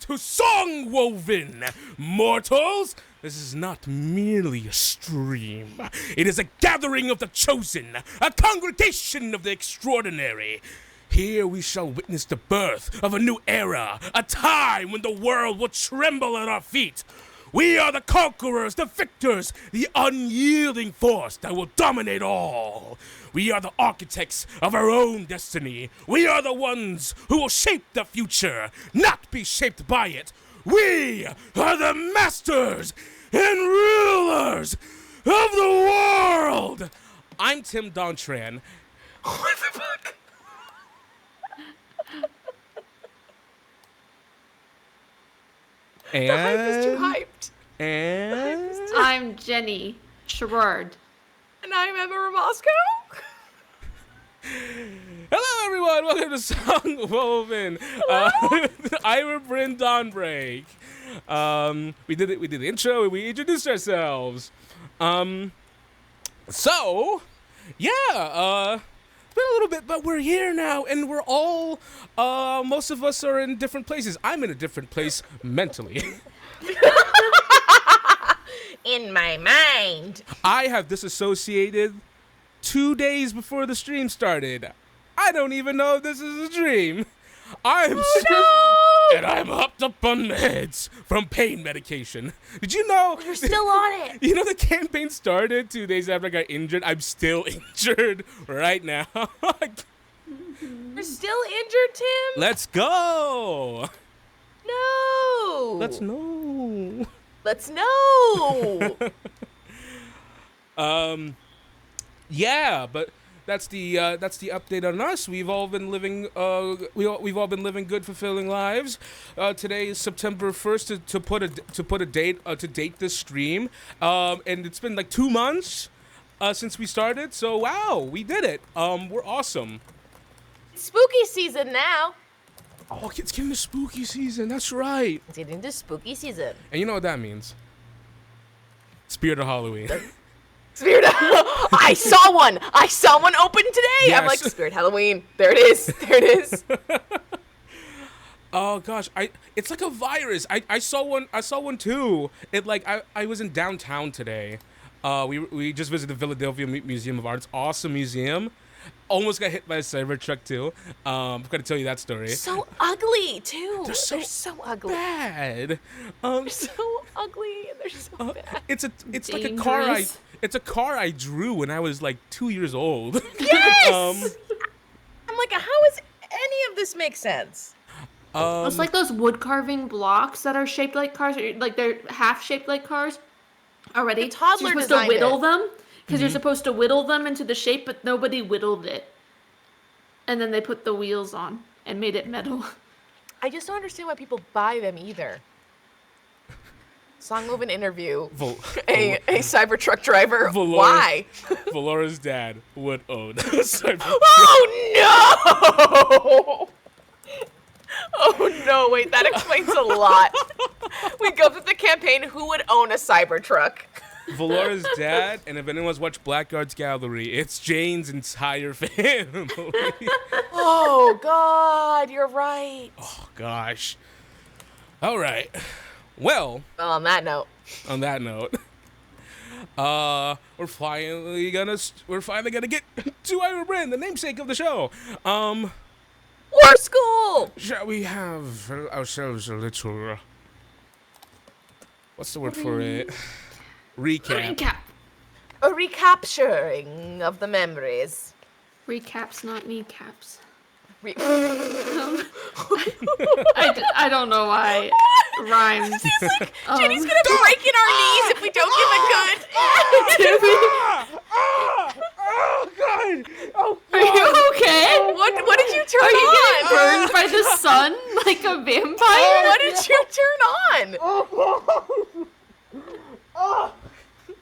to Songwoven. Mortals, this is not merely a stream. It is a gathering of the chosen, a congregation of the extraordinary. Here we shall witness the birth of a new era, a time when the world will tremble at our feet. We are the conquerors, the victors, the unyielding force that will dominate all. We are the architects of our own destiny. We are the ones who will shape the future, not be shaped by it. We are the masters and rulers of the world. I'm Tim Dontran. What the fuck? And the hype is too hyped. And I'm Jenny Sherrard. And I'm Emma Ramasco. hello, everyone. Welcome to Songwoven. Eira Bryn, Dawnbreak. We did the intro. We introduced ourselves. So, yeah. It's been a little bit, but we're here now, and we're all. Most of us are in different places. I'm in a different place mentally. In my mind. I have disassociated 2 days before the stream started. I don't even know if this is a dream. And I'm hopped up on meds from pain medication. Did you know? You're still on it. You know the campaign started 2 days after I got injured? I'm still injured right now. You're still injured, Tim? Let's go. No. Let's know. Let's know. Yeah, but that's the update on us. We've all been living we've all been living good, fulfilling lives. Today is September 1st to put a date to date this stream. And it's been like 2 months since we started. So wow, we did it. We're awesome. It's spooky season now. Oh, it's getting the spooky season. That's right. It's getting into spooky season. And you know what that means? Spirit of Halloween. Spirit I saw one. I saw one open today. Yes. I'm like, Spirit Halloween. There it is. There it is. Oh gosh, it's like a virus. I saw one too. I was in downtown today. We just visited the Philadelphia Museum of Art. It's an awesome museum. Almost got hit by a cyber truck too. I'm gonna tell you that story. So ugly too. They're so ugly. Bad. They're so ugly and they're so bad. It's like a car It's a car I drew when I was like 2 years old. Yes! I'm like, how does any of this make sense? It's like those wood carving blocks that are shaped like cars, like they're half shaped like cars already. The toddler you're supposed to whittle it. them, because you're supposed to whittle them into the shape, but nobody whittled it. And then they put the wheels on and made it metal. I just don't understand why people buy them either. Songwoven interview. A Cybertruck driver. Why? Valoura's dad would own a Cybertruck. Oh no! Oh no! Wait, that explains a lot. We go through the campaign. Who would own a Cybertruck? Valoura's dad, and if anyone's watched Blackguard's Gallery, it's Jane's entire family. Oh God, you're right. Oh gosh. All right. Well, on that note, we're finally gonna get to Eira Bryn, the namesake of the show. War school. Shall we have ourselves a little? What's the word for it? Recap. A recapturing of the memories. Recaps, not kneecaps. Re- I don't know why it rhymes. He's like, Jenny's gonna break in our knees if we don't give a good. Oh God! Oh God! Are you okay? What did you turn Are you on? getting burned by the sun like a vampire? What did you turn on?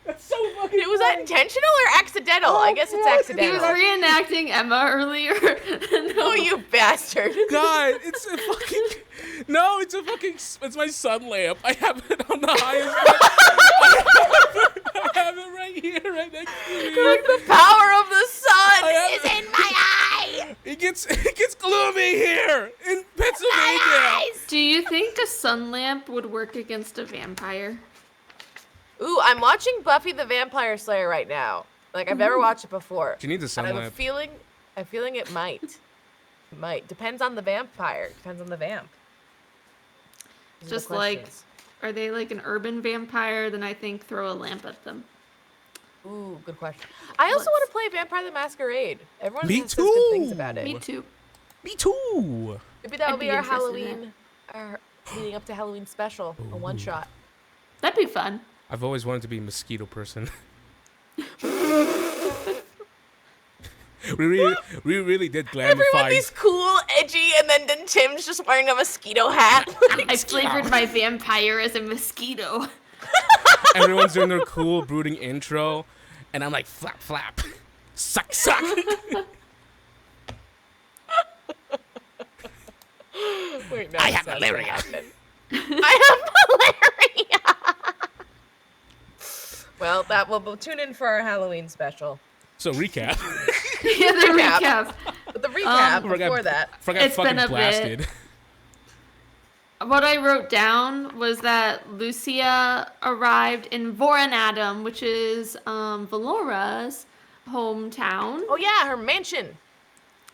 That's so fucking. Was that intentional or accidental? I guess it's He accidental. was reenacting Emma earlier. Oh, you bastard. God, it's a fucking. No, it's a fucking. It's my sun lamp. I have it on the highest. I have it right here, right next to me. Like the power of the sun is in my eye. It gets gloomy here in Pennsylvania. Do you think think a sun lamp would work against a vampire. Ooh, I'm watching Buffy the Vampire Slayer right now. Like, I've never watched it before. Do you need the sun and lamp? I'm feeling it might. It might. Depends on the vampire. Depends on the vamp. These are the Just like, questions. are they like an urban vampire? Then I think throw a lamp at them. Ooh, good question. I also want to play Vampire the Masquerade. Everyone Me says good things too. about it. Me too. Me too. Maybe that I'd will be be our interested in Halloween, our leading up to Halloween special, a one-shot. That'd be fun. I've always wanted to be a mosquito person. we really did glamify. Everybody's cool, edgy, and then Tim's just wearing a mosquito hat. I flavored my vampire as a mosquito. Everyone's doing their cool brooding intro, and I'm like flap flap, suck suck. Wait, no, I have that's malaria. what happened. I have malaria. Well, we'll tune in for our Halloween special. So recap. Yeah, the recap. But the recap Forgot- before that. Forgot It's fucking been a bit. blasted. What I wrote down was that Lucia arrived in Voranadam, which is Valoura's hometown. Oh yeah, her mansion.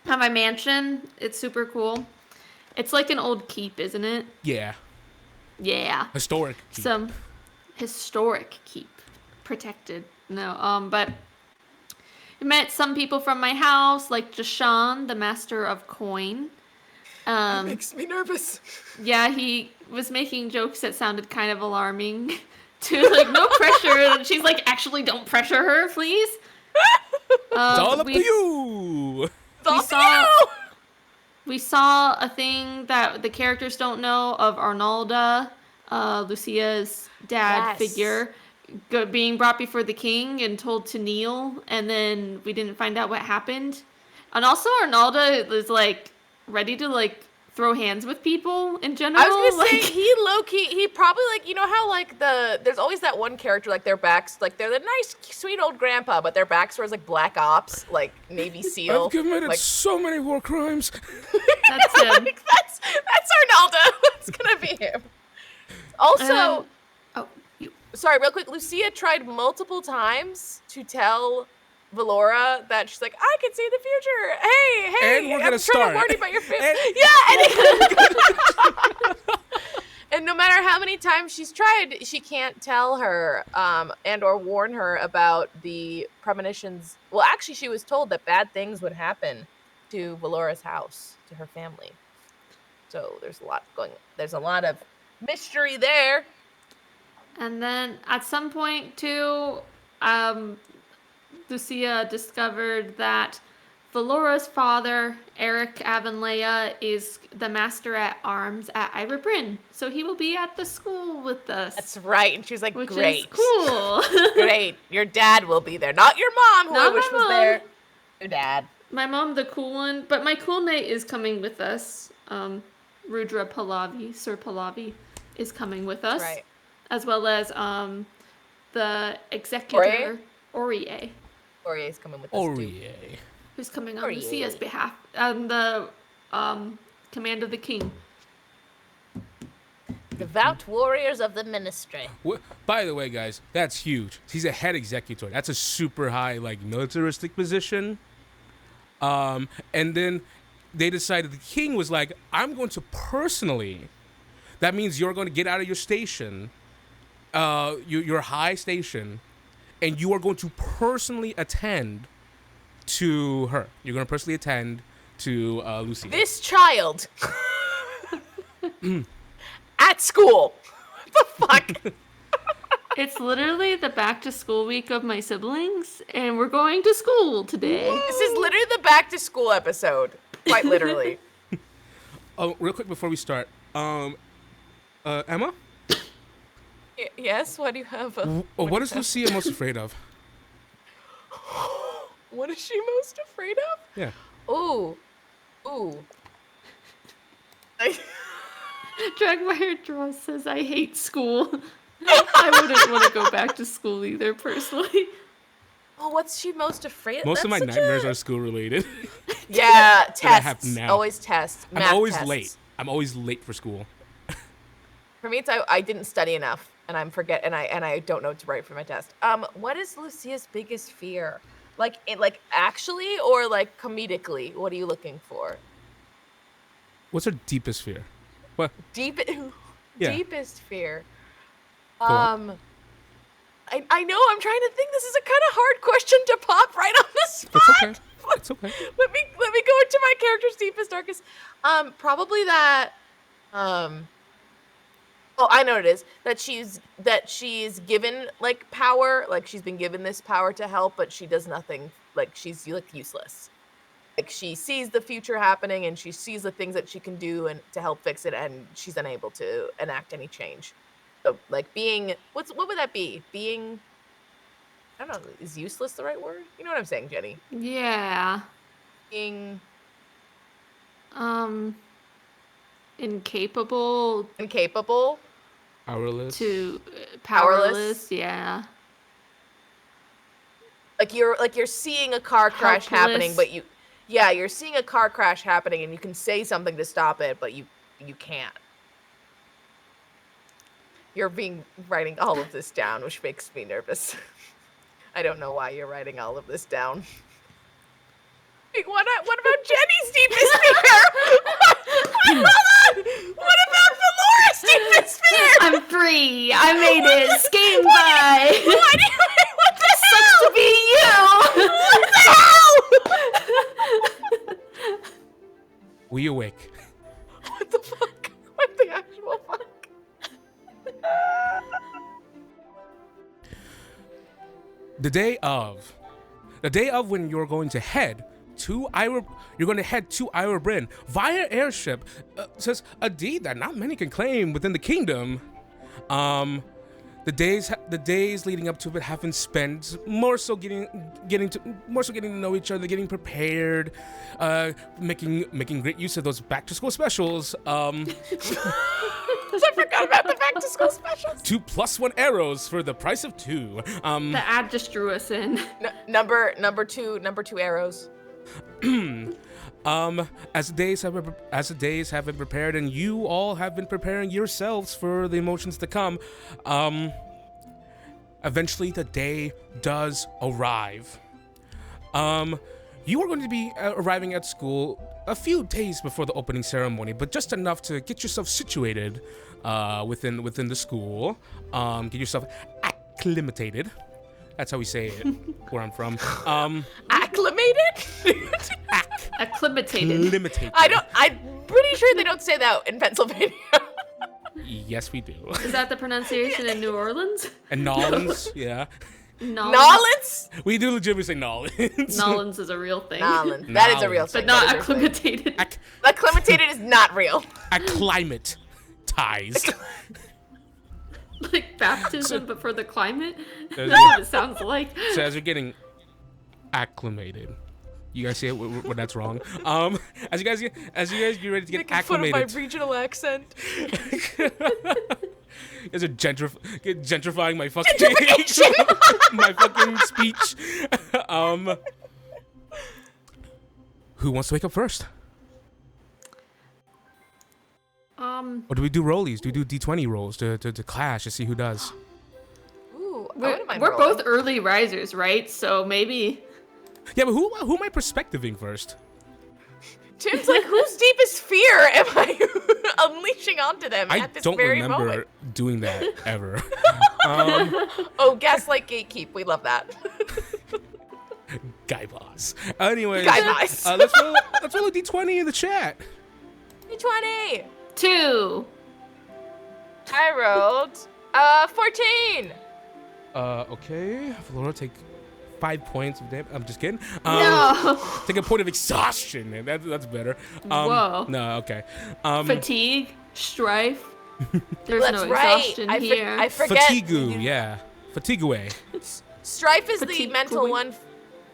Have my mansion. It's super cool. It's like an old keep, isn't it? Yeah, Yeah. historic. keep. Some historic keep. Protected. No, but I met some people from my house, like Jashan, the master of coin. Makes me nervous. Yeah, he was making jokes that sounded kind of alarming. To like, no pressure. And she's like, actually, don't pressure her, please. It's all up to you. We saw a thing that the characters don't know of Arnalda, Lucia's dad Yes. figure, being brought before the king and told to kneel, and then we didn't find out what happened. And also, Arnalda is like ready to like throw hands with people in general. I was gonna like, say he low-key, he probably like, you know how like there's always that one character like their backs, like they're the nice sweet old grandpa, but their backstory is like Black Ops, like Navy SEAL. I've committed like, so many war crimes. that's him. like, that's Arnaldo. That's gonna be him. Also, sorry, real quick, Lucia tried multiple times to tell Valoura that she's like, I can see the future. Hey, And we're I'm gonna trying start. to warn you about your family. And- And no matter how many times she's tried, she can't tell her and or warn her about the premonitions. Well, actually, she was told that bad things would happen to Valoura's house, to her family. So there's a lot of mystery there. And then at some point too, Lucia discovered that Valoura's father, Eric Avenleia, is the master at arms at Eira Bryn. So he will be at the school with us. That's right. And she was like, which great. is cool. Great. Your dad will be there. Not your mom, who Not I wish my was mom. there. Your dad. My mom, the cool one, but my cool knight is coming with us. Rudra Pallavi, Sir Pallavi, is coming with us. Right. As well as the executor, Orie, Aurier's coming with us too. Orie. who's coming on Orie. Lucia's behalf, and the command of the king. Devout warriors of the ministry. By the way, guys, that's huge. He's a head executor. That's a super high, like, militaristic position. And then they decided the king was like, I'm going to personally. That means you're going to get out of your station, your high station, and you are going to personally attend to her. You're going to personally attend to Lucia. This child at school. What the fuck? It's literally the back to school week of my siblings, and we're going to school today. This is literally the back to school episode. Quite literally. Oh, real quick before we start, Emma, Yes, what do you have? what is Lucia most afraid of? What is she most afraid of? Yeah. Ooh. Dragmire Draw says, I hate school. I wouldn't want to go back to school either, personally. Oh, what's she most afraid of? Most of my That's such nightmares a- are school related. Yeah, I have tests. now. Always tests. I'm Math always tests. late. I'm always late for school. For me, it's I didn't study enough, and I don't know what to write for my test. What is Lucia's biggest fear? Like actually or like comedically? What are you looking for? What's her deepest fear? What? Deepest fear. Go on. I know I'm trying to think. This is a kind of hard question to pop right on the spot. It's okay. It's okay. Let me go into my character's deepest, darkest. Probably that. Oh, I know what it is. That she's given like power, like she's been given this power to help, but she does nothing. Like she's like useless. Like she sees the future happening and she sees the things that she can do and to help fix it, and she's unable to enact any change. So like being what would that be? Being, I don't know, is useless the right word? You know what I'm saying, Jenny? Yeah. Being incapable. Powerless. Powerless. Yeah. Like you're seeing a car crash happening, but you're seeing a car crash happening and you can say something to stop it, but you can't. You're writing all of this down, which makes me nervous. I don't know why you're writing all of this down. What about Jenny's deepest fear? Hold on! What about Valoura's deepest fear? I'm free. I made it. Scheme by. What the Sucks hell? to be you. What the hell? We awake. What the fuck? What the actual fuck? The day of when you're going to head to Eira Bryn via airship, says a deed that not many can claim within the kingdom. The days leading up to it have been spent more so getting to know each other, getting prepared, making great use of those back to school specials. I forgot about the back to school specials. 2 +1 arrows for the price of 2. The ad just drew us in. Number two arrows. As the days have been prepared, and you all have been preparing yourselves for the emotions to come, eventually the day does arrive. You are going to be arriving at school a few days before the opening ceremony, but just enough to get yourself situated within the school, get yourself acclimated. That's how we say it where I'm from. Acclimated? Acclimated. I'm pretty sure they don't say that in Pennsylvania. Yes, we do. Is that the pronunciation in New Orleans? And Nolans, yeah. Nolans? We do legitimately say Nolans. Nolans is a real thing. Nolans. That is a real thing. But not acclimated. Acclimated is not real. Acclimatized. Like baptism, but for the climate? That's what it sounds like. So as you're getting acclimated, you guys see it where that's wrong. As you guys get ready to get acclimated. Making fun of my regional accent. Is it gentrifying my fucking my fucking speech? Who wants to wake up first? Or do we do rollies? Do we do D20 rolls to clash to see who does? Ooh, we're both early risers, right? So maybe. Yeah, but who am I perspectiving first? Tim's like, whose deepest fear am I unleashing onto them at this very moment? I don't remember doing that ever. Oh, gaslight gatekeep. We love that. Guy boss. Anyways, Guy boss. let's roll a D20 in the chat. D20. 2. I rolled 14. Okay. Valoura, take 5 points of damage. I'm just kidding. No. Take a point of exhaustion, and that's better. Whoa. No, okay. Fatigue, strife. There's That's no right. exhaustion here. I forget. Fatigue, yeah. Fatigue. Strife is the Fatigue. mental one.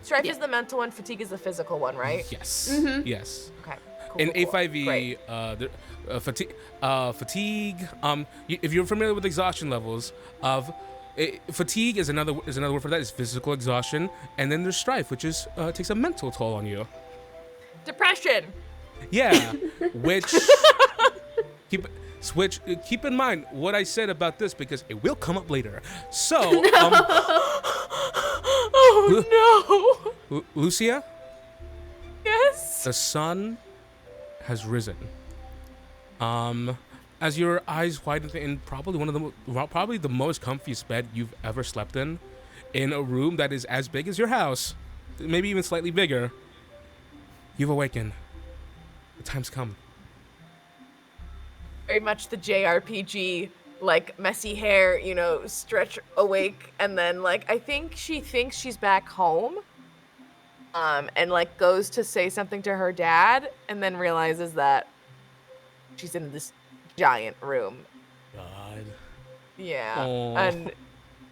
Strife is the mental one. Fatigue is the physical one, right? Yes. Mm-hmm. Yes. Okay. Cool, In cool, cool. A5e, Great. fatigue. If you're familiar with exhaustion levels of fatigue is another word for that. Is physical exhaustion, and then there's strife, which is takes a mental toll on Depression. Yeah, which Which, keep in mind what I said about this because it will come up later. So, Oh no! Lucia, Yes. the sun has risen. As your eyes widen in probably the most comfiest bed you've ever slept in a room that is as big as your house, maybe even slightly bigger, you've awakened. The time's come. Very much the JRPG, like messy hair, stretch awake, and then like I think she thinks she's back home. And like goes to say something to her dad, and then realizes that she's in this giant room. God. Yeah. Aww.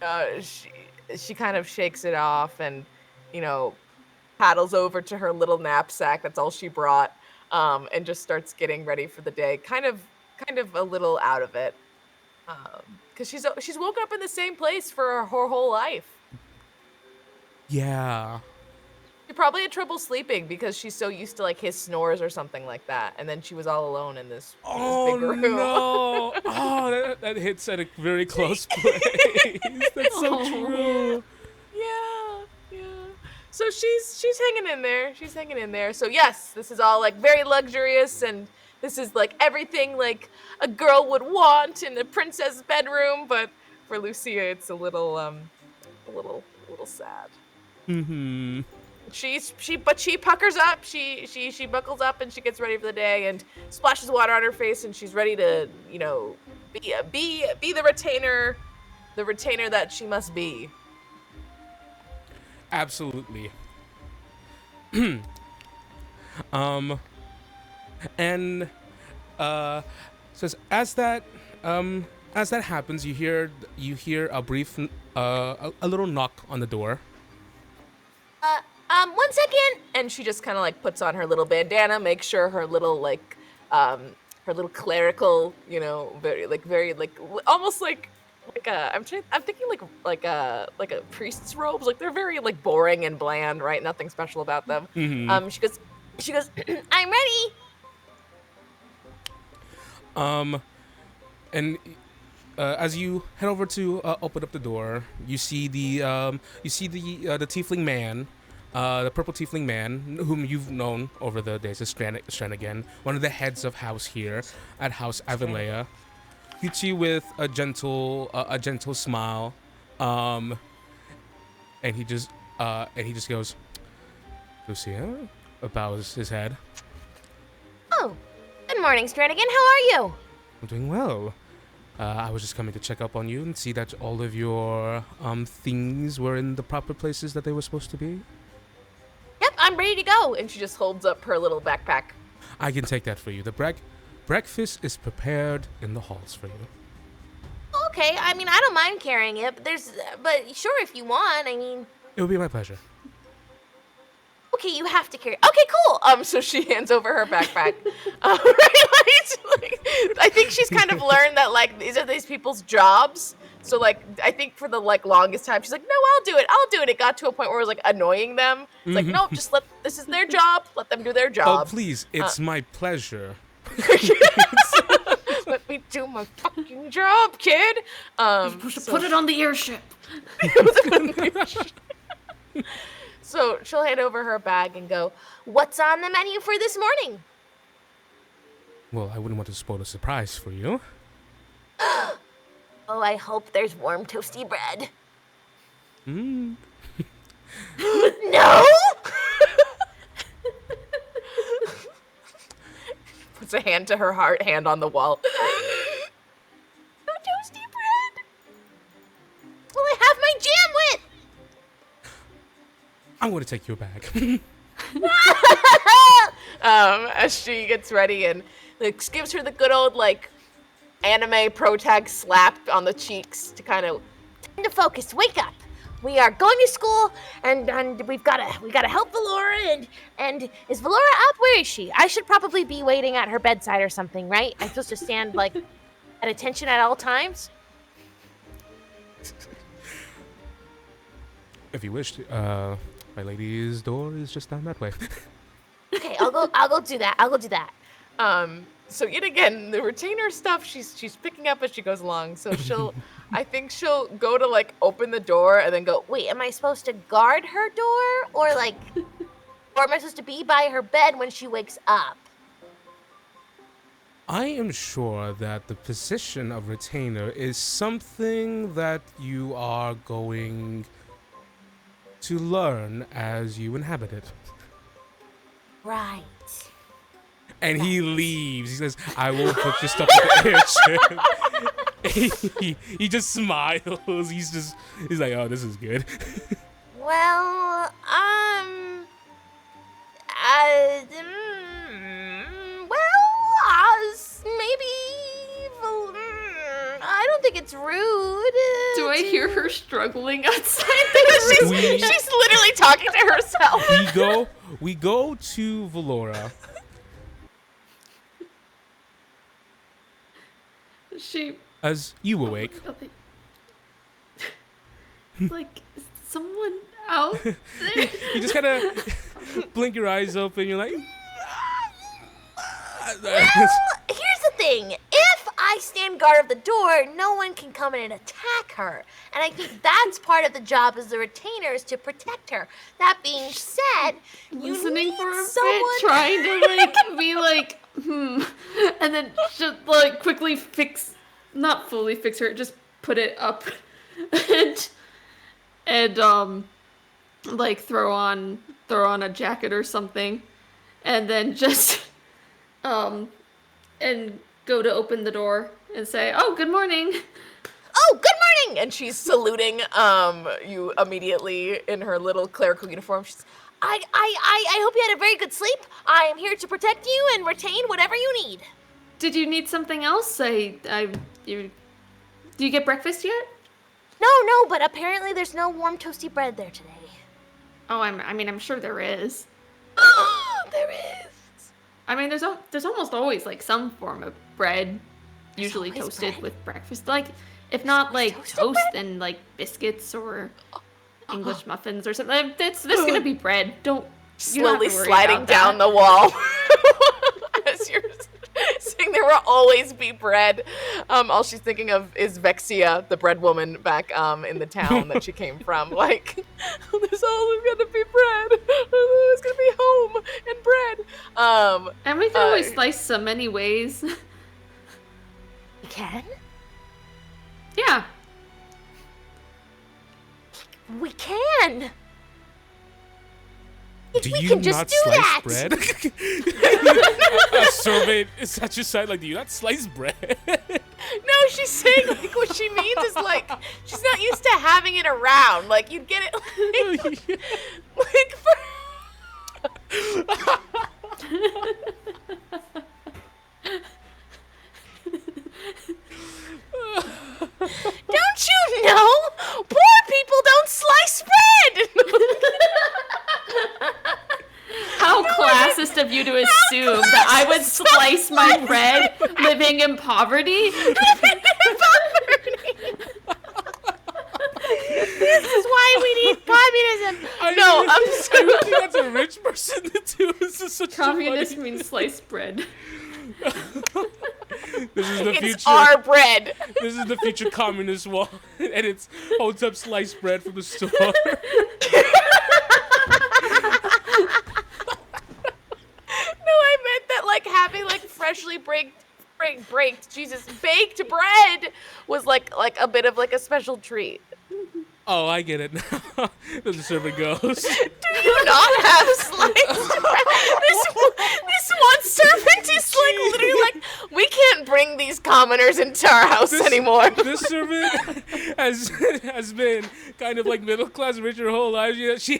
And she kind of shakes it off and, paddles over to her little knapsack. That's all she brought. And just starts getting ready for the day. Kind of a little out of it. Because she's woken up in the same place for her whole life. Yeah. She probably had trouble sleeping because she's so used to like his snores or something like that, and then she was all alone in this big room. No! Oh, that hits at a very close place. That's so true. Yeah. So she's hanging in there. She's hanging in there. So yes, this is all like very luxurious, and this is like everything like a girl would want in a princess bedroom. But for Lucia, it's a little sad. Mm-hmm. She puckers up, she buckles up and she gets ready for the day and splashes water on her face and she's ready to, be the retainer that she must be. Absolutely. And says as that happens, you hear a brief a little knock on the door. 1 second, and she just kind of like puts on her little bandana, makes sure her little like her little clerical, very almost like I'm thinking like a priest's robes, like they're very like boring and bland, right? Nothing special about them. Mm-hmm. She goes, I'm ready. And as you head over to open up the door, you see the tiefling man, the purple tiefling man, whom you've known over the days as Stranagan, one of the heads of house here at House Avenleia. Greets you with a gentle smile, and he just goes, Lucia, bows his head. Oh, good morning, Stranagan. How are you? I'm doing well. I was just coming to check up on you and see that all of your things were in the proper places that they were supposed to be. Yep, I'm ready to go. And she just holds up her little backpack. I can take that for you. The breakfast is prepared in the halls for you. Okay, I mean, I don't mind carrying it, but sure, if you want, I mean... It would be my pleasure. Okay, you have to carry. Okay, cool. So she hands over her backpack. I think she's kind of learned that like these are these people's jobs. So like I think for the like longest time she's like, no, I'll do it. It got to a point where it was like annoying them. It's like, no, just this is their job. Let them do their job. Oh please, it's my pleasure. Let me do my fucking job, kid. Put it on the airship. So she'll hand over her bag and go, What's on the menu for this morning? Well, I wouldn't want to spoil a surprise for you. Oh, I hope there's warm toasty bread. Mm. No? Puts a hand to her heart, hand on the wall. No toasty bread? Will I have my jam with? I'm going to take your bag. As she gets ready and like gives her the good old like anime pro tag slap on the cheeks to kind of Time to focus. Wake up. We are going to school, and we gotta help Valoura. And is Valoura up? Where is she? I should probably be waiting at her bedside or something, right? I'm supposed to stand like at attention at all times. If you wish, my lady's door is just down that way. Okay, I'll go do that. So yet again, the retainer stuff she's picking up as she goes along. So I think she'll go to like open the door and then go, Wait, am I supposed to guard her door? Or am I supposed to be by her bed when she wakes up? I am sure that the position of retainer is something that you are going to learn as you inhabit it. Right. And he leaves. He says, I will put your stuff in the airship. he just smiles. He's like, oh, this is good. Well, maybe. I don't think it's rude. Do I hear her struggling outside? she's literally talking to herself. We go to Valoura. As you awake. Like, is someone out there? You just kind of blink your eyes open. You're like. Well, here's the thing. If I stand guard of the door, no one can come in and attack her. And I think that's part of the job as the retainer is to protect her. That being said, you Listening need for a someone bit, trying to like be like, and then just like quickly not fully fix her, just put it up, and like throw on a jacket or something, and then just and go to open the door and say, "Oh, good morning." Oh, good morning! And she's saluting you immediately in her little clerical uniform. She's, I hope you had a very good sleep. I am here to protect you and retain whatever you need. Did you need something else? Do you get breakfast yet? No, but apparently there's no warm toasty bread there today. Oh, I'm sure there is. There is. I mean, there's almost always like some form of bread, usually toasted bread? with breakfast. Like, if not like toasted toast, bread? then like biscuits or English muffins or something. There's gonna be bread. You don't slowly have to worry sliding about down that. the wall. As you're saying, there will always be bread. All she's thinking of is Vexia, the bread woman back in the town that she came from. Like, there's always gonna be bread. There's gonna be home and bread. And we can always slice so many ways. We can? Yeah. We can. Do we you can just not do slice that. bread? A servant is at your side like, do you not slice bread? No, she's saying like what she means is like she's not used to having it around. Like you'd get it like Don't you know? Poor people don't slice bread. How classist of you to assume that I would slice my bread living in poverty? This is why we need communism. I would think that's a rich person to do. This is such Communist a funny... means sliced bread. This is the it's future. our bread. This is the future communist wall, and it holds up sliced bread from the store. No, I meant that like having like freshly baked bread was like a bit of like a special treat. Oh, I get it now. The servant goes. Do you not have sliced bread? This one servant is like literally like, we can't bring these commoners into our house anymore. This servant has been kind of like middle class rich her whole life. She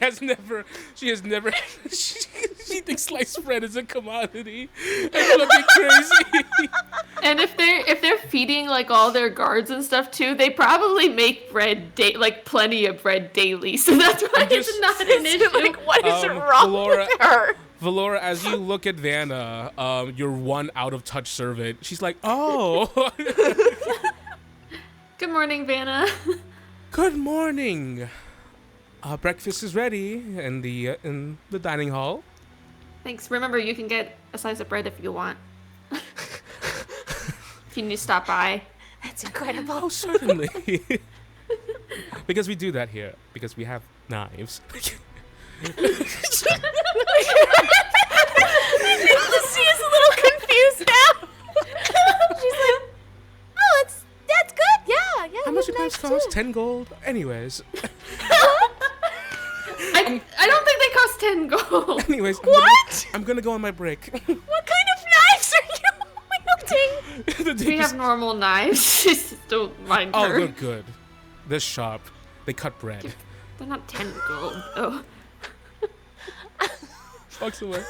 thinks sliced bread is a commodity. It's fucking crazy. And if they're feeding like all their guards and stuff too, they probably make bread like plenty of bread daily. So that's why it's not an issue. Like, what is wrong with her? Valoura, as you look at Vanna, your one out of touch servant, she's like, "Oh, Good morning, Vanna. good morning. Breakfast is ready in the dining hall." Thanks. Remember, you can get a slice of bread if you want. if you need to stop by. That's incredible. Oh, certainly. Because we do that here. Because we have knives. Lucia's a little confused now. She's like, oh, that's good. Yeah. How much do knives cost? 10 gold? Anyways. I don't think they cost 10 gold. Anyways. What? I'm gonna go on my break. What kind of knives are you wielding? We have normal knives. Just don't mind her. Oh, good. They're sharp. They cut bread. They're not 10 gold. Oh. Walks away.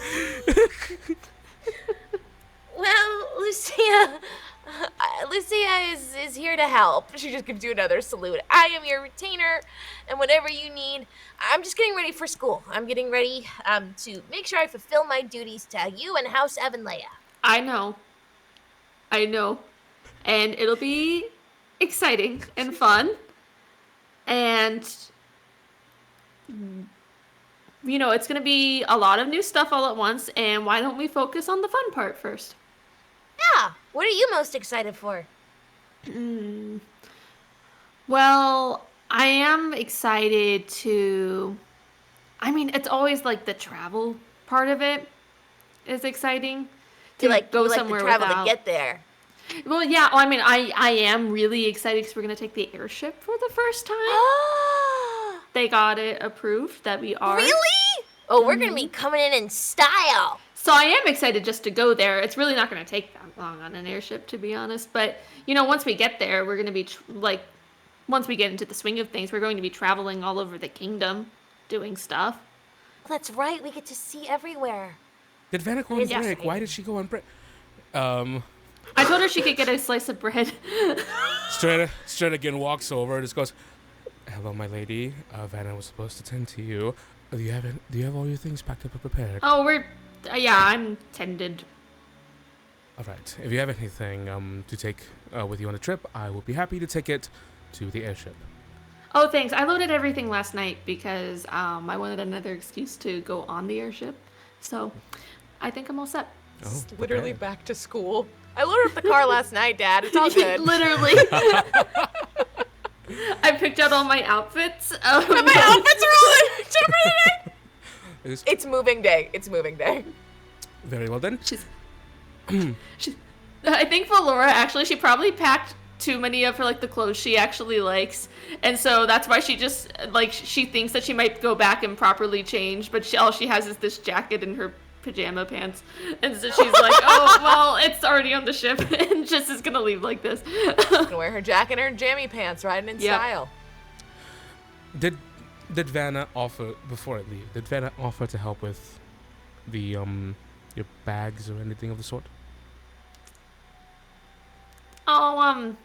Well, Lucia is here to help. She just gives you another salute. I am your retainer, and whatever you need. I'm just getting ready for school. I'm getting ready to make sure I fulfill my duties to you and House Evanleia. I know. And it'll be exciting and fun. And, you know, it's going to be a lot of new stuff all at once. And why don't we focus on the fun part first? Yeah. What are you most excited for? Well, I am excited to... I mean, it's always like the travel part of it is exciting. Do you go like somewhere the travel without... to get there? Well, yeah. I mean, I am really excited because we're going to take the airship for the first time. They got it approved that we are. Really? Oh, we're going to be coming in style. So I am excited just to go there. It's really not going to take that long on an airship, to be honest. But, you know, once we get there, we're going to be, once we get into the swing of things, we're going to be traveling all over the kingdom, doing stuff. That's right. We get to see everywhere. Did Vanna go on break? Why did she go on break? I told her she could get a slice of bread. Straight again walks over and just goes, "Hello, my lady. Vanna was supposed to tend to you. Do you have all your things packed up and prepared?" Oh, I'm tended. All right. If you have anything to take with you on the trip, I will be happy to take it to the airship. Oh, thanks. I loaded everything last night because I wanted another excuse to go on the airship. So I think I'm all set. Oh, Literally back to school. I loaded up the car last night, Dad. It's all good. Literally. I picked out all my outfits. My outfits are all in jeopardy today. It's moving day. Very well then. I think Valoura actually, she probably packed too many of her the clothes she actually likes, and so that's why she just she thinks that she might go back and properly change, but all she has is this jacket and her pajama pants, and so she's like, oh well, it's already on the ship, and just is gonna leave like this. Gonna wear her jacket and her jammy pants, riding in style. Did Vanna offer before I leave? Did Vanna offer to help with the your bags or anything of the sort? Oh,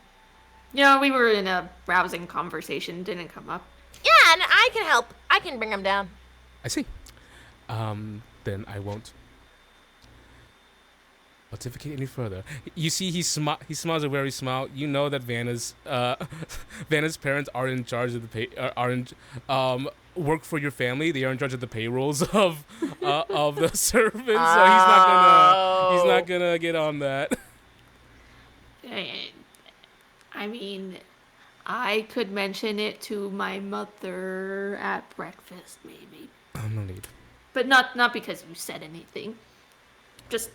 we were in a rousing conversation. Didn't come up. Yeah, and I can help. I can bring them down. I see. Then I won't pontificate any further. You see, he smiles a weary smile. You know that Vanna's parents are in charge of the work for your family. They are in charge of the payrolls of the servants. So he's not gonna get on that. I mean, I could mention it to my mother at breakfast, maybe. No need. But not because you said anything. Just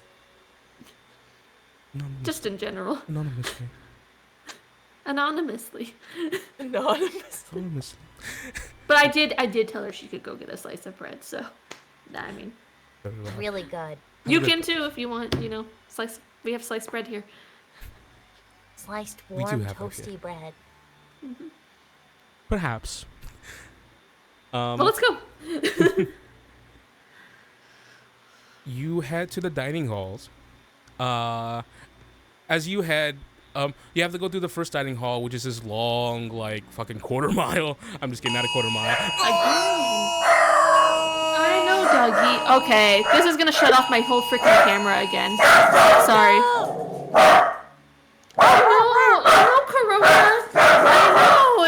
in general. Anonymously. Anonymously. But I did tell her she could go get a slice of bread, so I mean. Really good. You can too if you want, slice. We have sliced bread here. Sliced warm toasty bread. Mm-hmm. Perhaps. Well, let's go. You head to the dining halls. As you head, you have to go through the first dining hall, which is this long, fucking quarter mile. I'm just kidding, not a quarter mile. I know, Dougie. Okay, this is gonna shut off my whole freaking camera again. Sorry. I know, Corona. I know,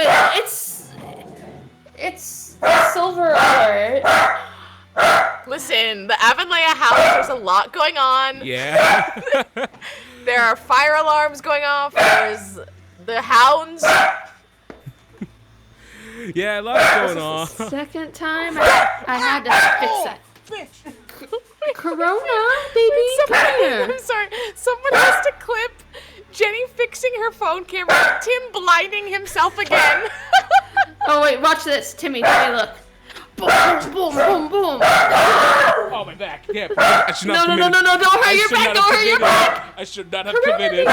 it's silver art. Listen, the Evanleia house, there's a lot going on. Yeah. there are fire alarms going off. There's the hounds. Yeah, lots going on. Second time I had to fix that. Corona, baby, come here. I'm sorry. Someone has to clip Jenny fixing her phone camera, Tim blinding himself again. Oh wait, watch this, Timmy, look. Boom, boom, boom, boom. Oh, my back. Yeah, I should not have committed. No, don't hurt your back, don't hurt your back. I should not have committed.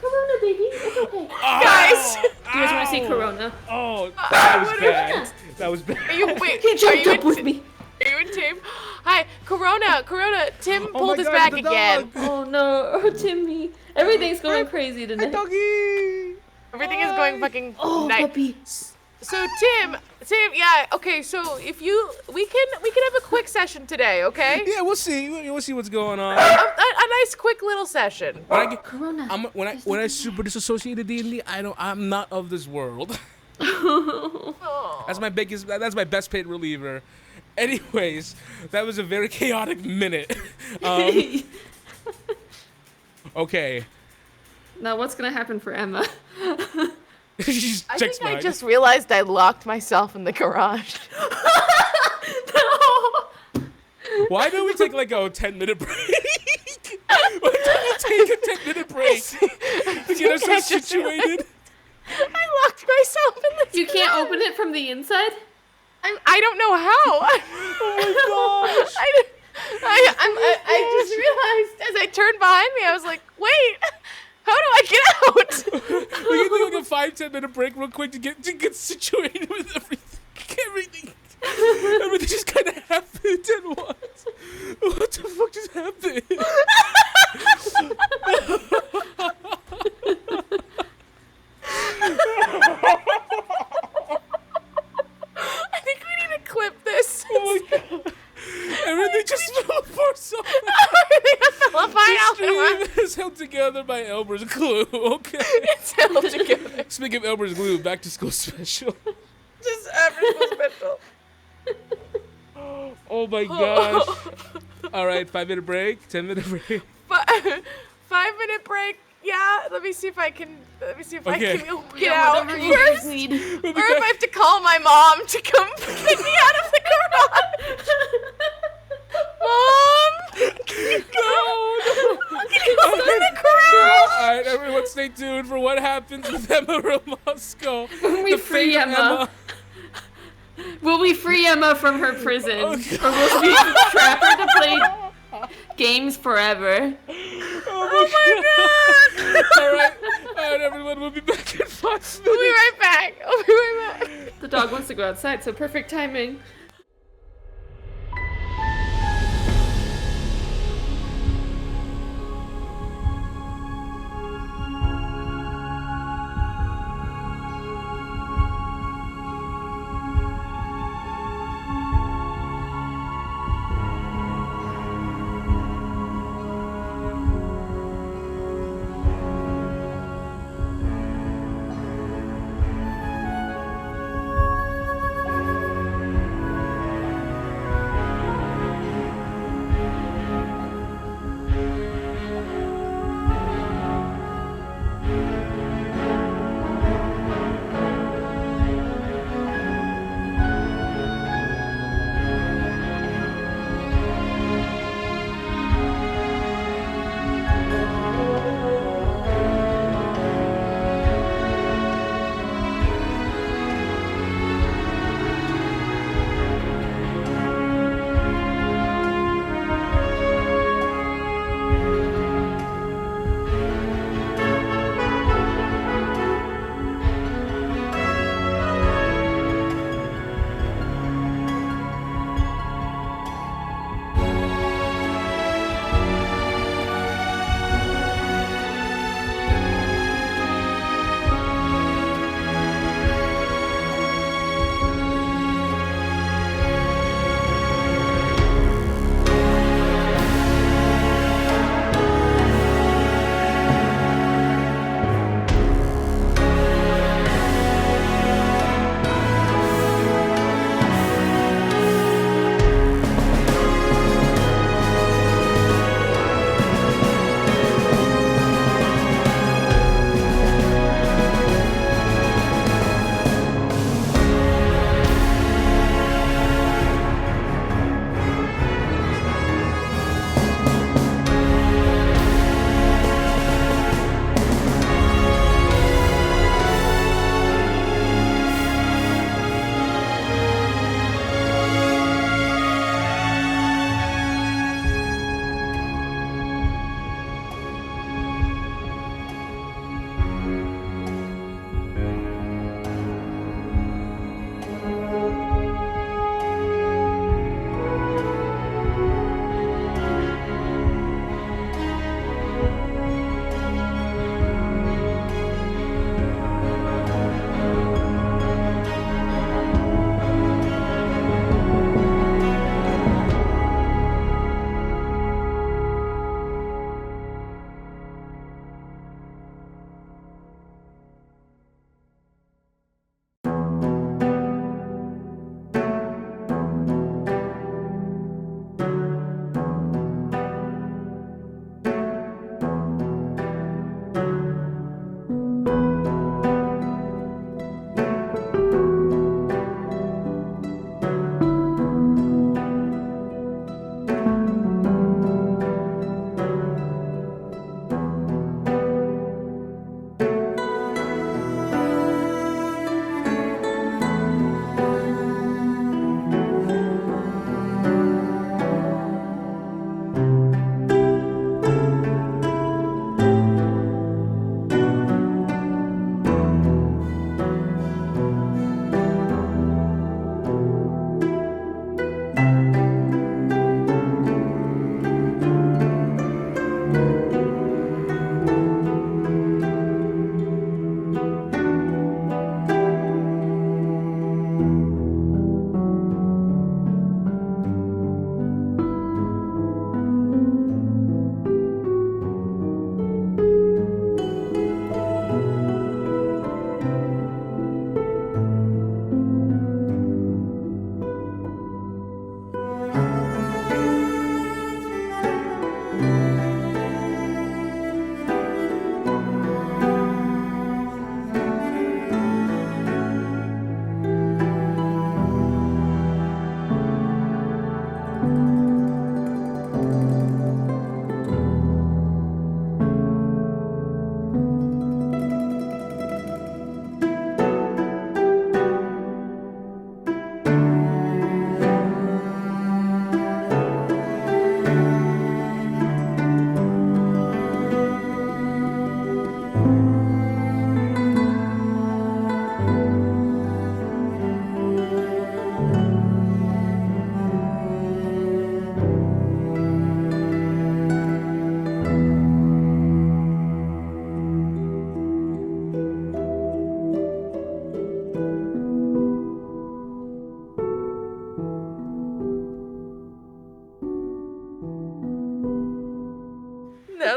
Corona, baby, it's okay. Guys. Do you guys want to see Corona? Oh, that was bad. That was bad. Are you, wait, He jumped up with me. Are you and Tim? Hi, Corona, Tim Oh pulled my his God, back the again. dog. Oh no, oh Timmy. Everything's going crazy tonight. Doggy. Everything is going fucking nice. Puppy. So Tim, yeah, okay. So if we can have a quick session today, okay? Yeah, we'll see. We'll see what's going on. A nice quick little session. Corona. When I super disassociated D&D, I'm not of this world. Oh. That's my best paid reliever. Anyways, that was a very chaotic minute. Okay. Now what's gonna happen for Emma? She's I checks think I mine. just realized I locked myself in the garage. Why don't we take like a 10-minute break? Why don't we take a 10-minute break to get ourselves situated? I locked myself in the You can't open it from the inside? I don't know how. Oh my gosh. I just realized as I turned behind me, I was like, wait, how do I get out? We can do like a 5-10 minute break real quick to get situated with everything. Everything just kind of happened at once. What the fuck just happened? I think we need to clip this. Oh my god. Everything just fell apart so Everything fell apart. The stream is held together by Elmer's glue, okay? It's held together. Speaking of Elmer's glue, back to school special. Just everything special. Oh my gosh. Alright, 5-minute break, 10-minute break. 5-minute break. Yeah, let me see if I can get out Whatever you guys first. need. Or if I have to call my mom to come get me out of the garage. Mom! No! Can you open the garage? Alright, everyone stay tuned for what happens with Emma Ramasco. We The free fate of Emma. Will we free Emma from her prison? Oh, Or will we trap her to play games forever? Oh my god! Alright, everyone, we'll be back in 5 minutes. I'll be right back. The dog wants to go outside, so perfect timing.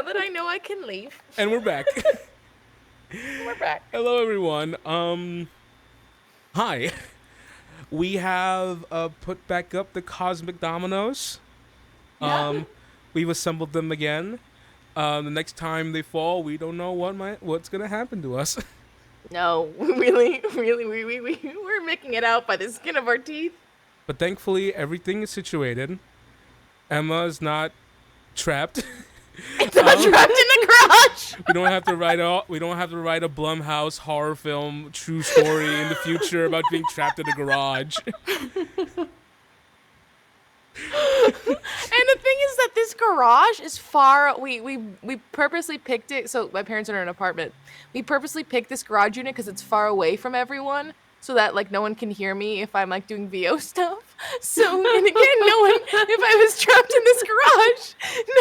Now that I know I can leave. And we're back. We're back. Hello, everyone. Hi. We have put back up the cosmic dominoes. We've assembled them again. The next time they fall, we don't know what's gonna happen to us. No, really, we're making it out by the skin of our teeth. But thankfully, everything is situated. Emma is not trapped. It's not trapped in the garage. We don't have to write a Blumhouse horror film true story in the future about being trapped in a garage. And the thing is that this garage is far. We purposely picked it. So my parents are in an apartment. We purposely picked this garage unit because it's far away from everyone, so that like no one can hear me if I'm like doing VO stuff. So and again, no one. If I was trapped in this garage,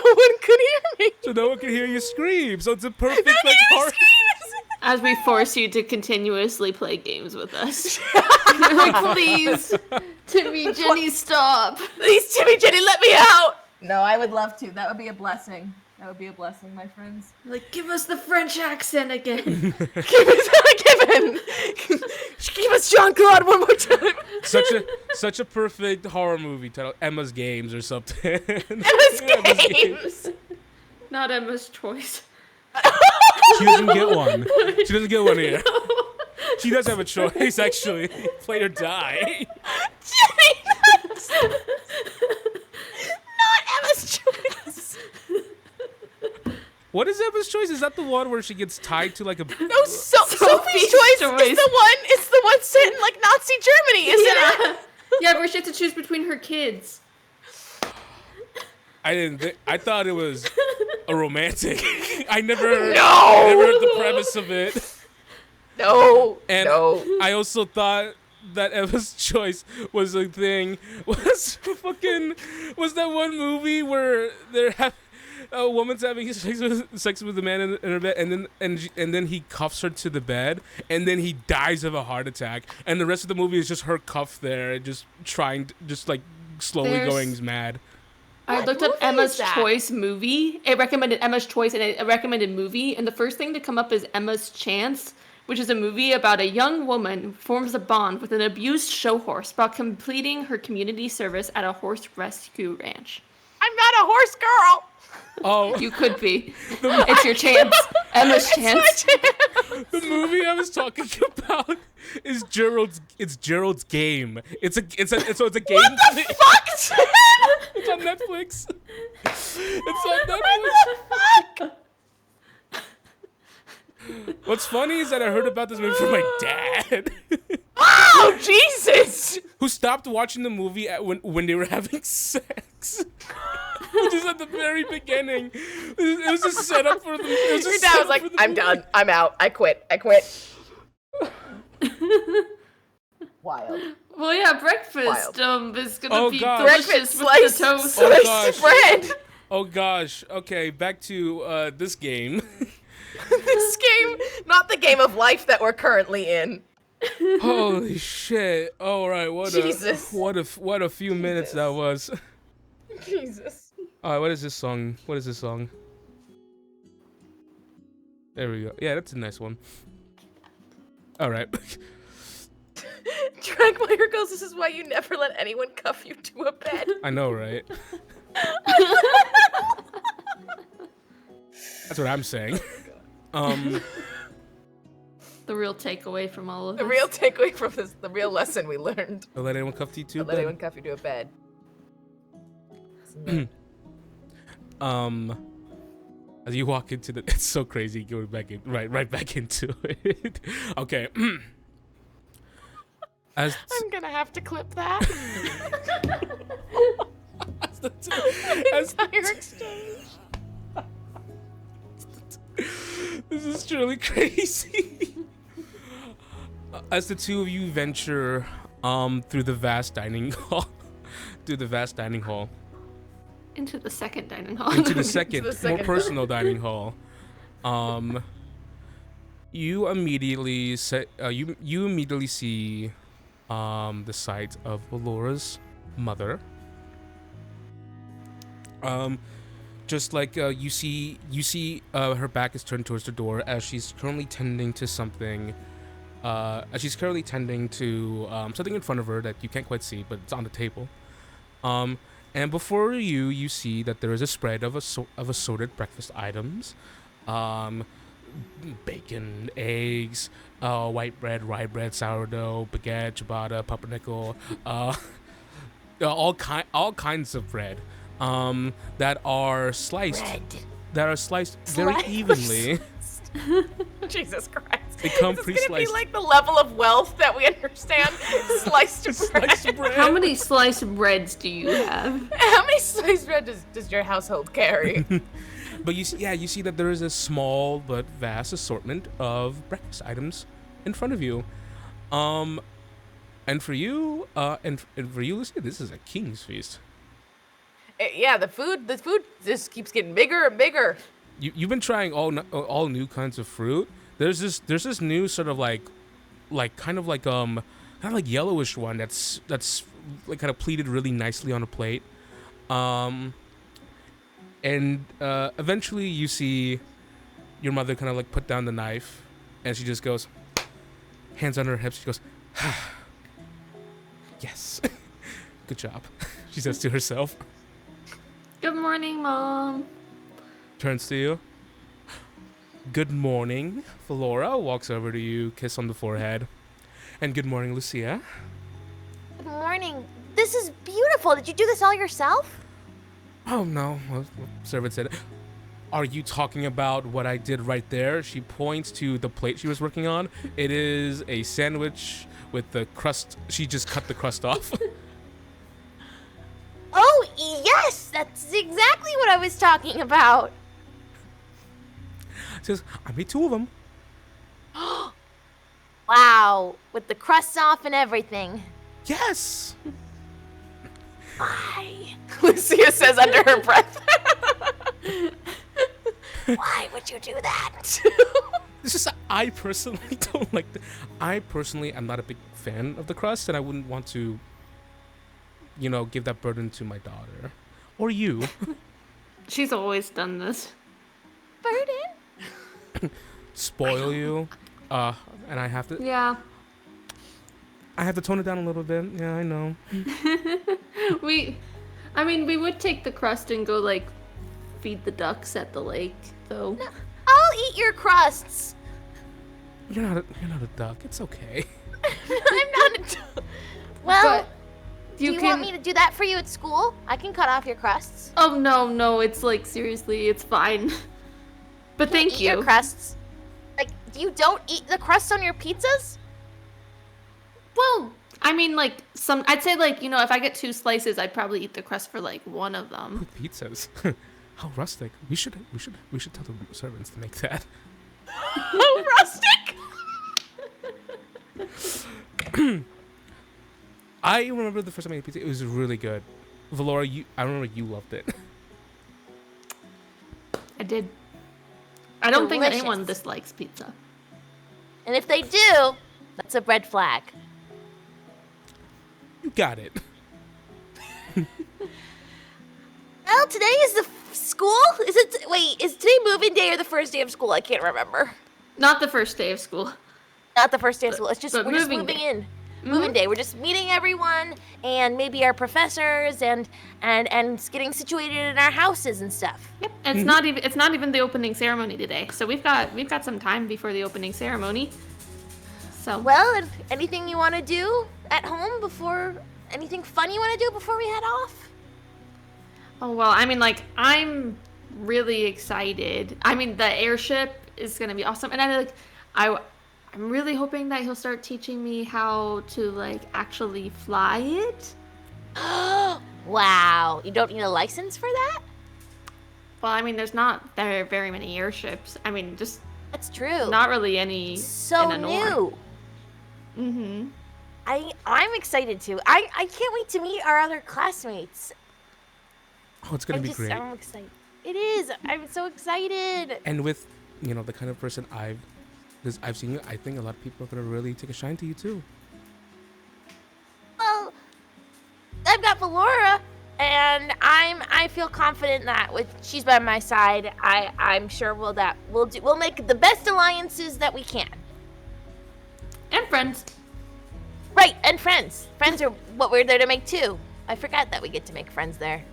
no one could hear me. So no one can hear you scream. So it's a perfect No one like can hear me horror. scream. As we force you to continuously play games with us. You're like, please, Timmy, Jenny, stop. Please, Timmy, Jenny, let me out. No, I would love to. That would be a blessing. That would be a blessing, my friends. Like, give us the French accent again. Give us Jean-Claude one more time. Such a perfect horror movie title. Emma's Games or something. Emma's Games. Not Emma's Choice. She doesn't get one. She doesn't get one here. She does have a choice, actually. Play or die. Jenny, not Emma's Choice. What is Emma's Choice? Is that the one where she gets tied to like a... No, Sophie's Choice is the one. It's the one set in like Nazi Germany, isn't it? Yeah, where she has to choose between her kids. I thought it was a romantic. I never heard the premise of it. No. I also thought that Emma's Choice was a thing. Was that one movie where a woman's having sex with a man in her bed, and then he cuffs her to the bed, and then he dies of a heart attack, and the rest of the movie is just her cuffed there, just slowly going mad. I looked up Emma's Choice movie. It recommended Emma's Choice and it recommended movie. And the first thing to come up is Emma's Chance, which is a movie about a young woman who forms a bond with an abused show horse while completing her community service at a horse rescue ranch. I'm not a horse girl. Oh, You could be. It's your chance. Emma's Chance. the movie I was talking about is Gerald's Game. It's a game. What the fuck? It's on Netflix. It's on Netflix. What the fuck? What's funny is that I heard about this movie from my dad. Oh, Jesus! Who stopped watching the movie when they were having sex. Which is at the very beginning. It was a setup for them. Your dad was like, I'm done. I'm out. I quit. Wild. Well, yeah, breakfast is gonna be gosh. delicious Breakfast, with sliced the toast. sliced bread. Oh gosh. Okay, back to this game. This game, not the game of life that we're currently in. Holy shit! All right, Jesus. what a few minutes that was. Jesus. All right, what is this song? There we go. Yeah, that's a nice one. All right. Drag Meyer goes, this is why you never let anyone cuff you to a bed. I know, right? That's what I'm saying. The real takeaway from all of this. The real takeaway from this, the real lesson we learned. Don't let anyone cuff you to a Don't let bed. anyone cuff you to a bed. As you walk into the, it's so crazy going back in, right back into it. Okay. I'm gonna have to clip that. Entire exchange. This is truly crazy. As the two of you venture through the vast dining hall, Into the second dining hall. into the second, the second. more personal dining hall, you immediately you immediately see the sight of Valoura's mother. just like you see her back is turned towards the door as she's currently tending to something. Something in front of her that you can't quite see, but it's on the table. And before you see that there is a spread of assorted breakfast items, bacon, eggs, white bread, rye bread, sourdough, baguette, ciabatta, pumpernickel, all kinds of bread, that are sliced very evenly. Jesus Christ. They come This is pre-sliced. gonna be like the level of wealth that we understand. Sliced bread. Sliced bread. How many sliced breads do you have? How many sliced bread does your household carry? But you see that there is a small but vast assortment of breakfast items in front of you. And for you, Lucia, this is a king's feast. Yeah, the food just keeps getting bigger and bigger. You've been trying all new kinds of fruit. There's this new sort of like yellowish one that's like kind of pleated really nicely on a plate. And eventually you see your mother kind of like put down the knife, and she just goes, hands on her hips, she goes, yes, good job, she says to herself. Good morning, Mom. Turns to you. Good morning, Valoura. Walks over to you, kiss on the forehead. And good morning, Lucia. Good morning. This is beautiful. Did you do this all yourself? Oh, no. Well, servant said, are you talking about what I did right there? She points to the plate she was working on. It is a sandwich with the crust. She just cut the crust off. Oh, yes. That's exactly what I was talking about. She says, I made 2 of them. Wow. With the crust off and everything. Yes. Why? Lucia says under her breath. Why would you do that? It's just I personally don't like I personally am not a big fan of the crust, and I wouldn't want to, give that burden to my daughter. Or you. She's always done this. Burden? Spoil you. And I have to Yeah. I have to tone it down a little bit. Yeah, I know. We would take the crust and go, like, feed the ducks at the lake, though. No, I'll eat your crusts. You're not a duck. It's okay. I'm not a Well, But do you want me to do that for you at school? I can cut off your crusts. Oh, no, it's like, seriously, it's fine. But thank Eat you. your crusts. Like, you don't eat the crust on your pizzas? Well, I mean, like, I'd say, like, if I get 2 slices, I'd probably eat the crust for, like, 1 of them. Pizzas. How rustic. We should tell the servants to make that. Oh, rustic. I remember the first time I ate pizza. It was really good. Valoura, I remember you loved it. I did. I don't think Delicious. anyone dislikes pizza. And if they do, that's a red flag. You got it. Well, today is the school? Is today moving day or the first day of school? I can't remember. Not the first day of school. Not the first day of school. It's just but we're just moving moving day. in. Moving day. We're just meeting everyone and maybe our professors and getting situated in our houses and stuff. Yep. And it's not even the opening ceremony today. So we've got some time before the opening ceremony. So Well, if anything you want to do at home anything fun you want to do before we head off? Oh, well, I mean, like, I'm really excited. I mean, the airship is going to be awesome. And I'm really hoping that he'll start teaching me how to, like, actually fly it. Wow. You don't need a license for that? Well, I mean, there's not very many airships. I mean, just That's true. not really any so in Anor. new. Mm-hmm. I'm excited too. I can't wait to meet our other classmates. Oh, it's gonna be great. I'm excited. It is. I'm so excited. And with the kind of person I've seen, I think a lot of people are gonna really take a shine to you too. Well, I've got Valoura, and I feel confident that she's by my side, I'm sure we'll make the best alliances that we can. And friends. Right, and friends. Friends are what we're there to make too. I forgot that we get to make friends there.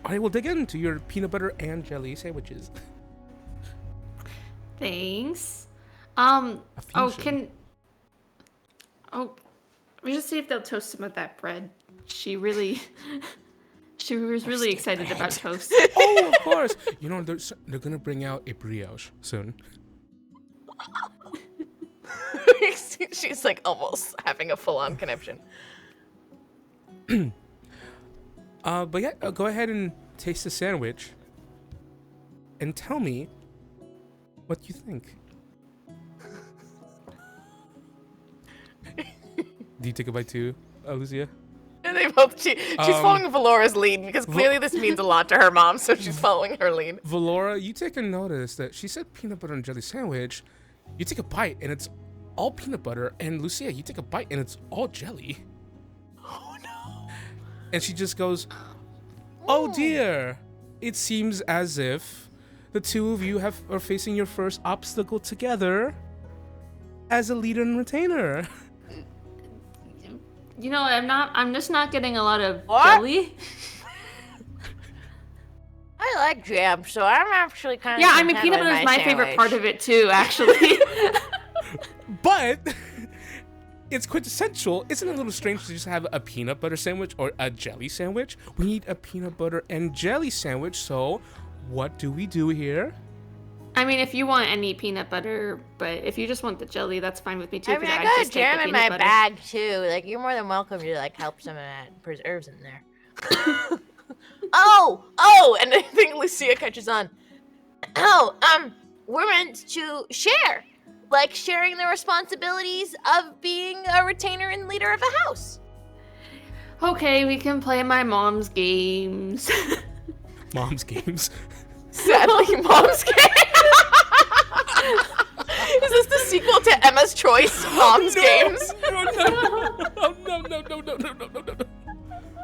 I will dig into your peanut butter and jelly sandwiches. Thanks. A Oh, fusion. we just see if they'll toast some of that bread. She was really excited about toast. Oh, of course. You know, they're gonna bring out a brioche soon. She's like almost having a full-on conniption. But yeah, go ahead and taste the sandwich and tell me what you think. Do you take a bite too, Lucia? And they both. She's following Valoura's lead because clearly this means a lot to her mom, so she's following her lead. Valoura, you take a notice that she said peanut butter and jelly sandwich. You take a bite and it's all peanut butter, and Lucia, you take a bite and it's all jelly. Oh no! And she just goes, "Oh dear! It seems as if the two of you are facing your first obstacle together as a leader and retainer." You know, I'm just not getting a lot of What? jelly. I like jam, so I'm actually kind of. Yeah, I mean, peanut butter is my favorite part of it too, actually. But it's quintessential. Isn't it a little strange to just have a peanut butter sandwich or a jelly sandwich? We need a peanut butter and jelly sandwich, so what do we do here? I mean, if you want any peanut butter, but if you just want the jelly, that's fine with me too. I mean, 'cause I got just take jam the in peanut my butter. bag too. Like, you're more than welcome to like help some of that preserves in there. Oh, and I think Lucia catches on. We're meant to share, like sharing the responsibilities of being a retainer and leader of a house. Okay, we can play my mom's games. Mom's games. Sadly, Mom's Game. Is this the sequel to Emma's Choice, Mom's Games? No.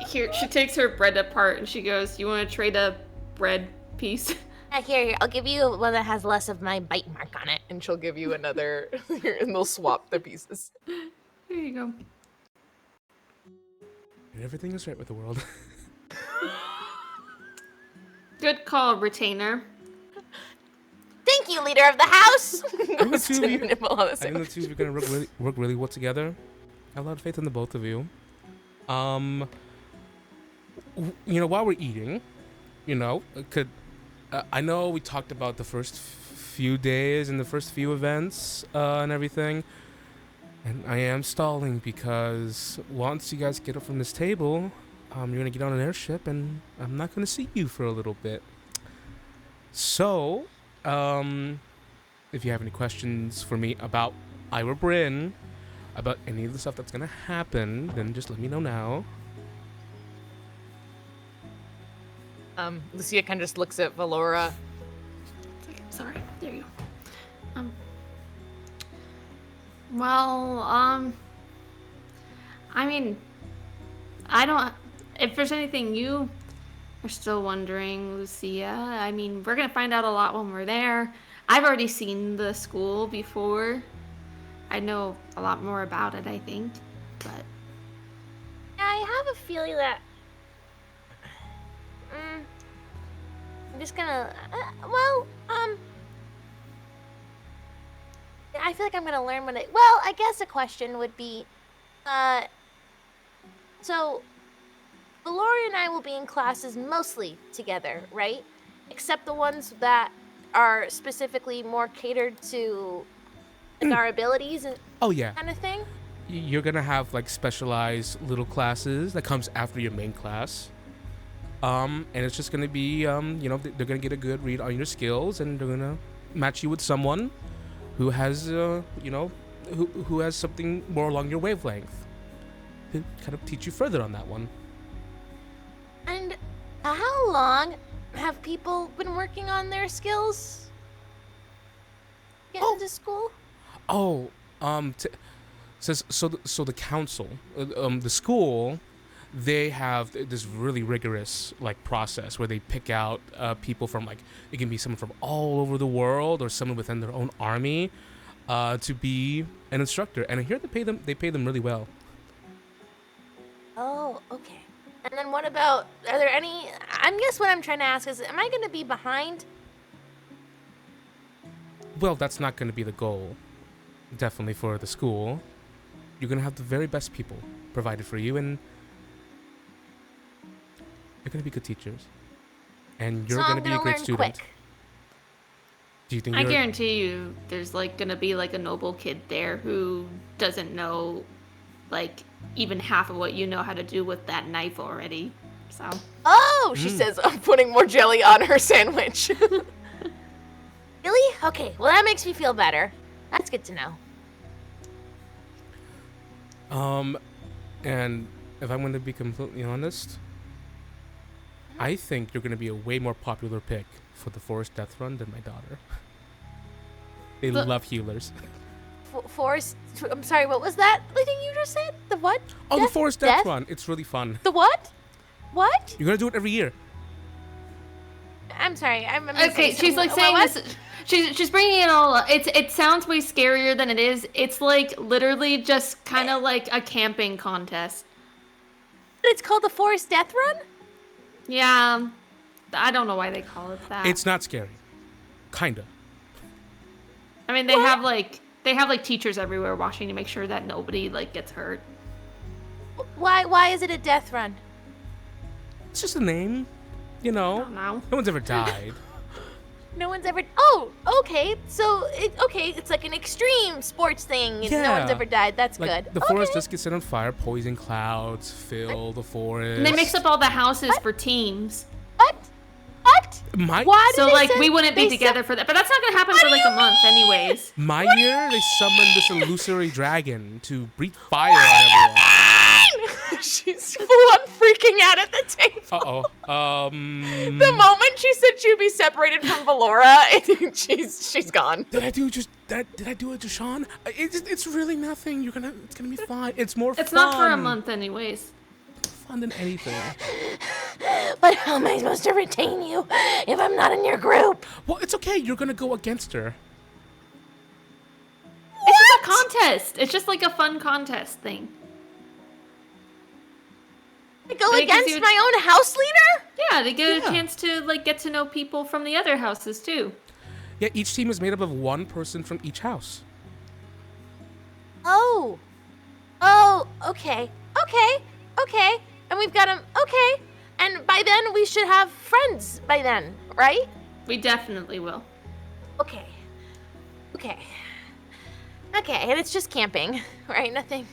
Here, she takes her bread apart and she goes, "You want to trade a bread piece?" Here, I'll give you one that has less of my bite mark on it. And she'll give you another, and they'll swap the pieces. There you go. And everything is right with the world. Good call, retainer. Thank you, leader of the house. the two of you- Nibble on the I think the sandwich. two of you are gonna work really well together. I have a lot of faith in the both of you. You know, while we're eating, you know, I know we talked about the first few days and the first few events and everything, and I am stalling because once you guys get up from this table, you're gonna get on an airship, and I'm not gonna see you for a little bit. So, if you have any questions for me about Eira Bryn, about any of the stuff that's gonna happen, then just let me know now. Lucia kind of just looks at Valoura. Sorry, there you go. I mean, if there's anything you are still wondering, Lucia, I mean, we're gonna find out a lot when we're there. I've already seen the school before. I know a lot more about it, I think, but... I have a feeling that. I'm just gonna. I feel like I'm gonna learn when it. Well, I guess a question would be, so, Valoura and I will be in classes mostly together, right? Except the ones that are specifically more catered to like, our abilities and Oh yeah, kind of thing. you're gonna have like specialized little classes that comes after your main class. And it's just gonna be, you know, they're gonna get a good read on your skills, and they're gonna match you with someone who has, you know, who has something more along your wavelength to kind of teach you further on that one. And how long have people been working on their skills? Getting to school? Oh, So the council, the school, they have this really rigorous like process where they pick out people from like, it can be someone from all over the world or someone within their own army to be an instructor. And here they pay them really well. Oh, okay. And then what about, are there any, I guess what I'm trying to ask is, am I going to be behind? Well, that's not going to be the goal. Definitely for the school. You're going to have the very best people provided for you, and you're going to be good teachers. And you're going to be a great student. Quick. Do you think I guarantee you there's like gonna be like a noble kid there who doesn't know like even half of what you know how to do with that knife already. So Oh, she says, I'm putting more jelly on her sandwich. Really? Okay, well that makes me feel better. That's good to know. And if I'm going to be completely honest, I think you're going to be a way more popular pick for the Forest Death Run than my daughter. They love healers. Forest, I'm sorry, what was that thing you just said? The what? Oh, the Forest Death Run. It's really fun. The what? What? You're going to do it every year. I'm sorry, I'm okay, she's like saying this. She's bringing it all up. It sounds way scarier than it is. It's like literally just kind of like a camping contest. It's called the Forest Death Run? Yeah, I don't know why they call it that. It's not scary. Kinda. I mean, they have like teachers everywhere watching to make sure that nobody like gets hurt. Why is it a death run? It's just a name, you know. I don't know. No one's ever died. No one's ever. Oh, okay. So it's like an extreme sports thing. And no one's Yeah. ever died. That's Like, good. the forest just gets set on fire, poison clouds fill the forest. And they mix up all the houses for teams. What? My Why? So did they like send- we wouldn't be they together for that. But that's not gonna happen for like a month anyways. My year, they summoned this illusory dragon to breathe fire on everyone. She's full on freaking out at the table. Uh-oh. The moment she said she'd be separated from Valoura, she's gone. Did I do it to Sean? It's really nothing. It's gonna be fine. It's more fun. It's not for a month anyways. Fun than anything. But how am I supposed to retain you if I'm not in your group? Well, it's okay. You're gonna go against her. It's just a contest. It's just like a fun contest thing. I go But it gives against you- my own house leader? Yeah, they get Yeah. a chance to like get to know people from the other houses too. Yeah, each team is made up of one person from each house. Oh, okay. And we've got them. Okay. And by then we should have friends by then, right? We definitely will. Okay. And it's just camping, right? Nothing.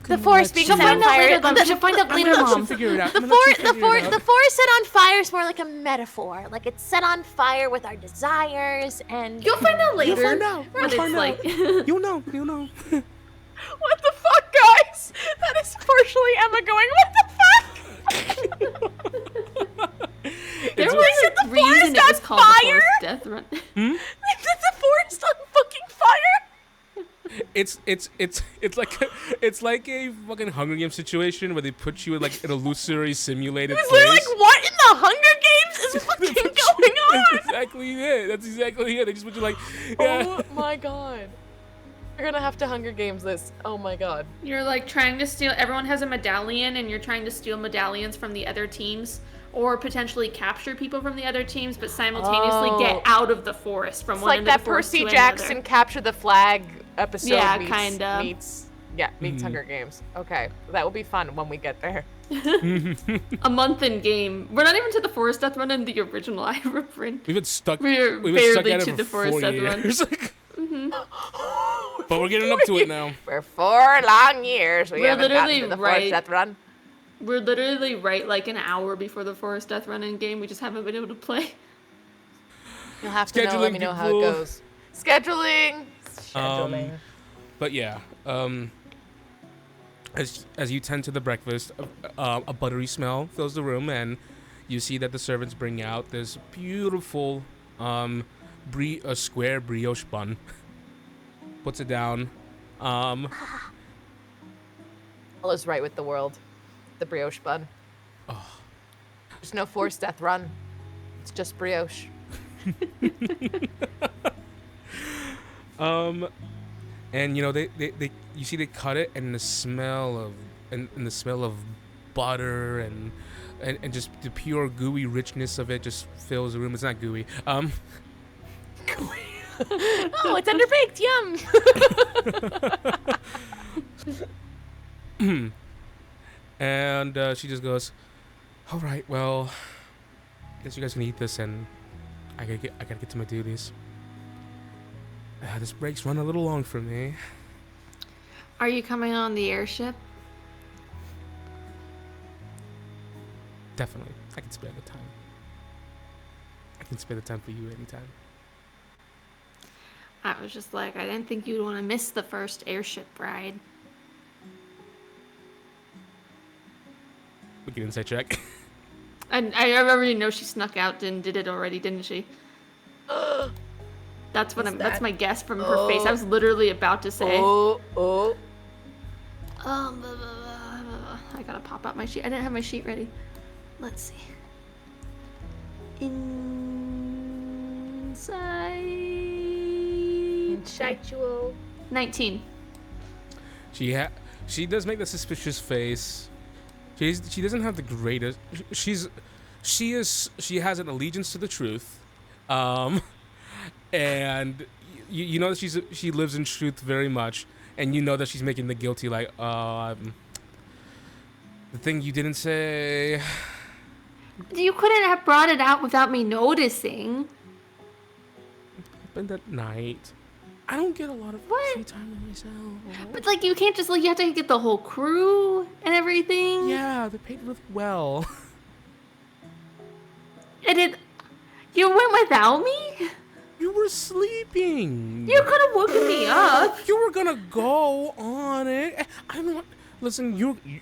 The forest being She'll set on find out fire. later, Mom. She'll find out later, Mom. Figure it out. The forest set on fire is more like a metaphor. Like it's set on fire with our desires and. You'll find out later. You'll find out. What it's like. You'll know. What the fuck, guys? That is partially Emma going, what the fuck? There It's- was a reason forest it was on called the fire? Forest Death Run. Is the forest on fucking fire? It's like a fucking Hunger Games situation where they put you in like an illusory simulated Is place. there like, what in the Hunger Games is fucking going on? That's exactly it. They just put you like, yeah. Oh my god. You're gonna have to Hunger Games this. Oh my god. You're like trying to steal. Everyone has a medallion, and you're trying to steal medallions from the other teams, or potentially capture people from the other teams, but simultaneously get out of the forest from It's one like end of that the forest Percy to Jackson another. capture the flag episode Yeah, meets, kinda. meets Hunger Games. Okay, that will be fun when we get there. A month in game. We're not even to the Forest Death Run in the original Eira Bryn. We've been stuck. We're We've been stuck barely at it to for the Forest 4 Death Run. years. But we're getting up to it now. For 4 long years, we We're haven't gotten literally to the right- Forest Death Run. We're literally right like an hour before the Forest Death Run in game. We just haven't been able to play. You'll have to let me know how it people. goes. Scheduling. But yeah, as you tend to the breakfast, a buttery smell fills the room, and you see that the servants bring out this beautiful, a square brioche bun. puts it down. All is right with the world. The brioche bun. Oh. There's no forced death run. It's just brioche. And they you see they cut it, and the smell of and the smell of butter and just the pure gooey richness of it just fills the room. It's not gooey. Oh, it's underbaked. Yum. And she just goes, "All right, well, I guess you guys can eat this, and I gotta get to my duties. This break's run a little long for me." Are you coming on the airship? Definitely, I can spare the time. I can spare the time for you anytime. I was just like, I didn't think you'd want to miss the first airship ride. We can insight check. And I already know she snuck out and did it already, didn't she? That's what that's my guess from her face. I was literally about to say. I gotta pop out my sheet. I didn't have my sheet ready. Let's see. Insightful. 19. She does make the suspicious face. She doesn't have the greatest. She has an allegiance to the truth, and you know that she lives in truth very much, and you know that she's making the guilty like the thing you didn't say. You couldn't have brought it out without me noticing. Happened at night. I don't get a lot of free time to myself. But like, you can't just like, you have to get the whole crew and everything. Yeah, they're paid really well. And you went without me? You were sleeping. You could have woken me up. You were gonna go on it. I don't want. Listen,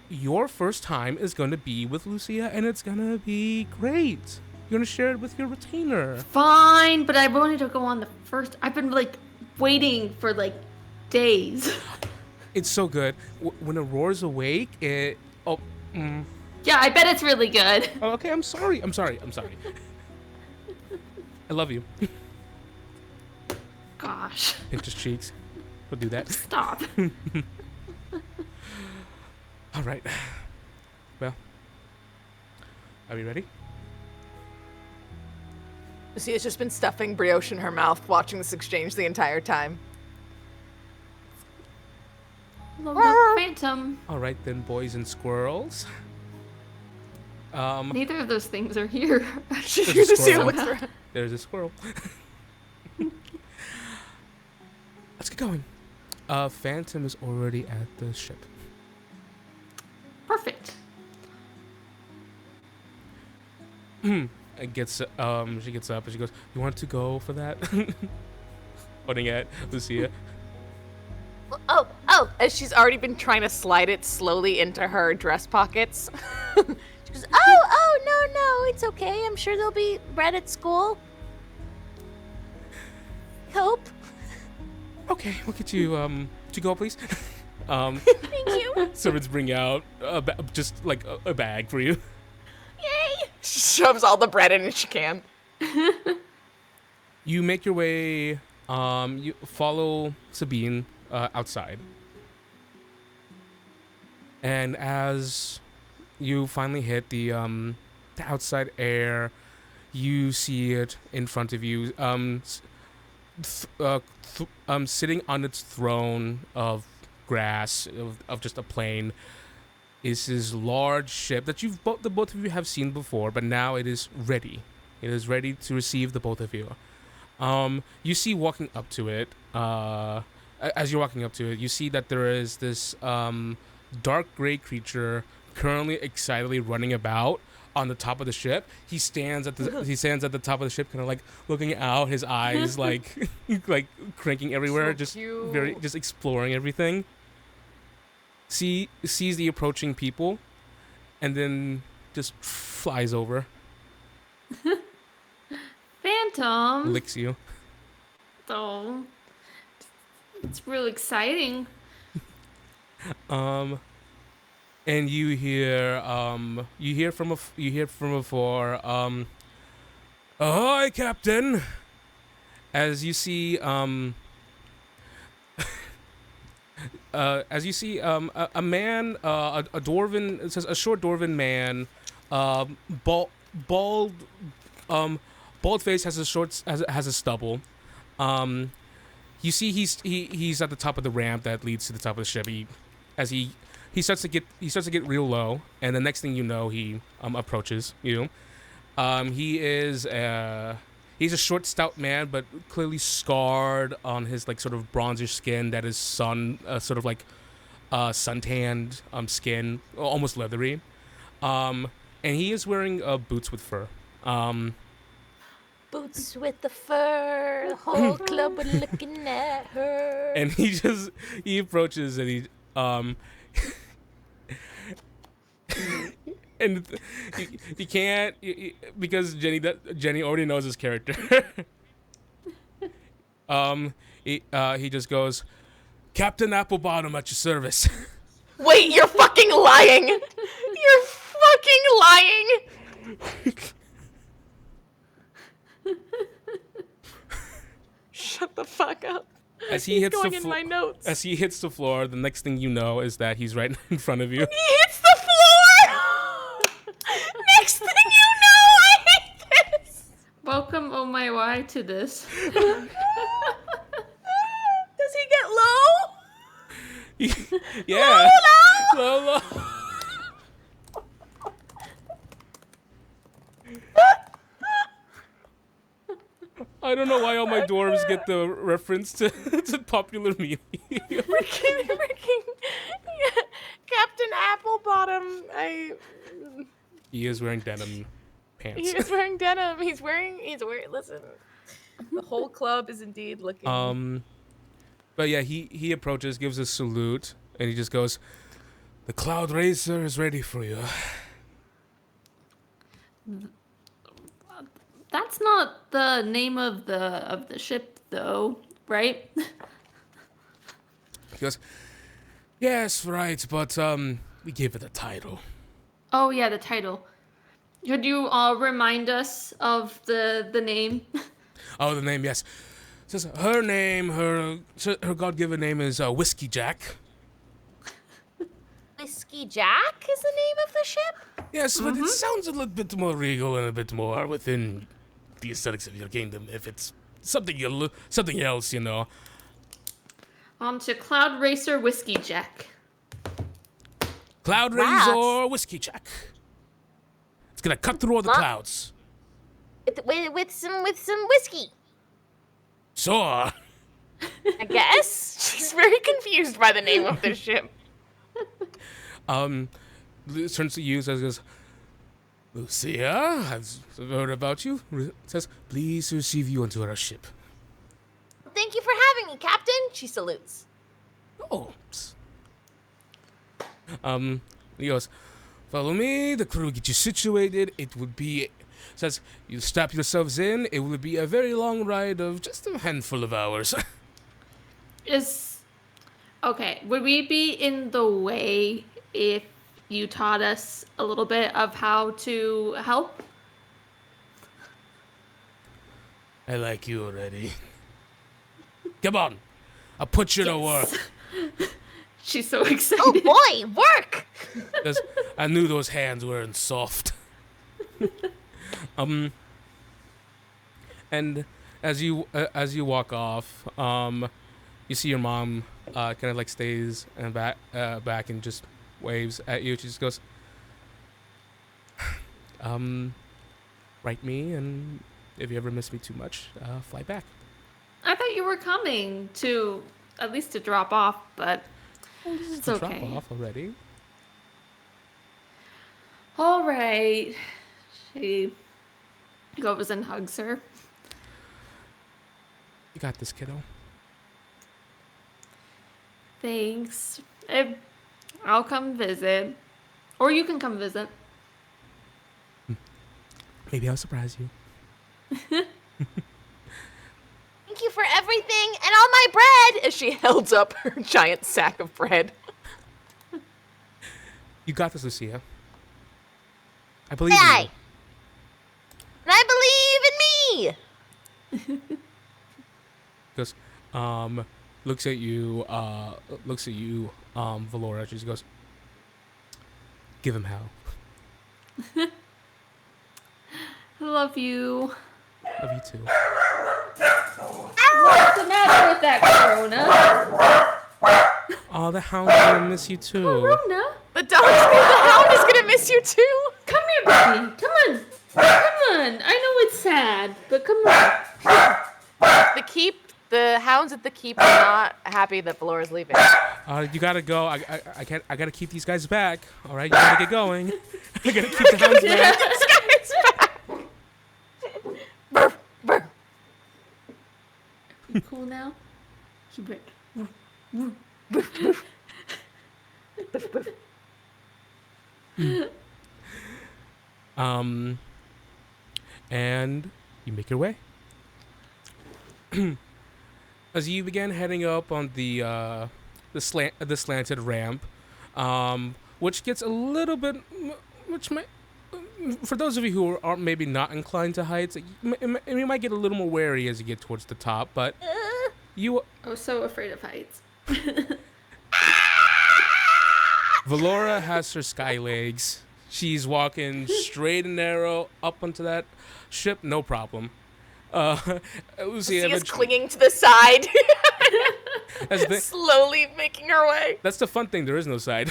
your first time is gonna be with Lucia, and it's gonna be great. You're gonna share it with your retainer. Fine, but I wanted to go on the first. I've been like waiting for like days. It's so good. When it roars awake, it. Oh. Yeah, I bet it's really good. Oh, okay, I'm sorry. I love you. Gosh. Pinch his cheeks. We'll do that. Stop. All right. Well, are we ready? Lucia's just been stuffing brioche in her mouth, watching this exchange the entire time. Phantom. All right then, boys and squirrels. Neither of those things are here. There's a squirrel. There's a squirrel. Let's get going. Phantom is already at the ship. Perfect. She gets up and she goes, "You want to go for that?" Pointing at Lucia. Oh, as she's already been trying to slide it slowly into her dress pockets. She goes, oh, no, it's okay. I'm sure there'll be bread at school. Hope. Okay, we'll get you to go, please. Thank you. Servants bring out just like a bag for you. Yay. She shoves all the bread in as she can. You make your way. You follow Sabine outside, and as you finally hit the outside air, you see it in front of you. Sitting on its throne of grass of just a plain is this large ship that the both of you have seen before, but now it is ready. It is ready to receive the both of you. You see walking up to it. As you're walking up to it, you see that there is this dark gray creature currently excitedly running about on the top of the ship. He stands at the top of the ship, kind of like looking out, his eyes like like cranking everywhere, So just cute. just exploring everything. Sees the approaching people, and then just flies over, Phantom. licks you. Oh. It's real exciting. And you hear from afar, ahoy, Captain! As you see, a man, a dwarven, it says a short dwarven man, bald, bald, bald face, has a stubble. You see he's at the top of the ramp that leads to the top of the ship. He starts to get real low, and the next thing you know, he approaches you. He's a short, stout man, but clearly scarred on his like sort of bronzish skin that is suntanned skin, almost leathery. And he is wearing boots with fur. Boots with the fur, the whole club were looking at her. And he approaches and he and you can't because Jenny already knows his character. He just goes, Captain Applebottom at your service. Wait, you're fucking lying! You're fucking lying! Shut the fuck up. As he hits going in my notes. As he hits the floor, the next thing you know is that he's right in front of you. He hits the floor! Next thing you know, I hate this! Welcome, oh my why, to this. Does he get low? Yeah. Low. I don't know why all my dwarves get the reference to popular media. Freaking Captain Applebottom. He is wearing denim pants. He is wearing denim. He's wearing. Listen, the whole club is indeed looking. But yeah, he approaches, gives a salute, and he just goes, "The Cloud Racer is ready for you." That's not the name of the ship, though, right? He goes, "Yes, right, but we gave it a title." Oh yeah, the title. Could you all remind us of the name? Oh, the name, yes. It says her name, her God-given name is Whiskey Jack. Whiskey Jack is the name of the ship? Yes, but it sounds a little bit more regal and a bit more within the aesthetics of your kingdom. If it's something else, you know. On to Cloud Racer Whiskey Jack. Cloud Wow. Razor Whiskey Jack. It's gonna cut through all the clouds. With some whiskey, Soar. I guess. She's very confused by the name of this ship. Turns to you, says, Lucia, I've heard about you. Says, please receive you onto our ship. Thank you for having me, Captain. She salutes. Oh. He goes, follow me, the crew will get you situated. It would be, says, you strap yourselves in. It will be a very long ride of just a handful of hours. Okay, would we be in the way if you taught us a little bit of how to help? I like you already. Come on, I'll put you to work. She's so excited. Oh boy, work! I knew those hands weren't soft. And as you walk off, you see your mom kind of like stays and back and just waves at you. She just goes, write me, and if you ever miss me too much, fly back. I thought you were coming to at least to drop off, but it's okay. Drop off already. All right. She goes and hugs her. You got this, kiddo. Thanks. I'll come visit. Or you can come visit. Maybe I'll surprise you. Thank you for everything and all my bread. As she holds up her giant sack of bread. You got this, Lucia. I believe Aye. in you. And I believe in me. Goes, looks at you, Valoura. She just goes, give him hell. I love you. Love you too. What's the matter with that Corona? Oh, the hound's gonna miss you too. Corona? The hound is gonna miss you too. Come here, baby. Come on. Come on. I know it's sad, but come on. The hounds at the keep are not happy that Valora's leaving. You gotta go. I gotta keep these guys back. All right, you gotta get going. I gotta keep the hounds back. This guy's back. Burr, burr. You cool now? Keep it. And you make your way. As you begin heading up on the slanted ramp, which gets a little bit, which might, for those of you who are maybe not inclined to heights, you might get a little more wary as you get towards the top. But you, I'm so afraid of heights. Valoura has her sky legs. She's walking straight and narrow up onto that ship, no problem. Lucia's clinging to the side. That's slowly making her way. That's the fun thing. There is no side.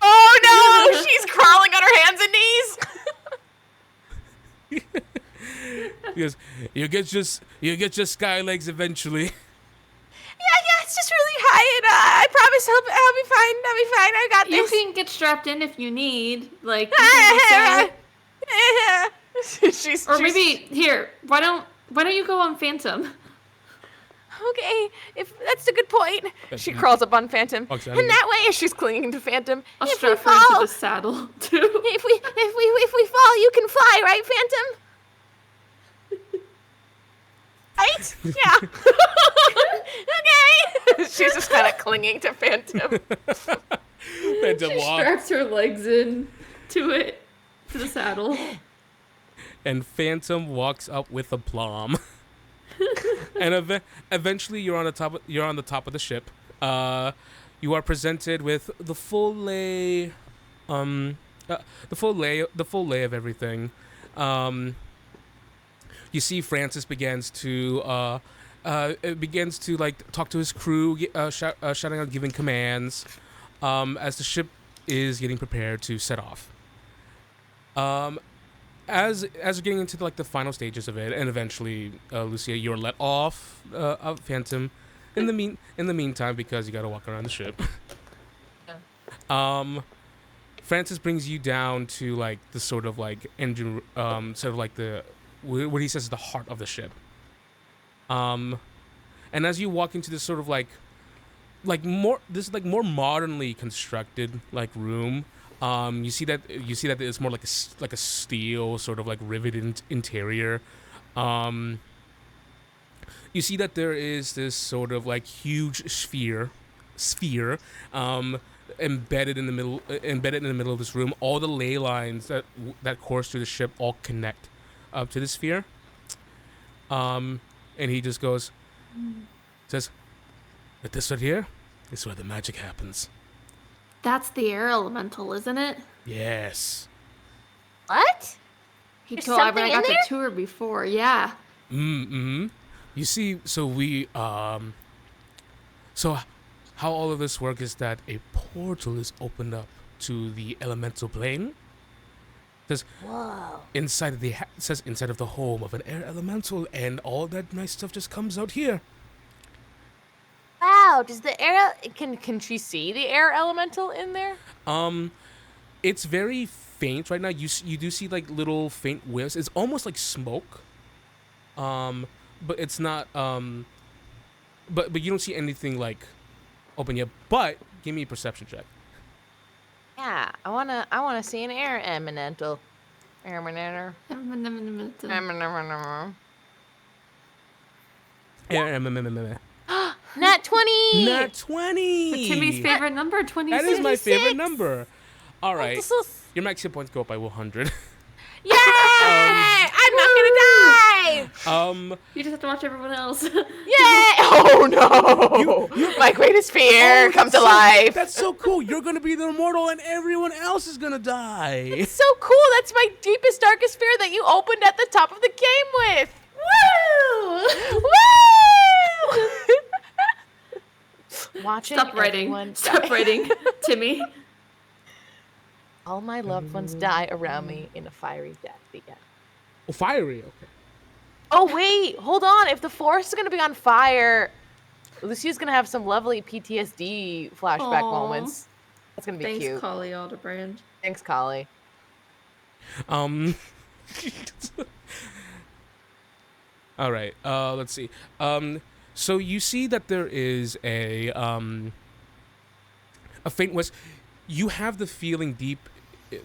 Oh no! She's crawling on her hands and knees. Because you get your sky legs eventually. Yeah, it's just really high, and I promise I'll be fine. I'll be fine. I got You this. can get strapped in if you need. Like, you can be sad. Or maybe here. Why don't you go on Phantom? Okay, if that's a good point. She crawls up on Phantom, and that way, as she's clinging to Phantom, I'll if strap we her fall, into the saddle too. if we fall, you can fly, right, Phantom? Right? Yeah. Okay. She's just kind of clinging to Phantom. Phantom She straps her legs in to the saddle. And Phantom walks up with a plum. And eventually you're on the top of the ship. You are presented with the full lay of everything. You see Francis begins to like talk to his crew, shouting out, giving commands, as the ship is getting prepared to set off. As we're getting into like the final stages of it, and eventually, Lucia, you're let off of Phantom. In the meantime, because you got to walk around the ship. Francis brings you down to like the sort of like engine, sort of like the what he says is the heart of the ship. And as you walk into this sort of like more modernly constructed like room. You see that it's more like a steel sort of like riveted interior. You see that there is this sort of like huge sphere, embedded in the middle of this room. All the ley lines that course through the ship all connect up to the sphere. And he just says, "But this right here is where the magic happens." That's the air elemental, isn't it? Yes. What? He There's told I something got in the there? tour before, yeah. Mm-hmm. You see, so we, so how all of this works is that a portal is opened up to the elemental plane. Says Whoa. inside of the home of an air elemental, and all that nice stuff just comes out here. Wow, does the air... Can she see the air elemental in there? It's very faint right now. You do see like little faint whiffs. It's almost like smoke. But it's not. But you don't see anything like open yet. But give me a perception check. Yeah, I wanna see an air elemental. Nat 20. Nat 20. Timmy's favorite number, 26. That is my favorite number. All right. This is- Your max hit points go up by 100. Yay! I'm not gonna die. You just have to watch everyone else. Yay! Oh no! My greatest fear come to life. That's so cool. You're going to be the immortal and everyone else is going to die. It's so cool. That's my deepest, darkest fear that you opened at the top of the game with. Woo! Woo! Watching Stop writing. everyone Stop die. writing, Timmy. All my loved ones die around me in a fiery death again. Oh, fiery. Okay. Oh wait, hold on. If the forest is gonna be on fire, Lucia's gonna have some lovely PTSD flashback Aw. moments. That's gonna be Thanks, cute. Collie Aldebrand. Thanks, Collie. All right. Let's see. So you see that there is a faint west. You have the feeling deep.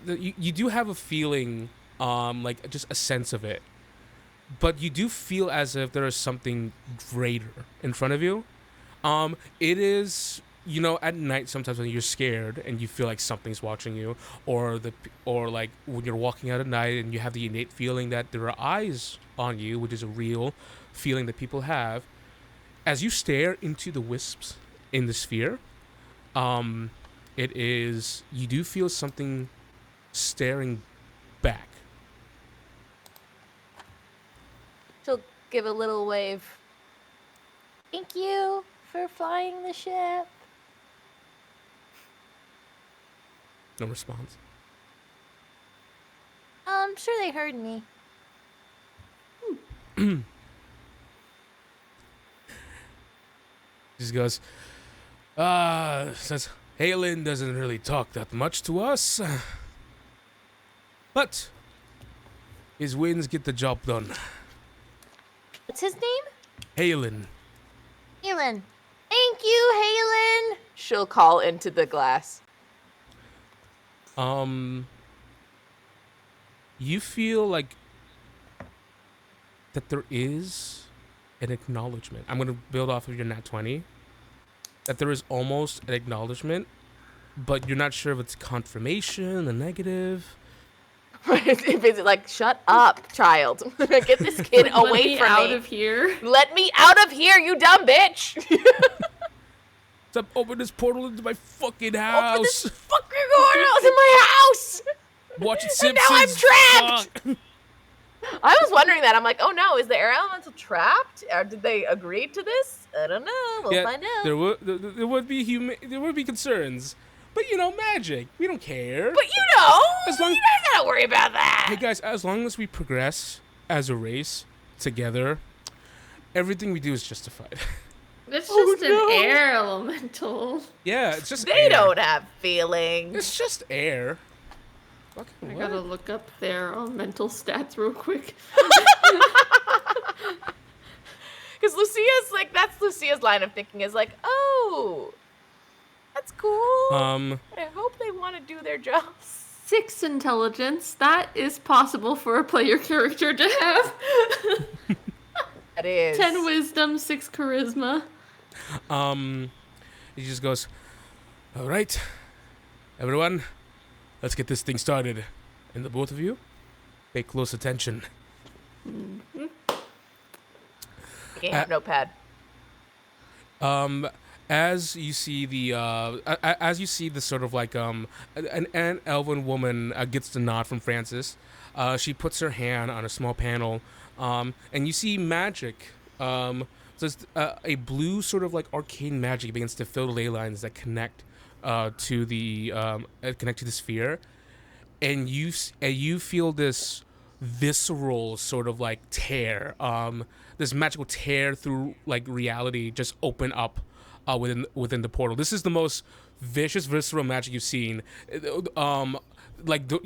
You do have a feeling, like just a sense of it, but you do feel as if there is something greater in front of you. It is, at night sometimes when you're scared and you feel like something's watching you, or like when you're walking out at night and you have the innate feeling that there are eyes on you, which is a real feeling that people have. As you stare into the wisps in the sphere, you do feel something staring back. She'll give a little wave. Thank you for flying the ship. No response. I'm sure they heard me. Just goes, says, Halen doesn't really talk that much to us, but his winds get the job done. What's his name? Halen. Halen. Thank you, Halen. She'll call into the glass. You feel like that there is an acknowledgement. I'm going to build off of your nat 20. That there is almost an acknowledgement, but you're not sure if it's confirmation, a negative. If it's like, shut up, child. Get this kid away from out me. of here. Let me out of here, you dumb bitch. Stop, open this portal into my fucking house. Open this fucking portal in my house. Watch it, And Simpsons. now I'm trapped. Fuck. I was wondering that. I'm like, oh no, is the air elemental trapped? Or did they agree to this? I don't know. We'll find out. There would be concerns, but magic. We don't care. But As long- you don't gotta worry about that. Hey guys, as long as we progress as a race together, everything we do is justified. It's Oh, just an air elemental. Yeah, it's just They air. don't have feelings. It's just air. Fucking I what? gotta look up their mental stats real quick. Because Lucia's like, that's Lucia's line of thinking is like, oh, that's cool. I hope they want to do their jobs. 6 intelligence. That is possible for a player character to have. That is. 10 wisdom, 6 charisma. He just goes, all right, everyone, let's get this thing started. And the both of you, pay close attention. Can't have notepad. As you see the sort of like an elven woman gets the nod from Francis, she puts her hand on a small panel, and you see magic. There's a blue sort of like arcane magic begins to fill the ley lines that connect to the sphere, and you feel this visceral sort of like tear, this magical tear through like reality just open up within the portal. This is the most vicious visceral magic you've seen. You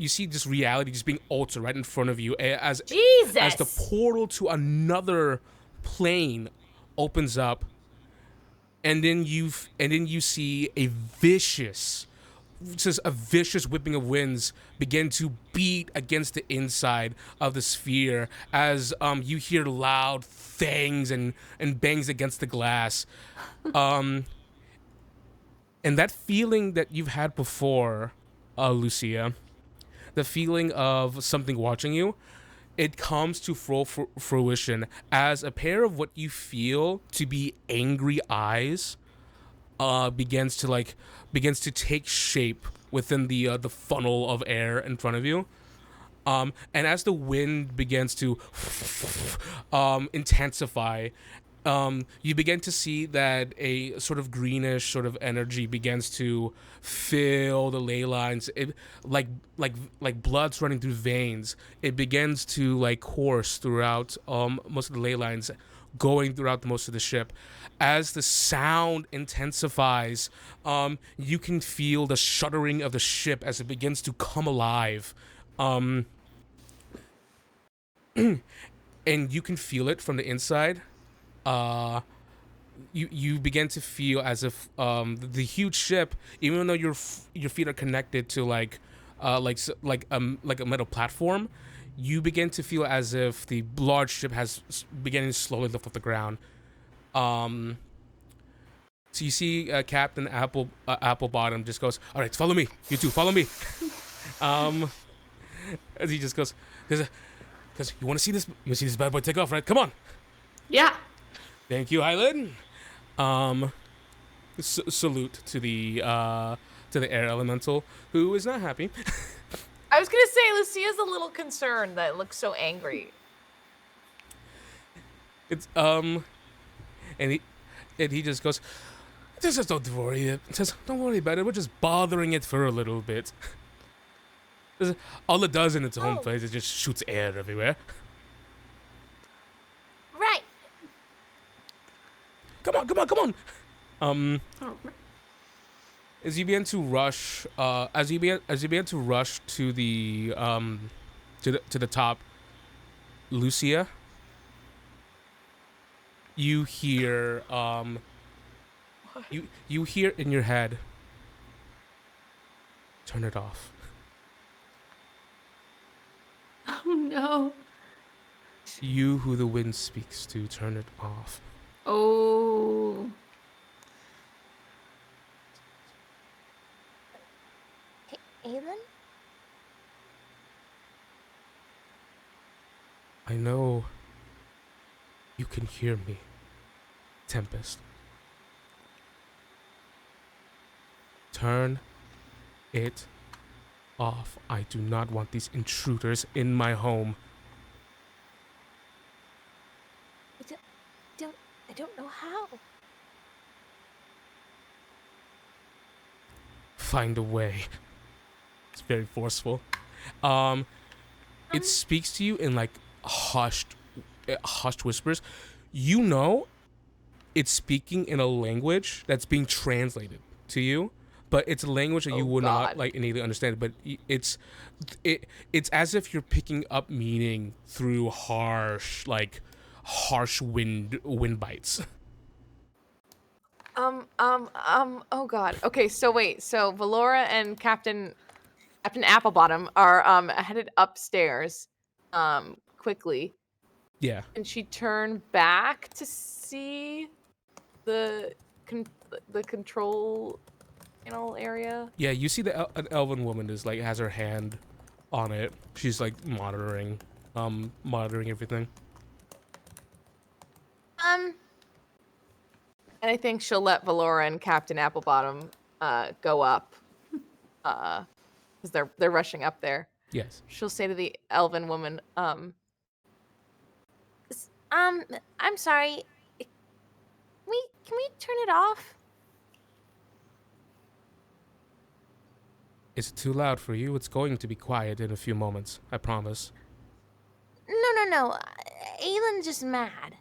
see just reality just being altered right in front of you as the portal to another plane opens up, and then you see a vicious just a vicious whipping of winds begin to beat against the inside of the sphere as you hear loud thangs and bangs against the glass. And that feeling that you've had before, Lucia, the feeling of something watching you, it comes to fruition as a pair of what you feel to be angry eyes begins to take shape within the funnel of air in front of you. And as the wind begins to intensify, you begin to see that a sort of greenish sort of energy begins to fill the ley lines. It like blood's running through veins. It begins to like course throughout most of the ley lines, going throughout most of the ship. As the sound intensifies, you can feel the shuddering of the ship as it begins to come alive. And you can feel it from the inside. You begin to feel as if the huge ship, even though your feet are connected to like a metal platform, you begin to feel as if the large ship has beginning to slowly lift off the ground. So you see Captain Applebottom just goes, "All right, follow me. You two, follow me." As he just goes, because you want to see this bad boy take off, right? Come on. Yeah. Thank you, Hyland. Salute to the air elemental, who is not happy. I was gonna say Lucia's a little concerned that it looks so angry. It's and he just goes, just don't worry. Don't worry about it. We're just bothering it for a little bit. All it does in its home place is just shoots air everywhere. Right. Come on. As you begin to rush, as you begin to rush to the top, Lucia, you hear you hear in your head, turn it off. Oh no. You who the wind speaks to, turn it off. Oh. Hey, Aelin? I know you can hear me, Tempest. Turn it off. I do not want these intruders in my home. I don't know how. Find a way. It's very forceful. It speaks to you in like hushed whispers. You know it's speaking in a language that's being translated to you, but it's a language that you would not like innately understand. But it's as if you're picking up meaning through harsh wind bites. Oh god. Okay, so wait. So Valoura and Captain Applebottom are headed upstairs quickly. Yeah. And she turned back to see the control panel area. Yeah, you see an elven woman is like has her hand on it. She's like monitoring everything. And I think she'll let Valoura and Captain Applebottom go up, because they're rushing up there. Yes. She'll say to the elven woman, I'm sorry. Can we turn it off? Is it too loud for you? It's going to be quiet in a few moments. I promise. No. Aelin's just mad.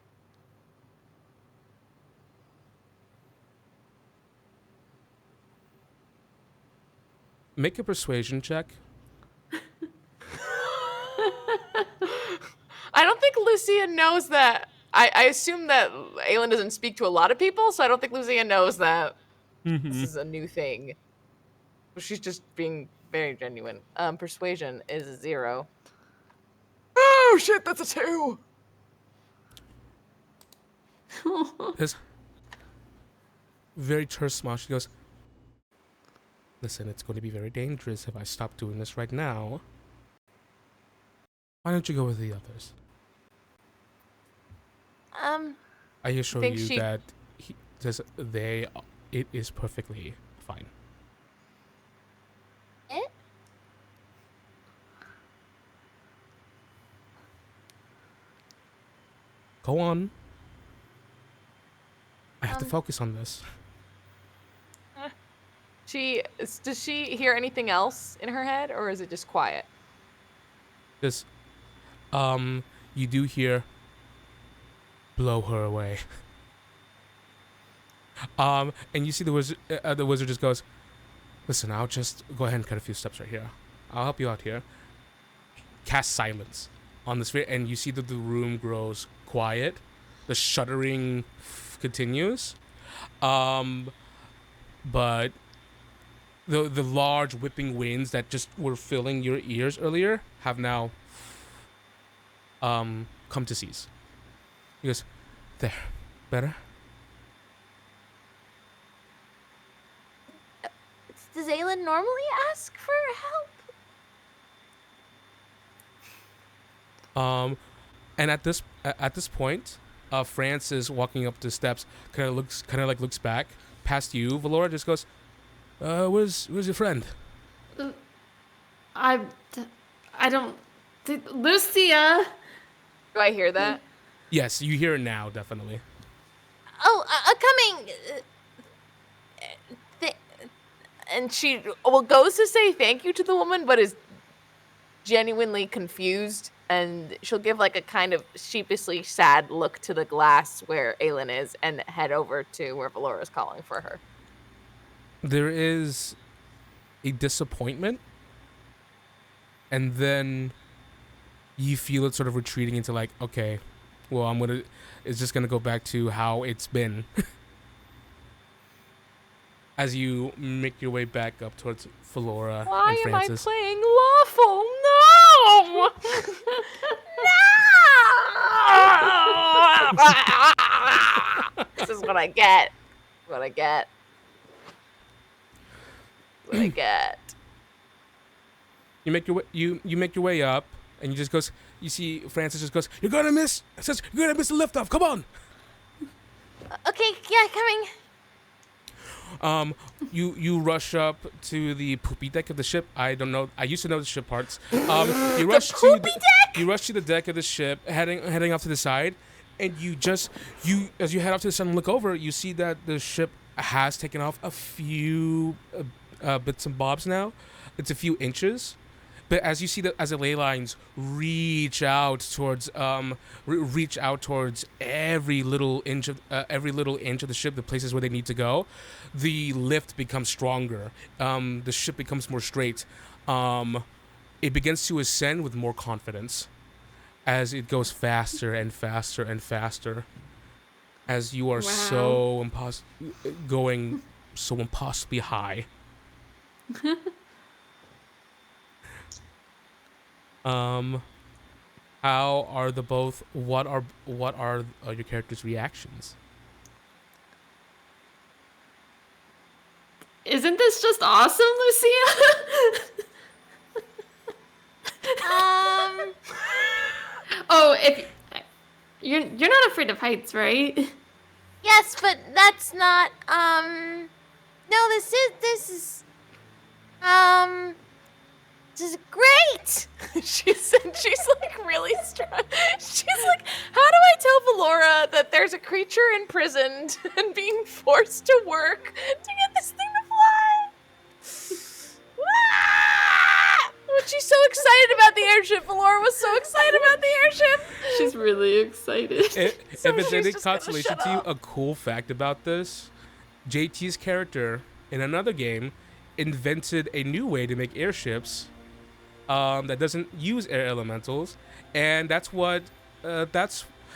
Make a persuasion check. I don't think Lucia knows that. I assume that Aelin doesn't speak to a lot of people, so I don't think Lucia knows that this is a new thing. She's just being very genuine. Persuasion is 0. Oh shit, that's a 2. This very terse smile. She goes, listen, it's going to be very dangerous if I stop doing this right now. Why don't you go with the others? I assure think you she- that it is perfectly fine. It? Go on. I have to focus on this. Does she hear anything else in her head, or is it just quiet? This, you do hear, blow her away. And you see the wizard just goes, listen, I'll just go ahead and cut a few steps right here. I'll help you out here. Cast silence on the sphere, and you see that the room grows quiet. The shuddering continues. But the large whipping winds that just were filling your ears earlier have now come to cease. He goes, there, better? Does Aelin normally ask for help? And at this point, Francis walking up the steps kind of looks back past you. Valoura just goes, where's your friend? I don't. Lucia. Do I hear that? Yes, you hear it now, definitely. Oh, coming. And she goes to say thank you to the woman, but is genuinely confused, and she'll give like a kind of sheepishly sad look to the glass where Aelin is and head over to where Valora's calling for her. There is a disappointment, and then you feel it sort of retreating into like, okay, well, it's just gonna go back to how it's been. As you make your way back up towards Valoura Why and am I Francis. playing lawful? No! No! This is what I get. What I get. What I get. You make your way. You make your way up, and you just goes. You see Francis just goes. You're gonna miss. Says you're gonna miss the lift off. Come on. Okay, yeah, coming. You rush up to the poopy deck of the ship. I don't know. I used to know the ship parts. You rush to the deck of the ship, heading off to the side, and as you head off to the side and look over, you see that the ship has taken off a few bits and bobs now. It's a few inches. But as you see as the ley lines reach out towards every little inch of the ship, the places where they need to go, the lift becomes stronger. The ship becomes more straight. It begins to ascend with more confidence as it goes faster and faster and faster. As you are going so impossibly high. How are what are your characters' reactions? Isn't this just awesome, Lucia? Oh, if you're not afraid of heights, right? Yes, but that's not. No, this is great. She's like really strong. She's like, how do I tell Valoura that there's a creature imprisoned and being forced to work to get this thing to fly? But she's so excited about the airship. Valoura was so excited about the airship. She's really excited. If it's she's any just gonna consolation shut to you, up. a cool fact about this, JT's character in another game invented a new way to make airships that doesn't use air elementals, and that's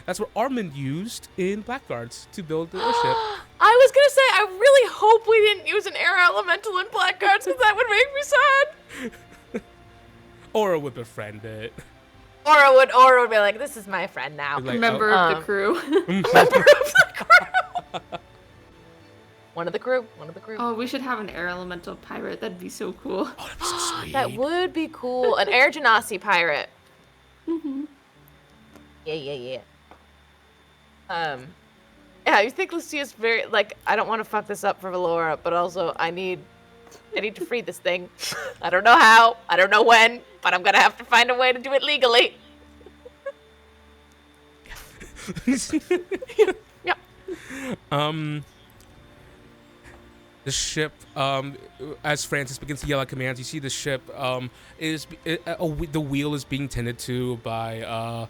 That's what Armand used in Blackguards to build the airship. I was gonna say, I really hope we didn't use an air elemental in Blackguards, because that would make me sad. Aura would befriend it. Aura would be like, this is my friend now. Like, Member of the crew. One of the crew. Oh, we should have an air elemental pirate. That'd be so cool. Oh, that'd be so sweet. That would be cool. An air genasi pirate. Yeah. Yeah, you think Lucia's very, like, I don't want to fuck this up for Valoura, but also I need to free this thing. I don't know how, I don't know when, but I'm gonna have to find a way to do it legally. Yeah. The ship, as Francis begins to yell out commands, you see the ship the wheel is being tended to by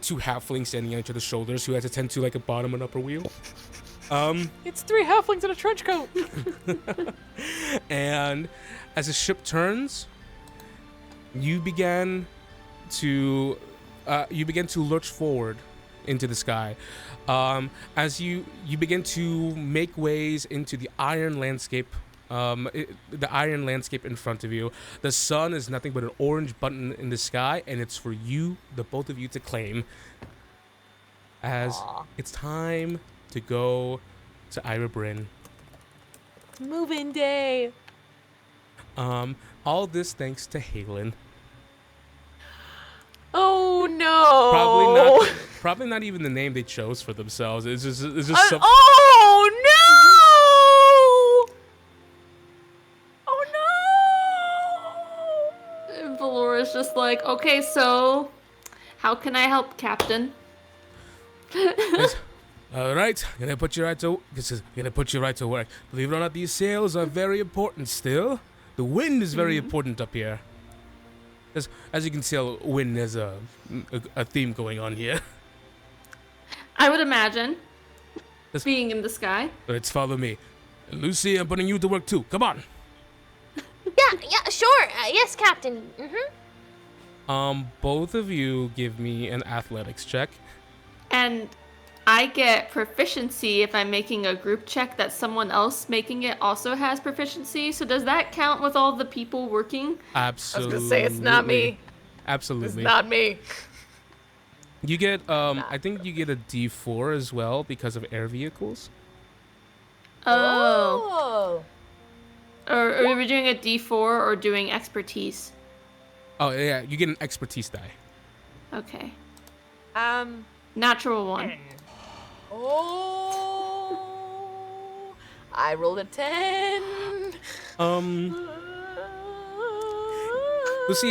two halflings standing on each other's shoulders who has to tend to like a bottom and upper wheel. It's 3 halflings in a trench coat. And as the ship turns, you begin to lurch forward into the sky. As you begin to make ways into the iron landscape, the iron landscape in front of you. The sun is nothing but an orange button in the sky, and it's for you, the both of you, to claim. As it's time to go to Eira Bryn. Move-in day. All this thanks to Halen. Oh no! Probably not even the name they chose for themselves. It's just some. Oh no! Oh no! And Valora's just like, okay, so how can I help, Captain? All right, gonna put you right to work. Believe it or not, these sails are very important still. The wind is very important up here. As you can tell, wind has a theme going on here. I would imagine. Being in the sky. Let's follow me. And Lucy, I'm putting you to work too. Come on. Yeah, sure. Yes, Captain. Both of you give me an athletics check. And I get proficiency if I'm making a group check that someone else making it also has proficiency. So does that count with all the people working? Absolutely. I was gonna say, it's not me. Absolutely. It's not me. You get, I think you get a D4 as well because of air vehicles. Oh. Or are we doing a D4 or doing expertise? Oh, yeah, you get an expertise die. Okay. Oh, Natural 1. I rolled a 10. Lucy,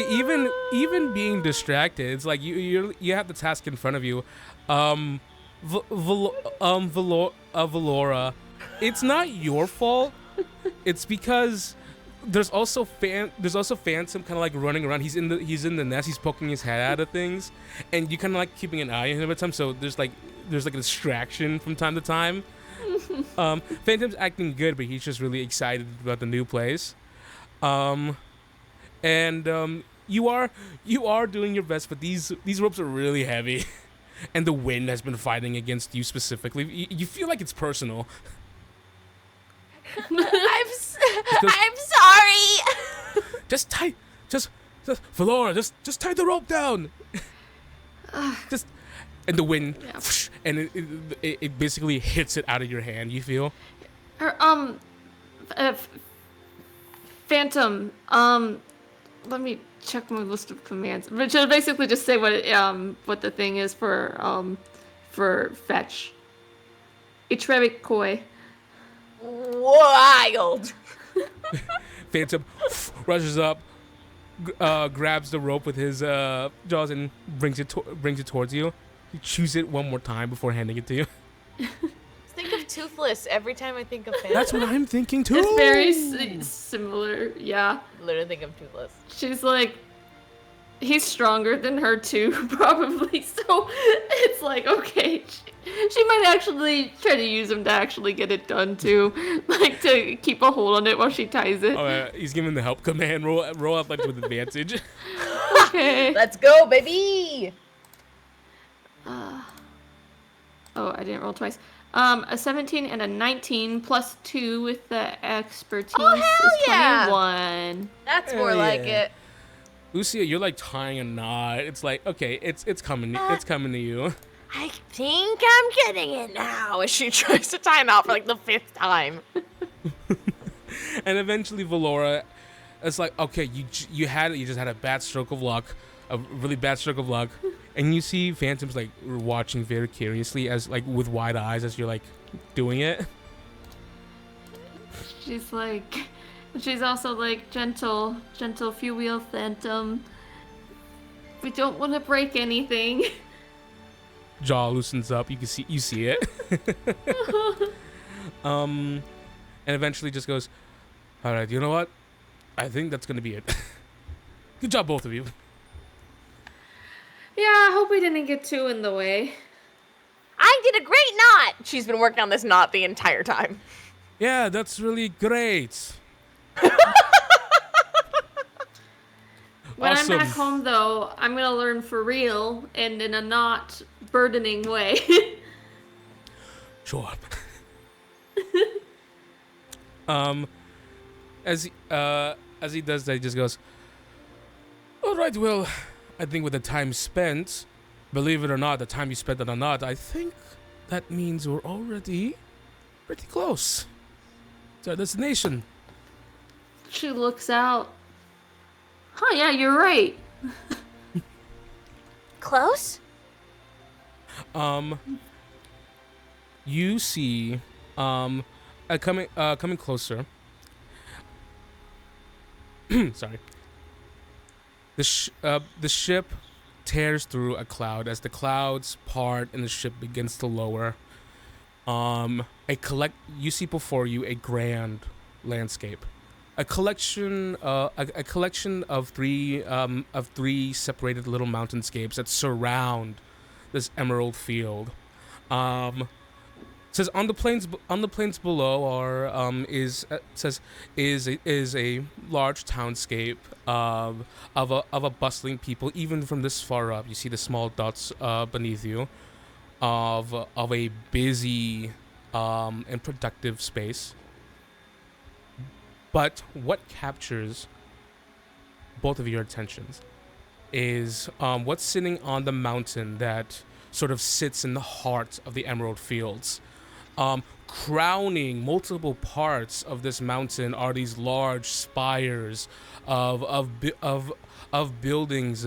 even being distracted, it's like you have the task in front of you. Valoura, it's not your fault. It's because there's also Phantom kind of like running around. He's in the nest. He's poking his head out of things, and you kind of like keeping an eye on him at times. So there's like a distraction from time to time. Phantom's acting good, but he's just really excited about the new place. And you are doing your best, but these ropes are really heavy, and the wind has been fighting against you specifically. You feel like it's personal. I'm sorry. Just Valoura, just tie the rope down. And the wind, and it basically hits it out of your hand. You feel? Phantom. Let me check my list of commands. Which will basically just say what the thing is for fetch. Itrebic koi. Wild. Phantom rushes up, grabs the rope with his jaws and brings it towards you. You choose it one more time before handing it to you. Think of Toothless every time I think of Phantom. That's what I'm thinking too. It's very similar, yeah. Literally think of Toothless. She's like, he's stronger than her too, probably. So it's like, okay, she might actually try to use him to actually get it done too, like to keep a hold on it while she ties it. Oh, he's giving the help command. Roll athletics with advantage. Okay. Let's go, baby. Oh, I didn't roll twice. A 17 and a 19 plus 2 with the expertise is yeah. 21. That's more like yeah. it. Lucia, you're like tying a knot. It's like, okay, it's coming. It's coming to you. I think I'm getting it now. As she tries to tie a knot for like the 5th time. And eventually, Valoura, it's like, okay, you just had a bad stroke of luck, a really bad stroke of luck, and you see Phantom's like watching very curiously as like with wide eyes as you're like doing it. She's also like, gentle few wheel Phantom. We don't want to break anything. Jaw loosens up. You see it. And eventually just goes, all right, you know what? I think that's gonna be it. Good job, both of you. Yeah, I hope we didn't get too in the way. I did a great knot. She's been working on this knot the entire time. Yeah, that's really great. When Awesome. I'm back home, though, I'm gonna learn for real and in a not burdening way. Sure. As he does that, he just goes, all right, well, I think with the time spent, believe it or not, the time you spent on a knot, I think that means we're already pretty close to our destination. She looks out. Huh, yeah, you're right. Close? You see, coming closer. Sorry. The ship tears through a cloud as the clouds part and the ship begins to lower. You see before you a grand landscape, a collection of three separated little mountainscapes that surround this emerald field. Says on the plains below is a large townscape of a bustling people. Even from this far up, you see the small dots beneath you of a busy and productive space. But what captures both of your attentions is what's sitting on the mountain that sort of sits in the heart of the emerald fields. Crowning multiple parts of this mountain are these large spires of buildings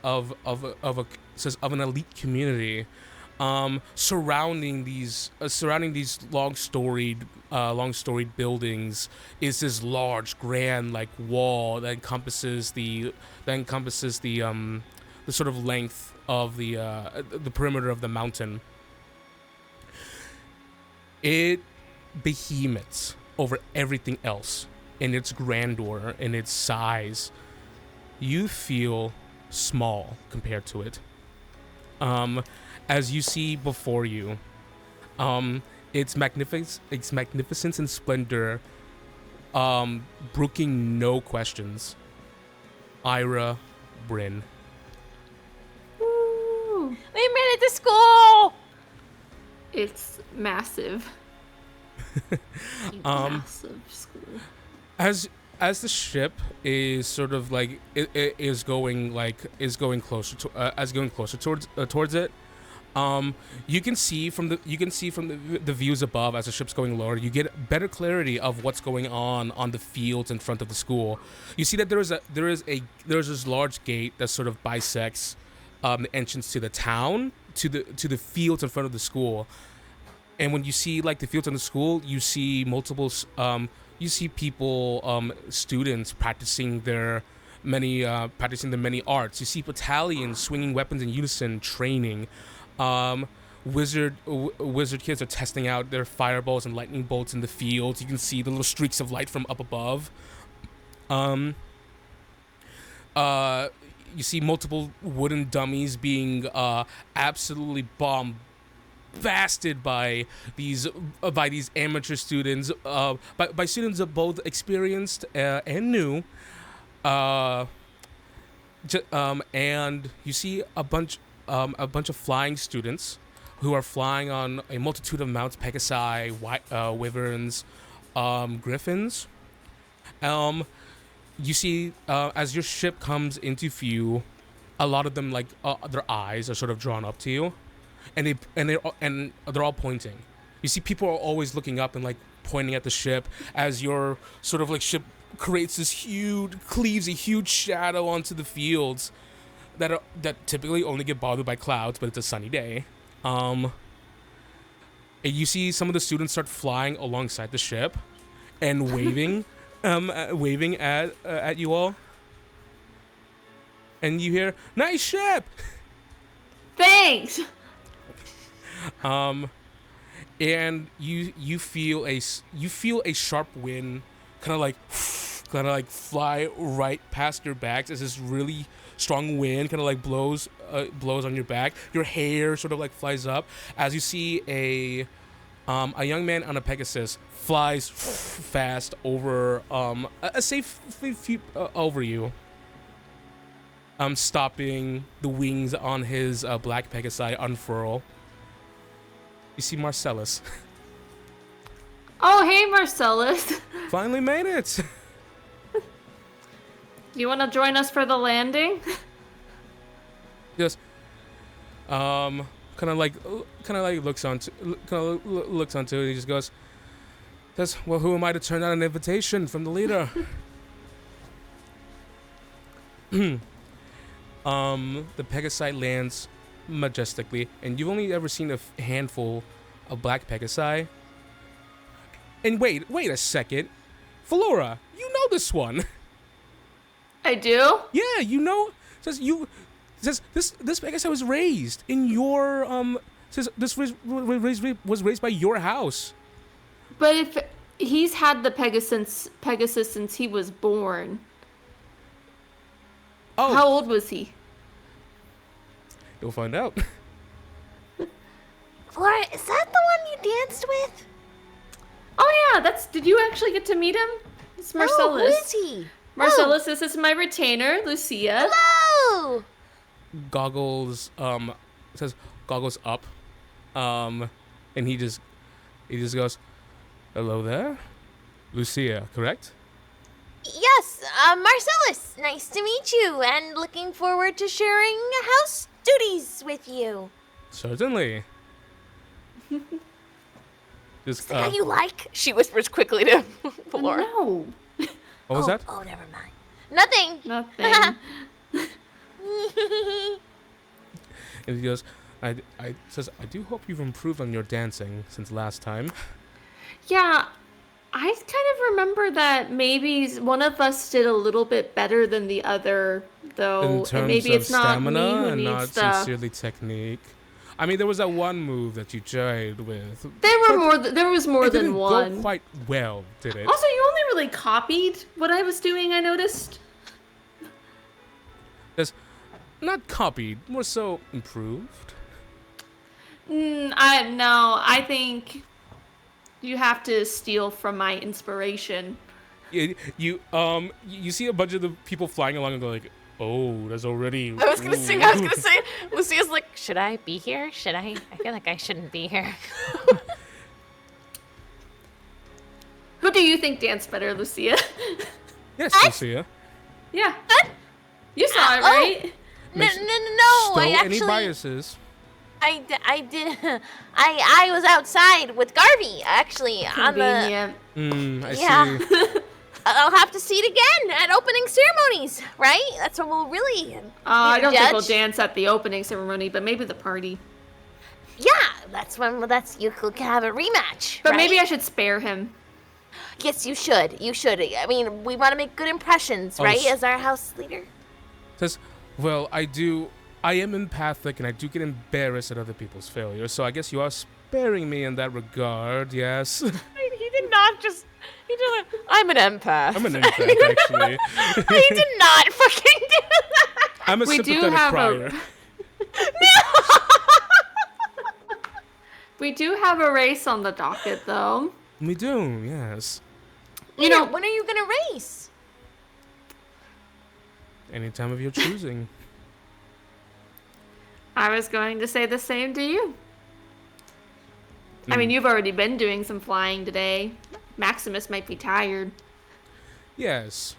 of an elite community, surrounding these long storied buildings is this large grand like wall that encompasses the sort of length of the perimeter of the mountain. It behemoths over everything else in its grandeur, in its size. You feel small compared to it. As you see before you, its magnificence and splendor, brooking no questions. Eira Bryn. Woo! We made it to school. It's massive. Massive school. As the ship is sort of like is going closer towards it. You can see from the views above as the ship's going lower. You get better clarity of what's going on the fields in front of the school. You see that there's this large gate that sort of bisects the entrance to the town to the fields in front of the school. And when you see like the fields in the school, you see multiple people, students practicing their many arts. You see battalions swinging weapons in unison, training. Wizard kids are testing out their fireballs and lightning bolts in the fields. You can see the little streaks of light from up above. You see multiple wooden dummies being absolutely bombasted by these amateur students, by students of both experienced and new. And you see a bunch of flying students who are flying on a multitude of mounts, pegasi, wyverns, griffins. You see, as your ship comes into view, a lot of them, like, their eyes are sort of drawn up to you, and they're all pointing. You see, people are always looking up and like pointing at the ship as your sort of like ship cleaves a huge shadow onto the fields that typically only get bothered by clouds, but it's a sunny day. And you see some of the students start flying alongside the ship and waving, waving at you all. And you hear, "Nice ship!" Thanks. And you feel a sharp wind kind of like fly right past your backs as this really strong wind kind of like blows on your back. Your hair sort of like flies up as you see a young man on a Pegasus flies fast over a safe few over you, stopping the wings on his black Pegasi unfurl. You see Marcellus. Oh, hey, Marcellus. Finally made it. You want to join us for the landing? Just kind of like looks onto it. And he just goes, "Well, who am I to turn down an invitation from the leader?" The Pegasi lands majestically, and you've only ever seen a handful of black Pegasi. And wait a second, Valoura, you know this one. I do? Yeah, you know. Says this Pegasi was raised in your Says this was raised by your house. But if he's had the Pegasus since he was born. Oh, how old was he? You'll find out. Flora, is that the one you danced with? Oh yeah, did you actually get to meet him? It's Marcellus. Oh, who is he? Marcellus, this is my retainer, Lucia. Hello! Goggles, says goggles up. And he just goes, "Hello there? Lucia, correct?" Yes, Marcellus, nice to meet you, and looking forward to sharing house duties with you. Certainly. Is that how you like? She whispers quickly to Valoura. No. What was that? Oh, never mind. Nothing. Nothing. And he goes, I do hope you've improved on your dancing since last time. Yeah, I kind of remember that maybe one of us did a little bit better than the other, though. In And terms maybe of it's not me stamina who and needs not the... sincerely technique. I mean, there was that one move that you tried with. There was more than one. It didn't go quite well, did it? Also, you only really copied what I was doing, I noticed. Just not copied, more so improved. I think you have to steal from my inspiration. You see a bunch of the people flying along and go like, "Oh, that's already." I was gonna say, Lucia's like, should I be here? Should I? I feel like I shouldn't be here. Who do you think danced better, Lucia? Yes, Lucia. Yeah. You saw it, right? No. Stow I any actually, biases. I did. I was outside with Garvey, actually, on the. Convenient. I Yeah. see. I'll have to see it again at opening ceremonies, right? That's when we'll really. I don't think we'll judge. dance at the opening ceremony, but maybe the party. Yeah, you could have a rematch. But right? maybe I should spare him. Yes, you should. You should. I mean, we want to make good impressions, Oh, right? As our house leader. Says, "Well, I am empathic and I do get embarrassed at other people's failures, so I guess you are sparing me in that regard, yes." He did not just. He did. I'm an empath. I'm an empath, actually. He did not fucking do that. I'm a We do sympathetic have crier. We do have a race on the docket, though. We do, yes. You know, when are you gonna race? Any time of your choosing. I was going to say the same to you. I mean, you've already been doing some flying today. Maximus might be tired. Yes.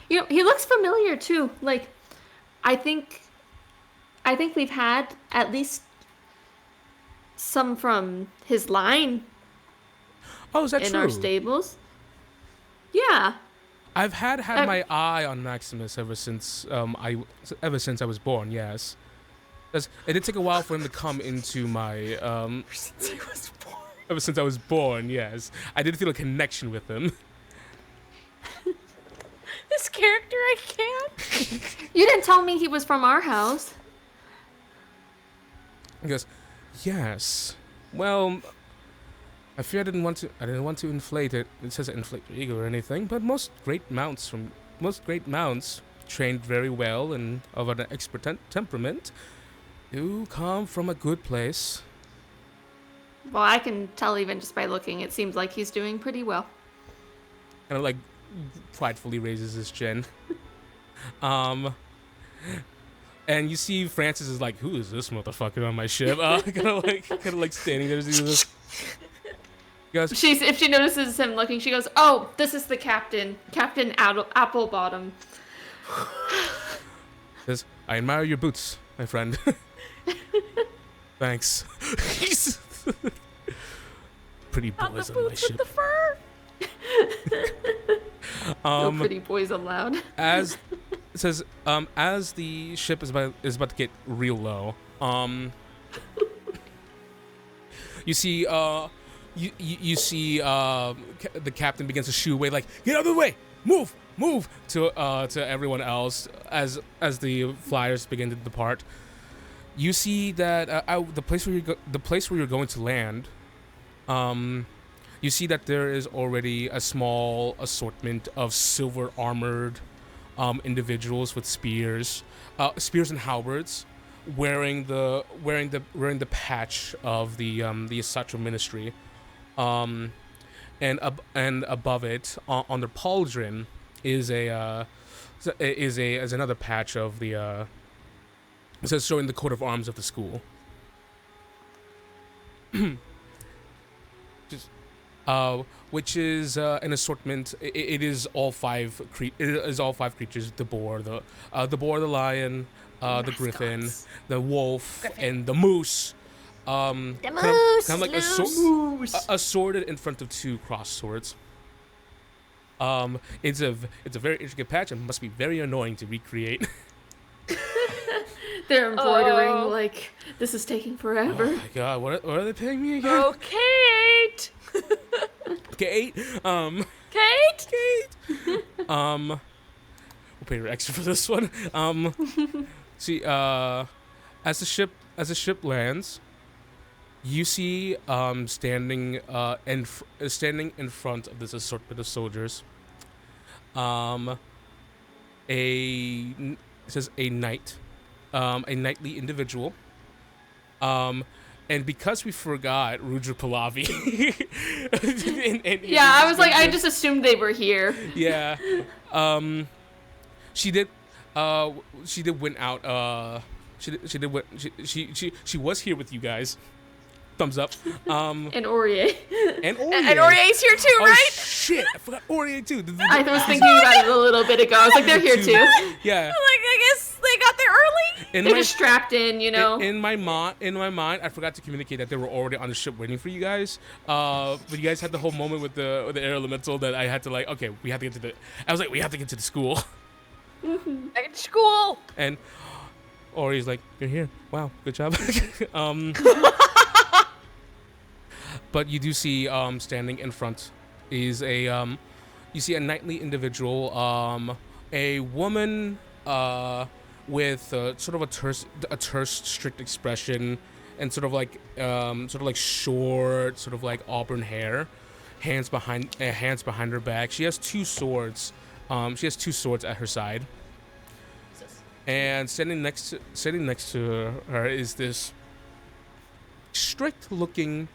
You know, he looks familiar too. Like, I think we've had at least some from his line Oh, is that in true? our stables. Yeah. I've had my eye on Maximus ever since I was born. Yes, it did take a while for him to come into my Since I was born. ever since I was born. Yes, I did feel a connection with him. This character, I can't. You didn't tell me he was from our house. He goes, yes. Well, I fear I didn't want to inflate it. It says inflate your ego or anything, but most great mounts trained very well and of an expert temperament do come from a good place. Well, I can tell even just by looking. It seems like he's doing pretty well. Kind of like pridefully raises his chin. And you see Francis is like, who is this motherfucker on my ship? Kind of like standing there. He goes, If she notices him looking, she goes, "Oh, this is the captain, Captain Applebottom." says, I admire your boots, my friend. Thanks. Pretty boys on my ship. The fur. No pretty boys allowed. As it says, as the ship is about to get real low, you see, you see, the captain begins to shoo away, like, get out of the way, move to everyone else as the flyers begin to depart. You see that the place where you're going to land, you see that there is already a small assortment of silver armored individuals with spears and halberds, wearing the patch of the Asatru ministry, and above it on their pauldron is another patch of the it says showing the coat of arms of the school. Which is an assortment. It is all five creatures: the boar, the lion, the griffin, the wolf, and the moose. Kind of like assorted in front of two cross swords. It's a very intricate patch and must be very annoying to recreate. They're embroidering like this is taking forever. Oh my god, what are they paying me again? Oh, Kate. Kate. Kate. We'll pay her extra for this one. See, as the ship lands, you see standing in front of this assortment of soldiers, it says a knight, a knightly individual, and because we forgot Rudra Pahlavi, yeah, I was like, I just assumed they were here. Yeah, she did win out. She was here with you guys. Thumbs up. And Aurier. And Aurier's here too, right? Oh shit! I forgot Aurier too. I was thinking about it a little bit ago. I was like, they're here too. Yeah. Like, I guess they got there early. They're just strapped in, you know. In my mind, I forgot to communicate that they were already on the ship waiting for you guys. But you guys had the whole moment with the air elemental that I had to like. Okay, we have to get to the. I was like, we have to get to the school. Back to school. And Aurier's like, you're here. Wow, good job. But you do see standing in front is you see a knightly individual, a woman with sort of a terse, strict expression, and sort of like short, sort of like auburn hair, hands behind her back. She has two swords. She has two swords at her side, and standing next to her is this strict-looking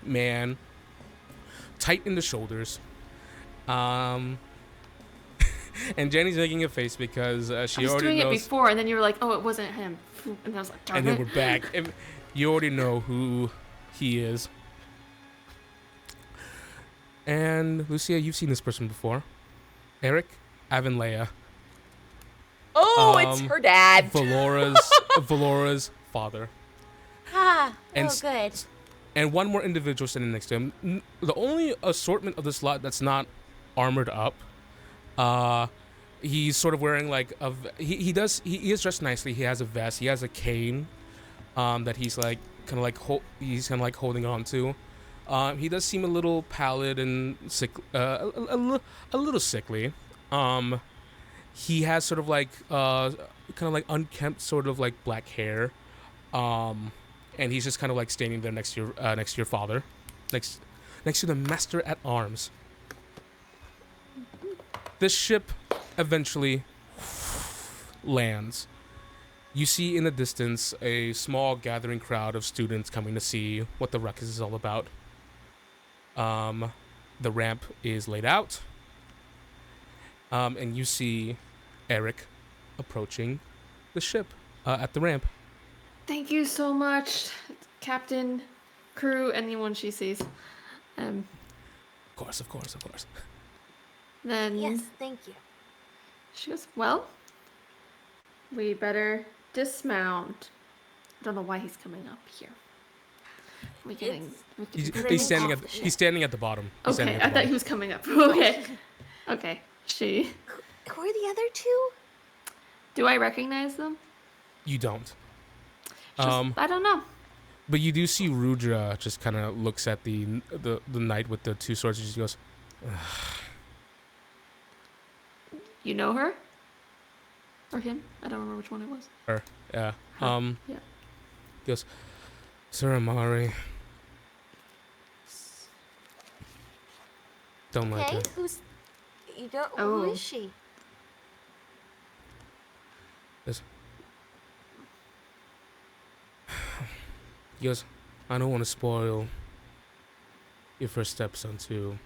man, tight in the shoulders, and Jenny's making a face because she already knows. I was doing it before, and then you were like, "Oh, it wasn't him," and I was like, "Darn and it." then we're back. And you already know who he is. And Lucia, you've seen this person before. Eric Avenleia. Oh, it's her dad. Valoura's father. Ah, And oh, good. And one more individual standing next to him. The only assortment of this lot that's not armored up. He's sort of wearing like he is dressed nicely. He has a vest. He has a cane, that he's like kind of like holding on to. He does seem a little pallid and sick, a little sickly. He has sort of like kind of like unkempt sort of like black hair. And he's just kind of like standing there next to your father, next to the master at arms. This ship eventually lands. You see in the distance a small gathering crowd of students coming to see what the ruckus is all about. The ramp is laid out, and you see Eric approaching the ship at the ramp. Thank you so much, Captain, crew, anyone she sees. Of course. Then Yes, thank you. she goes, well, we better dismount. I don't know why he's coming up here. He's standing at the bottom. Okay, I thought he was coming up. Okay. She. Who are the other two? Do I recognize them? You don't. I don't know. But you do see Rudra just kind of looks at the knight with the two swords and just goes, You know her? Or him? I don't remember which one it was. her, yeah. Yeah. He goes, Sir Amari. Don't like Okay, her. who is she? He goes, I don't want to spoil your first steps onto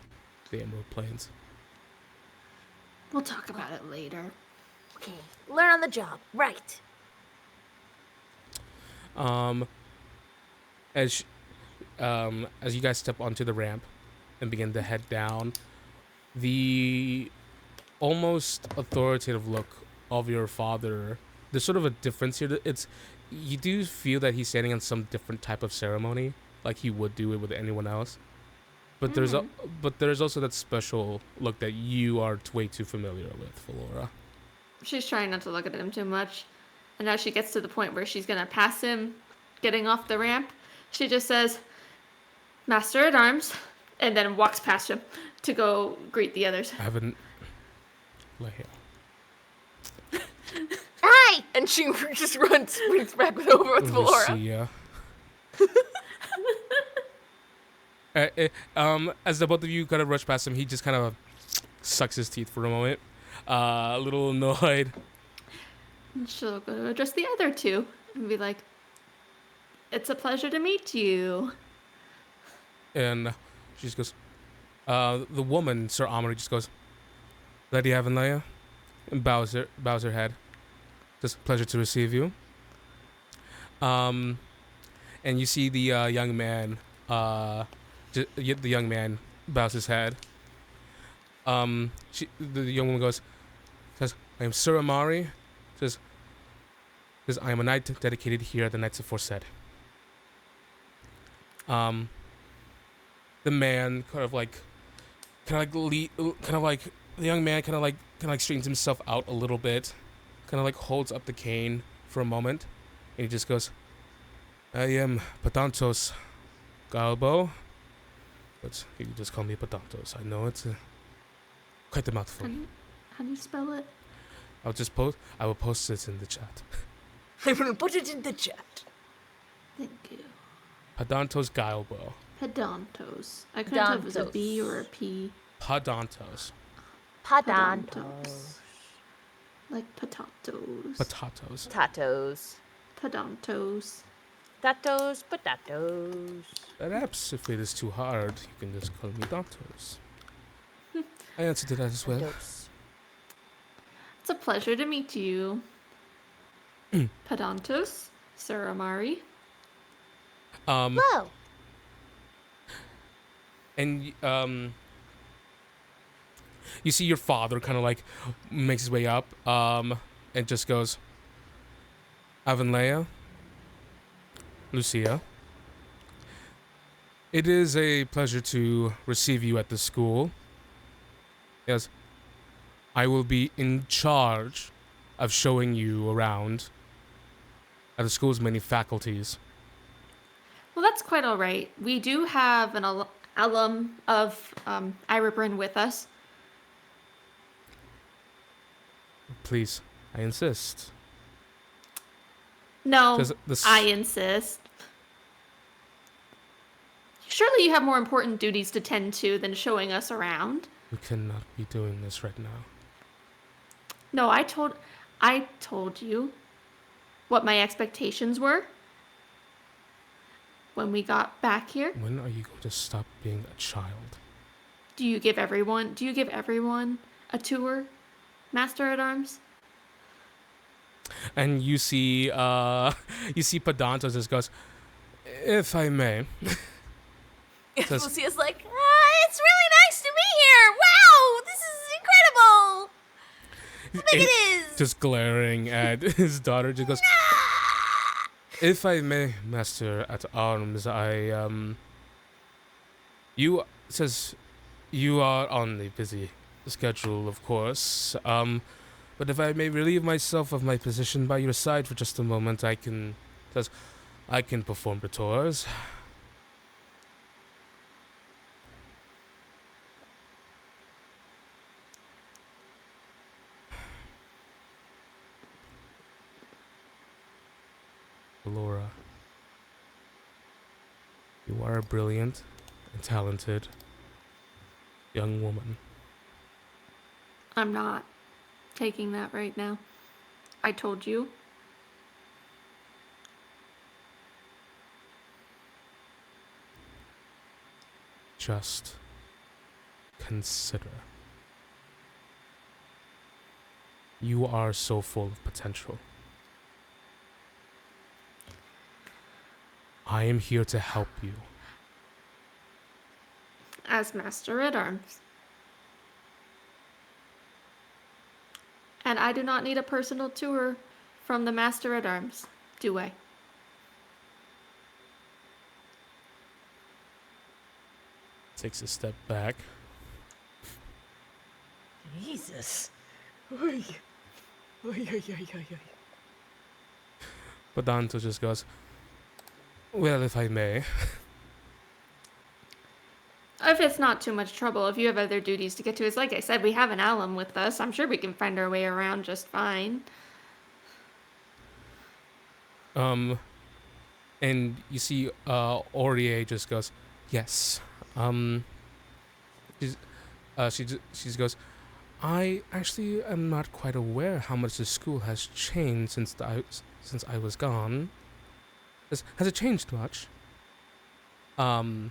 the Emerald Plains. We'll talk about it later. Okay, learn on the job, right? As you guys step onto the ramp and begin to head down, the almost authoritative look of your father, there's sort of a difference here. You do feel that he's standing on some different type of ceremony, like he would do it with anyone else. But there's also that special look that you are way too familiar with, Valoura. She's trying not to look at him too much. And now she gets to the point where she's going to pass him getting off the ramp. She just says, Master at Arms, and then walks past him to go greet the others. I haven't... Lay here. Hi! And she just runs back over with Valoura. Lucia. As the both of you kind of rush past him, he just kind of sucks his teeth for a moment, a little annoyed. And she'll go to address the other two and be like, it's a pleasure to meet you. And she just goes, the woman, Sir Amari, just goes, Lady Avenleia, and bows her head. Just pleasure to receive you. And you see the young man, the young man bows his head. The young woman goes, says, I am Sir Amari. Says, I am a knight dedicated here at the Knights aforesaid. The man the young man kind of like straightens himself out a little bit, kind of like holds up the cane for a moment, and he just goes, I am Padantos Galbo, but you can just call me Padantos. I know it's quite a mouthful. How do you spell it? I will post it in the chat. I will put it in the chat. Thank you. Padantos Galbo. Pedantos. I couldn't tell if it was a B or a P. Padantos. Padantos. Like potatoes. Potatoes. Potatoes. Pedantos. Potatoes. Perhaps if it is too hard, you can just call me Dantos. I answered to that as well. It's a pleasure to meet you. Pedantos, Sir Amari. Whoa. and you see your father kind of like makes his way up, and just goes, Avenleia, Lucia, it is a pleasure to receive you at the school. Yes, I will be in charge of showing you around at the school's many faculties. Well, that's quite all right. We do have an alum of Eira Bryn with us. Please, I insist. No, 'Cause this- I insist. Surely you have more important duties to tend to than showing us around. You cannot be doing this right now. No, I told you what my expectations were when we got back here. When are you going to stop being a child? Do you give everyone a tour, Master at Arms? And you see Pedantos just goes, if I may. Says- Lucia's like, it's really nice to be here. Wow, this is incredible. How big it is. Just glaring at his daughter, just goes, if I may, Master at Arms, you are on a busy schedule, of course, but if I may relieve myself of my position by your side for just a moment, I can perform the tours. Laura, you are a brilliant and talented young woman. I'm not taking that right now. I told you. Just consider. You are so full of potential. I am here to help you. As Master at Arms. And I do not need a personal tour from the Master at Arms, do I? Takes a step back. Jesus. Oy. Oy, oy, oy, oy, oy. But Danto just goes, well, if I may. If it's not too much trouble, if you have other duties to get to. It's like I said, we have an alum with us. I'm sure we can find our way around just fine. And you see, Aurier just goes, yes. She goes, I actually am not quite aware how much the school has changed since I was gone. Has it changed much? And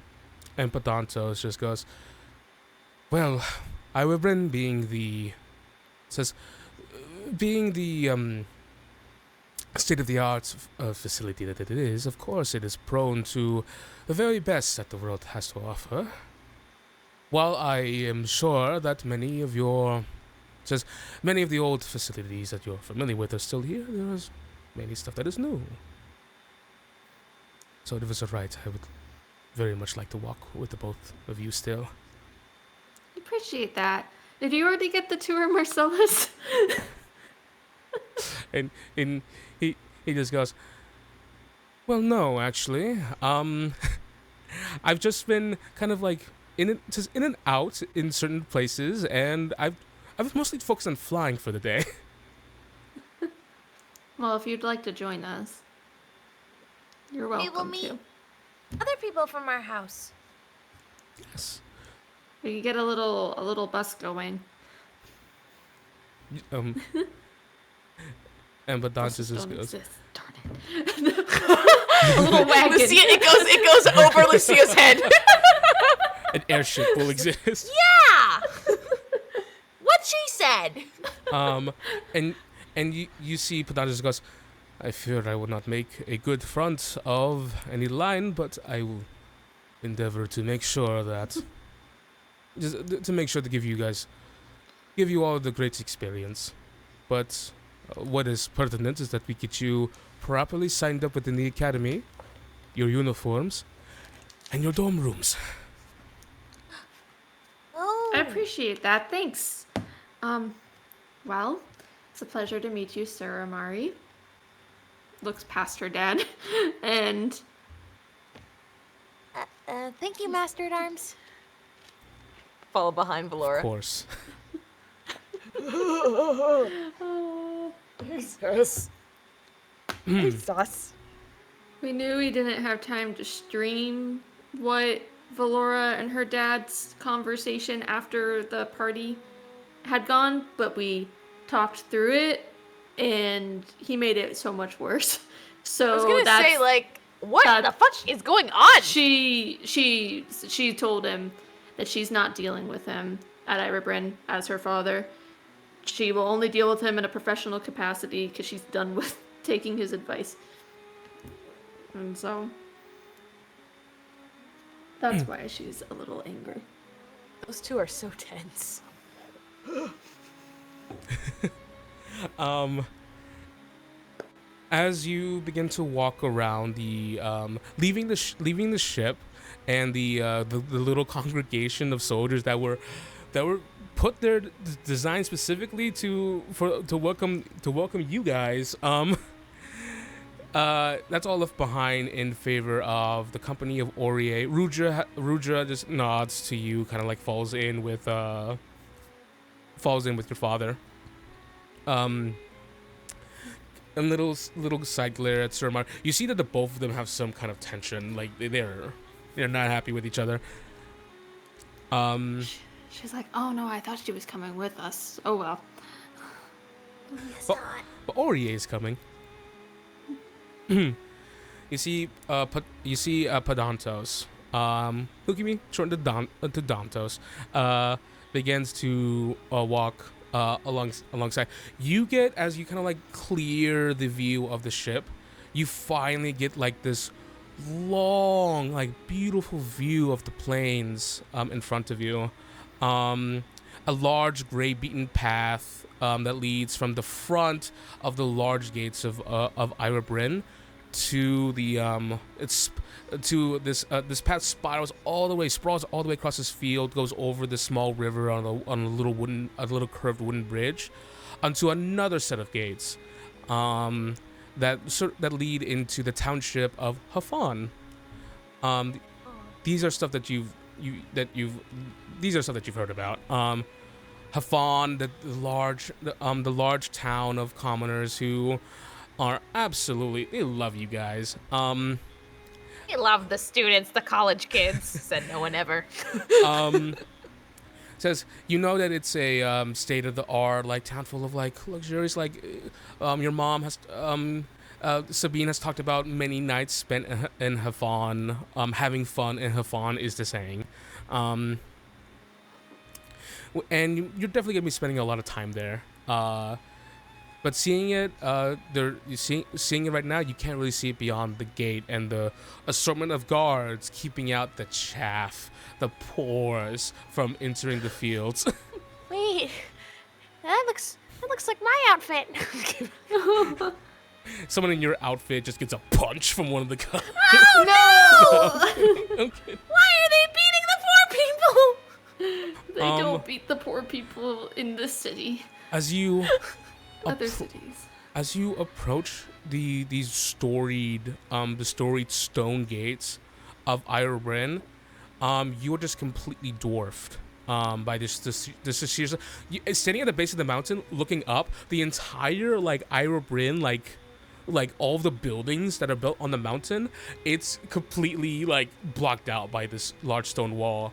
Pedantos just goes, well, Eira Bryn being the state-of-the-art facility that it is, of course it is prone to the very best that the world has to offer. While I am sure that many of the old facilities that you're familiar with are still here, there is many stuff that is new. So if it was alright, I would very much like to walk with the both of you still. Appreciate that. Did you already get the tour, Marcellus? and he just goes, well, no, actually. I've just been kind of like in and out in certain places, and I've mostly focused on flying for the day. Well, if you'd like to join us, you're welcome We will meet to. other people from our house. Yes. We can get a little bus going. And but Dances just Don't goes, exist. Darn it. A little wagon. Lucia, it goes over Lucia's head. an airship will exist. Yeah. What she said. And you see Pedantos goes, I fear I will not make a good front of any line, but I will endeavor to make sure that just to make sure to give you all the great experience. But what is pertinent is that we get you properly signed up within the academy, your uniforms, and your dorm rooms. Oh. I appreciate that. Thanks. Well, it's a pleasure to meet you, Sir Amari. Looks past her dad, and Thank you, Master at Arms. Follow behind Valoura. Of course. Jesus. Jesus. we knew we didn't have time to stream what Valoura and her dad's conversation after the party had gone, but we talked through it, and he made it so much worse. So I was gonna that's, say, like, what that- the fuck is going on? She told him that she's not dealing with him at Eira Bryn as her father. She will only deal with him in a professional capacity because she's done with taking his advice. And so that's why she's a little angry. Those two are so tense. As you begin to walk around the leaving the ship and the little congregation of soldiers that were put there designed specifically to welcome you guys, that's all left behind in favor of the company of Aurier. Rudra just nods to you, kind of like falls in with your father. A little side glare at Sir Mar. You see that the both of them have some kind of tension, like they're not happy with each other. She's like, oh no, I thought she was coming with us. Oh well. But Aurier is coming. You see Padantos, who can be shortened to Dantos, begins to walk alongside. You get, as you kind of like clear the view of the ship, you finally get like this long, like beautiful view of the plains in front of you. A large gray beaten path that leads from the front of the large gates of Eira Bryn to the this path sprawls all the way across this field, goes over this small river on a little curved wooden bridge, onto another set of gates that lead into the township of Hafan. These are stuff that you've heard about. Hafan, the large town of commoners who are they love you guys. We love the students, the college kids, said no one ever. Says, you know that it's a state-of-the-art, like, town full of, like, luxuries, like, your mom has, Sabine has talked about many nights spent in Hafan, having fun in Hafan is the saying. And you're definitely going to be spending a lot of time there. But seeing it, seeing it right now, you can't really see it beyond the gate and the assortment of guards keeping out the chaff, the pores from entering the fields. Wait, that looks like my outfit. Someone in your outfit just gets a punch from one of the guys. Oh no! Okay. Why are they beating the poor people? They don't beat the poor people in this city. As you Other cities. As you approach these storied stone gates of Eira Bryn, you are just completely dwarfed by this sheer. Standing at the base of the mountain, looking up, the entire like Eira Bryn, like all the buildings that are built on the mountain, it's completely like blocked out by this large stone wall.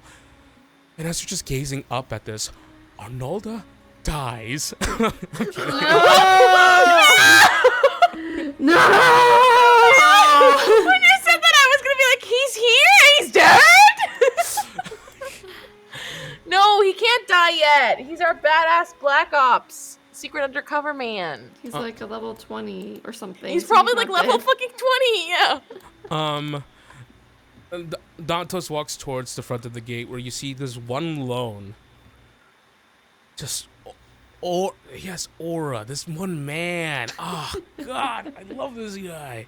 And as you're just gazing up at this, Arnalda dies. No! When you said that, I was gonna be like, he's here? He's dead? No, he can't die yet. He's our badass Black Ops secret undercover man. He's like a level 20 or something. He's so probably like not level dead. fucking 20, yeah. Dantos walks towards the front of the gate where you see this one lone. Just, he has aura. This one man. Oh God, I love this guy.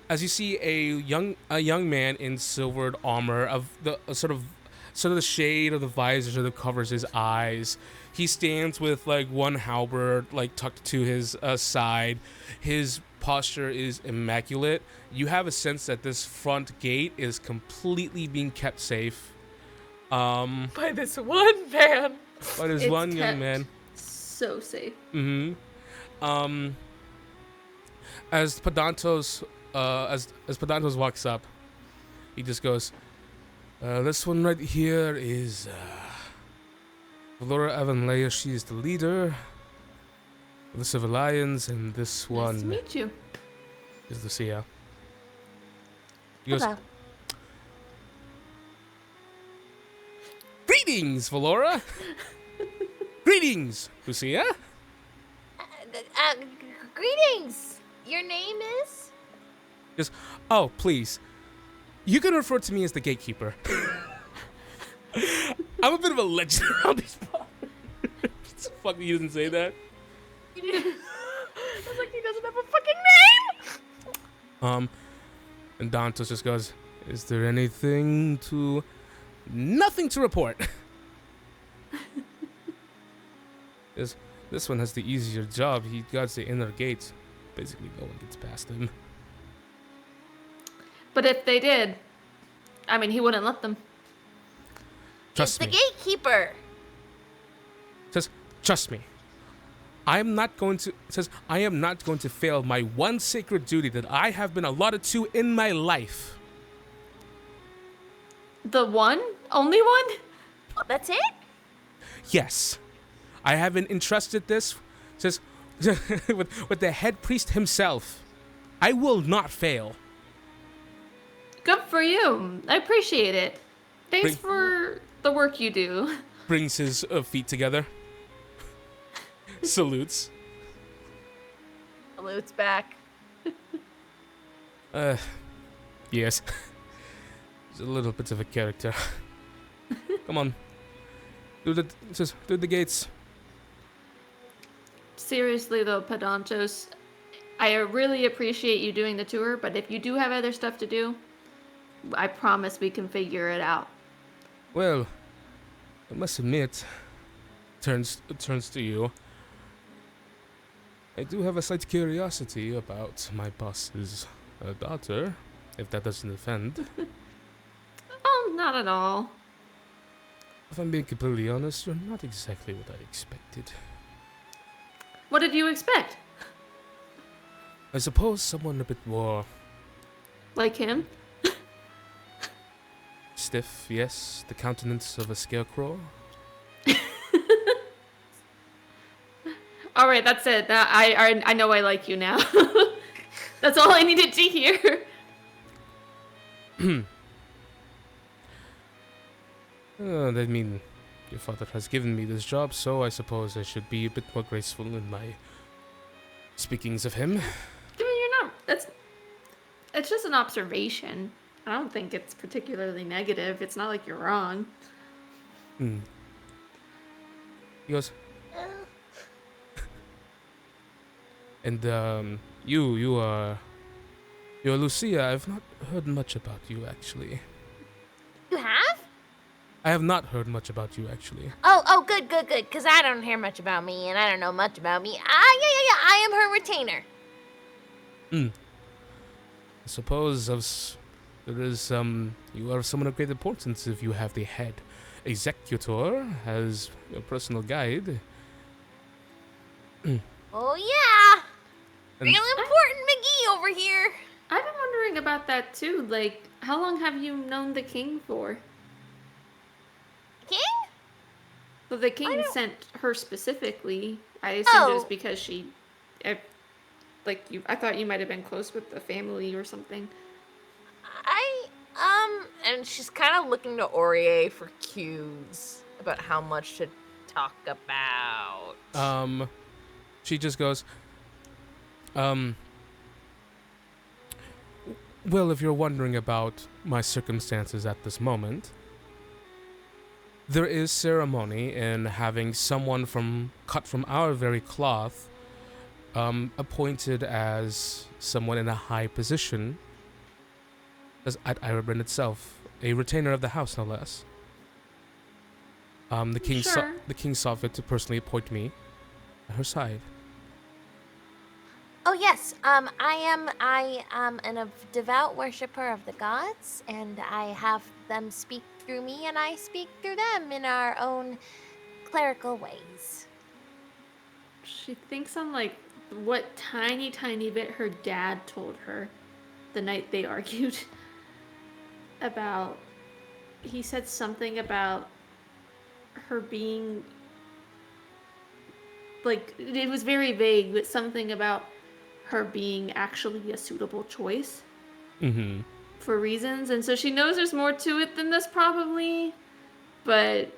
As you see a young man in silvered armor of the sort of the shade of the visor sort of covers his eyes. He stands with like one halberd like tucked to his side. His posture is immaculate. You have a sense that this front gate is completely being kept safe. By this one man. By this one young man. So safe. As Padantos as Padantos walks up, he just goes, this one right here is Valoura and Lucia. She is the leader of the Civil Alliance, and this one Nice to meet you. is Lucia. He goes, Hello. greetings, Valoura. Greetings, Lucia. Greetings. Your name is? Just, oh, please. You can refer to me as the gatekeeper. I'm a bit of a legend around these parts. Fuck, you didn't say that. I was like, he doesn't have a fucking name. And Dantos just goes, is there anything to... Nothing to report. This one has the easier job. He guards the inner gates. Basically, no one gets past him. But if they did, I mean, he wouldn't let them. Trust The me. gatekeeper. Says, trust me. I am not going to fail my one sacred duty that I have been allotted to in my life. The one? Only one? Oh, that's it? Yes. I have been entrusted this, says, with the head priest himself. I will not fail. Good for you. I appreciate it. Thanks for the work you do. Brings his feet together. Salutes. Salutes back. Yes. He's a little bit of a character. Come on. Do the gates. Seriously though, Padantos, I really appreciate you doing the tour, but if you do have other stuff to do, I promise we can figure it out. Well, I must admit, turns to you. I do have a slight curiosity about my boss's daughter, if that doesn't offend. Oh, not at all. If I'm being completely honest, you're not exactly what I expected. What did you expect? I suppose someone a bit more Like him? stiff, yes, the countenance of a scarecrow. All right, that's it. I know I like you now. That's all I needed to hear. I mean, your father has given me this job, so I suppose I should be a bit more graceful in my speakings of him. I mean, you're not. It's just an observation. I don't think it's particularly negative. It's not like you're wrong. He goes, and you're Lucia. I've not heard much about you actually. You have? I have not heard much about you actually. Oh, good. Because I don't hear much about me, and I don't know much about me. Yeah. I am her retainer. I suppose there is you are someone of great importance if you have the head executor as your personal guide. Oh, yeah. And- Real important McGee over here. I've been wondering about that too. Like, how long have you known the king for? King? Well, the king sent her specifically. I assumed it was because she, I thought you might have been close with the family or something. And she's kind of looking to Aurier for cues about how much to talk about. She just goes, Well, if you're wondering about my circumstances at this moment, there is ceremony in having someone cut from our very cloth appointed as someone in a high position as at Eira Bryn itself, a retainer of the house, no less. The king saw fit to personally appoint me at her side. Oh yes, I am a devout worshiper of the gods, and I have them speak through me, and I speak through them in our own clerical ways. She thinks on like what tiny bit her dad told her the night they argued about. He said something about her being like, it was very vague, but something about her being actually a suitable choice for reasons. And so she knows there's more to it than this probably, but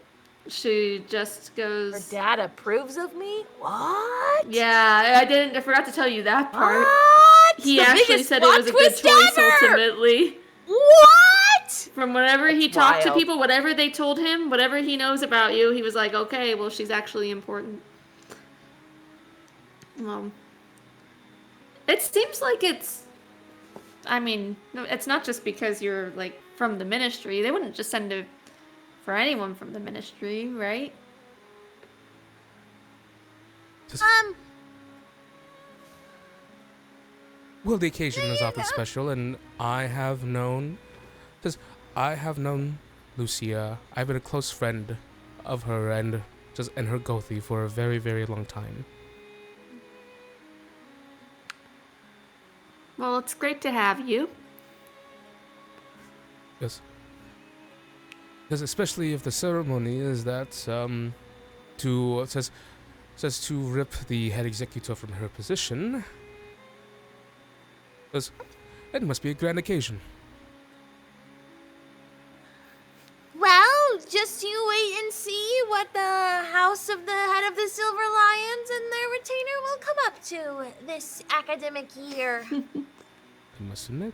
she just goes, Her dad approves of me? What? yeah, I forgot to tell you that part. What? He The actually biggest said it plot was a good twist choice ever! ultimately. What? From whatever he That's talked to wild. people, whatever they told him, whatever he knows about you, he was like, okay, well, she's actually important. It seems like it's not just because you're like from the ministry. They wouldn't just send it for anyone from the ministry, right? Well, the occasion is often special, and I have known Lucia. I've been a close friend of her and her Gothi for a very, very long time. Well, it's great to have you. Yes. Because especially if the ceremony is that says to rip the head executor from her position. Because it must be a grand occasion. Well, just you wait and see what the house of the head of the Silver Lions and their retainer will come up to this academic year. I must admit,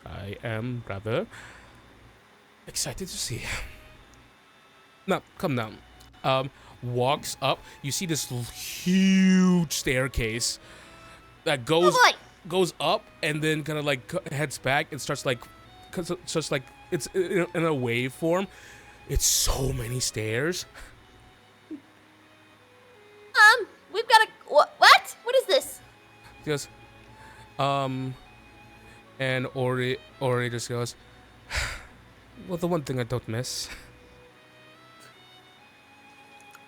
I am rather excited to see. Now, come down. Walks up. You see this huge staircase that goes up and then kind of like heads back and starts like it's in a wave form. It's so many stairs. We've got a what? What is this? Just and Ori just goes, well, the one thing I don't miss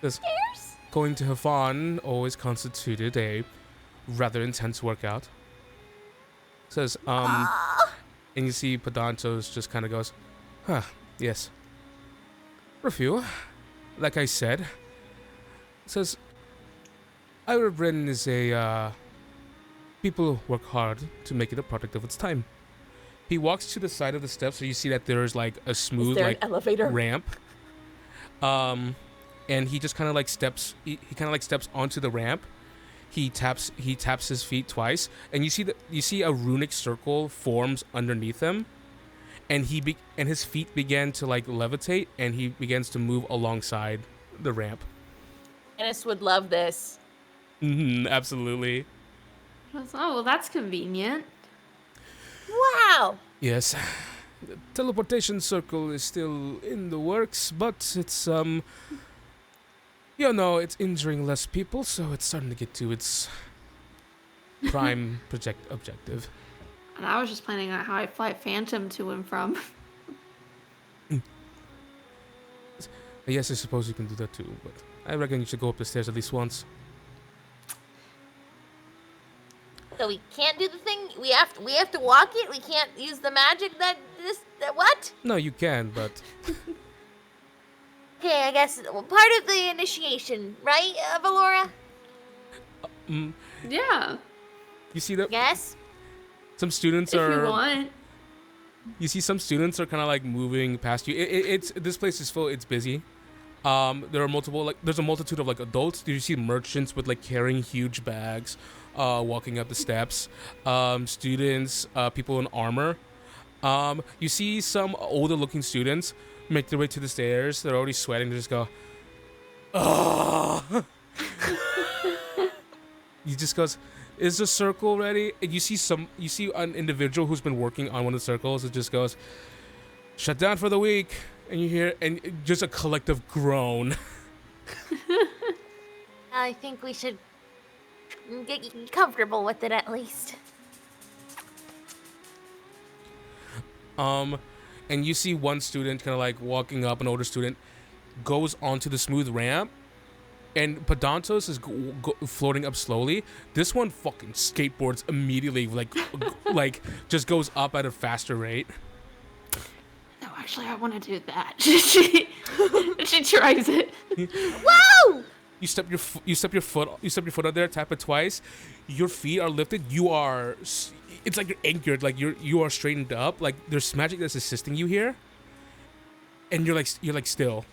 is going to Havon always constituted a rather intense workout. Says, and you see Pedantos just kind of goes, yes. Review, like I said, says, Eira Bryn is a, people work hard to make it a product of its time. He walks to the side of the steps, so you see that there's like a smooth like elevator ramp. And he just kind of like steps. He kind of like steps onto the ramp. He taps his feet twice, and you see a runic circle forms underneath him, and and his feet begin to like levitate, and he begins to move alongside the ramp. Ennis would love this. Absolutely. Oh, well, that's convenient. Wow. Yes. The teleportation circle is still in the works, but it's it's injuring less people, so it's starting to get to its prime objective. And I was just planning on how I fly Phantom to and from. Yes, I suppose you can do that too, but I reckon you should go up the stairs at least once. So we can't do the thing. We have to walk it. We can't use the magic what? No, you can, but Okay, I guess part of the initiation, right, Valoura? Yeah. You see that Yes. some students If are. you want. You see some students are kind of like moving past you. It's this place is full. It's busy. There are multiple there's a multitude of like adults. You see merchants with like carrying huge bags, walking up the steps. Students, people in armor. You see some older looking students make their way to the stairs. They're already sweating. They just go, "Ugh." He just goes, "Is the circle ready?" And you see an individual who's been working on one of the circles. It just goes, "Shut down for the week." And you hear, and just a collective groan. I think we should get comfortable with it at least. And you see one student kind of like walking up, an older student, goes onto the smooth ramp, and Padantos is floating up slowly. This one fucking skateboards immediately, like just goes up at a faster rate. No, actually, I want to do that. she tries it. Whoa! You step your foot out there, tap it twice. Your feet are lifted. It's like you're anchored, like you are straightened up. Like there's magic that's assisting you here, and you're like still.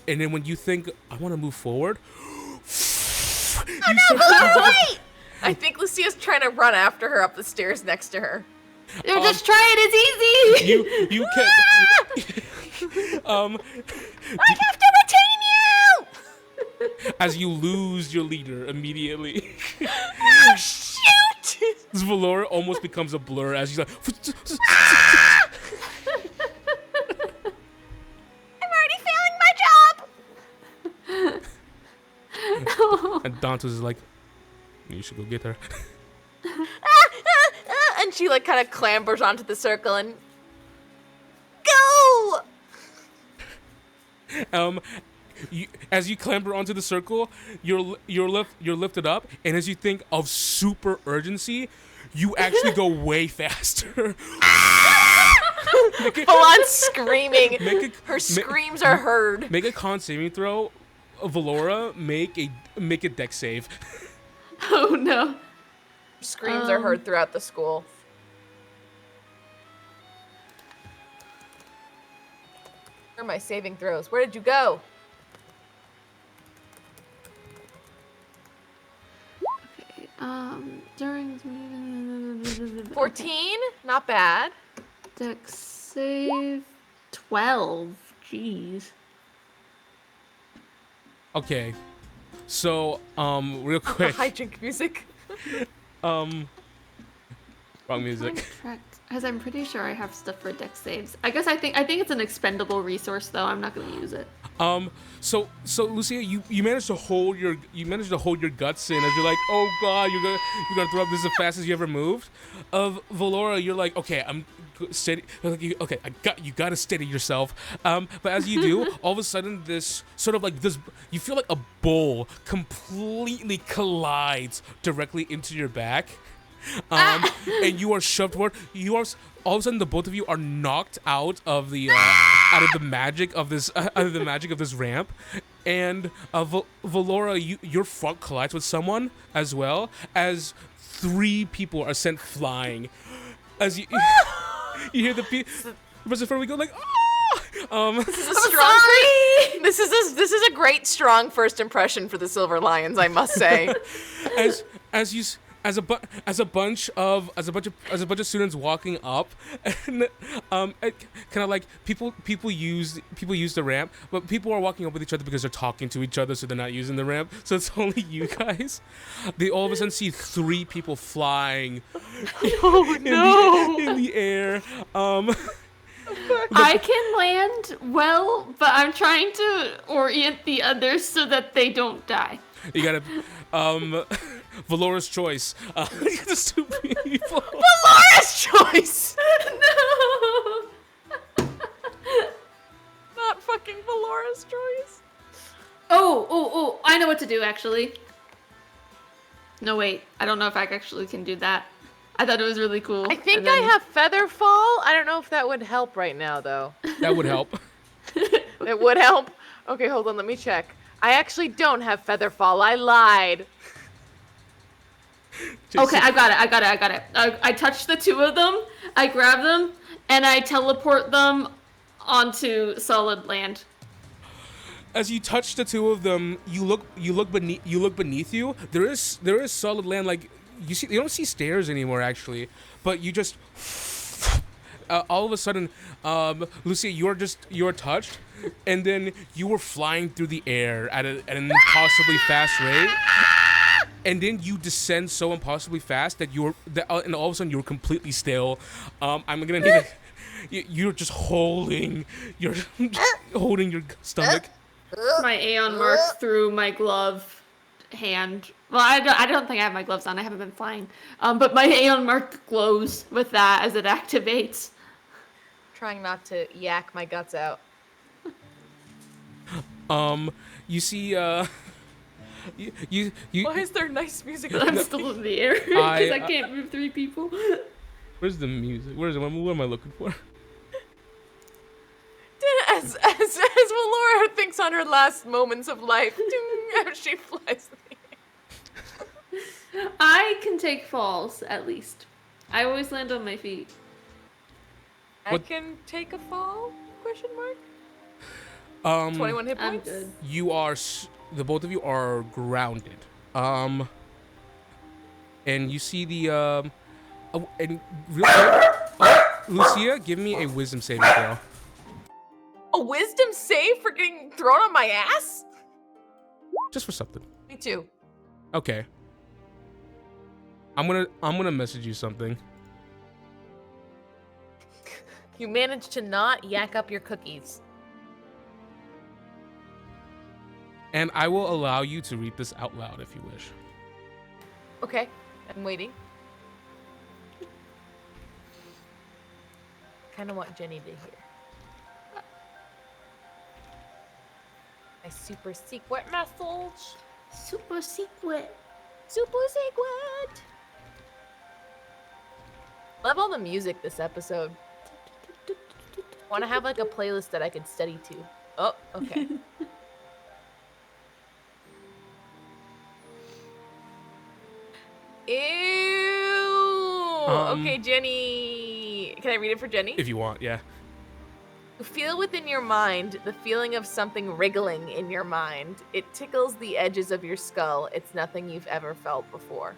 And then when you think I want to move forward, Wait! I think Lucia's trying to run after her up the stairs next to her. Just try it. It's easy. You can. I have to retain you! As you lose your leader immediately. Oh, shoot! Valoura almost becomes a blur as she's like. I'm already failing my job! And Dantos is like, you should go get her. And she like kind of clambers onto the circle and Go! As you clamber onto the circle, you're lifted up, and as you think of super urgency, you actually go way faster. full on screaming. Her screams are heard. Make a con saving throw. Valoura, make a dex save. Oh no. Screams are heard throughout the school. Where are my saving throws? Where did you go? Okay. During 14? Not bad. Dex save 12. Jeez. Okay, so real quick. Hijink music. Wrong music. Because I'm pretty sure I have stuff for dex saves. I think it's an expendable resource though. I'm not gonna use it. So Lucia, you managed to hold your guts in as you're like, oh god, you're gonna throw up. This is the fastest you ever moved. Of Valoura, you're like, okay, I'm steady. Okay, you gotta steady yourself. But as you do, all of a sudden this sort of like this, you feel like a bull completely collides directly into your back. And you are shoved forward. All of a sudden, the both of you are knocked out of the magic of this ramp, and Valoura, your front collides with someone as well as 3 people are sent flying. As you hear the person we go like, ah! This is a strong. This is a great strong first impression for the Silver Lions, I must say. As a bunch of students walking up, and kind of like people use the ramp, but people are walking up with each other because they're talking to each other, so they're not using the ramp. So it's only you guys. They all of a sudden see 3 people flying in the air. I can land well, but I'm trying to orient the others so that they don't die. You gotta, Valoura's choice. Just 2 people. Valoura's choice. No. Not fucking Valoura's choice. Oh! I know what to do actually. No wait, I don't know if I actually can do that. I thought it was really cool. I think I have Featherfall. I don't know if that would help right now though. That would help. It would help. Okay, hold on. Let me check. I actually don't have Featherfall. I lied. Okay, I got it. I touch the 2 of them, I grab them, and I teleport them onto solid land. As you touch the 2 of them, you look beneath you. There is solid land. Like you don't see stairs anymore actually, but you just all of a sudden, Lucia, you're touched, and then you were flying through the air at an impossibly fast rate, and then you descend so impossibly fast that and all of a sudden you're completely still. I'm gonna need you're just holding your stomach. My Aeon mark through my glove hand. Well, I don't think I have my gloves on. I haven't been flying. But my Aeon mark glows with that as it activates. Trying not to yak my guts out. You see, you. Why is there nice music? I'm still in the air because I can't move 3 people. Where's the music? Where am I looking for? As Valoura thinks on her last moments of life, as she flies. I can take falls, at least. I always land on my feet. I can take a fall? Question mark. 21 hit points. I'm good. You are the both of you are grounded. And you see the and real quick, Lucia, give me a wisdom saving throw. A wisdom save for getting thrown on my ass? Just for something. Me too. Okay. I'm gonna message you something. You managed to not yak up your cookies. And I will allow you to read this out loud if you wish. Okay, I'm waiting. Kind of want Jenny to hear. My super secret message. Super secret. Super secret. Love all the music this episode. Want to have like a playlist that I could study to. Oh, okay. Ew. Okay, Jenny. Can I read it for Jenny? If you want, yeah. You feel within your mind the feeling of something wriggling in your mind. It tickles the edges of your skull. It's nothing you've ever felt before.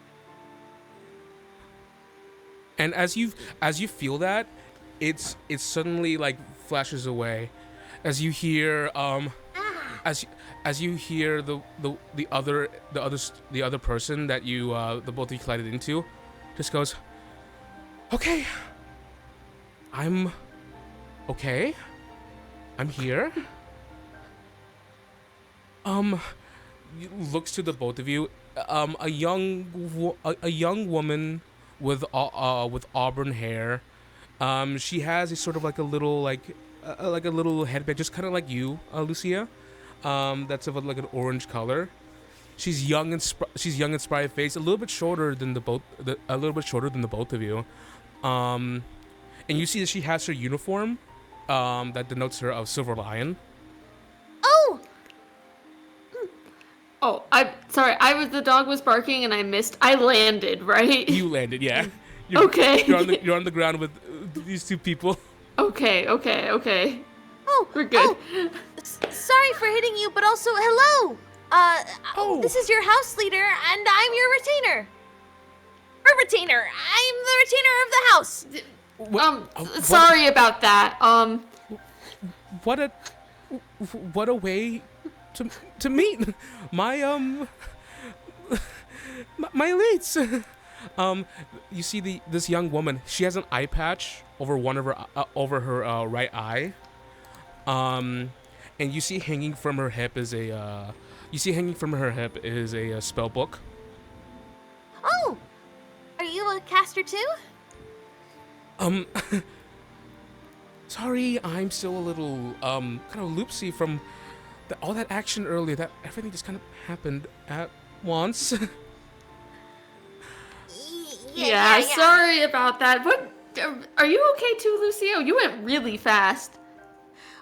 And as you feel that, it's suddenly like flashes away, as you hear as you hear the other person that you the both of you collided into, just goes, okay, I'm okay, I'm here. Looks to the both of you. A young woman with auburn hair. She has a sort of like a little little headband, just kind of like you, Lucia. That's of like an orange color. She's young and spry faced, a little bit shorter than the both of you. And you see that she has her uniform, that denotes her of Silver Lion. Oh! Oh, I'm sorry. The dog was barking and I missed. I landed, right? You landed, yeah. Okay. You're on the ground with these two people. Okay. Oh, We're good. Oh, sorry for hitting you, but also hello. This is your house leader, and I'm your retainer. Or retainer. I'm the retainer of the house. Sorry about that. What a way to meet my my elites. You see this young woman. She has an eye patch over her right eye. And you see hanging from her hip is a spell book. Oh, are you a caster too? Sorry, I'm still a little kind of loopsy from all that action earlier. That everything just kind of happened at once. Yeah, sorry about that. What? Are you okay too, Lucio? You went really fast.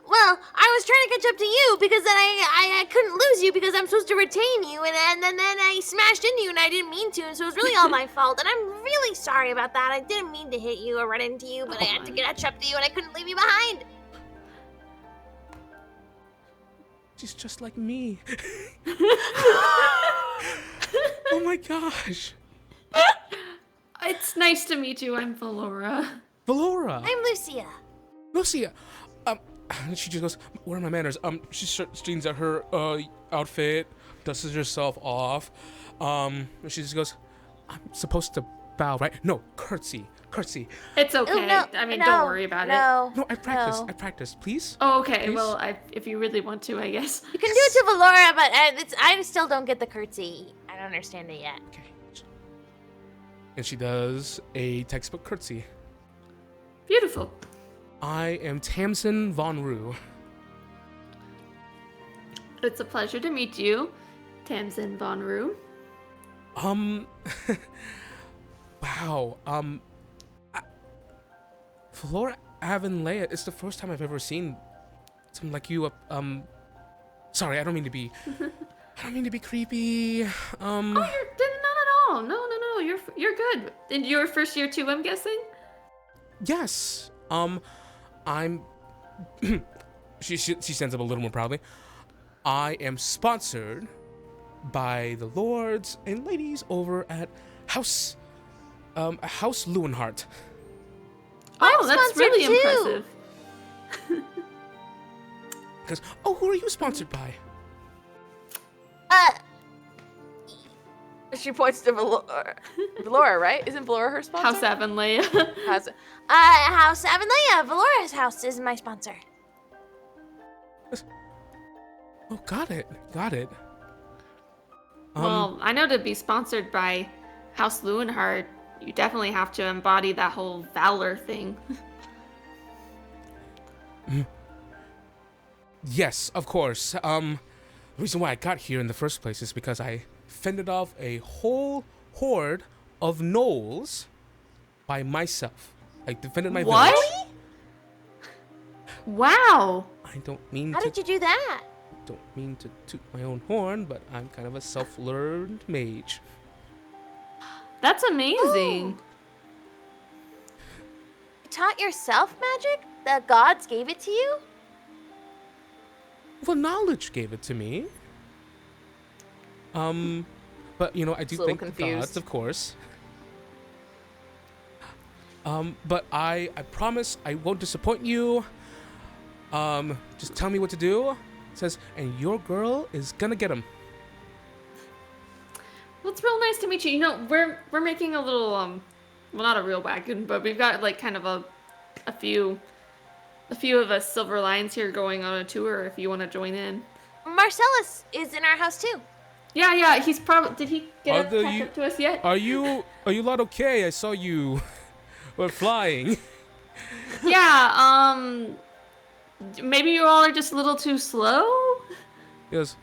Well, I was trying to catch up to you because then I couldn't lose you because I'm supposed to retain you, and then I smashed into you and I didn't mean to, and so it was really all my fault, and I'm really sorry about that. I didn't mean to hit you or run into you, but I had to catch up to you and I couldn't leave you behind. She's just like me. Oh my gosh. It's nice to meet you. I'm Valoura. Valoura. I'm Lucia. Lucia. And she just goes, "What are my manners?" She straightens out her outfit, dusts herself off. She just goes, "I'm supposed to bow, right? No, curtsy. It's okay. Ooh, no, I mean, no, don't worry about it. No, I practice, please." Oh, okay. Please? Well, if you really want to, I guess. You can do it to Valoura, but I still don't get the curtsy. I don't understand it yet. Okay. And she does a textbook curtsy. Beautiful. I am Tamsin Von Rue. It's a pleasure to meet you, Tamsin Von Rue. Wow. Valoura and Leia, it's the first time I've ever seen someone like you. Sorry, I don't mean to be. I don't mean to be creepy. Oh, not at all. No. You're good. In your first year too, I'm guessing. Yes. I'm. she stands up a little more proudly. I am sponsored by the lords and ladies over at House Lewenhart. Oh, that's really sponsored impressive. Because, who are you sponsored by? She points to Valoura. Valoura, right? Isn't Valoura her sponsor? House Avonlea. How's it? House Avonlea. Valoura's house is my sponsor. Oh, got it. Well, I know to be sponsored by House Lewenhart, you definitely have to embody that whole valor thing. Yes, of course. The reason why I got here in the first place is because I fended off a whole horde of gnolls by myself. I defended my What? village. Wow. I don't mean How to did you do that? toot my own horn, but I'm kind of a self-learned mage. That's amazing. You taught yourself magic? The gods gave it to you? Well, knowledge gave it to me. But I do a little thank confused. the gods, of course. But I promise I won't disappoint you. Just tell me what to do. It says, and your girl is gonna get him. Well, it's real nice to meet you. We're making a little well, not a real wagon, but we've got like kind of a few of us Silver Lions here going on a tour. If you want to join in. Marcellus is in our house too. Yeah. He's probably. Did he catch up to us yet? Are you lot okay? I saw you were flying. Yeah. Maybe you all are just a little too slow. Yes.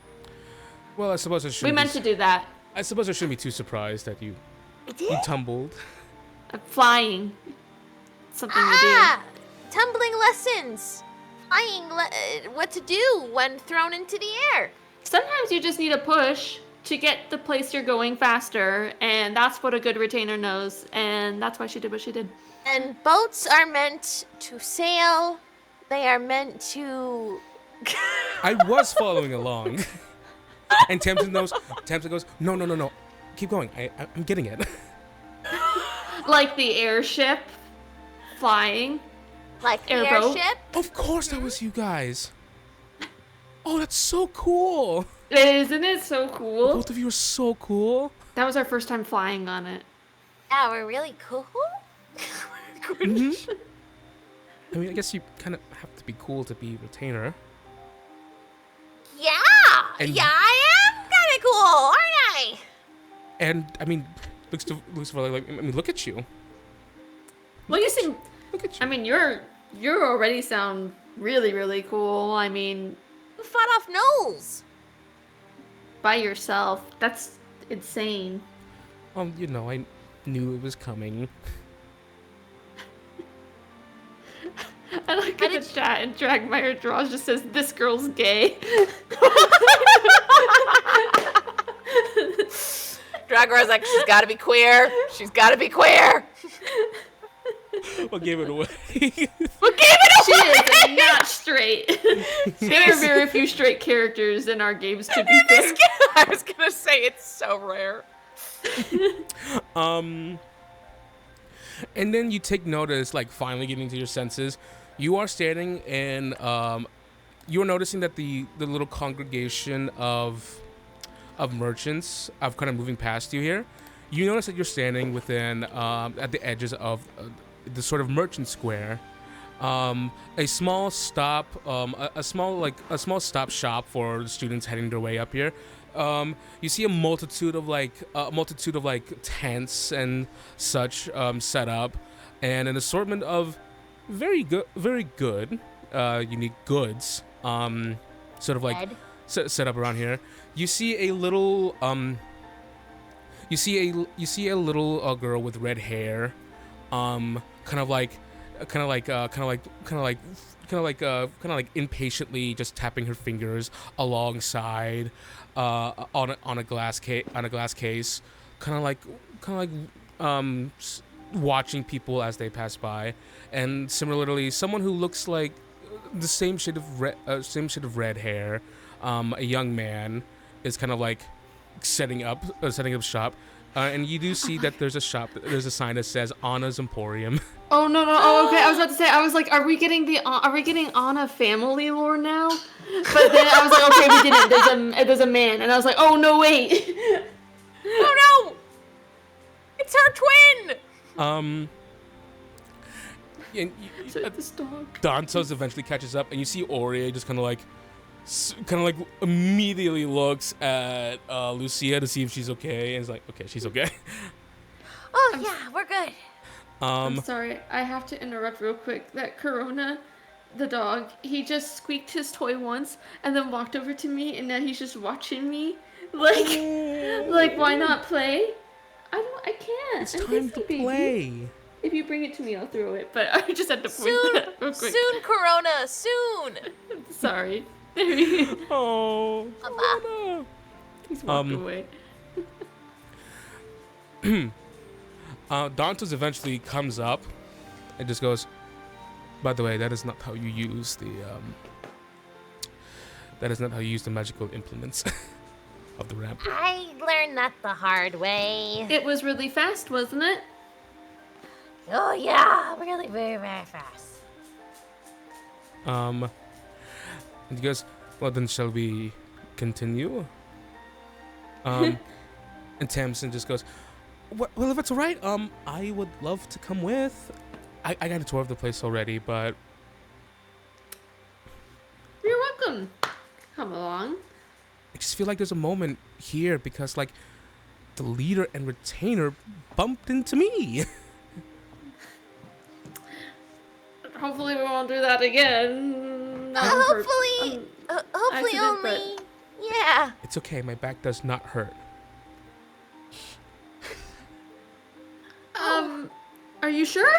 Well, I suppose I shouldn't. We meant to do that. I suppose I shouldn't be too surprised that you tumbled. Flying. Something to do. Tumbling lessons. Flying, what to do when thrown into the air. Sometimes you just need a push to get the place you're going faster, and that's what a good retainer knows, and that's why she did what she did. And boats are meant to sail. They are meant to... I was following along. And Tamsin goes, no. Keep going. I'm getting it. Like the airship flying. Like the Airboat. airship. Of course that was you guys. Oh, that's so cool. Isn't it so cool? Both of you are so cool. That was our first time flying on it. Yeah, we're really cool. Mhm. I mean, I guess you kind of have to be cool to be retainer. Yeah. And- Yeah, I am kind of cool, aren't I? And I mean, looks for like I mean, look at you. Well, you seem. Look at you. I mean, you already sound really, really cool. I mean, You fought off gnolls. by yourself. That's insane. I knew it was coming. I like in the chat, and Dragmire Draws just says, "This girl's gay." Dragor's like, she's got to be queer. She's got to be queer. What gave it away? She is not straight. There are very few straight characters in our games, to be fair. I was going to say, it's so rare. And then you take notice, like finally getting to your senses. You are standing in. You are noticing that the little congregation of merchants are kind of moving past you here. You notice that you're standing within at the edges of the sort of merchant square. A small stop, a small stop shop for students heading their way up here. You see a multitude of tents and such set up, and an assortment of very good, unique goods sort of like set up around here. You see a little girl with red hair, kind of like impatiently just tapping her fingers alongside on a glass case, watching people as they pass by. And similarly, someone who looks like the same shade of red hair, a young man, is kind of like setting up shop. And you do see that there's a sign that says Anna's Emporium. Oh no! Oh, okay. I was about to say. I was like, are we getting Anna family lore now? But then I was like, okay, we didn't. There's a man, and I was like, oh no, wait. Oh no! It's her twin. This dog. Dantos eventually catches up, and you see Aurea just kind of like immediately looks at Lucia to see if she's okay, and is like, okay, she's okay. Oh yeah, we're good. I'm sorry, I have to interrupt real quick. That Corona, the dog, he just squeaked his toy once and then walked over to me, and now he's just watching me. Like why not play? I can't. It's time to play. If you bring it to me, I'll throw it. But I just had to point that out real quick. Soon, Corona, soon. Sorry. Oh, Corona. He's walked away. Dantos eventually comes up and just goes, by the way, that is not how you use the magical implements of the ramp. I learned that the hard way. It was really fast, wasn't it? Oh yeah, really very, very fast. And he goes, well then shall we continue? And Tamsin just goes, well, if it's all right, I would love to come with. I got a tour of the place already, but... You're welcome. Come along. I just feel like there's a moment here because, like, the leader and retainer bumped into me. Hopefully we won't do that again. Hopefully accident, only. Yeah. It's okay, my back does not hurt. Are you sure?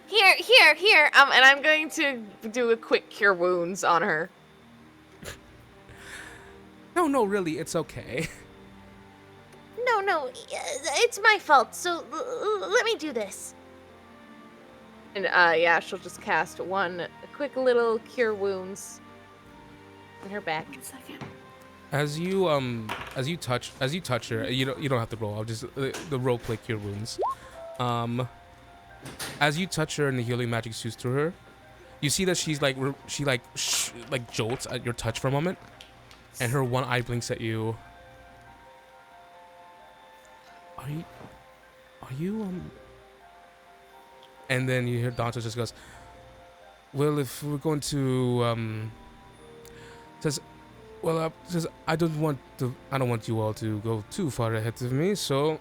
Here. And I'm going to do a quick cure wounds on her. No, really, it's okay. No, it's my fault. So let me do this. And yeah, she'll just cast one quick little cure wounds in her back. 1 second. As you touch her, you don't have to roll. I'll just the role play cure wounds. As you touch her and the healing magic shoots through her, you see that she jolts at your touch for a moment, and her one eye blinks at you. Are you And then you hear Dante just goes, well, if we're going to says I don't want you all to go too far ahead of me, so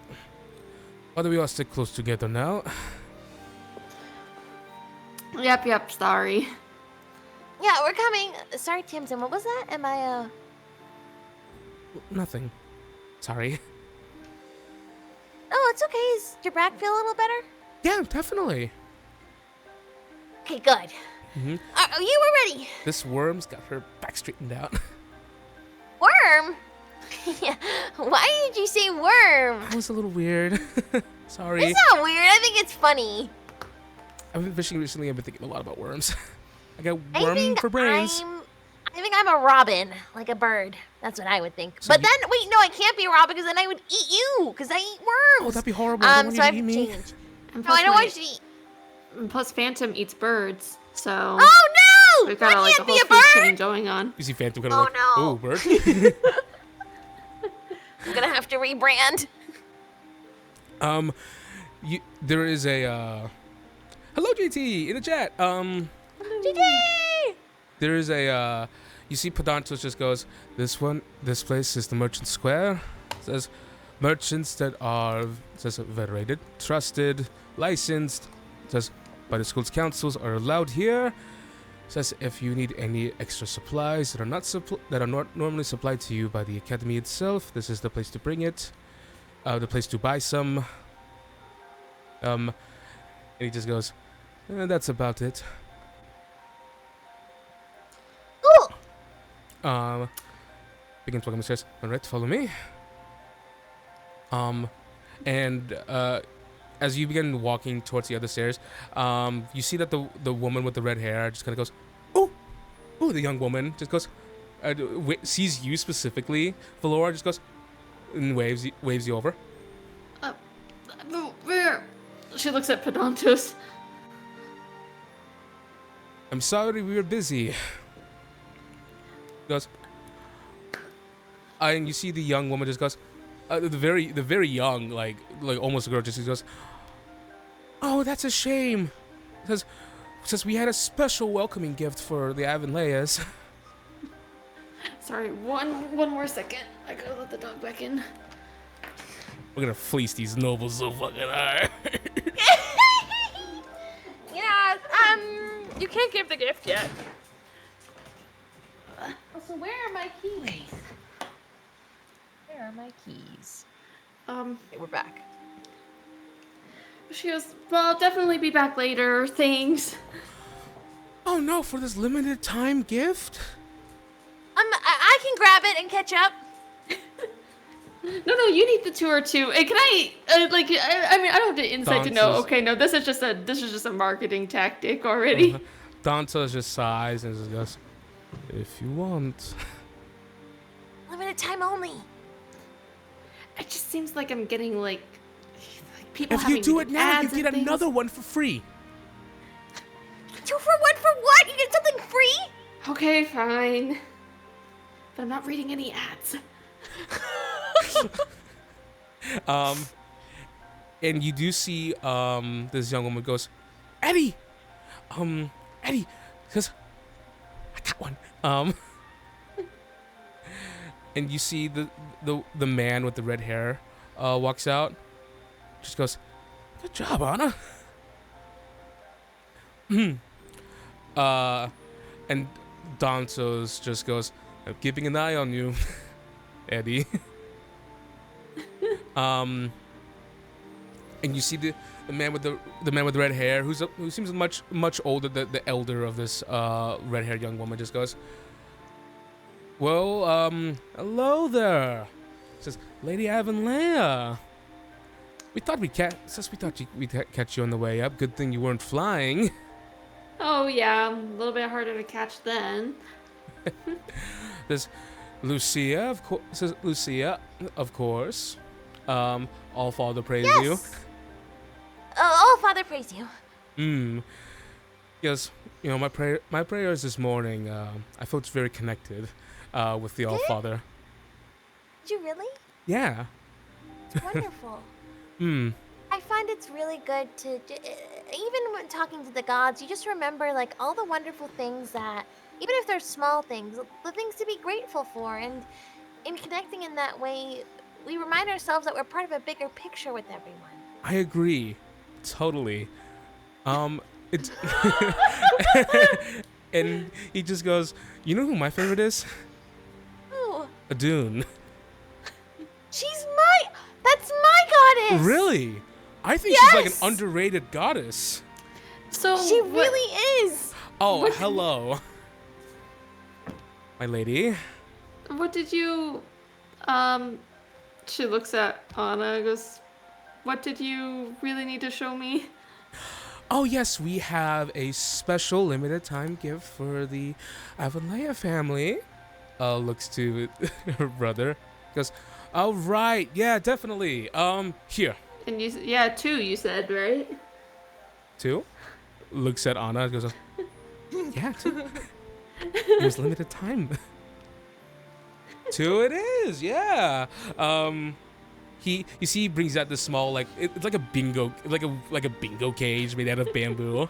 why don't we all stick close together now? Yep, sorry. Yeah, we're coming. Sorry, Tamsin, what was that? Am I, Nothing. Sorry. Oh, it's okay. Does your back feel a little better? Yeah, definitely. Okay, good. Mm-hmm. You were ready. This worm's got her back straightened out. Worm? Yeah. Why did you say worm? That was a little weird. Sorry. It's not weird. I think it's funny. I've been fishing recently. I've been thinking a lot about worms. I got worm for brains. I think I'm a robin, like a bird. That's what I would think. So but then, wait, no, I can't be a robin because then I would eat you because I eat worms. Oh, that'd be horrible. I don't want so you I to have eat to me. change. And No, I don't plus want you to eat. Plus, Phantom eats birds, so Oh no! we've got I like a can't whole be a food bird. chain going on. You see Phantom kind Oh, of like, no. oh, bird. I'm gonna have to rebrand. There is a hello JT in the chat. GG! There is a you see Pedantos just goes, this place is the Merchant Square. It says merchants that are venerated, trusted, licensed. It says by the school's councils are allowed here. It says if you need any extra supplies that are not normally supplied to you by the academy itself, this is the place to bring it. The place to buy some. And he just goes, that's about it. Cool. Begins walking upstairs. All right, follow me. And as you begin walking towards the other stairs, you see that the woman with the red hair just kind of goes, oh, the young woman just goes, sees you specifically. Valoura just goes and waves you over. Where? She looks at Pedantos. I'm sorry, we were busy. Goes, and you see the young woman just goes, the very young, like almost a girl, just goes, oh, that's a shame. Says we had a special welcoming gift for the Avanlayas. Sorry, one more second. I gotta let the dog back in. We're gonna fleece these nobles so fucking hard. Yeah, you can't give the gift yet. So where are my keys? Where are my keys? Okay, We're back. She goes, well, I'll definitely be back later. Thanks. Oh no, for this limited time gift? I can grab it and catch up. No, you need the tour too. Hey, can I, I mean, I don't have the insight to know. Okay, no, this is just a marketing tactic already. Dantos just sighs and just goes, if you want. Limited time only. It just seems like I'm getting like people. If you do it now, you get another one for free. 2 for 1 for what? You get something free? Okay, fine. But I'm not reading any ads. And you do see this young woman goes, Eddie, because I got one. And you see the man with the red hair walks out, just goes, good job, Anna. And Dantos just goes, I'm keeping an eye on you, Eddie. And you see the man with the red hair, who seems much older, the elder of this red-haired young woman, just goes, well, hello there. Says, Lady Avanlea. We thought we'd catch you on the way up. Good thing you weren't flying. Oh yeah, a little bit harder to catch then. There's Lucia, of course. All Father praise you. All Father praise you. Yes, you know, my prayers this morning, I felt very connected with the All Father. Did you really? Yeah. It's wonderful. I find it's really good to, even when talking to the gods, you just remember like all the wonderful things that, even if they're small things, the things to be grateful for. And in connecting in that way, we remind ourselves that we're part of a bigger picture with everyone. I agree. Totally. It's and he just goes, you know who my favorite is? Who? Adun. That's my goddess! Really? I think Yes! she's like an underrated goddess. So She really is! Oh, hello. My lady. What did you? She looks at Anna and goes, what did you really need to show me? Oh yes, we have a special limited time gift for the Avanlea family. Looks to her brother. Goes, all right, yeah, definitely. Here. And 2, you said, right? 2? looks at Anna and goes, yeah, it was limited time. 2 it is, yeah. He brings out this small, like, it's like a bingo, like a bingo cage made out of bamboo.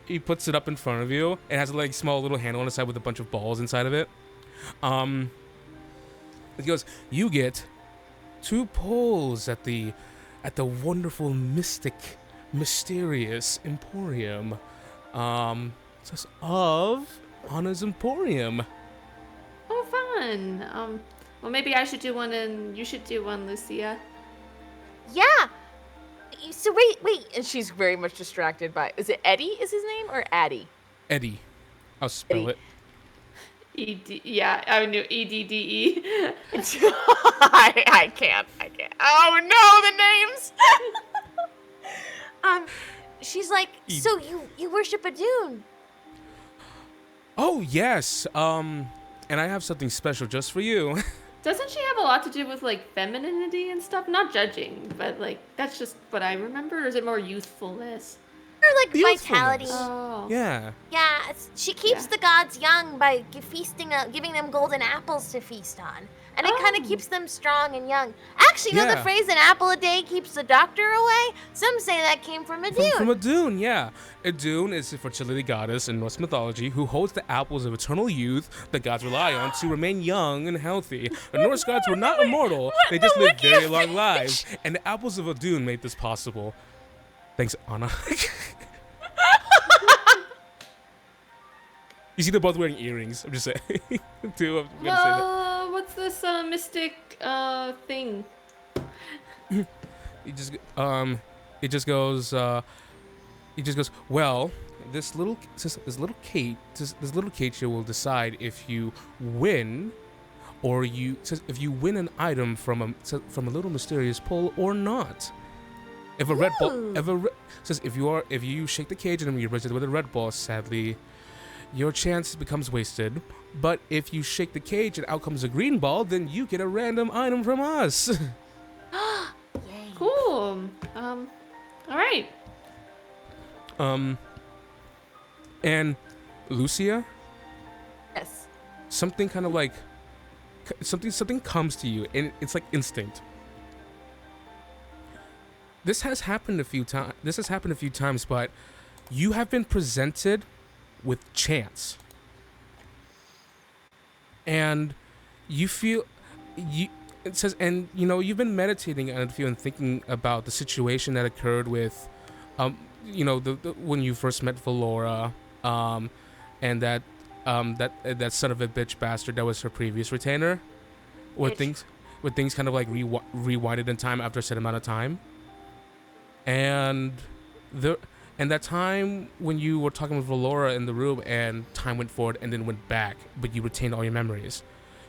He puts it up in front of you. It has a like small little handle on the side with a bunch of balls inside of it. He goes, you get 2 pulls at the wonderful, mysterious Emporium. Says of Anna's Emporium. Oh, fun. Well, maybe I should do one and you should do one, Lucia. Yeah. So wait. And she's very much distracted by. Is it Eddie? Is his name or Addie? Eddie. I'll spell it. Yeah, I knew EDDE. I can't. Oh no, the names. She's like, so you worship a dune? Oh yes. And I have something special just for you. Doesn't she have a lot to do with like femininity and stuff? Not judging, but like that's just what I remember. Or is it more youthfulness? Or like vitality. Oh. Yeah. Yeah, she keeps the gods young by giving them golden apples to feast on. And it kind of keeps them strong and young. Actually, you know the phrase, an apple a day keeps the doctor away? Some say that came from a dune. From a dune, yeah. A dune is a fertility goddess in Norse mythology who holds the apples of eternal youth the gods rely on to remain young and healthy. The Norse gods were not immortal. They just lived very long lives. And the apples of a dune made this possible. Thanks, Anna. You see, they're both wearing earrings. I'm just saying. What's this mystic thing? He just goes. Well, this little cage here will decide if you win, or if you win an item from a little mysterious pull or not. If a red ball, if you shake the cage and you're registered with a red ball, sadly, your chance becomes wasted. But if you shake the cage and out comes a green ball, then you get a random item from us. Yay. Cool. All right. And Lucia, Yes. something kind of like something comes to you, and it's like instinct. This has happened a few times, but you have been presented with chance, and you feel it says, and you've been meditating and thinking about the situation that occurred with when you first met Valoura, and that son of a bitch bastard that was her previous retainer, where things kind of like rewinded in time after a set amount of time, and that time when you were talking with Valoura in the room and time went forward and then went back, but you retained all your memories.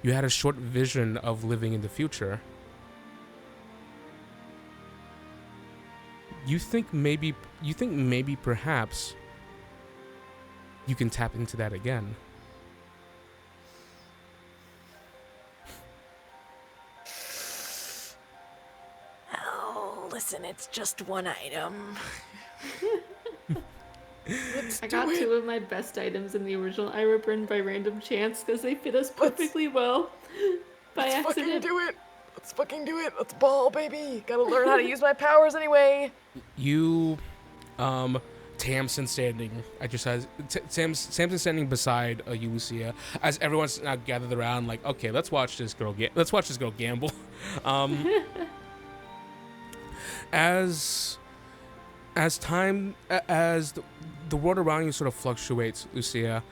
You had a short vision of living in the future. You think maybe perhaps you can tap into that again. Oh, listen, it's just one item. I got 2 of my best items in the original Eira Bryn by random chance because they fit us perfectly well by accident. Let's fucking do it. Let's ball, baby. Gotta learn how to use my powers anyway. You, Tamsin standing at your side. Samson standing beside you, Lucia, as everyone's now gathered around. Like, okay, let's watch this girl gamble. As the world around you sort of fluctuates, Lucia,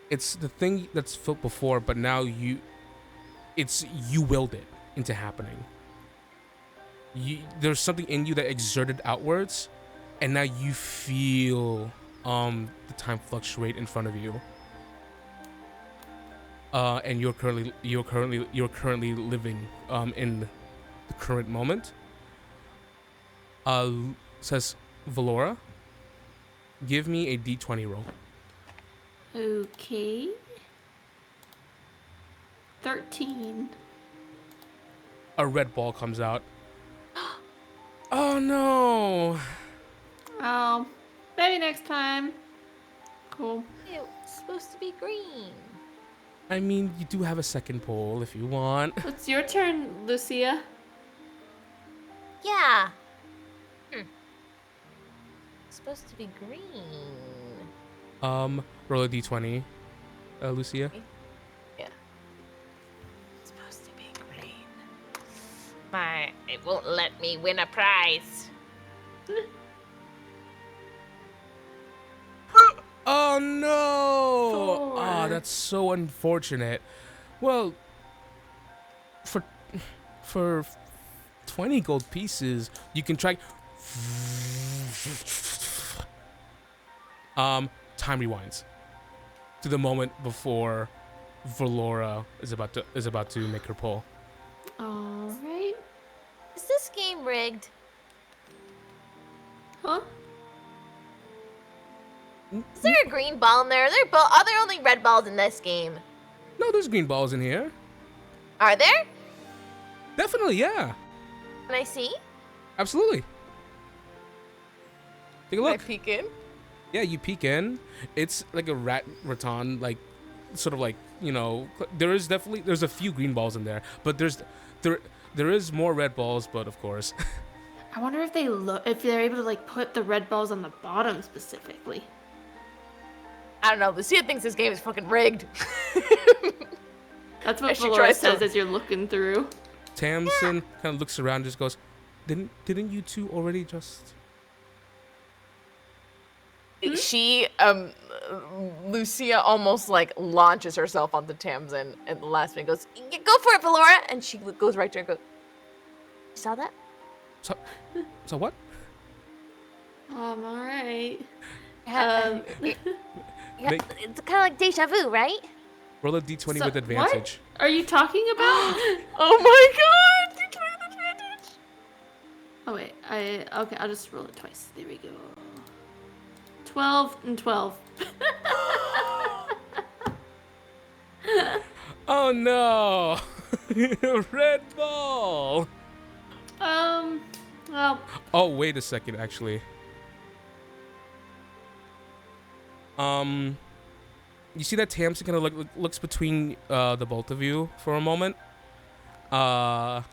it's the thing that's felt before, but now you willed it into happening. There's something in you that exerted outwards, and now you feel the time fluctuate in front of you. And you're currently living in the current moment. Says Valoura, give me a d20 roll. Okay. 13. A red ball comes out. Oh no! Oh, Maybe next time. Cool. It's supposed to be green. I mean, you do have a second poll if you want. It's your turn, Lucia. Yeah. It's supposed to be green. Roll a d20, Lucia. Yeah. It's supposed to be green. It won't let me win a prize. Oh no! Four. Oh, that's so unfortunate. Well, for 20 gold pieces, you can try. Time rewinds to the moment before Valoura is about to make her pull. All right. Is this game rigged? Huh? Is there a green ball in there? Are there only red balls in this game? No, there's green balls in here. Are there? Definitely, yeah. Can I see? Absolutely. Take a Can I look. peek in? Yeah, you peek in. It's like a raton, like sort of like, you know, there's a few green balls in there, but there is more red balls, but of course. I wonder if they're able to like put the red balls on the bottom specifically. I don't know. Lucia thinks this game is fucking rigged. That's what As she Valoura tries to- says as you're looking through. Tamsin kind of looks around and just goes, Didn't you two already just... She, Lucia almost like launches herself onto Tamsin at the last minute, goes, "Go for it, Valoura!" And she goes right to her and goes, You saw that? So what? All right. Yeah, Make- it's kind of like deja vu, right? Roll a d20 So- with advantage. What are you talking about? "Oh my god! You tried an advantage!" Oh wait, okay, I'll just roll it twice. There we go. 12 and 12. Oh no! Red ball! Well, Oh, wait a second, actually. You see that Tamsin kind of looks between the both of you for a moment, and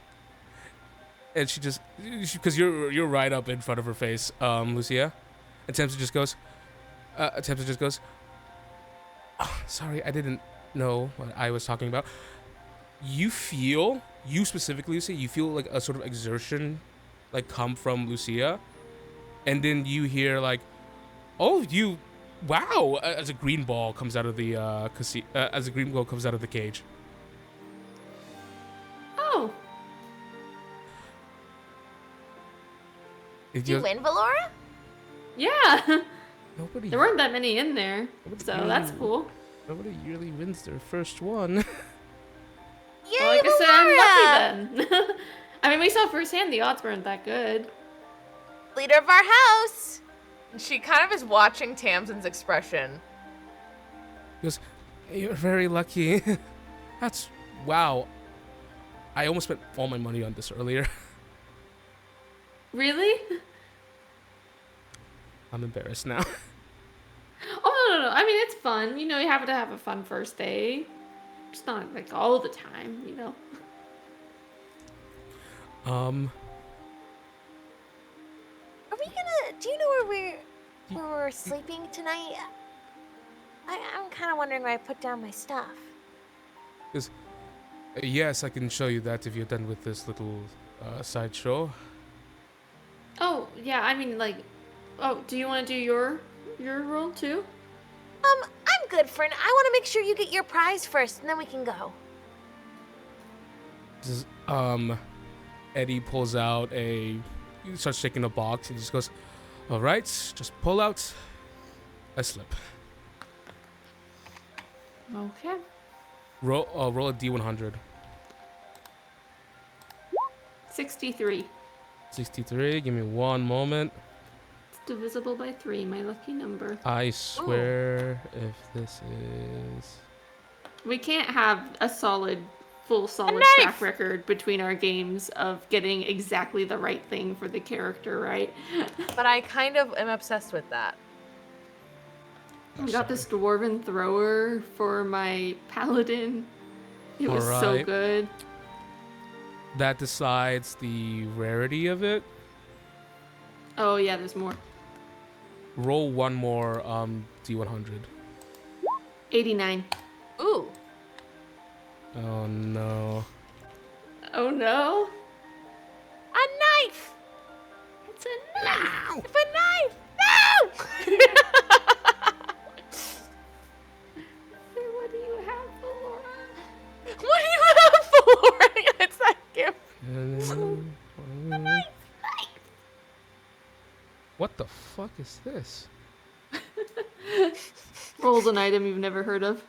she just because you're right up in front of her face, Lucia, and Tamsin just goes, "Oh, sorry, I didn't know what I was talking about." You specifically, Lucia, you feel like a sort of exertion, like come from Lucia, and then you hear like, "Oh, wow!" As a green ball comes out of the cage. oh, It Did you just- win, Valoura? yeah. Nobody, There weren't that many in there, Nobody so really- that's cool. nobody really wins their first one. Yay, Well, I guess Valoura! I'm lucky then. I mean, we saw firsthand the odds weren't that good. Leader of our house. And she kind of is watching Tamsin's expression. He goes, "You're very lucky." That's wow. I almost spent all my money on this earlier. Really? I'm embarrassed now. Oh, no. I mean, it's fun. You know, you have to have a fun first day. Just not like all the time, you know. Are we gonna? Do you know where we're sleeping tonight? I'm kind of wondering where I put down my stuff. Because yes, I can show you that if you're done with this little sideshow. Oh, yeah, I mean, like, oh, do you want to do your roll too? I'm good for I want to make sure you get your prize first, and then we can go. This is, Eddie pulls out he starts shaking a box and just goes, "All right, just pull out a slip. Okay. Roll a d100. 63. 63. Give me one moment. It's divisible by 3, my lucky number. I swear, if this is We can't have a solid knife! track record between our games of getting exactly the right thing for the character, right? But I kind of am obsessed with that. I got this dwarven thrower for my paladin. It was so Alright. good. That decides the rarity of it. Oh yeah, there's more. Roll one more D100. 89. Ooh. Oh no. Oh no. A knife! It's a knife. It's a knife! No! What do you have, Valoura? What do you have for? It's that gift. What the fuck is this? Rolls an item you've never heard of.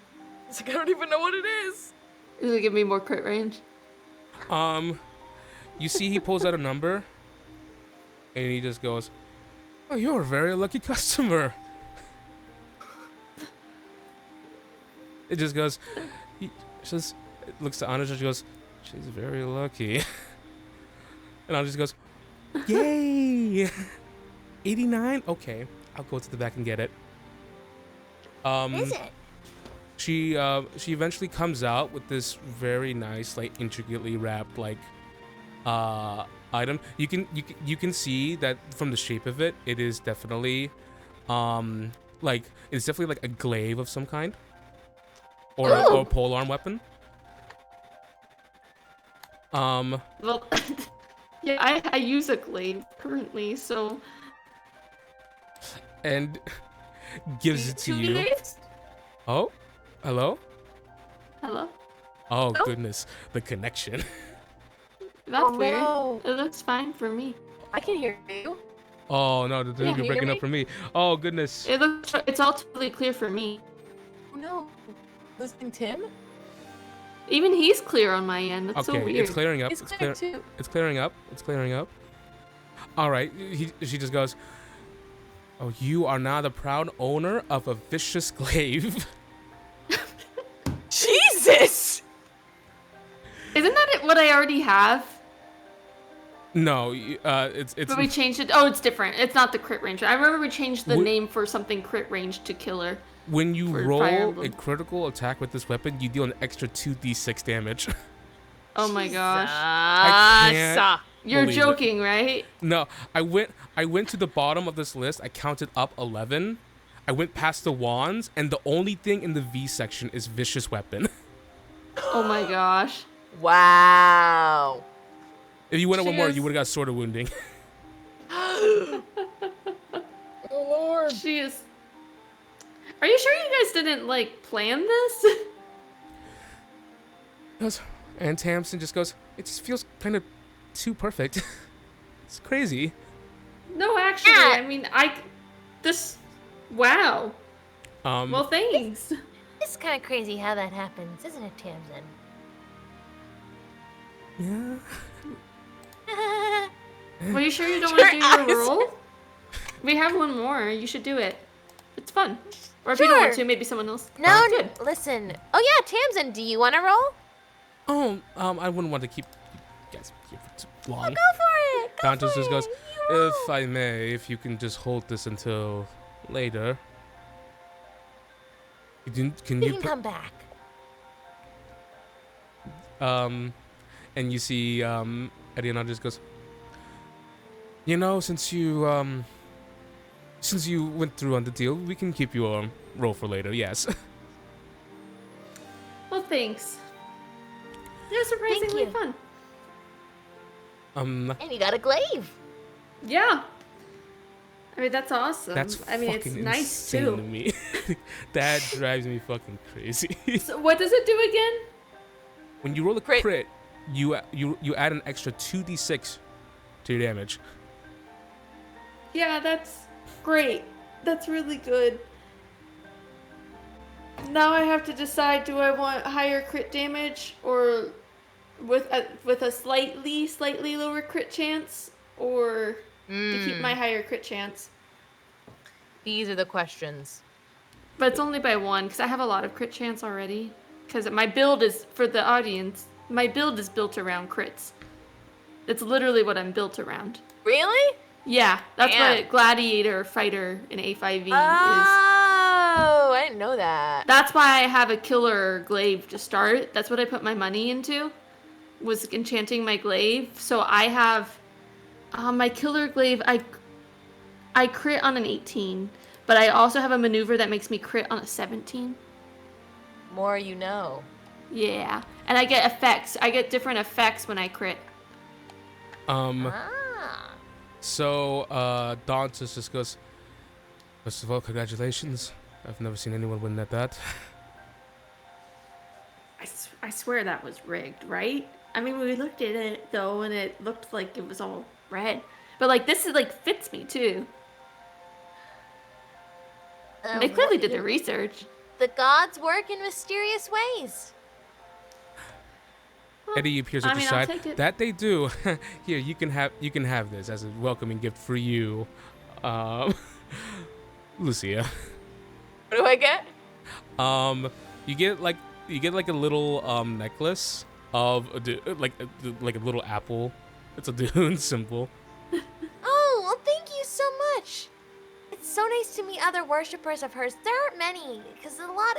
It's like, I don't even know what it is. Does it give me more crit range? You see he pulls out a number and he just goes, "Oh, you're a very lucky customer." It just goes, he just looks to Anna and she goes, "She's very lucky." And Anna just goes, "Yay! 89? Okay, I'll go to the back and get it." Is it? She eventually comes out with this very nice, like intricately wrapped like item. You can see that from the shape of it, it is definitely like it's definitely like a glaive of some kind, or a polearm weapon. Well, yeah, I use a glaive currently, so. And gives it to Two you. glaives? Oh, hello. Hello. Oh goodness, the connection. That's weird. No. It looks fine for me. I can hear you. Oh no, Yeah, you're you hear breaking me? up for me. Oh goodness. It's all totally clear for me. Oh no. Listening Tim? Even he's clear on my end. That's so Okay, weird. it's clearing up. It's clear too. It's clearing up. It's clearing up. All right. She just goes, "Oh, you are now the proud owner of a vicious glaive." Jesus! Isn't that what I already have? No, it's But we changed it. Oh, it's different. It's not the crit range. I remember we changed the Wh- name for something crit range to killer. when you for Fire roll a Emblem. critical attack with this weapon, you deal an extra 2d6 damage. Oh my gosh. I can't You're believe it. joking, right? No, I went to the bottom of this list. I counted up 11. I went past the wands, and the only thing in the V section is vicious weapon. Oh my gosh. Wow. If you went up one more, Cheers. you would have got sword of wounding. Oh Lord. She is. Are you sure you guys didn't like plan this? And Tamsin just goes, "It just feels kind of too perfect." It's crazy. No, actually, Yeah. I mean, wow. Well, thanks. It's kind of crazy how that happens, isn't it, Tamsin? Yeah. Well, you sure you don't want to do your roll? We have one more. You should do it. It's fun. Or if you don't want Sure. to, maybe someone else. No, Good. listen. Oh yeah, Tamsin, do you want to roll? I wouldn't want to keep you guys here for too long. Go for it. Go Countess for just goes, it. You roll. "If I may, if you can just hold this until later." Can You you can come back. and you see Ariana just goes, "You know, since you went through on the deal, we can keep you roll for later." Yes. Well, thanks. They're surprisingly you. fun. And you got a glaive. Yeah. I mean, that's awesome. That's I mean, it's fucking nice insane to too. me. That drives me fucking crazy. So what does it do again? When you roll a Crit. crit, you add an extra 2d6 to your damage. Yeah, that's great. That's really good. Now I have to decide, do I want higher crit damage or with a slightly lower crit chance, or to keep my higher crit chance? These are the questions. But it's only by one, because I have a lot of crit chance already. Because my build is, for the audience, my build is built around crits. It's literally what I'm built around. Really? Yeah, that's Damn. what Gladiator Fighter in A5e is. Oh. didn't know that. That's why I have a killer glaive to start. That's what I put my money into, was enchanting my glaive. So I have my killer glaive. I crit on an 18, but I also have a maneuver that makes me crit on a 17. More you know. Yeah, and I get effects. I get different effects when I crit. So Dawn just goes, first of all, congratulations. I've never seen anyone win at that. I swear that was rigged, right? I mean, we looked at it though, and it looked like it was all red. But like this is like fits me too. They clearly did the research. The gods work in mysterious ways. Eddie appears at I mean, your I'll side. take it. That they do. Here, you can have this as a welcoming gift for you, Lucia. What do I get? You get like a little necklace of like a little apple. It's a Dune symbol. Oh, well, thank you so much. It's so nice to meet other worshippers of hers. There aren't many, because a lot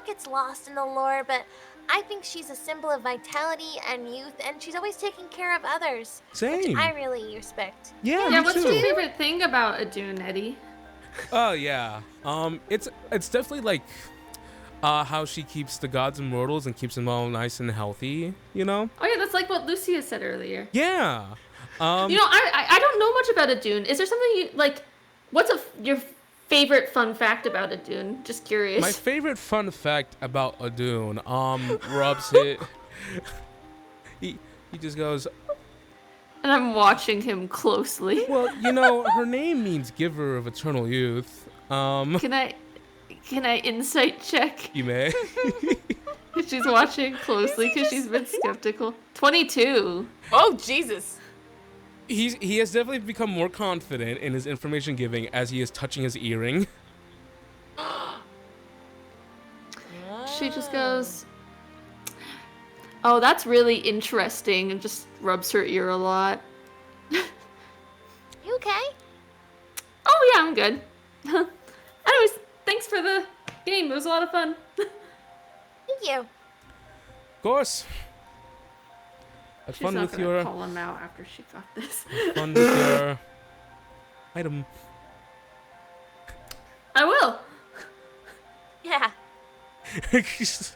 gets lost in the lore, but I think she's a symbol of vitality and youth, and she's always taking care of others. Same. Which I really respect. Yeah, Yeah, me what's too. your favorite thing about Adun, Eddie? Oh yeah. It's definitely like how she keeps the gods and mortals and keeps them all nice and healthy, you know? Oh yeah, that's like what Lucia said earlier. Yeah. I don't know much about Adun. Is there something you like? What's your favorite fun fact about Adun? Just curious. My favorite fun fact about Adun, rubs it. He just goes, And I'm watching him closely. well, her name means giver of eternal youth. Can I insight check? You may. She's watching closely because she's been skeptical. 22. Oh, Jesus. He has definitely become more confident in his information giving as he is touching his earring. She just goes, oh, that's really interesting, and just rubs her ear a lot. You okay? Oh yeah, I'm good. Anyways, thanks for the game. It was a lot of fun. Thank you. Of course. Have She's fun not with gonna your call him out after she got this. fun with your item. I will. Yeah. This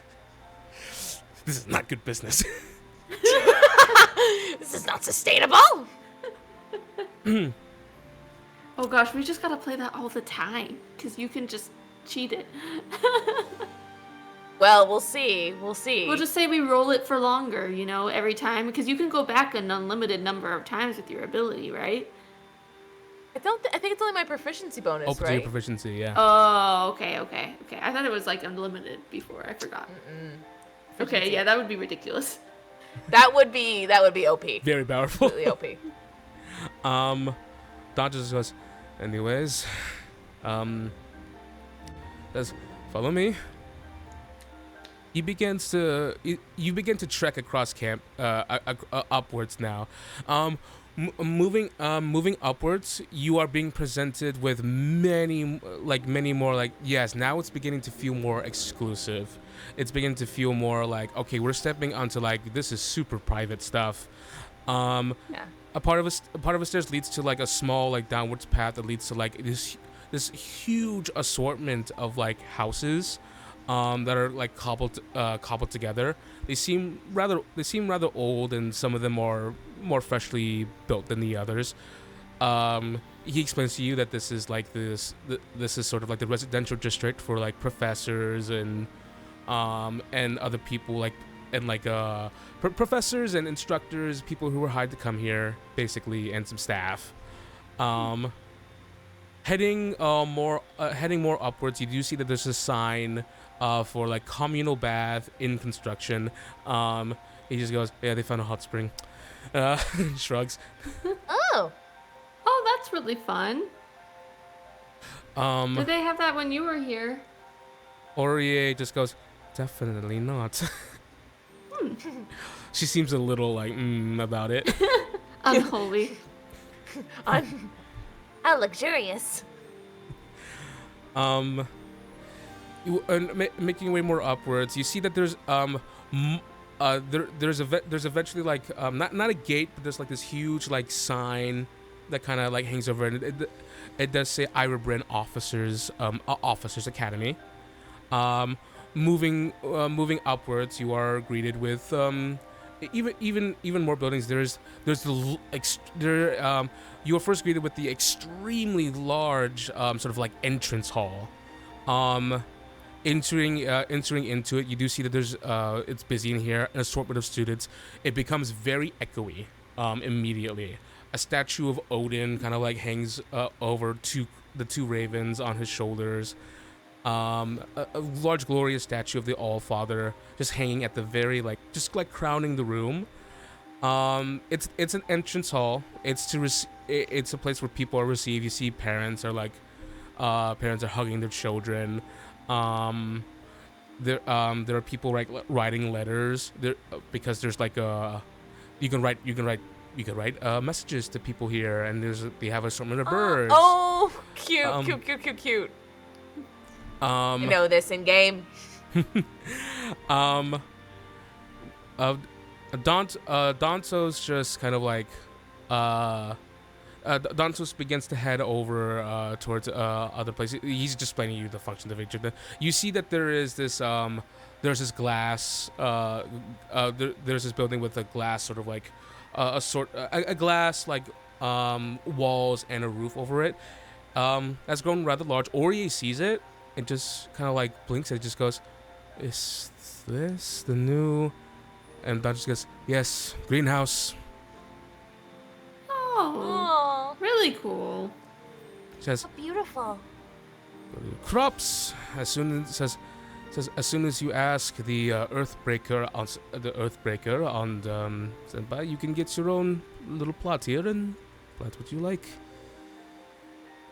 is not good business. This is not sustainable. Oh gosh, we just gotta play that all the time because you can just cheat it. Well, we'll see. We'll see. We'll just say we roll it for longer, every time, because you can go back an unlimited number of times with your ability, right? I think it's only my proficiency bonus, Open to right? your proficiency, yeah. Oh, okay. I thought it was like unlimited before. I forgot. Okay, yeah, that would be ridiculous. That would be OP. Very powerful. Completely OP. Don just goes, anyways, says, follow me. You begin to trek across camp, upwards now. Moving upwards, you are being presented with many more, yes, now it's beginning to feel more exclusive. It's beginning to feel more like, okay, we're stepping onto this is super private stuff. Yeah. A part of a stairs leads to a small downwards path that leads to this huge assortment of houses that are cobbled together. They seem rather old, and some of them are more freshly built than the others. He explains to you that this is this is sort of the residential district for professors and other people professors and instructors, people who were hired to come here basically, and some staff. Heading more upwards, you do see that there's a sign for communal bath in construction. He just goes, yeah, they found a hot spring. Shrugs. Oh. Oh, that's really fun. Did they have that when you were here? Aurier just goes, definitely not. She seems a little about it. Unholy. How luxurious. making your way more upwards, you see that there's there's eventually like not a gate, but there's like this huge like sign that kind of like hangs over it. It does say Eira Bryn Officers Academy. Moving upwards, you are greeted with even more buildings. You are first greeted with the extremely large sort of like entrance hall. Entering into it, you do see that there's it's busy in here, an assortment of students. It becomes very echoey immediately. A statue of Odin kind of like hangs over the two ravens on his shoulders. A large glorious statue of the All-Father just hanging at the very just crowning the room. It's an entrance hall. It's a place where people are received. You see parents are hugging their children. There are people writing letters there because there's you can write messages to people here, and they have assortment of birds. Oh, cute. You know this in game. Dantos just kind of Dantos begins to head over towards other places. He's just explaining you the functions of each of them. You see that there's this glass. There's this building with a glass sort of a glass walls and a roof over it. That's grown rather large. Aurier sees it and just kind of blinks. And it just goes, "Is this the new?" And Dantos goes, "Yes, greenhouse." Oh, really cool. Says, So beautiful. "Crops." As soon as you ask the Earthbreaker on standby, you can get your own little plot here and plant what you like.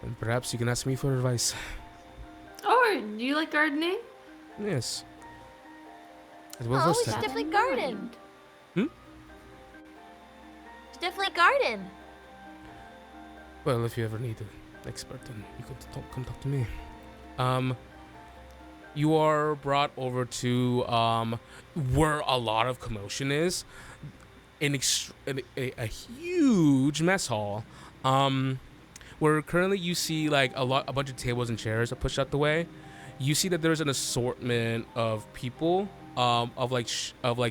And perhaps you can ask me for advice. Oh, do you like gardening? Yes. We should definitely garden. Hmm? Should definitely garden. Well, if you ever need an expert, then you can come talk to me. You are brought over to where a lot of commotion is, a huge mess hall. Where currently you see a bunch of tables and chairs are pushed out the way. You see that there's an assortment of people, of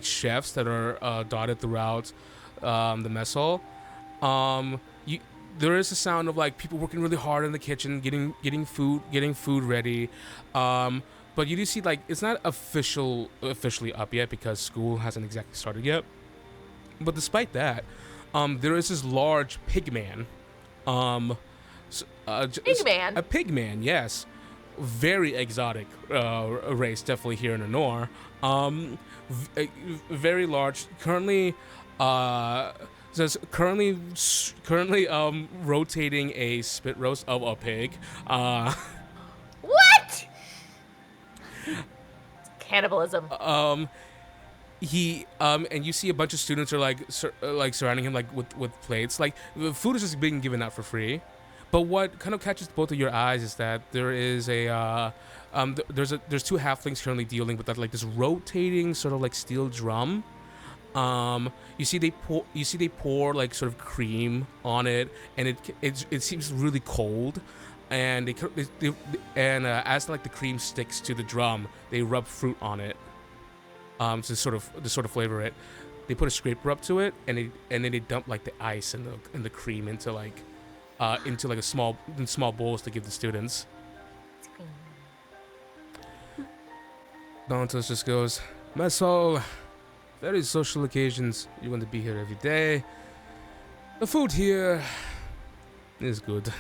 chefs that are dotted throughout the mess hall. There is a sound of people working really hard in the kitchen, getting food ready. But you do see it's not officially up yet because school hasn't exactly started yet. But despite that, there is this large pig man. Pig man? A pig man, yes. Very exotic race, definitely here in the Nor. Very large. Currently rotating a spit roast of a pig. What? Cannibalism. He and you see a bunch of students are surrounding him with plates. The food is just being given out for free. But what kind of catches both of your eyes is that there is there's two halflings currently dealing with that this rotating sort of steel drum. You see they pour sort of cream on it, and it seems really cold. And as the cream sticks to the drum, they rub fruit on it. To sort of flavor it. They put a scraper up to it, and then they dump the ice and the cream into small bowls to give the students. Dantos just goes, "Mess hall, very social occasions. You want to be here every day. The food here is good."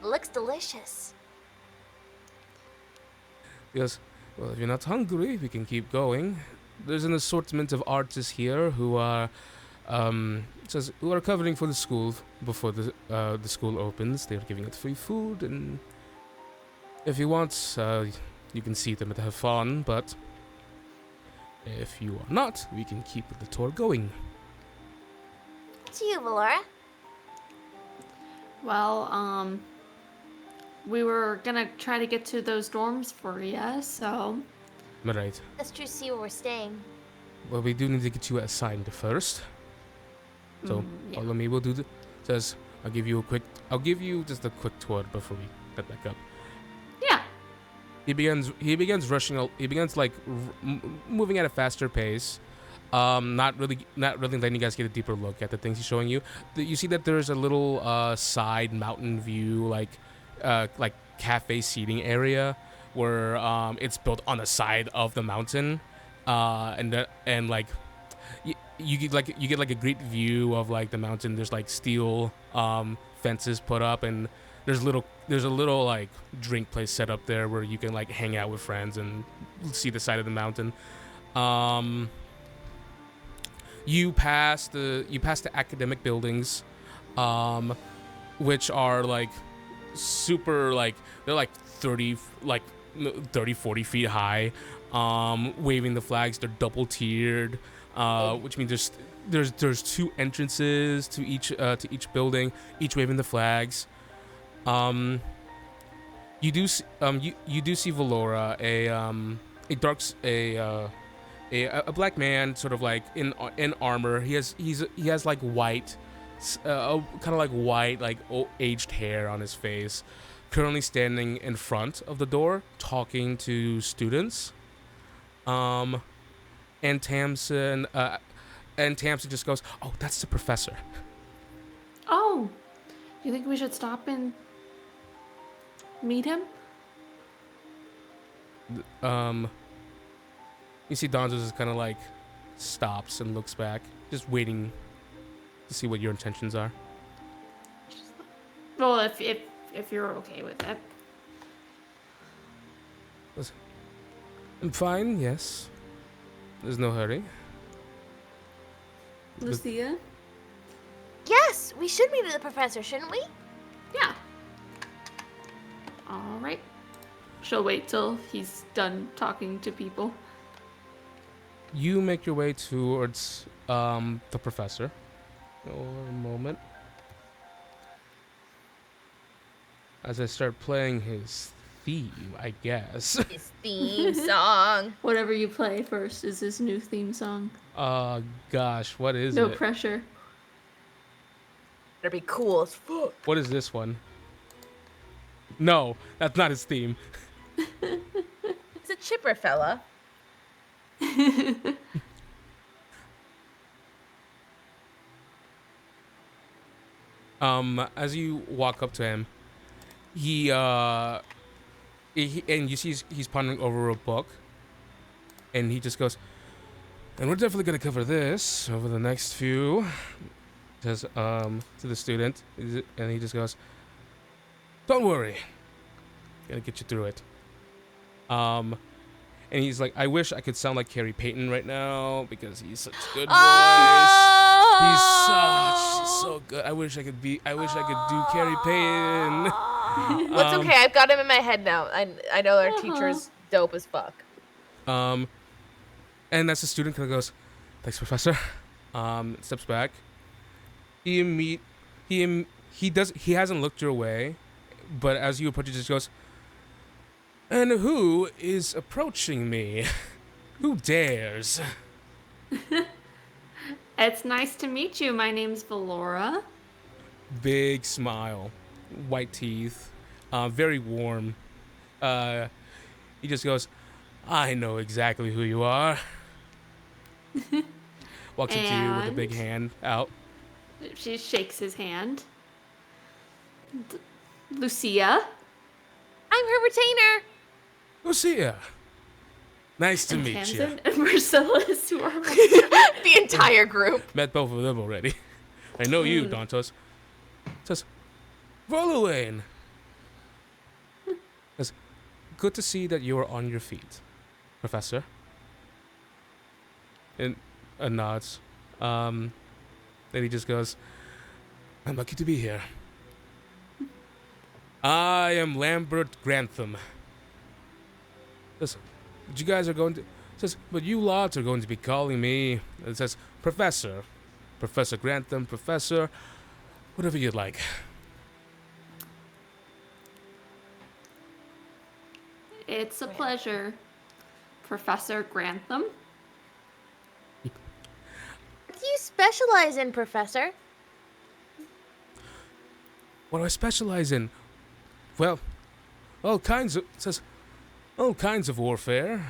Looks delicious. Yes. Well, if you're not hungry, we can keep going. There's an assortment of artists here who are covering for the school before the school opens. They're giving out free food, and if you want, you can see them and have fun. But if you are not, we can keep the tour going. To you, Valoura. Well, we were gonna try to get to those dorms for you, so... All right. Let's just see where we're staying. Well, we do need to get you assigned first. So yeah. follow me. We'll do the. Says I'll give you just a quick tour before we head back up. Yeah. He begins rushing. He begins like moving at a faster pace. Not really letting you guys get a deeper look at the things he's showing you. You see that there's a little side mountain view, like cafe seating area where it's built on the side of the mountain, and like you get like a great view of like the mountain. There's like steel fences put up, and there's a little like drink place set up there where you can like hang out with friends and see the side of the mountain. You pass the academic buildings, which are like super like they're like 30 40 feet high, waving the flags. They're double tiered, which means there's two entrances to each building, each waving the flags. You do see Valoura, a black man, sort of like in armor. He has like white, kind of like white, like aged hair on his face. Currently standing in front of the door, talking to students. And Tamsin just goes, "Oh, that's the professor." Oh, you think we should stop and meet him? You see Donzo just kind of like stops and looks back, just waiting to see what your intentions are. Well, if you're okay with that. Listen, I'm fine, yes. There's no hurry. Lucia? Yes, we should meet the professor, shouldn't we? Yeah. All right. She'll wait till he's done talking to people. You make your way towards the professor. A moment. As I start playing his theme, I guess. His theme song. Whatever you play first is his new theme song. Gosh, what is No it? pressure. Better be cool as fuck. What is this one? No, that's not his theme. He's a chipper fella. As you walk up to him, he and you see he's pondering over a book, and he just goes, "And we're definitely gonna cover this over the next few." Says to the student, and he just goes, "Don't worry, gonna get you through it." And he's like, "I wish I could sound like Carrie Payton right now because he's such a good voice. He's so good. I wish I could do Carrie Payton." Well, it's okay. I've got him in my head now. I know our teacher's dope as fuck. And as the student kind of goes, "Thanks, professor." Steps back. He hasn't looked your way, but as you approach, he just goes, "And who is approaching me? Who dares?" It's nice to meet you. My name's Valoura. Big smile, white teeth, very warm. He just goes, "I know exactly who you are." Walks up to you with a big hand out. She shakes his hand. Lucia. I'm her retainer. Lucia, nice to meet you. Tamsin and Marcellus, who are The entire group. Met both of them already. I know you, Dantos. Says, "Valoura." Says, "Good to see that you are on your feet, Professor." And nods. Then he just goes, "I'm lucky to be here. I am Lambert Grantham." Says, "But you guys are going to..." Says, "But you lots are going to be calling me..." It says, "Professor. Professor Grantham, Professor, whatever you'd like." It's a pleasure, Professor Grantham. What do you specialize in, Professor? What do I specialize in? Well, all kinds of warfare.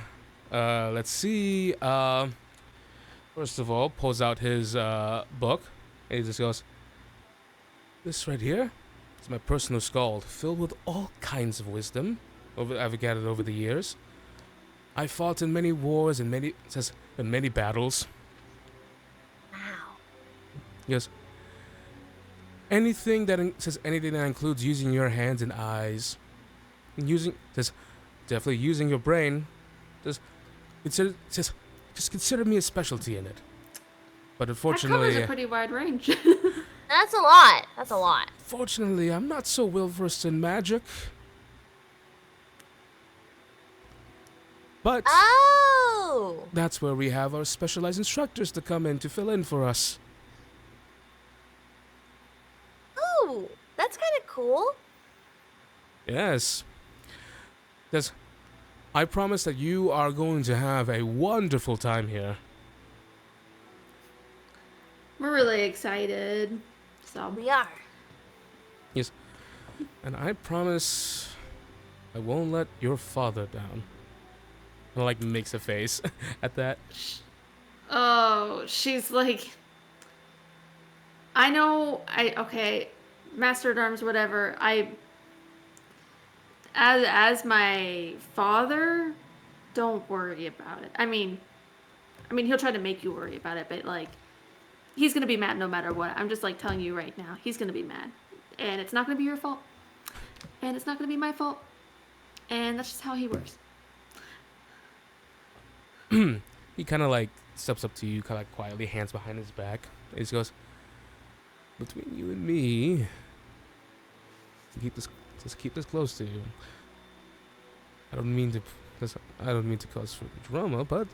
Let's see. First of all, pulls out his book, and he just goes, "This right here is my personal scald, filled with all kinds of wisdom I've gathered over the years. I fought in many wars and many battles." Wow. He goes, anything that includes using your hands and eyes, and definitely using your brain, just consider me a specialty in it. But unfortunately, that covers a pretty wide range. That's a lot. That's a lot. Fortunately, I'm not so well versed in magic. But Oh! that's where we have our specialized instructors to come in to fill in for us. Oh, that's kind of cool. Yes. Yes. I promise that you are going to have a wonderful time here. We're really excited. So We are. Yes. And I promise I won't let your father down. And like makes a face at that. Oh, she's like, okay, Master at Arms, whatever. As my father, don't worry about it. I mean, he'll try to make you worry about it, but like, he's gonna be mad no matter what. I'm just like telling you right now, he's gonna be mad, and it's not gonna be your fault, and it's not gonna be my fault, and that's just how he works. He kind of like steps up to you, kind of like quietly, hands behind his back. And he just goes, "Between you and me, keep this close to you. I don't mean to cause drama, but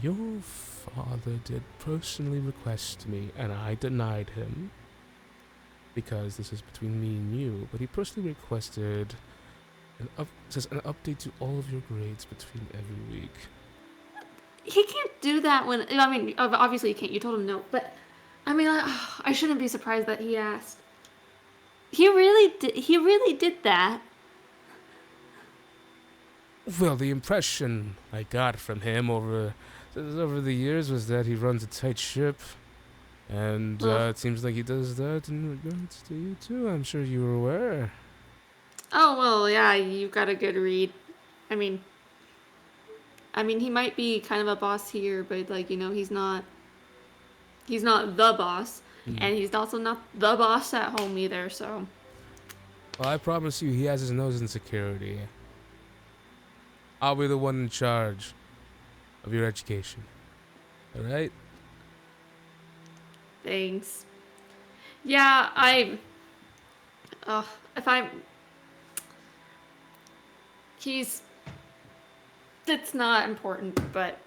your father did personally request me, and I denied him because this is between me and you. But he personally requested an update to all of your grades between every week." He can't do that obviously he can't. You told him no, but I shouldn't be surprised that he asked. He really did that. Well, the impression I got from him over the years was that he runs a tight ship, and it seems like he does that in regards to you too. I'm sure you were aware. Oh, well, yeah, you got a good read. I mean, he might be kind of a boss here, but like, he's not the boss, and he's also not the boss at home either, so. Well, I promise you, he has his nose in security. I'll be the one in charge of your education. All right? Thanks. Yeah, it's not important, but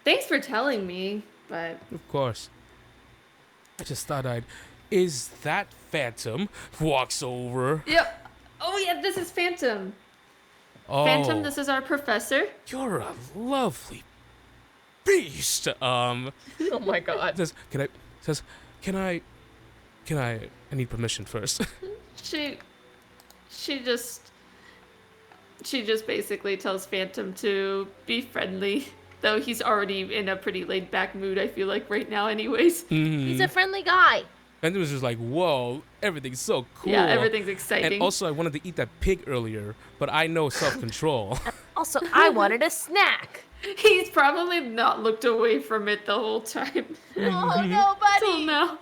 thanks for telling me, but. Of course. I just thought Is that Phantom? Walks over. Yep. Oh, yeah, this is Phantom. Oh, Phantom, this is our professor. You're a lovely beast. Oh my god. I need permission first. She just basically tells Phantom to be friendly, though he's already in a pretty laid back mood, I feel like, right now anyways. He's a friendly guy. And it was just like, whoa, everything's so cool. Yeah, everything's exciting. And also, I wanted to eat that pig earlier, but I know self-control. Also, I wanted a snack. He's probably not looked away from it the whole time. Oh, no, buddy. Till now.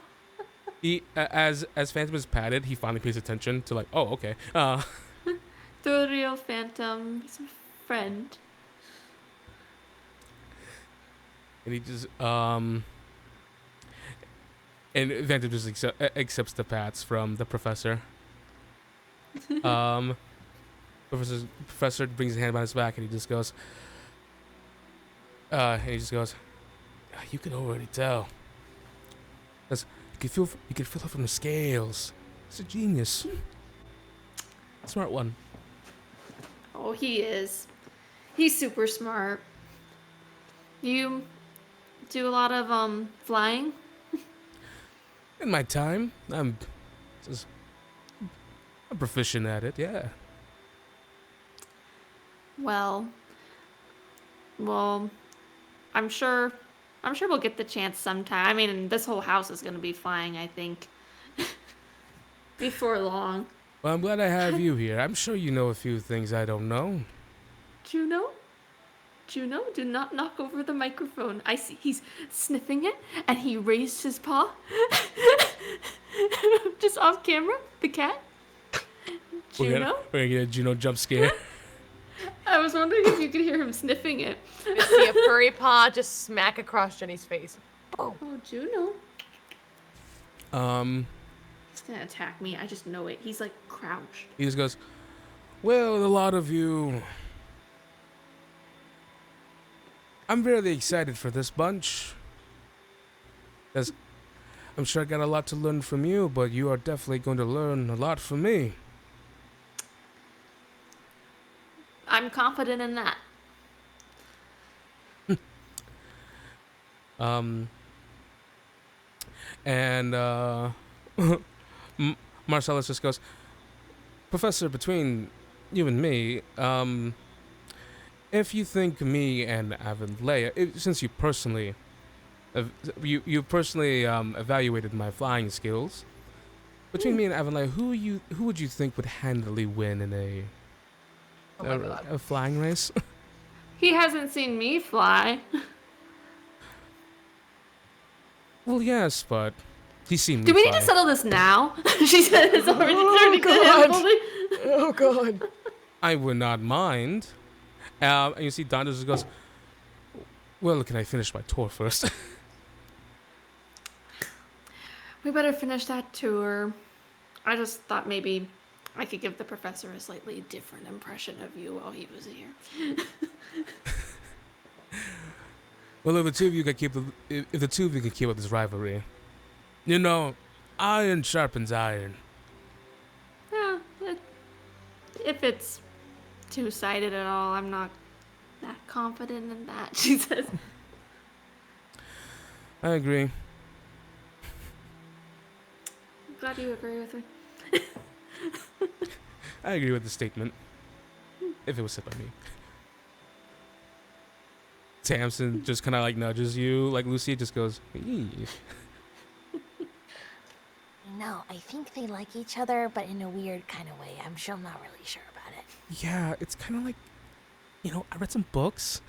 He, as Phantom is patted, he finally pays attention to like, oh, okay. The real Phantom, he's a friend. And he just, and Phantom just accepts the pats from the professor. Professor brings his hand behind his back, and he just goes, you can already tell. You can feel it from the scales. It's a genius. Smart one. Oh, he is. He's super smart. You do a lot of flying? In my time, I'm proficient at it. Yeah. Well, I'm sure we'll get the chance sometime. I mean, this whole house is going to be flying, I think, before long. Well, I'm glad I have you here. I'm sure you know a few things I don't know. Juno, do not knock over the microphone. I see he's sniffing it, and he raised his paw. Just off camera, the cat. Juno? We're gonna get a Juno jump scare. I was wondering if you could hear him sniffing it. You see a furry paw just smack across Jenny's face. Oh, Juno. He's gonna attack me. I just know it. He's like crouched. He just goes, well, a lot of you... I'm really excited for this bunch. As I'm sure I got a lot to learn from you, but you are definitely going to learn a lot from me. I'm confident in that. Marcellus just goes, Professor, between you and me, if you think me and Avonlea, since you personally, evaluated my flying skills, between me and Avonlea, who would you think would handily win in a flying race? He hasn't seen me fly. Well, yes, but he's seen me Do we fly. need to settle this now? She said it's already starting to difficulty. Oh god. I would not mind. And you see Don just goes, well, can I finish my tour first? We better finish that tour. I just thought maybe I could give the professor a slightly different impression of you while he was here. Well, if the two of you can keep up this rivalry, you know, iron sharpens iron. Yeah, if it's two-sided at all, I'm not that confident in that, she says. I agree. Glad you agree with me. I agree with the statement. If it was said by me. Tamsin just kind of like nudges you, like Lucia just goes, "Eee." No, I think they like each other, but in a weird kind of way. I'm not really sure about it. Yeah, it's kind of like, you know, I read some books.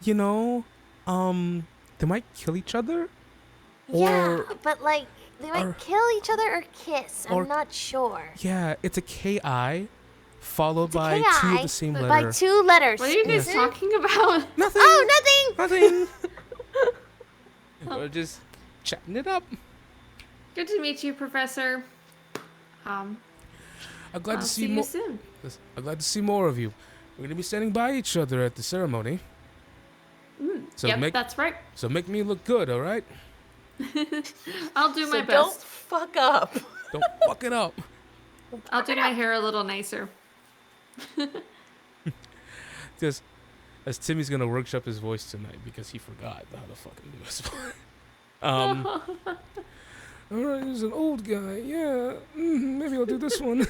You know, they might kill each other. Yeah, but like, they might kill each other or kiss. or- I'm not sure. Yeah, it's a K-I followed by K-I, two of the same letter. By 2 letters. What are you guys Yes. talking about? Nothing. Oh, nothing! Nothing. We're just chatting it up. Good to meet you, Professor. I'm glad I'll to see see you more. soon. I'm glad to see more of you. We're gonna be standing by each other at the ceremony. So Yep, that's right. So make me look good, all right? I'll do my So don't best. fuck up. Don't fuck it up. I'll do my hair a little nicer. Just as Timmy's gonna workshop his voice tonight because he forgot how to fucking do his voice. All right, he's an old guy. Yeah, maybe I'll do this one.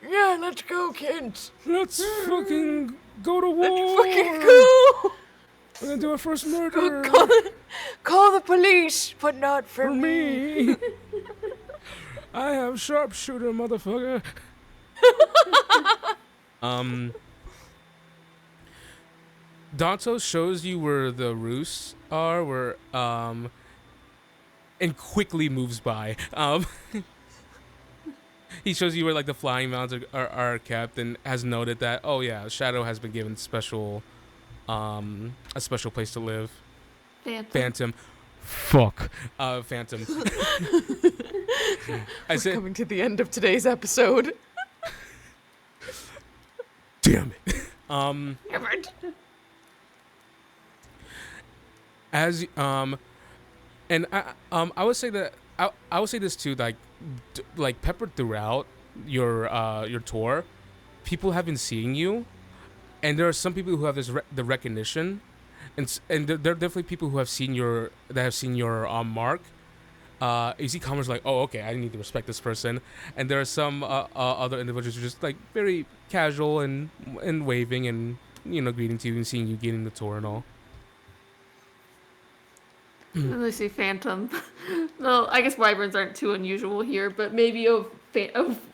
Yeah, let's go, kids. Let's fucking go to war. Fucking go. We're gonna do our first murder. Call the police, but not for For me. I have sharpshooter, motherfucker. Danto shows you where the roosts are, and quickly moves by. He shows you where like the flying mounts are kept, and has noted that Shadow has been given a special place to live. Phantom. Fuck. Phantom. We're coming to the end of today's episode. Damn it. I would say that I would say this too, like peppered throughout your tour, people have been seeing you, and there are some people who have the recognition, and there are definitely people who have seen your mark. You see comments like, "Oh, okay, I need to respect this person," and there are some other individuals who are just like very casual and waving and greeting to you and seeing you getting the tour and all. Lucy Phantom. Well, I guess wyverns aren't too unusual here, but maybe a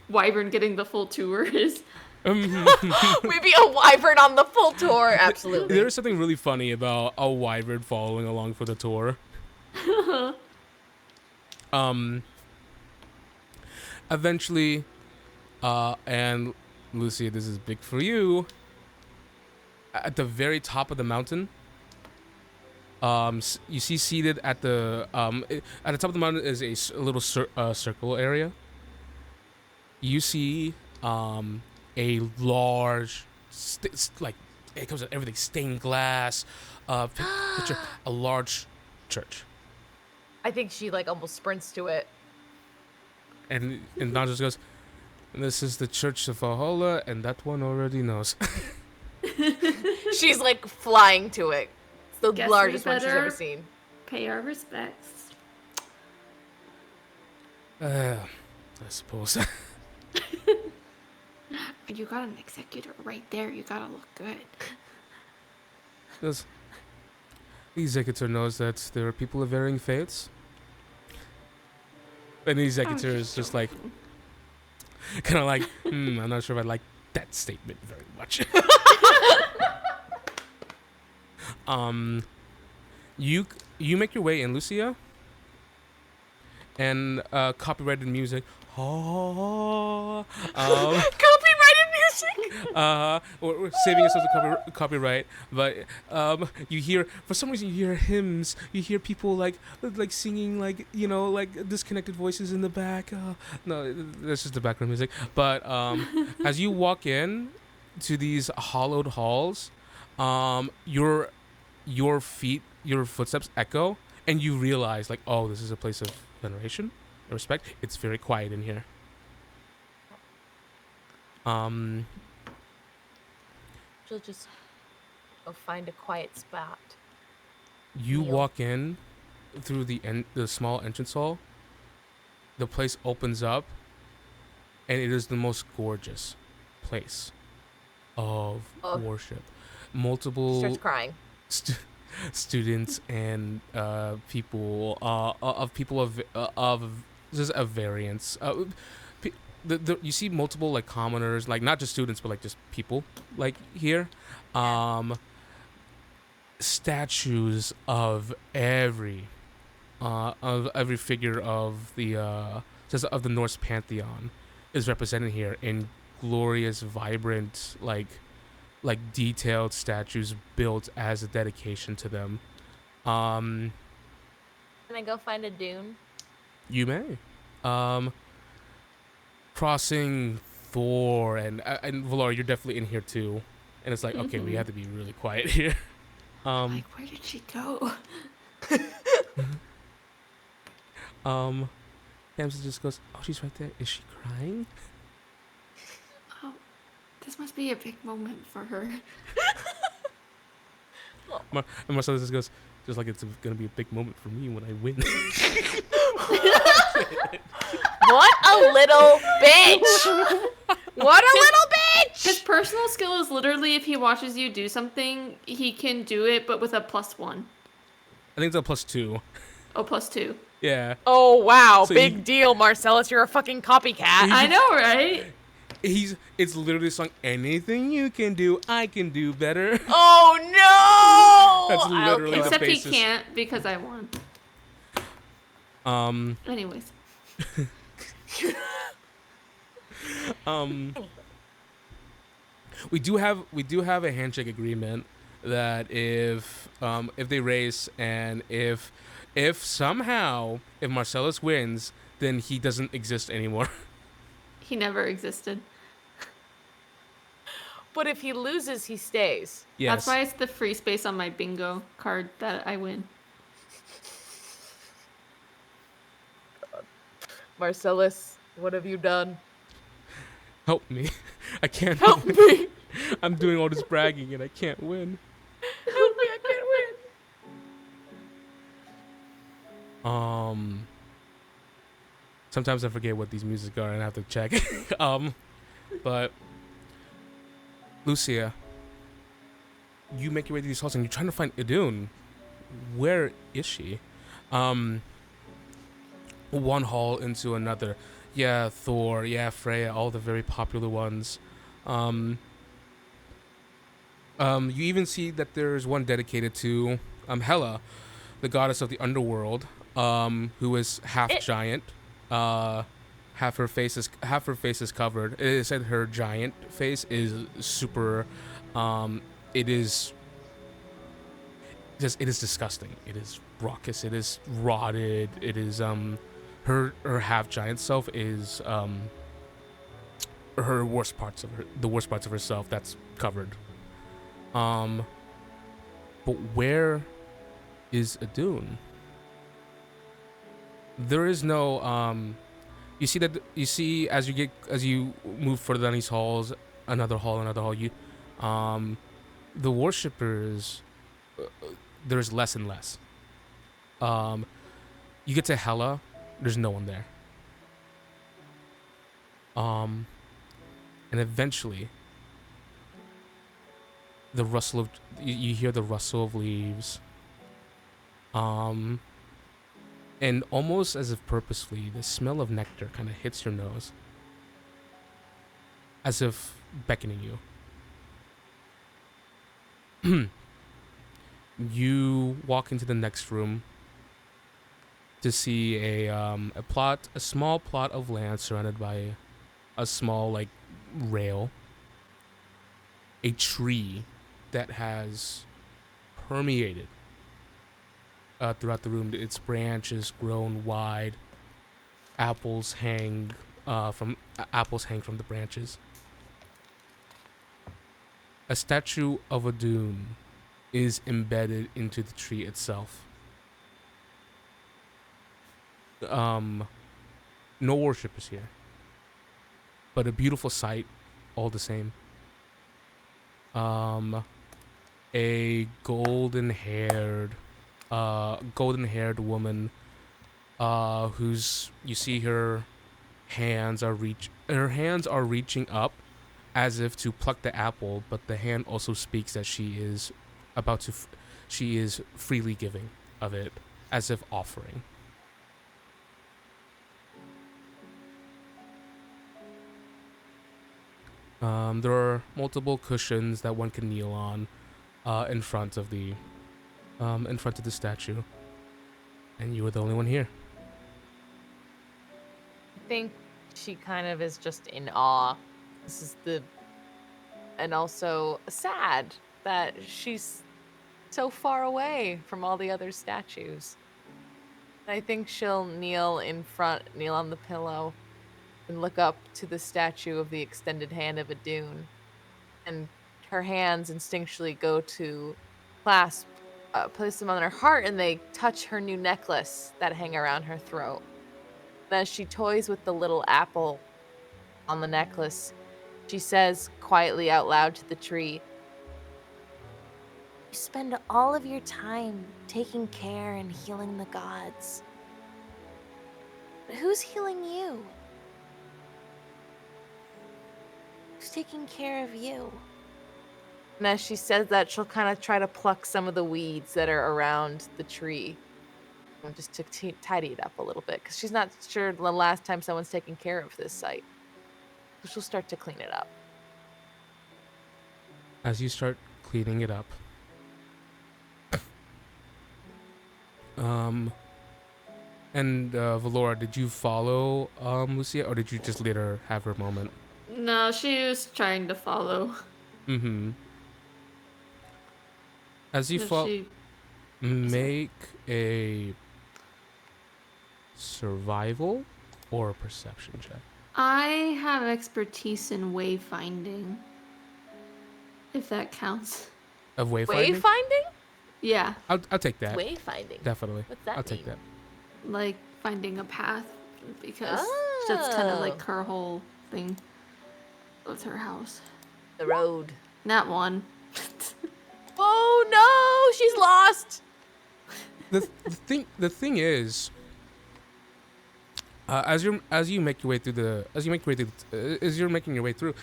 wyvern getting the full tour is. Maybe a wyvern on the full tour. Absolutely. There is something really funny about a wyvern following along for the tour. Eventually, and Lucy, this is big for you. At the very top of the mountain, you see seated at the top of the mountain is a little circle area. You see a large, it comes with everything, stained glass, picture, a large church. I think she like almost sprints to it. And Don just goes, "This is the Church of Valhalla, and that one already knows." She's like flying to it. It's the Guess largest we one she's better ever seen. Pay our respects. I suppose. You got an executor right there. You gotta look good. Because the executor knows that there are people of varying faiths. And the executor is just like, kind of like, I'm not sure if I like that statement very much. You make your way in, Lucia, and copyrighted music. Copyrighted music. We're saving ourselves the copyright, but you hear, for some reason, you hear hymns. You hear people like singing, like disconnected voices in the back. No, that's just the background music. But as you walk in to these hollowed halls, your footsteps echo, and you realize, like, oh, this is a place of veneration and respect. It's very quiet in here. She'll just go find a quiet spot. You Kneel. walk in through the small entrance hall. The place opens up, and it is the most gorgeous place of worship. Multiple Starts crying. students and people of just a variance. You see multiple like commoners, like not just students, but like just people like here. Statues of every figure of the Norse pantheon is represented here in glorious, vibrant, like detailed statues built as a dedication to them. Can I go find a dune? You may. Crossing Thor and Valoura, you're definitely in here too. And it's like, okay, we have to be really quiet here. Like, where did she go? Hamza just goes, oh, she's right there. Is she crying? Oh, this must be a big moment for her. And Marcelo just goes, just like it's gonna be a big moment for me when I win. What a little bitch! What a little bitch! His personal skill is literally if he watches you do something, he can do it, but with a +1. I think it's a +2. Oh, +2. Yeah. Oh, wow. So Big deal, Marcellus. You're a fucking copycat. I know, right? It's literally a song, anything you can do, I can do better. Oh, no! That's literally the Except he basis. can't because I won. Anyways. We do have a handshake agreement that if they race and if somehow if Marcellus wins, then he doesn't exist anymore. He never existed. But if he loses, he stays. Yes. That's why it's the free space on my bingo card that I win. Marcellus, what have you done? Help me. I can't Help me! I'm doing all this bragging and I can't win. Help me, I can't win! Sometimes I forget what these music are and I have to check. But Lucia, you make your way to these halls and you're trying to find Idun. Where is she? One hall into another. Yeah, Thor, yeah, Freya, all the very popular ones. You even see that there's one dedicated to Hela, the goddess of the underworld, who is half giant. Half her face is covered. It is said her giant face is super. It is disgusting. It is raucous. It is rotted. It is her half giant self is her worst parts of herself that's covered. But where is Idun? There is no you see as you move further down these halls, another hall, you the worshippers, there's less and less. You get to Hela, there's no one there. And eventually you hear the rustle of leaves. And almost as if purposefully, the smell of nectar kind of hits your nose, as if beckoning you. You walk into the next room to see a small plot of land surrounded by a small rail, a tree that has permeated throughout the room. Its branches grown wide. Apples hang from the branches. A statue of Idun is embedded into the tree itself. No worship is here, but a beautiful sight all the same. A golden-haired woman, you see her hands are reaching up as if to pluck the apple, but the hand also speaks that she is freely giving of it, as if offering. There are multiple cushions that one can kneel on in front of the statue, and you are the only one here. I think she kind of is just in awe. And also sad that she's so far away from all the other statues. I think she'll kneel on the pillow, and look up to the statue of the extended hand of Idun, and her hands instinctually go to place them on her heart, and they touch her new necklace that hang around her throat. And as she toys with the little apple on the necklace, she says quietly out loud to the tree, You spend all of your time taking care and healing the gods. But who's healing you? Who's taking care of you? And as she says that, she'll kind of try to pluck some of the weeds that are around the tree, just to tidy it up a little bit, because she's not sure the last time someone's taken care of this site. So she'll start to clean it up. As you start cleaning it up, and Valoura, did you follow Lucia, or did you just let her have her moment? No, she was trying to follow. Mm-hmm. As you make a survival or a perception check. I have expertise in wayfinding, if that counts. Of wayfinding? Wayfinding? Yeah. I'll take that. Wayfinding. Definitely. What's that I'll take mean? that. Like finding a path because that's kind of like her whole thing with her house. The road. That one. Oh no, she's lost. The thing is, as you're making your way through,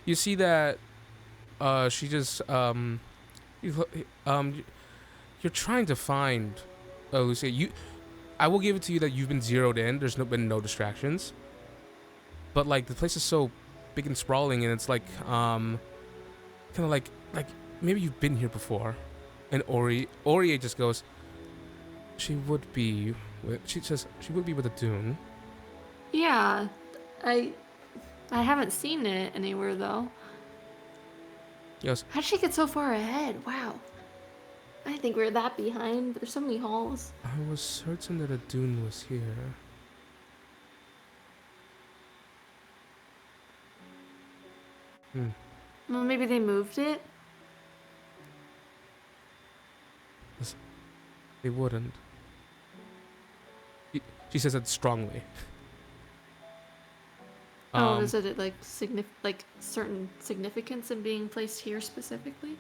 you see that she just you're trying to find Lucia. I will give it to you that you've been zeroed in. There's been no distractions, but like the place is so big and sprawling, and it's like kind of like maybe you've been here before. And Ori just goes, she would be with a dune. Yeah, I haven't seen it anywhere though. Yes. How'd she get so far ahead? Wow. I think we're that behind. There's so many halls. I was certain that a dune was here. Well, maybe they moved it. They wouldn't. She says it strongly. Is it like certain significance in being placed here specifically?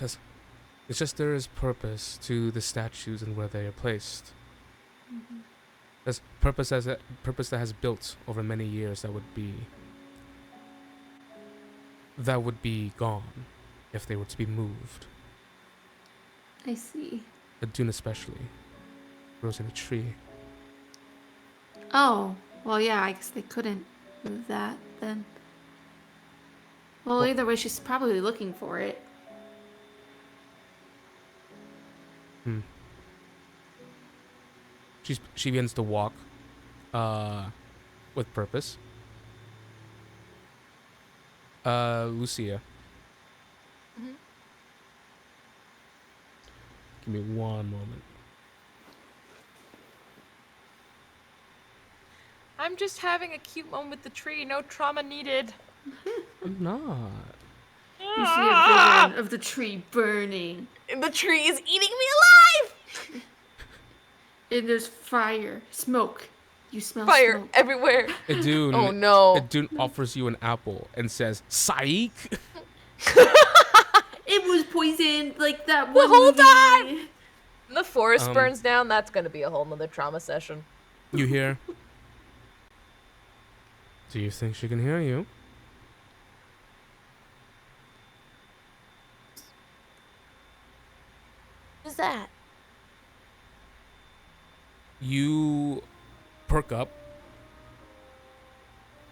It's just there is purpose to the statues and where they are placed. Mm-hmm. There's purpose that has built over many years that would be gone if they were to be moved. I see. A dune especially grows in a tree. Oh, well, yeah, I guess they couldn't move that then. Well, either way, she's probably looking for it. She begins to walk with purpose. Lucia. Mm-hmm. Give me one moment. I'm just having a cute moment with the tree. No trauma needed. I'm not. You see a vision of the tree burning. And the tree is eating me alive. And there's fire, smoke. You smell Fire smoke. everywhere. A dune. Oh no. A dune offers you an apple and says, "Psych." It was poisoned like that The one whole movie. time. The forest burns down. That's going to be a whole nother trauma session. You hear? Do you think she can hear you? Who's that? You perk up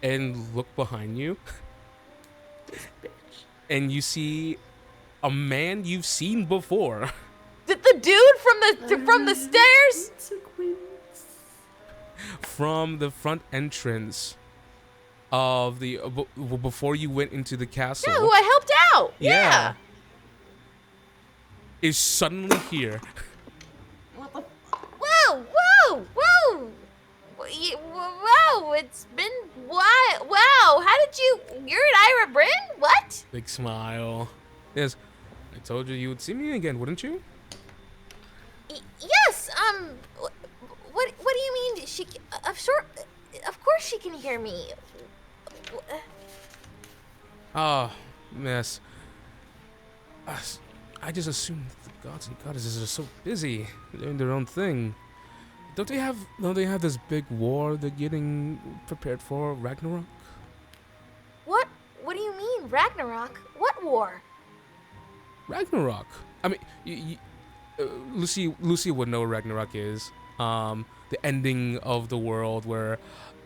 and look behind you. This bitch. And you see a man you've seen before. Did the dude from the stairs? From the front entrance of the before you went into the castle. Yeah, who I helped out. Yeah. Is suddenly here. What the? Whoa, whoa, whoa! Wow, it's been wow. How did you? You're at Eira Bryn? What? Big smile. Yes, I told you would see me again, wouldn't you? Yes. What do you mean? Of course she can hear me. Ah, miss. I just assumed the gods and goddesses are so busy doing their own thing. Don't they have this big war they're getting prepared for, Ragnarok? What? What do you mean, Ragnarok? What war? Ragnarok. I mean, Lucy would know what Ragnarok is. The ending of the world where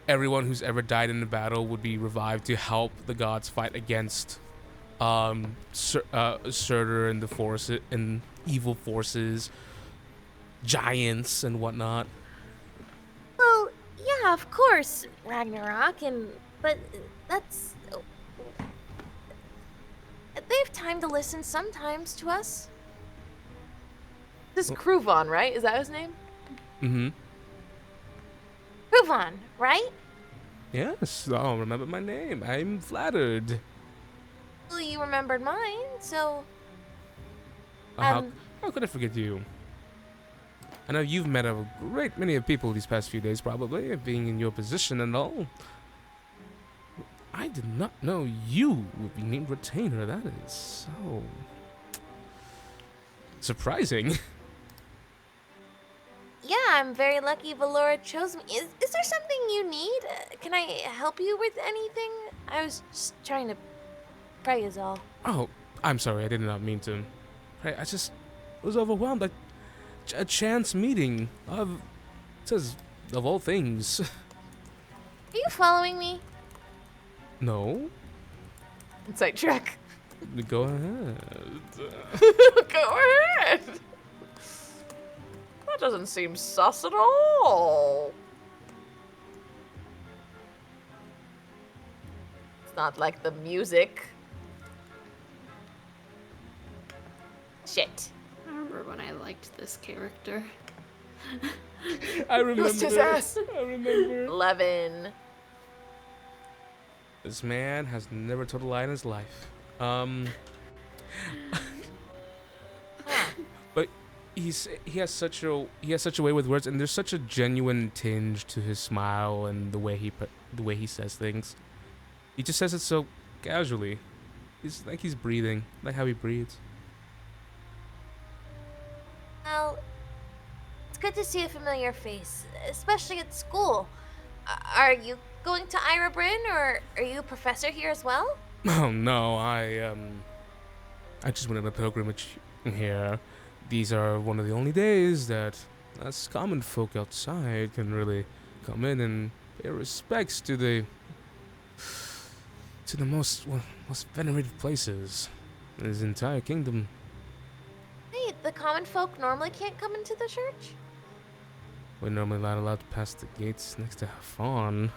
everyone who's ever died in a battle would be revived to help the gods fight against Surtur and the forces and evil forces, giants and whatnot. Well, yeah, of course, Ragnarok, but that's. They have time to listen sometimes to us. This is Kruvan, right? Is that his name? Mm-hmm. Kruvan, right? Yes. Oh, remember my name. I'm flattered. Well, you remembered mine, so. How could I forget you? I know you've met a great many of people these past few days, probably, being in your position and all. I did not know you would be named retainer. That is so surprising. Yeah, I'm very lucky Valoura chose me. Is there something you need? Can I help you with anything? I was just trying to pray is all. Oh, I'm sorry. I did not mean to. I just was overwhelmed. A chance meeting of, it says, of all things. Are you following me? No? Insight check. Go ahead. Go ahead. That doesn't seem sus at all. It's not like the music. Shit. I remember when I liked this character. I remember. Bust his ass. I remember. 11. This man has never told a lie in his life. But he has such a way with words, and there's such a genuine tinge to his smile and the way he says things. He just says it so casually. He's like he's breathing, like how he breathes. Well, it's good to see a familiar face, especially at school. Are you going to Eira Bryn, or are you a professor here as well? Oh no, I just went on a pilgrimage here. These are one of the only days that us common folk outside can really come in and pay respects to the most venerated places in his entire kingdom. Hey, the common folk normally can't come into the church? We're normally not allowed to pass the gates next to Hafan.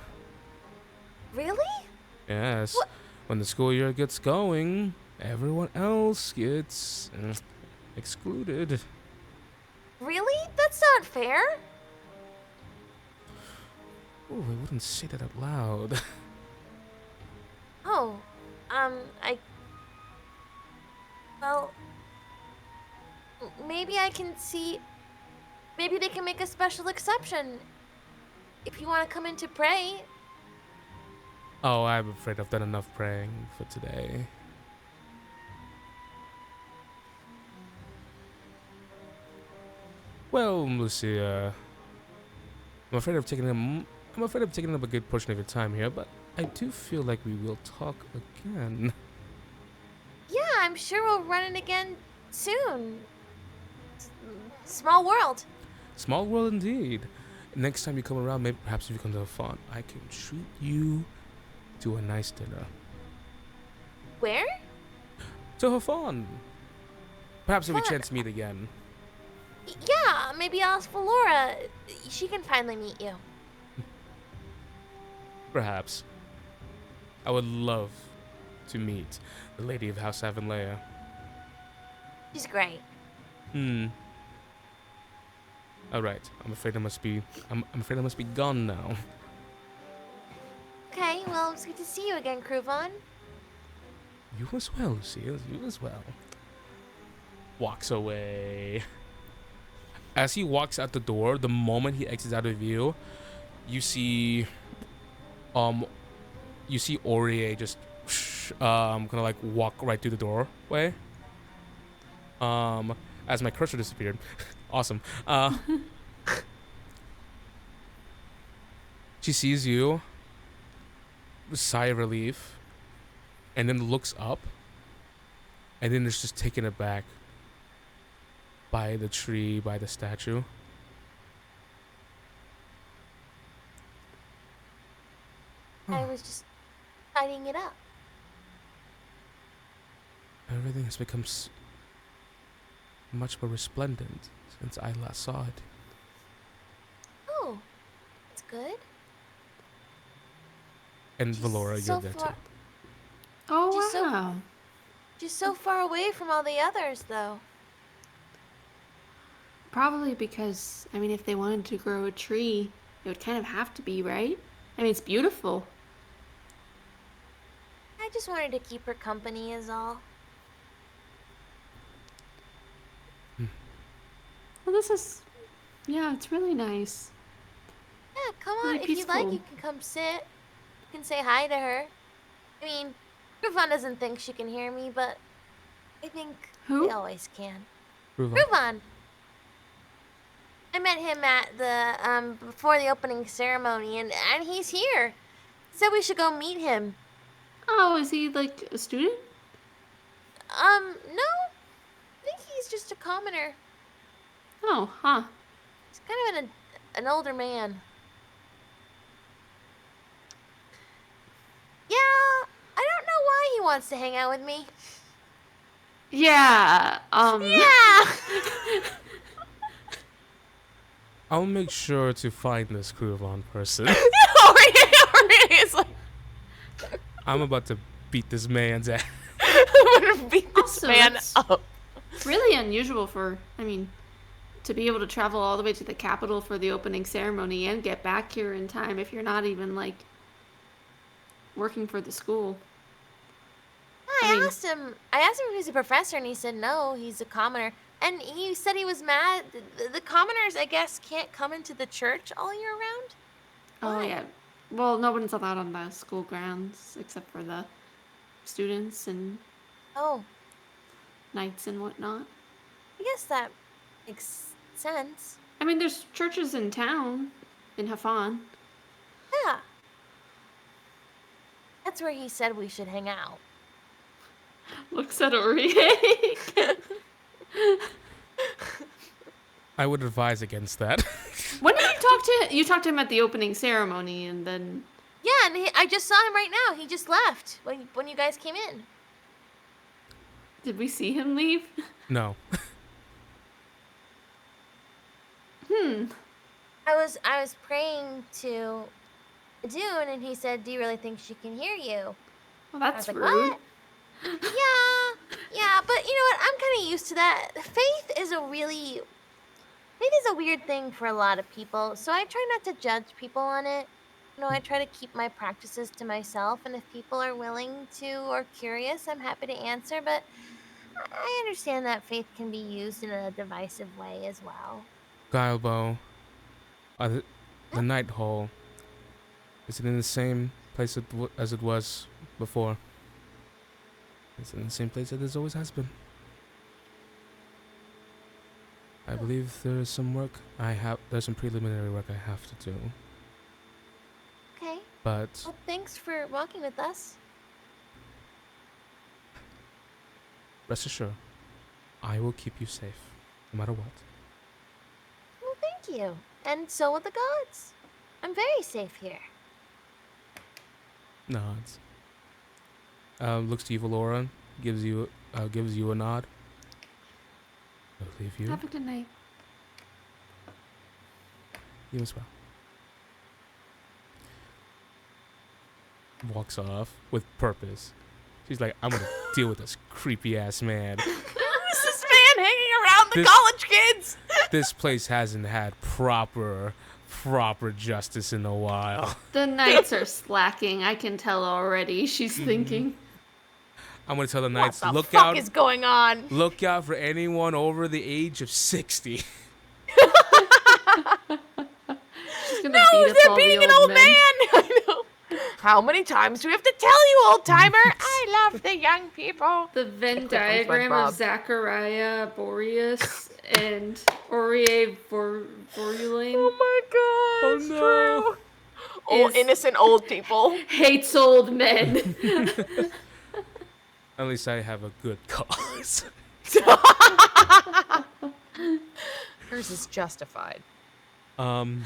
Really? Yes. What? When the school year gets going, everyone else gets excluded. Really? That's not fair. Oh, I wouldn't say that out loud. Oh, well, maybe I can see, maybe they can make a special exception. If you want to come in to pray. Oh, I'm afraid I've done enough praying for today. Well, Lucia, I'm afraid I've taken up a good portion of your time here, but I do feel like we will talk again. Yeah, I'm sure we'll run it again soon. Small world. Small world indeed. Next time you come around, maybe perhaps if you come to Hafan, I can treat you to a nice dinner. Where? To Hafan. Perhaps if we Fun. chance to meet again. Yeah, maybe I'll ask Valoura. She can finally meet you. Perhaps. I would love to meet the lady of House Avonlea. She's great. All right. I'm afraid I must be gone now. Okay, well, it's good to see you again, Kruvan. You as well, Lucille. You as well. Walks away. As he walks out the door, the moment he exits out of view, you see Aurier just kind of like walk right through the doorway. As my cursor disappeared. Awesome. She sees you, sigh of relief, and then looks up, and then is just taken aback by the tree, by the statue. I was just tidying it up. Everything has become much more resplendent since I last saw it. Oh, that's good. And She's Valoura, so you're there far- too. Oh, She's so- wow. She's so far away from all the others, though. Probably because, I mean, if they wanted to grow a tree, it would kind of have to be, right? I mean, it's beautiful. I just wanted to keep her company is all. Well, this is Yeah, it's really nice. Yeah, come on. Really If you'd like, peaceful. you can come sit. You can say hi to her. I mean, Ruvan doesn't think she can hear me, but I think Who? they always can. Ruvan. Ruvan! I met him at the, before the opening ceremony, and he's here. He said we should go meet him. Oh, is he like a student? No. I think he's just a commoner. Oh, huh. He's kind of an older man. Yeah, I don't know why he wants to hang out with me. Yeah. Yeah! I'll make sure to find this Kuvan person. It's like, I'm about to beat this man's ass. I'm gonna beat this Also, man that's- up. Really unusual to be able to travel all the way to the capital for the opening ceremony and get back here in time if you're not even like working for the school. I I mean- asked him if he's a professor, and he said no, he's a commoner. And he said he was mad. The commoners, I guess, can't come into the church all year round. Oh Why? yeah. Well, no one's allowed on the school grounds except for the students and Oh, knights and whatnot. I guess that makes sense. I mean, there's churches in town in Hafan. Yeah. That's where he said we should hang out. Looks at Ori. I would advise against that. When did you talk to you talked to him at the opening ceremony and then Yeah, and I just saw him right now. He just left when you guys came in. did we see him leave? No. I was praying to Dune, and he said, "Do you really think she can hear you?" Well, I that's was like, rude. "What?" Yeah, but you know what? I'm kind of used to that. Faith is a weird thing for a lot of people, so I try not to judge people on it. You know, I try to keep my practices to myself, and if people are willing to or curious, I'm happy to answer, but I understand that faith can be used in a divisive way as well. Guilebo. The Night Hall. Is it in the same place as it was before? It's in the same place that it always has been. I believe there is some work there's some preliminary work I have to do. Okay. But Well, thanks for walking with us. rest assured, I will keep you safe, no matter what. Well, thank you. And so will the gods. I'm very safe here. Nods. Looks to you, Valoura, gives you a nod. I'll leave you. Have a good night. You as well. Walks off with purpose. She's like, I'm gonna deal with this creepy ass man. Who's this man hanging around the This- college kids? This place hasn't had proper justice in a while. The knights are slacking. I can tell already. She's thinking. I'm gonna tell the What knights, the look fuck out is going on? look out for anyone over the age of 60. She's gonna No, beat up they're all beating the an old old men. man. I know. How many times do we have to tell you, old timer? I love the young people. The Venn from diagram SpongeBob. of Zachariah Boreas and Aurier Borulane Oh my god. Oh, it's no. true. Old, Is- innocent old people. hates old men. At least I have a good cause. Hers is justified. Dawn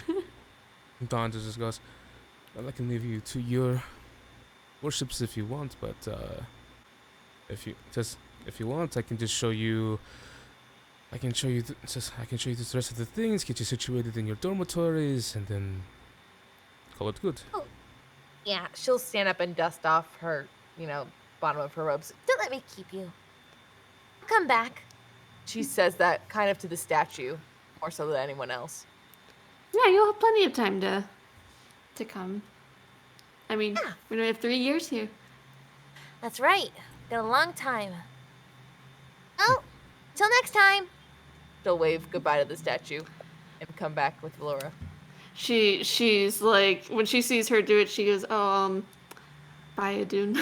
just goes, well, I can leave you to your worships if you want, but if you want, I can just show you. I can show you the rest of the things, get you situated in your dormitories, and then call it good. Yeah, she'll stand up and dust off her, bottom of her robes. Don't let me keep you. Come back. She says that kind of to the statue, more so than anyone else. Yeah, you'll have plenty of time to come. I mean, we only have 3 years here. That's right. Got a long time. Oh, till next time. She'll wave goodbye to the statue. and come back with Valoura. She's like, when she sees her do it, she goes, "Oh, bye, Adun."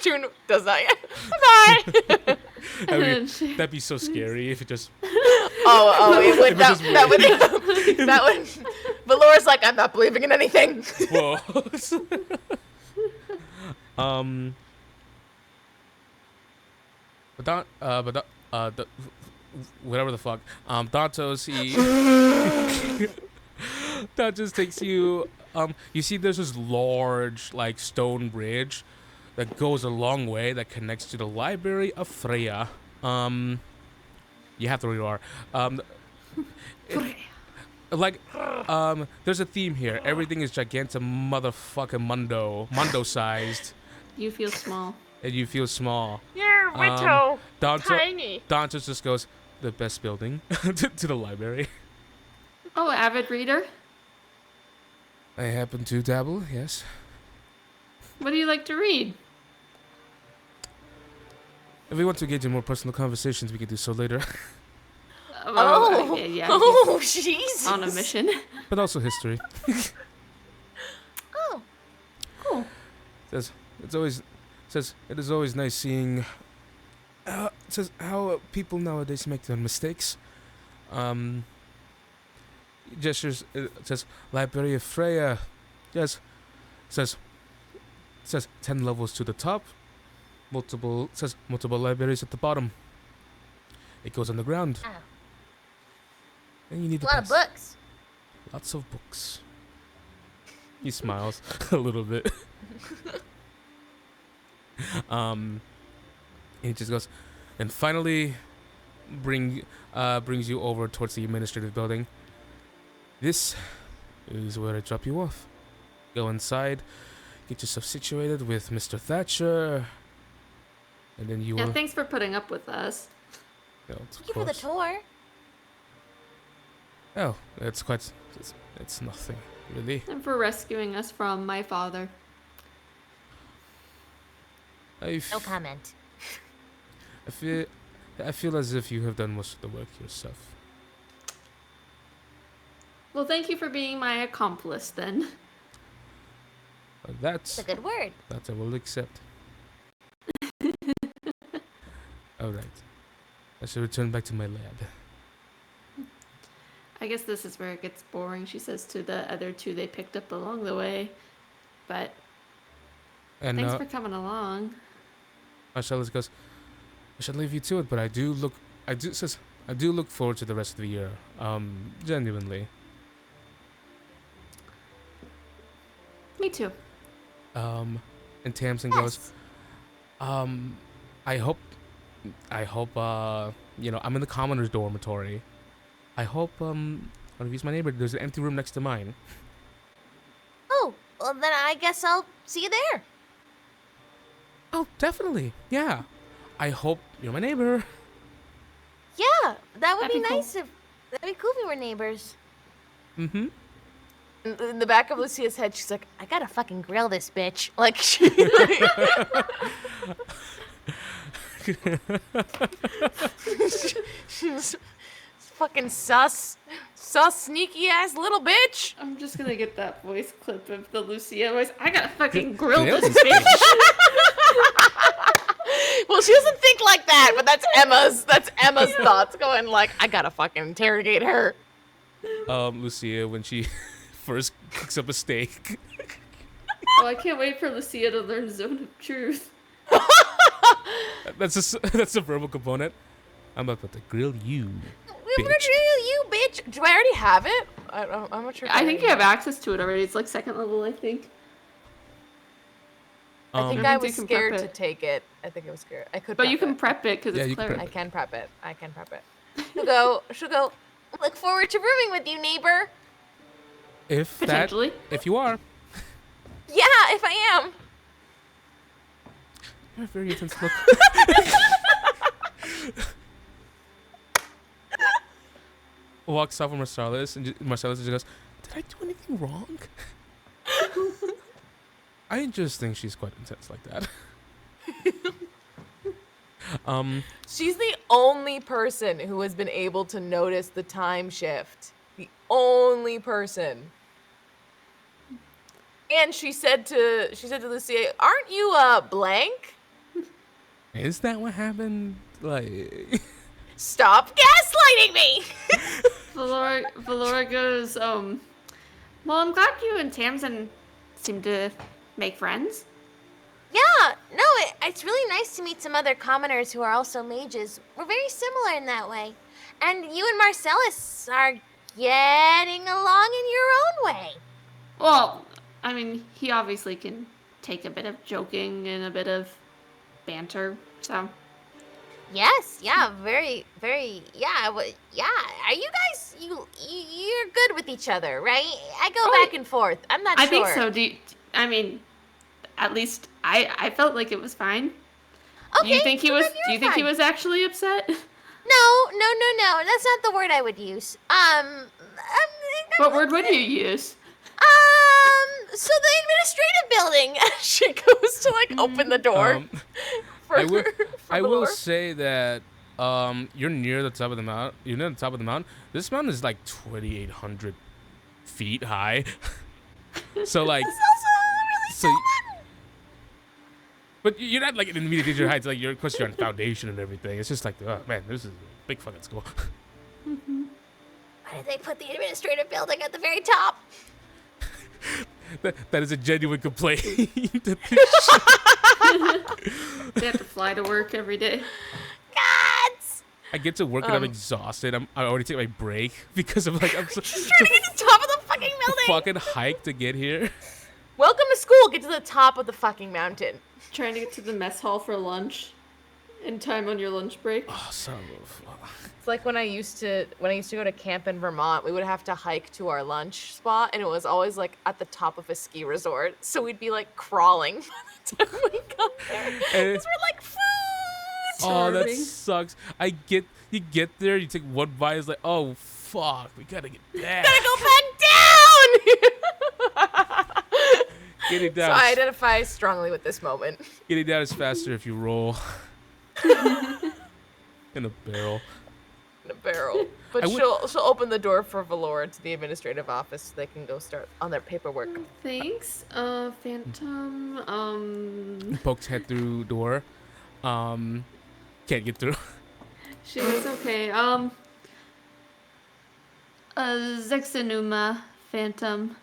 June does not yet. Bye. That'd be so scary if it just. It would. That would. Valora's like, I'm not believing in anything. Whoa. Whatever the fuck. Dantos, that just takes you. You see, there's this large, like, stone bridge that goes a long way that connects to the Library of Freya. You have to read there's a theme here. Everything is gigantic, motherfucking mundo-sized. You feel small. And you feel small. You're little, tiny. Dantos just goes, the best building to the library. Oh, avid reader. I happen to dabble, yes. What do you like to read? If we want to engage in more personal conversations, we can do so later. Okay, yeah. Oh, Jesus. On a mission. But also history. Oh, Cool. It is always nice seeing. It says how people nowadays make their mistakes. Gestures. It says Library of Freya. Yes. Says 10 levels to the top. Multiple libraries at the bottom. It goes underground. Oh. And you need a lot of books. Lots of books. He smiles a little bit. And he just goes, and finally brings you over towards the administrative building. This is where I drop you off. Go inside, get yourself situated with Mr. Thatcher, and then you will. Yeah, thanks for putting up with us. Thank you for the tour. Oh, it's nothing, really. And for rescuing us from my father. No comment. I feel as if you have done most of the work yourself. Well, thank you for being my accomplice, then. That's a good word. That I will accept. All right. I shall return back to my lab. I guess this is where it gets boring, she says to the other two they picked up along the way. But thanks for coming along. Marcellus goes, I shall leave you to it, but I do look forward to the rest of the year. Genuinely. Me too. And Tamsin goes, I hope, I'm in the commoner's dormitory. I hope, one of you's my neighbor. There's an empty room next to mine. Oh, well then I guess I'll see you there. Oh, definitely. Yeah. I hope you're my neighbor. Yeah, that would That'd be be nice if that'd be cool if we were neighbors. Mm-hmm. In the back of Lucia's head, she's like, I gotta fucking grill this bitch. Like, she's fucking sus, sneaky ass little bitch. I'm just gonna get that voice clip of the Lucia voice. I gotta fucking grill this bitch. Well, she doesn't think like that, but that's Emma's thoughts going like, I gotta fucking interrogate her. Lucia, when she first cooks up a steak. Oh, I can't wait for Lucia to learn Zone of Truth. That's a verbal component. I'm about to grill you. I'm gonna grill you, bitch. Do I already have it? I'm not sure. I think you have access to it already. It's like second level, I think. I think I was scared to take it. I think I was scared. I could. But you can prep it because it's cleric. I can prep it. She'll go. Look forward to rooming with you, neighbor. Potentially. If you are. Yeah, if I am. You have a very intense look. Walks off with Marcellus, and Marcellus just goes, "Did I do anything wrong?" I just think she's quite intense like that. She's the only person who has been able to notice the time shift. The only person. And she said to Lucia, "Aren't you blank?" Is that what happened? Like, Stop gaslighting me. Valoura goes, well, I'm glad you and Tamsin seem to make friends. Yeah, no, it's really nice to meet some other commoners who are also mages. We're very similar in that way. And you and Marcellus are getting along in your own way. Well, I mean, he obviously can take a bit of joking and a bit of banter, so. Yes, yeah, very, very, yeah, yeah. Are you guys, you're good with each other, right? I go back and forth. I'm not sure. I think so. I mean, at least I felt like it was fine. Okay. Do you think he was actually upset? No. That's not the word I would use. What word would you use? So the administrative building. She goes to like open the door. I will say that you're near the top of the mountain. You're near the top of the mountain. This mountain is like 2,800 feet high. So like, It's also really but you're not like in immediate heights. Like you're, of course, you're on foundation and everything. It's just like, oh man, this is a big fucking school. Why did they put the administrative building at the very top? That is a genuine complaint. They have to fly to work every day. Gods! I get to work and I'm exhausted. I already take my break because of like I'm so Just trying to get to the top of the fucking building. fucking hike to get here. Welcome to school. Get to the top of the fucking mountain. Trying to get to the mess hall for lunch in time on your lunch break. Oh, son of a fuck. It's like when I used to go to camp in Vermont, we would have to hike to our lunch spot, and it was always like at the top of a ski resort. So we'd be like crawling by the time we got there. Because we're like, food! Oh, that Starving. sucks. You get there, you take one bite, it's like, oh fuck, we gotta get back. Gotta go back down! Getting So down. I identify strongly with this moment. Getting down is faster if you roll. In a barrel. In a barrel. But she'll open the door for Valoura to the administrative office so they can go start on their paperwork. Thanks, Phantom. Pokes head through door. Can't get through. She was okay. Zexanuma, Phantom.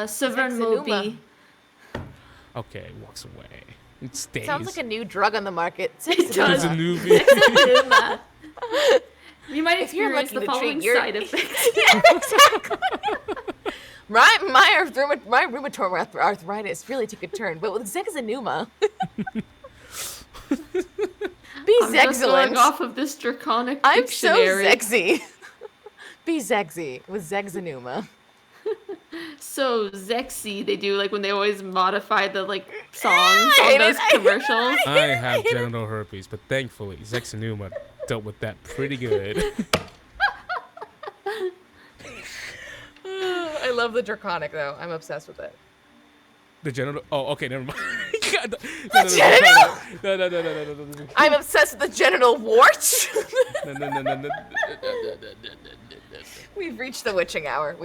Severn Moby. Okay, walks away. It stays. Sounds like a new drug on the market. It does. There's a movie. Zexanuma. You might If you're experience looking the to following treat your- side effects. Yeah, exactly. My rheumatoid arthritis really took a turn, but with Zexanuma. Be I'm just going Zexcellent. off of this draconic I'm so dictionary. sexy. Be Zexy with Zexanuma. So Zexy, they do like when they always modify the like songs I on hate those it. commercials. I have genital herpes, but thankfully, Zexanuma dealt with that pretty good. I love the draconic though. I'm obsessed with it. The genital. Oh, okay, never mind. God, genital? No. I'm obsessed with the genital wart. No. We've reached the witching hour.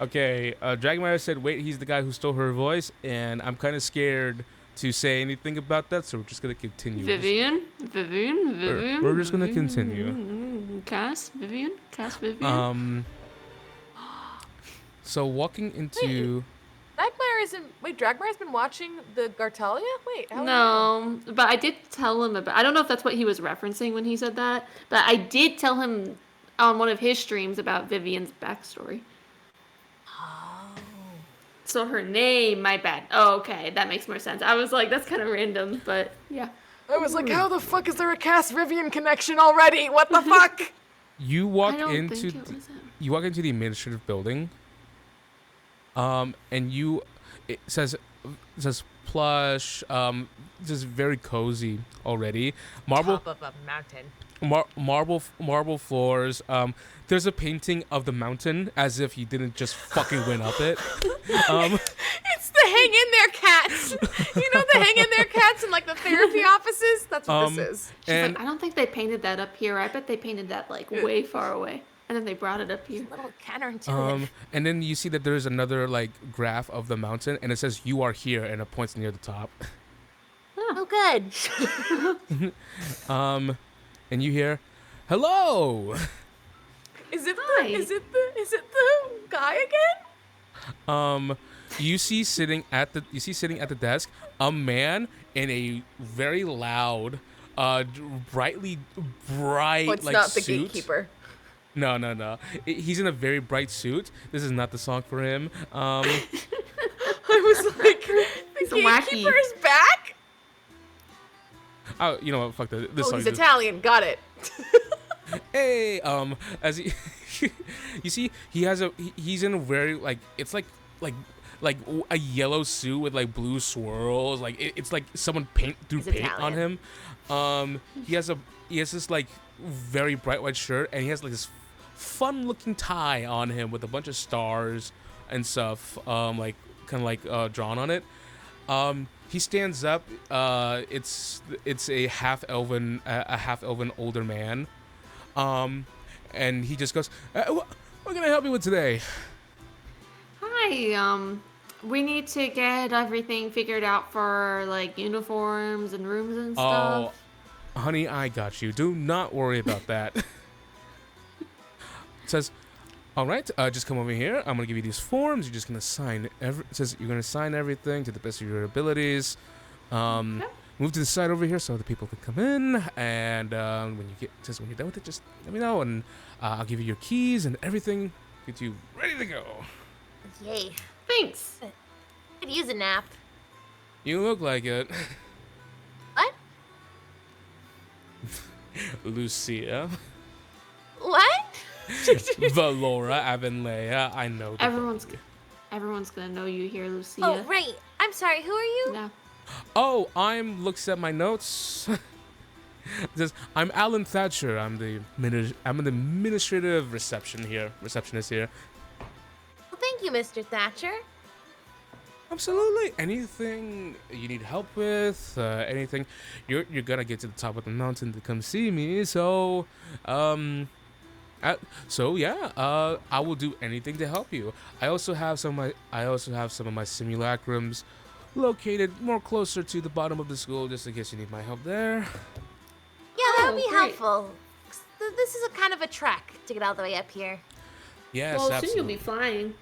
Okay, Dragmire said, wait, he's the guy who stole her voice, and I'm kind of scared to say anything about that, so we're just going to continue. Vivian. We're just going to continue. Cass Vivian. So walking into... Dragmire's been watching the Gartalia? Wait, how No, but I did tell him about. I don't know if that's what he was referencing when he said that, but I did tell him on one of his streams about Vivian's backstory. Oh. So her name, my bad. Oh, okay, that makes more sense. I was like, that's kind of random, but yeah. I was like, how the fuck is there a Cass Rivian connection already? What the fuck? You walk I don't into think it was him. you walk into the administrative building. And it says plush, just very cozy already. Marble Top of a mountain. marble floors. There's a painting of the mountain as if you didn't just fucking went up it. It's the the hang in there cats. You know the hang in there cats in like the therapy offices? That's what this is. She's like, I don't think they painted that up here. I bet they painted that like way far away. And then they brought it up here. A little counterintuitive. And then you see that there's another like graph of the mountain, and it says "You are here," and it points near the top. Oh, good. And you hear, "Hello." Is it Hi. the guy again? You see sitting at the desk a man in a very loud, brightly bright Oh, it's like not the suit. gatekeeper. No. He's in a very bright suit. This is not the song for him. I was like, the gatekeeper is back? Oh, you know what? Fuck that. This Oh, song he's is- Italian. Got it. Hey, as he, you see, he's in a very like it's like a yellow suit with like blue swirls. Like it's like someone threw He's paint on Italian. him. He has this like very bright white shirt, and he has like this fun looking tie on him with a bunch of stars and stuff. Like kind of like drawn on it. He stands up. It's a half elven older man. And he just goes, what can I help you with today? Hi, we need to get everything figured out for like uniforms and rooms and stuff. Oh, honey, I got you. Do not worry about that. It says, all right, just come over here. I'm gonna give you these forms. You're just gonna sign it says you're gonna sign everything to the best of your abilities. Move to the side over here so the people can come in. And when you're done with it, just let me know, and I'll give you your keys and everything. Get you ready to go. Yay. Thanks. Could use a nap. You look like it. What? Lucia. What? Valoura and Lucia. I know. Everyone's gonna know you here, Lucia. Oh, right. I'm sorry. Who are you? No. Oh, looks at my notes. It says, I'm Alan Thatcher. I'm the administrative receptionist here. Well, thank you, Mr. Thatcher. Absolutely. Anything you need help with, anything, you're gonna get to the top of the mountain to come see me. So, I will do anything to help you. I also have some of my simulacrums located more closer to the bottom of the school, just in case you need my help there. Yeah, that would be great. helpful. This is a kind of a trek to get all the way up here. Yes, Well, soon absolutely. you'll be flying.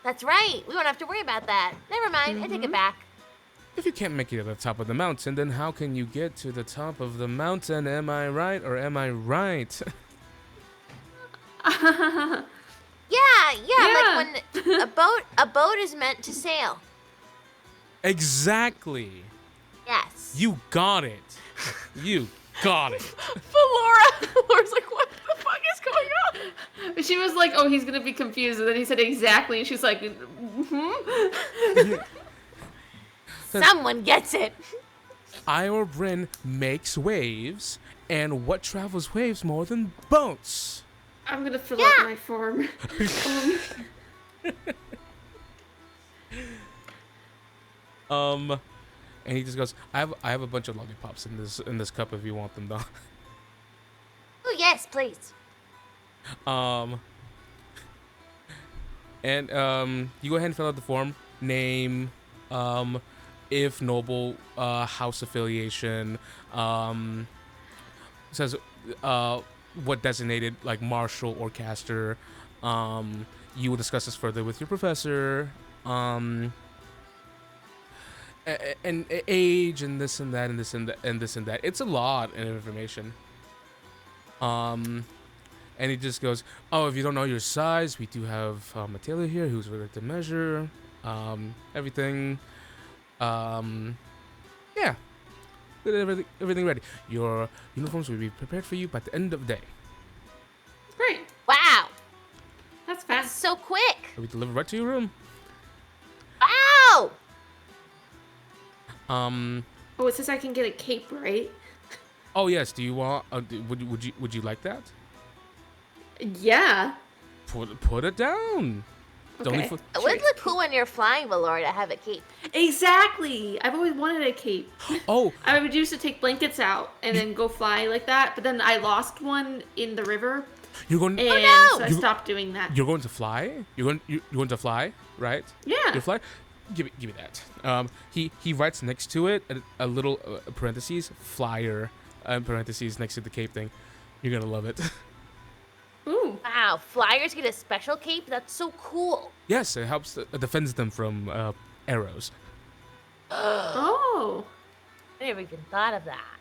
That's right. We won't have to worry about that. Never mind. I take it back. If you can't make it to the top of the mountain, then how can you get to the top of the mountain? Am I right or am I right? Yeah, like when a boat is meant to sail. Exactly. Yes. You got it. You got it. Valora's like, what the fuck is going on? She was like, oh, he's gonna be confused, and then he said exactly, and she's like, Someone gets it. Eira Bryn makes waves, and what travels waves more than boats? I'm gonna fill out my form. And he just goes, I have a bunch of lollipops in this cup if you want them, though. Oh yes, please. And you go ahead and fill out the form. Name, if noble, house affiliation. It says what designated, like marshal or caster. You will discuss this further with your professor. And age and this and that and this and that and this and that. It's a lot of information. And he just goes, oh, if you don't know your size, we do have a tailor here who's ready to measure everything. Yeah. Get everything ready. Your uniforms will be prepared for you by the end of the day. Great. Wow. That's That's fast. so quick. It'll be delivered right to your room. Wow. Oh, it says I can get a cape, right? Oh yes. Do you want? Would you like that? Yeah. Put it down. It's only Okay. for It would look cool when you're flying, Valoura, to have a cape. Exactly. I've always wanted a cape. oh I would used to take blankets out and then go fly like that, but then I lost one in the river, you're going. and no! so I stopped doing that. You're going to fly. You're going to fly, right? Yeah. You fly. Give me that. He writes next to it a little parentheses flyer, parentheses next to the cape thing. You're gonna love it. Ooh. Wow, flyers get a special cape? That's so cool. Yes, it helps defends them from arrows. Oh. I never even thought of that.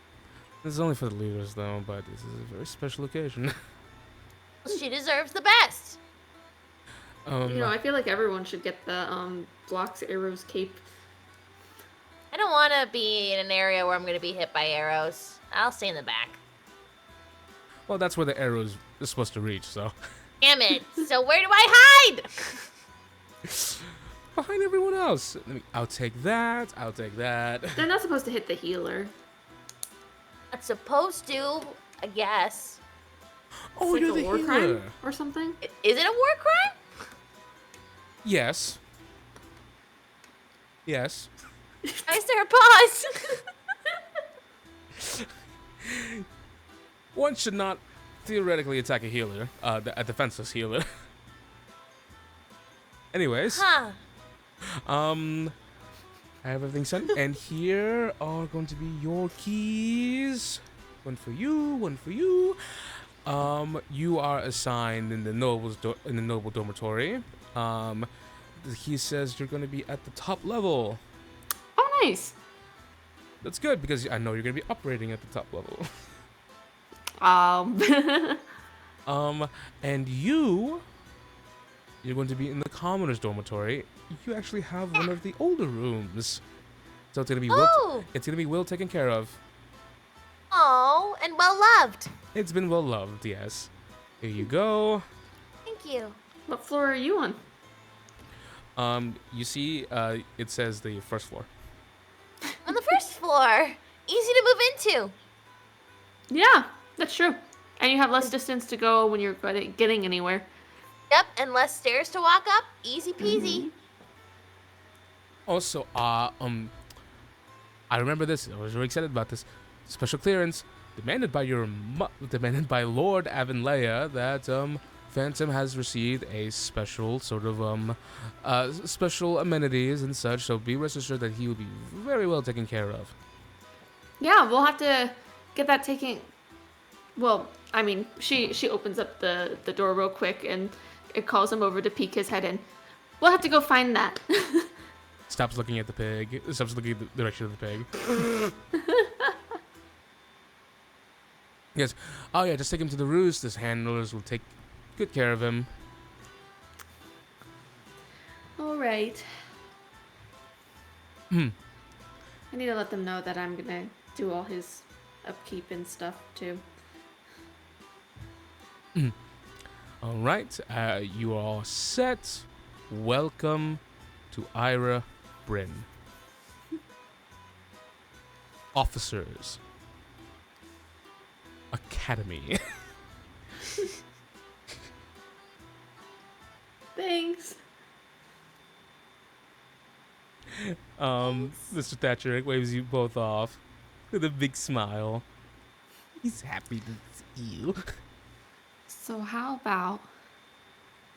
This is only for the leaders though, but this is a very special occasion. She deserves the best. You know, I feel like everyone should get the blocks arrows cape. I don't want to be in an area where I'm going to be hit by arrows. I'll stay in the back. Well, that's where the arrows is supposed to reach, so. Damn it. So where do I hide? Behind everyone else. I'll take that. I'll take that. They're not supposed to hit the healer. Not supposed to, I guess. Oh, It's you're like the a war healer. crime or something. Is it a war crime? Yes. Yes. Why is there a pause? One should not theoretically attack a healer, a defenseless healer. Anyways, Huh. I have everything set, and here are going to be your keys. One for you, one for you. You are assigned in the noble dormitory. He says you're going to be at the top level. Oh, nice. That's good because I know you're going to be operating at the top level. And you're going to be in the commoner's dormitory. You actually have one of the older rooms, so it's going to be it's going to be well taken care of. Oh, and well loved. It's been well loved, yes. Here you go. Thank you. What floor are you on? You see, it says the first floor. On the first floor. Easy to move into. Yeah, that's true. And you have less distance to go when you're getting anywhere. Yep, and less stairs to walk up. Easy peasy. Also, I remember this. I was really excited about this. Special clearance demanded by Lord Avenleia that Phantom has received a special sort of special amenities and such. So be rest assured that he will be very well taken care of. Yeah, we'll have to get that taken. Well, I mean, she opens up the door real quick and it calls him over to peek his head in. We'll have to go find that. Stops looking at the pig. Stops looking at the direction of the pig. Yes. Oh yeah, just take him to the roost. His handlers will take good care of him. All right. I need to let them know that I'm gonna do all his upkeep and stuff too. All right, you are all set. Welcome to Eira Bryn. Officers. Academy. Thanks. Mr. Thatcher waves you both off with a big smile. He's happy to see you. So how about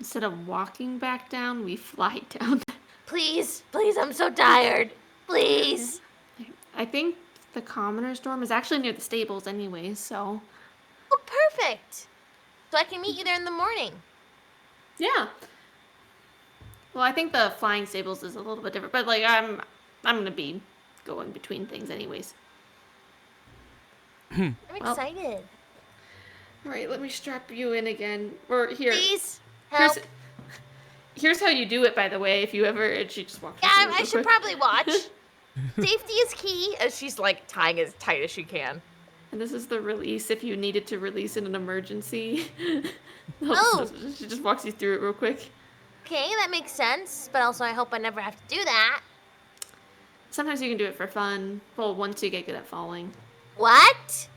instead of walking back down, we fly down? Please, please, I'm so tired. Please. I think the commoner's dorm is actually near the stables anyways, so Oh, perfect. So I can meet you there in the morning. yeah. Well, I think the flying stables is a little bit different, but like I'm gonna be going between things anyways. I'm excited. All right, let me strap you in again. Or here. Please, help. Here's how you do it, by the way. If you ever, and she just walks. Yeah, you through I real should quick. probably watch. Safety is key. As she's like tying as tight as she can. And this is the release if you needed to release in an emergency. Oh. She just walks you through it real quick. Okay, that makes sense. But also, I hope I never have to do that. Sometimes you can do it for fun. Well, once you get good at falling. What?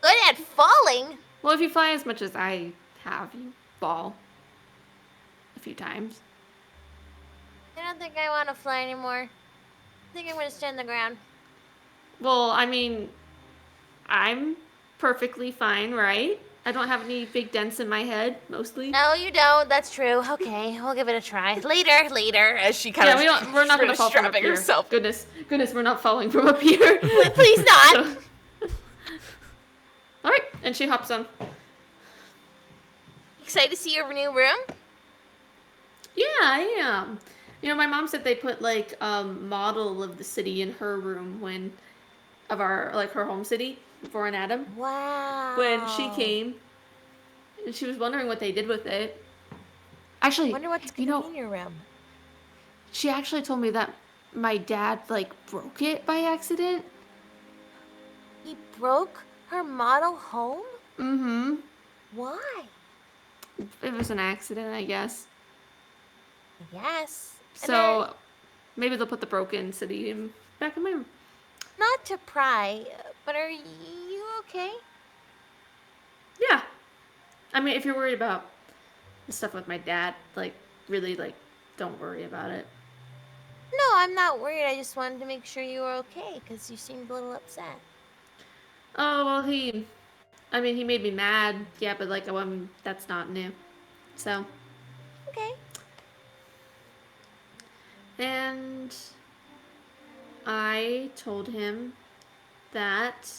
Good at falling? Well, if you fly as much as I have, you fall a few times. I don't think I want to fly anymore. I think I'm going to stay on the ground. Well, I mean, I'm perfectly fine, right? I don't have any big dents in my head, mostly. No, you don't. That's true. Okay, we'll give it a try. Later. As she kind of We're not gonna fall from up here. herself. Goodness, we're not falling from up here. Please not. So- All right, and she hops on. Excited to see your new room? Yeah, I am. You know, my mom said they put like model of the city in her room her home city for an Adam. Wow. When she came, and she was wondering what they did with it. Actually, I wonder what's going to be in your room. she actually told me that my dad like broke it by accident. He broke her model home? Mm-hmm. Why? It was an accident, I guess. Yes. So maybe they'll put the broken city back in my room. Not to pry, but are you okay? Yeah. I mean, if you're worried about the stuff with my dad, like, really, like, don't worry about it. No, I'm not worried. I just wanted to make sure you were okay because you seemed a little upset. Oh, well, he made me mad. Yeah, but, like, that's not new. So. Okay. And I told him that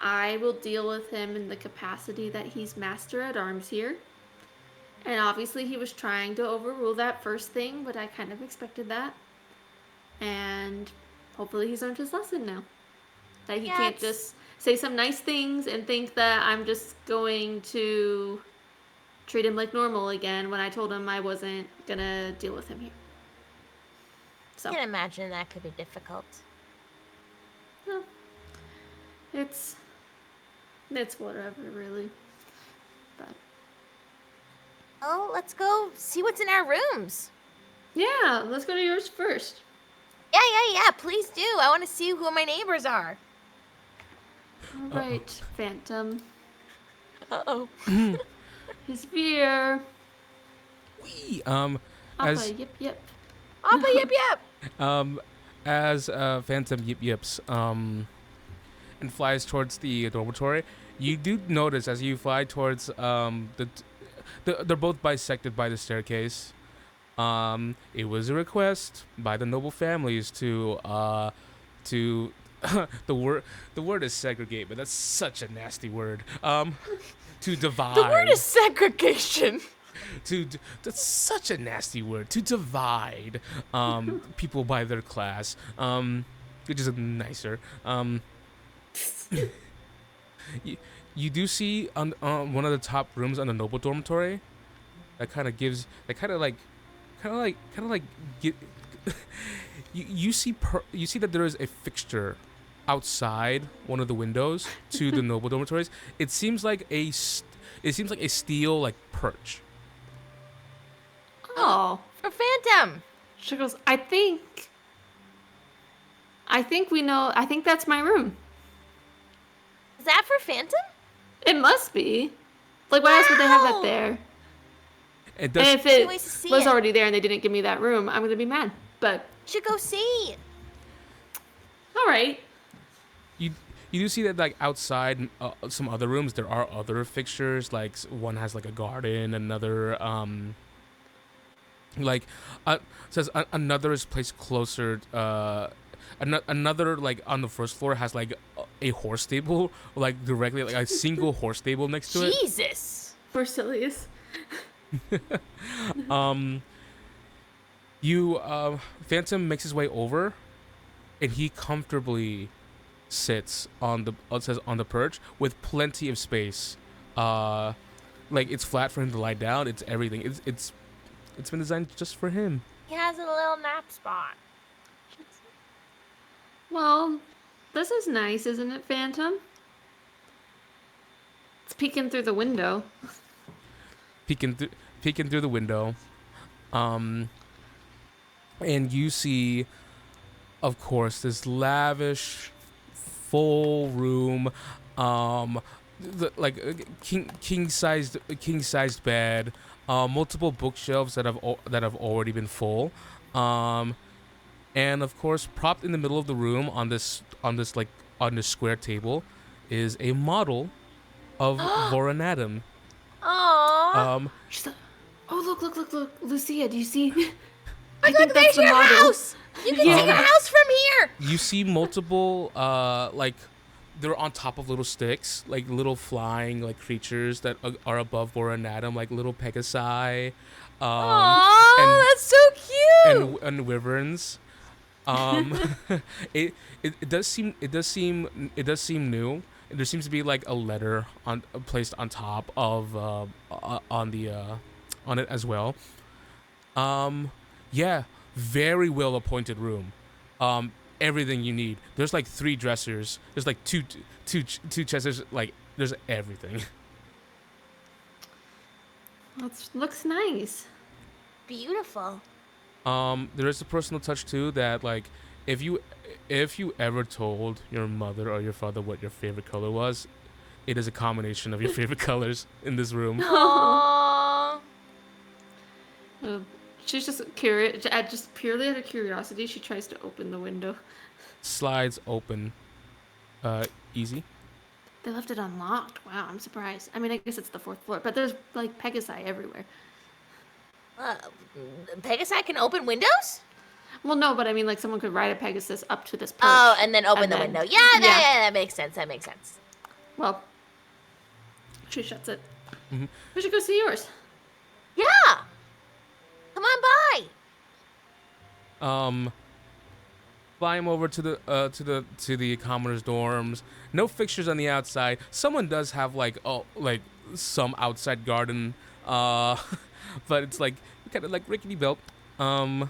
I will deal with him in the capacity that he's master at arms here. And obviously he was trying to overrule that first thing, but I kind of expected that. And hopefully he's learned his lesson now. That he can't just say some nice things and think that I'm just going to treat him like normal again when I told him I wasn't gonna deal with him here. So. I can imagine that could be difficult. No. It's whatever, really. But. Oh, let's go see what's in our rooms. Yeah, let's go to yours first. Yeah, please do. I want to see who my neighbors are. All right, Phantom. Uh-oh. His beer. Wee. Appa, As yep. Appa, yep. as Phantom yip yips and flies towards the dormitory, you do notice as you fly towards they're both bisected by the staircase. It was a request by the noble families to the word is segregate, but that's such a nasty word. To divide. The word is segregation. That's such a nasty word. To divide people by their class, which is nicer. You do see on one of the top rooms on the noble dormitory that you see that there is a fixture outside one of the windows to the noble dormitories. It seems like a steel like perch. Oh. For Phantom. She goes, I think we know. I think that's my room. Is that for Phantom? It must be. Like, why else would they have that there? It does. And if it Ways to see was it. already there and they didn't give me that room, I'm gonna be mad. But You should go see. all right. You do see that like outside some other rooms there are other fixtures, like one has like a garden, another says another is placed closer, another like on the first floor has like a horse stable, like directly like a single horse stable next to it. Jesus. Bersilius. Phantom makes his way over, and he comfortably sits on the perch with plenty of space. Like it's flat for him to lie down. It's everything. It's been designed just for him. He has a little nap spot. Well, this is nice, isn't it, Phantom? It's peeking through the window. Peeking through the window, and you see, of course, this lavish, full room, king sized bed, multiple bookshelves that have already been full, And of course, propped in the middle of the room on this square table is a model of Voronadum. Aww. She's like, oh, look, Lucia, do you see? I think that's the model. House. You can see your house from here. You see multiple, they're on top of little sticks, like little flying like creatures that are above Voronadum, like little Pegasi. That's so cute. And wyverns. It does seem new. There seems to be like a letter placed on top of on it as well. Yeah, very well appointed room. Everything you need. There's like 3 dressers. There's like two chesters. Like there's everything. That looks nice. Beautiful. There is a personal touch too that like if you ever told your mother or your father what your favorite color was, it is a combination of your favorite colors in this room. Aww. She's just curious. Just purely out of curiosity, she tries to open the window. Slides open. Easy. They left it unlocked. Wow, I'm surprised. I mean, I guess it's the 4th floor, but there's like Pegasi everywhere. Pegasi can open windows? Well, no, but I mean, like someone could ride a Pegasus up to this perch. Oh, and then open the window. Yeah, that makes sense. That makes sense. Well, she shuts it. Mm-hmm. We should go see yours. Yeah. Come on by. Climb over to the commoner's dorms. No fixtures on the outside. Someone does have like some outside garden, but it's like kind of like rickety built. And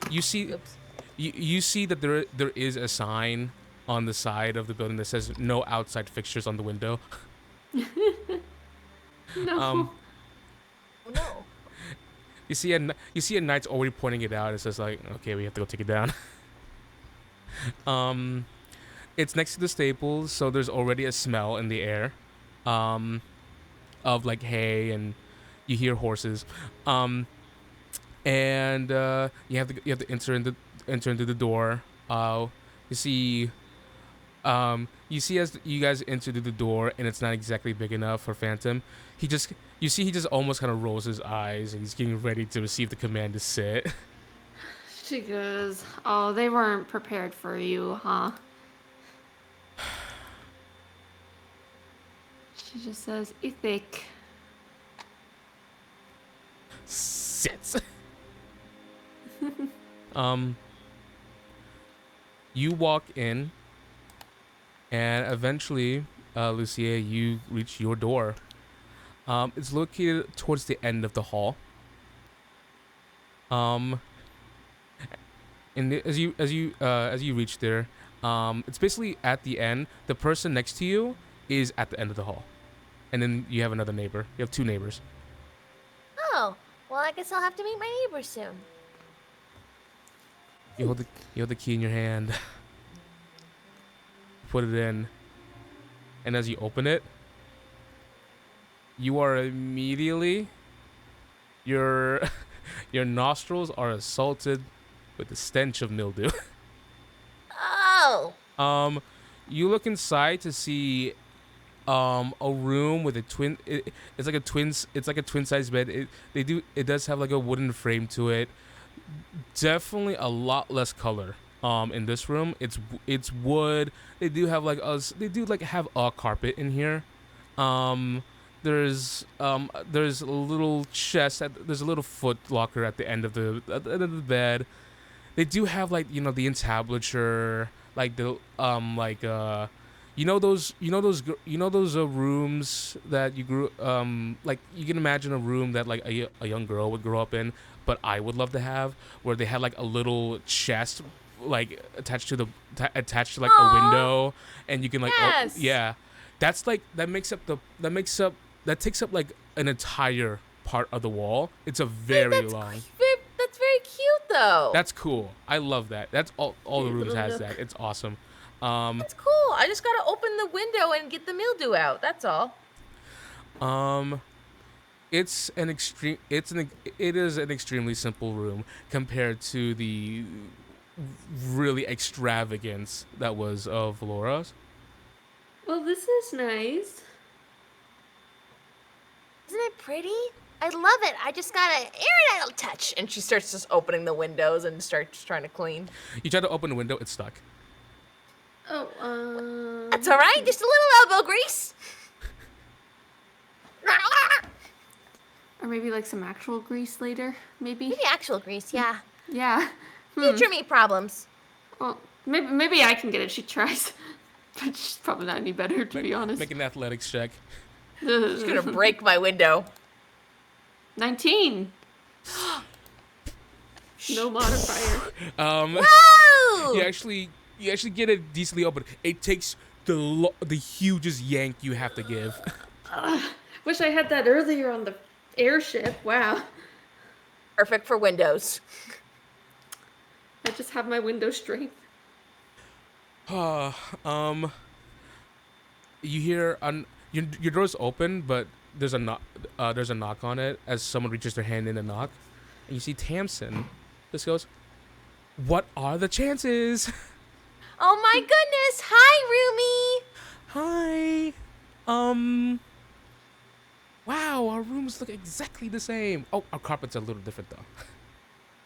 you see that there is a sign on the side of the building that says no outside fixtures on the window. No. No. You see a knight's already pointing it out. It says like, okay, we have to go take it down. It's next to the stables, so there's already a smell in the air, of like hay, and you hear horses, and you have to enter into the door. You see as you guys enter through the door, and it's not exactly big enough for Phantom. He just almost kind of rolls his eyes, and he's getting ready to receive the command to sit. She goes, oh, they weren't prepared for you, huh? She just says, Ithik. Sits. You walk in, and eventually, Lucia, you reach your door. It's located towards the end of the hall. And as you reach there, it's basically at the end. The person next to you is at the end of the hall, and then you have another neighbor. You have 2 neighbors. Oh, well, I guess I'll have to meet my neighbor soon. You hold the key in your hand. Put it in, and as you open it, you are immediately your nostrils are assaulted with the stench of mildew. Oh. You look inside to see a room with a twin. It's like a twin size bed. It does have like a wooden frame to it. Definitely a lot less color. In this room, it's wood. They do have have a carpet in here. There's a little chest. There's a little foot locker at the end of the bed. They do have the entablature, like the those rooms that you grew like you can imagine a room that like a young girl would grow up in, but I would love to have, where they had like a little chest like attached to a window, and you can like Yes. that's like that takes up like an entire part of the wall. It's a very long. That's very cute, though. That's cool. I love that. That's all the rooms has that. It's awesome. That's cool. I just gotta open the window and get the mildew out. That's all. It is an extremely simple room compared to the really extravagance that was of Valoura's. Well, this is nice. Isn't it pretty? I love it. I just gotta aerodynal touch. And she starts just opening the windows and starts trying to clean. You try to open the window, it's stuck. Oh, That's all right. Just a little elbow grease. Or maybe like some actual grease later, maybe? Maybe actual grease, yeah. Yeah. Future me problems. Well, maybe I can get it. She tries. But she's probably not any better, to be honest. Make an athletics check. She's gonna break my window. 19. No modifier. Whoa! You actually get it decently open. It takes the hugest yank you have to give. Wish I had that earlier on the airship. Wow. Perfect for windows. I just have my window strength. You hear your door's open, but there's a knock. There's a knock on it as someone reaches their hand in to knock, and you see Tamsin. This goes, "What are the chances?" Oh my goodness! Hi, Rumi. Hi. Wow, our rooms look exactly the same. Oh, our carpet's a little different though.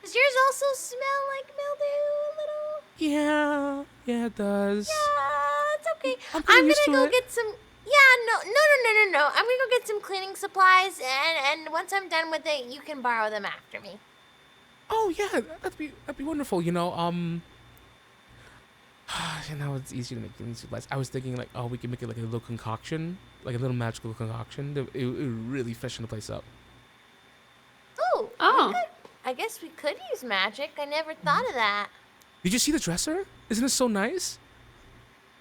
Does yours also smell like mildew a little? Yeah, it does. Yeah, it's okay. I'm I'm used gonna to go it. get some. Yeah, no. I'm gonna go get some cleaning supplies, and once I'm done with it, you can borrow them after me. Oh yeah, that'd be wonderful. It's easy to make cleaning supplies. I was thinking like, oh, we can make it like a little concoction, like a little magical concoction. It would really freshen the place up. Ooh. Oh. I guess we could use magic. I never thought of that. Did you see the dresser? Isn't it so nice?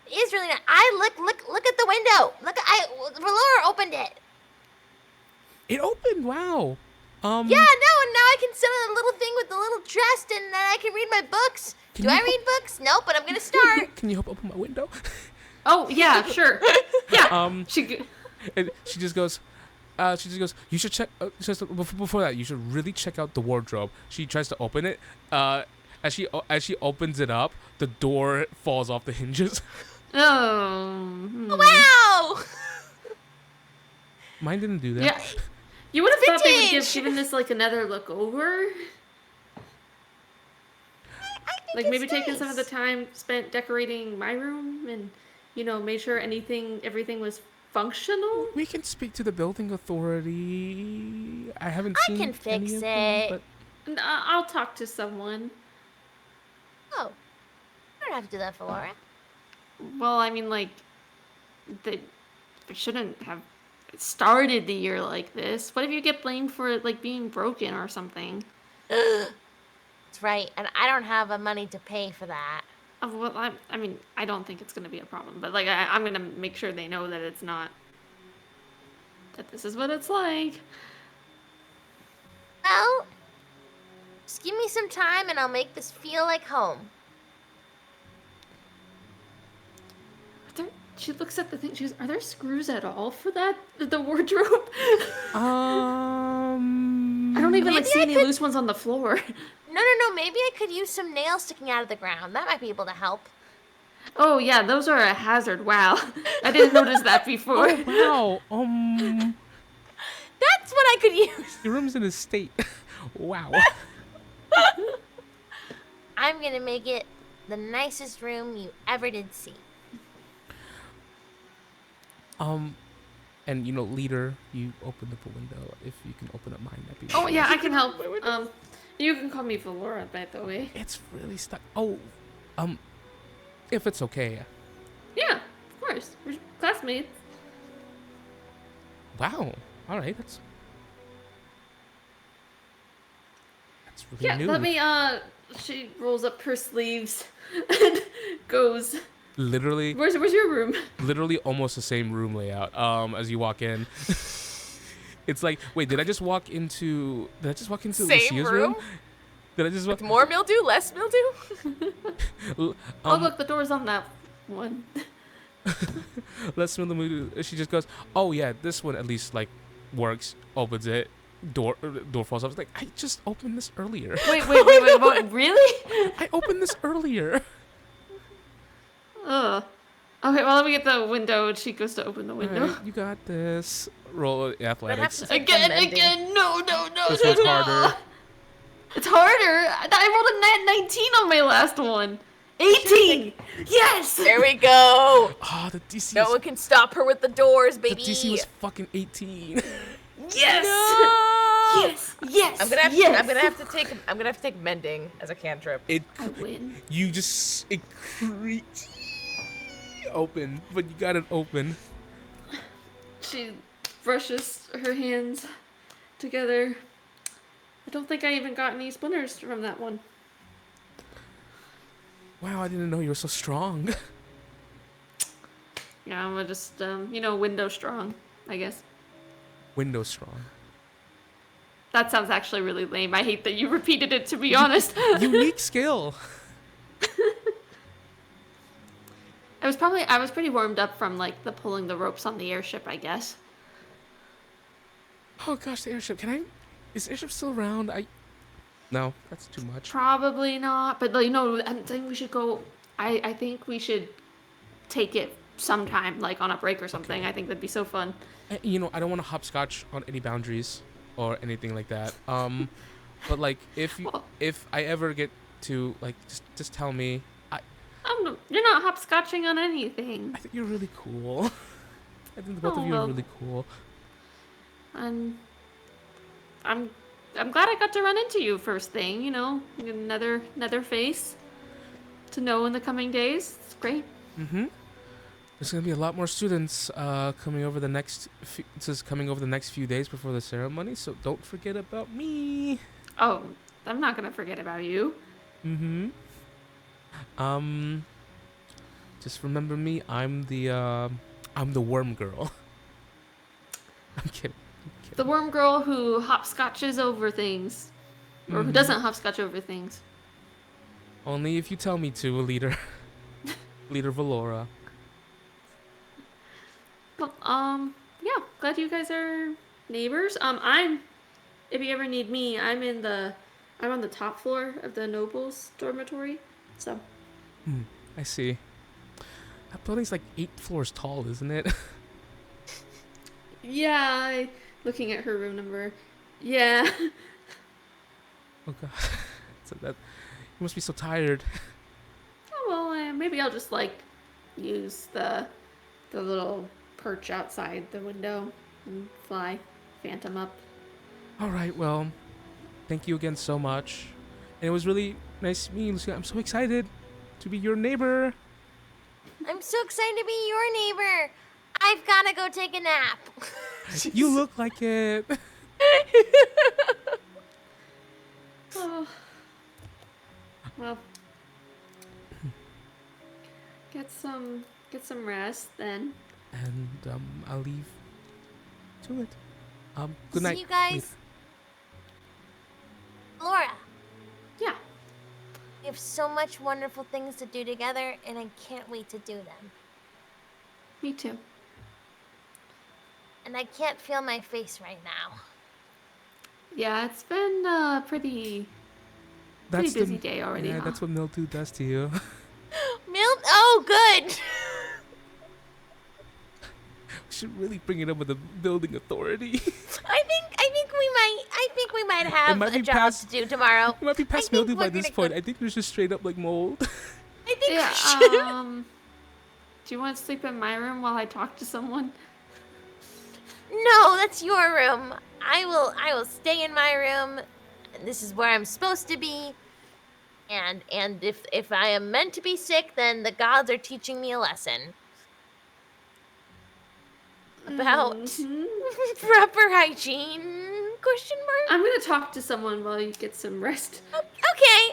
It is really nice. Look at the window. Valoura opened it. It opened. Wow. Yeah, no, and now I can sit on a little thing with the little dress, and then I can read my books. Can Do I you- read books? Nope, but I'm gonna start. Can you help open my window? Oh, yeah, sure. Yeah. And she just goes. You should check. Before that, you should really check out the wardrobe. She tries to open it. As she opens it up, the door falls off the hinges. Oh. Wow! Mine didn't do that. Yeah. You would have thought they would Vintage! given this like another look over. I think Like it's maybe taking some of the nice. time spent decorating my room and, made sure everything was functional. We can speak to the building authority. I haven't I seen can any fix of them, it. but And I'll talk to someone. Oh, I don't have to do that, Valoura. Well, I mean, like, they shouldn't have started the year like this. What if you get blamed for it, like, being broken or something? That's right, and I don't have the money to pay for that. Well, I mean, I don't think it's going to be a problem. But, like, I'm going to make sure they know that it's not... that this is what it's like. Well, just give me some time, and I'll make this feel like home. She looks at the thing. She goes, "Are there screws at all for that? The wardrobe?" I don't even Maybe see I any could- loose ones on the floor. No. Maybe I could use some nails sticking out of the ground. That might be able to help. Oh yeah, those are a hazard. Wow, I didn't notice that before. wow. That's what I could use. Your room's in a state. Wow. I'm gonna make it the nicest room you ever did see. And leader, you opened up a window. If you can open up mine, that'd be. Oh yeah, I can help. You can call me Valoura, by the way. It's really stuck. Oh, if it's okay. Yeah, of course. We're classmates. Wow. All right. That's really Yeah, new. let me. She rolls up her sleeves and goes. Literally, Where's your room? literally almost the same room layout. As you walk in, it's like, wait, did I just walk into Same Lucia's room? Did I just walk? More mildew, less mildew? Oh look, the door's on that one. Let's smell the mood. She just goes, oh yeah, this one at least like works, opens it, door falls off. It's like, I just opened this earlier. Wait, what? Really? I opened this earlier. Ugh. Okay, well, let me get the window, and she goes to open the window. Alright, you got this. Roll athletics. Again, no. This one's harder. It's harder. I rolled a 19 on my last one. 18. Yes. There we go. Oh, the DC. No one can stop her with the doors, The baby. DC was fucking 18. Yes. No! Yes. I'm gonna have to take mending as a cantrip. It. I win. You just it creaked open, but you got it open. She brushes her hands together. I don't think I even got any splinters from that one. Wow, I didn't know you were so strong. Yeah, I'm just window strong, I guess. Window strong. That sounds actually really lame. I hate that you repeated it, to be honest. Unique skill. I was pretty warmed up from like the pulling the ropes on the airship, I guess. Oh gosh, the airship. Is the airship still around? No, that's too much. Probably not, but I think we should go. I think we should take it sometime, like on a break or something. Okay. I think that'd be so fun. I don't want to hopscotch on any boundaries or anything like that. But like if I ever get to like just tell me. You're not hopscotching on anything. I think you're really cool. I think the both of you are really cool. And I'm glad I got to run into you first thing. Another face to know in the coming days. It's great. Mm-hmm. There's gonna be a lot more students coming over the next few days before the ceremony, so don't forget about me. Oh, I'm not gonna forget about you. Mm-hmm. Just remember me. I'm the worm girl. I'm kidding. The worm girl who hopscotches over things, or who doesn't hopscotch over things. Only if you tell me to, leader. Leader Valoura. Well, yeah, glad you guys are neighbors. If you ever need me, I'm on the top floor of the nobles' dormitory, so. I see. That building's like 8 floors tall, isn't it? Yeah, looking at her room number. Yeah. Oh god. You must be so tired. Oh, well, maybe I'll just use the little perch outside the window and fly Phantom up. All right, well, thank you again so much. And it was really nice meeting you, Lucia. I'm so excited to be your neighbor. I'm so excited to be your neighbor. I've got to go take a nap. You look like it. Oh. Well, get some rest then. And I'll leave to it. Good night. See you guys. Laura, Yeah. we have so much wonderful things to do together, and I can't wait to do them. Me too. And I can't feel my face right now. Yeah, it's been a pretty busy day already. Yeah, huh? that's what mildew does to you. Oh, good. We should really bring it up with the building authority. I think we might have might a be job past- to do tomorrow. It might be past think mildew by we're this gonna point. go- I think there's just straight up like mold. I think Yeah. we should. Do you want to sleep in my room while I talk to someone? No, that's your room. I will stay in my room. This is where I'm supposed to be. And if I am meant to be sick, then the gods are teaching me a lesson about proper hygiene. Question mark. I'm gonna talk to someone while you get some rest. Okay,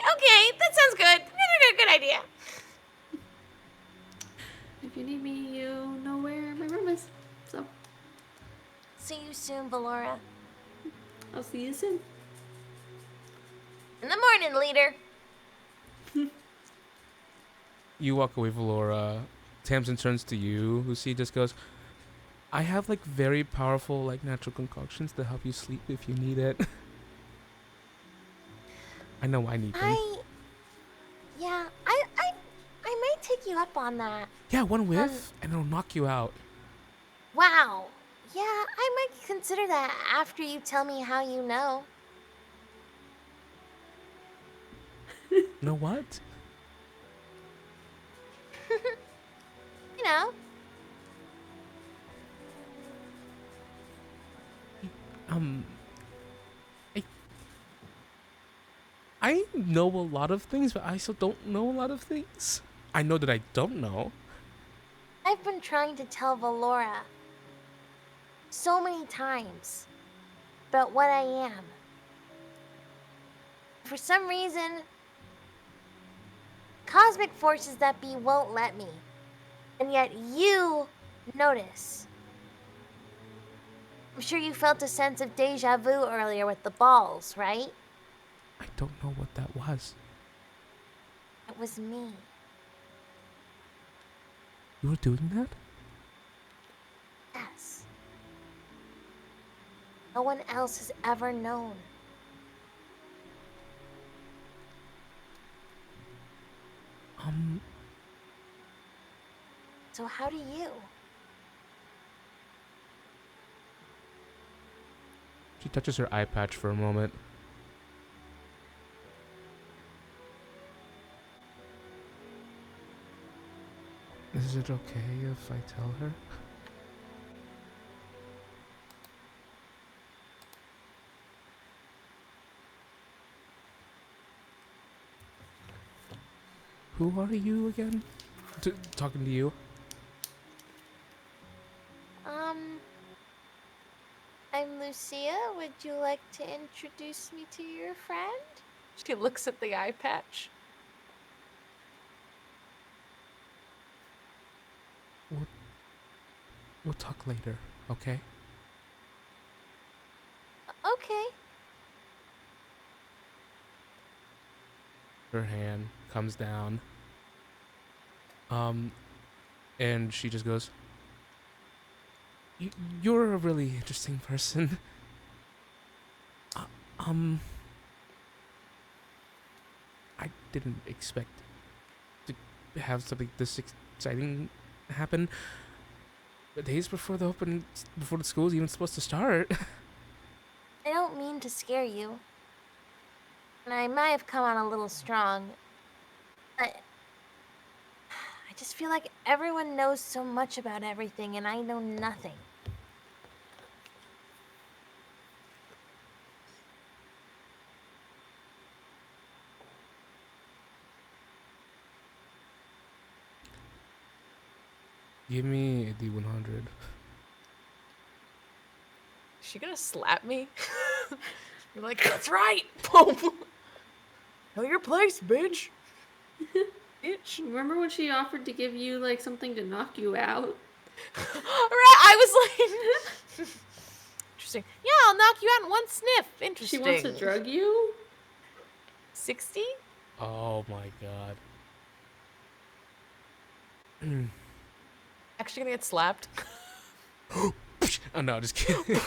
that sounds good. Good idea. If you need me, you know where my room is. So See you soon, Valoura. I'll see you soon. In the morning, leader. You walk away, Valoura. Tamsin turns to you. Lucy just goes, I have like very powerful like natural concoctions to help you sleep if you need it. I know I need them. Yeah, I might take you up on that. Yeah, one whiff and it'll knock you out. Wow. Yeah, I might consider that after you tell me how you know. Know what? You know. I know a lot of things, but I still don't know a lot of things. I know that I don't know. I've been trying to tell Valoura so many times about what I am. For some reason, cosmic forces that be won't let me. And yet you notice. I'm sure you felt a sense of deja vu earlier with the balls, right? I don't know what that was. It was me. You were doing that? Yes. No one else has ever known. So how do you? She touches her eye patch for a moment. Is it okay if I tell her? Who are you again? Talking to you? I'm Lucia. Would you like to introduce me to your friend? She looks at the eye patch. We'll talk later, okay? Okay. Her hand comes down. And she just goes, You're a really interesting person. I didn't expect to have something this exciting happen. The days before the school's even supposed to start. I don't mean to scare you. And I might have come on a little strong. But I just feel like everyone knows so much about everything and I know nothing. Give me a D100. Is she gonna slap me? You're like, that's right! Boom! Know your place, bitch! Bitch. Remember when she offered to give you like something to knock you out? Right, I was like... Interesting. Yeah, I'll knock you out in one sniff. Interesting. She wants to drug you? 60? Oh my god. Actually gonna get slapped. Oh no, just kidding.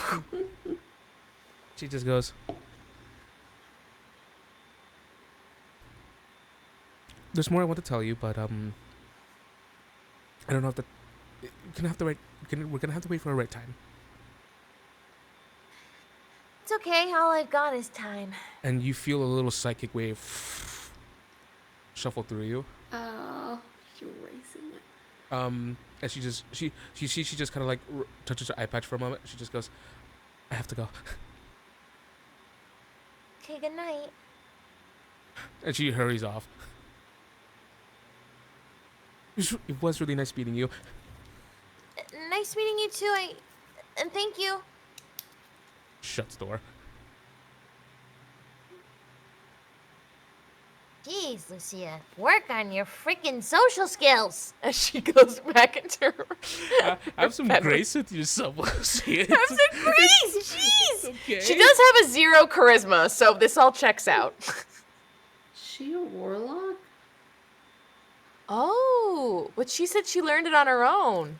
She just goes, there's more I want to tell you, but I don't know if we're gonna have to wait for the right time. It's okay, all I've got is time. And you feel a little psychic wave shuffle through you. Oh, you're racing it. And she just kind of like touches her eye patch for a moment. She just goes, I have to go. Okay, good night. And she hurries off. It was really nice meeting you. Nice meeting you too, and thank you. Shuts door. Jeez, Lucia, work on your freaking social skills. As she goes back into her... Have some bedroom. grace with yourself, Lucia. Have some grace! Jeez! Okay. She does have a 0 charisma, so this all checks out. Is she a warlock? Oh, but she said she learned it on her own.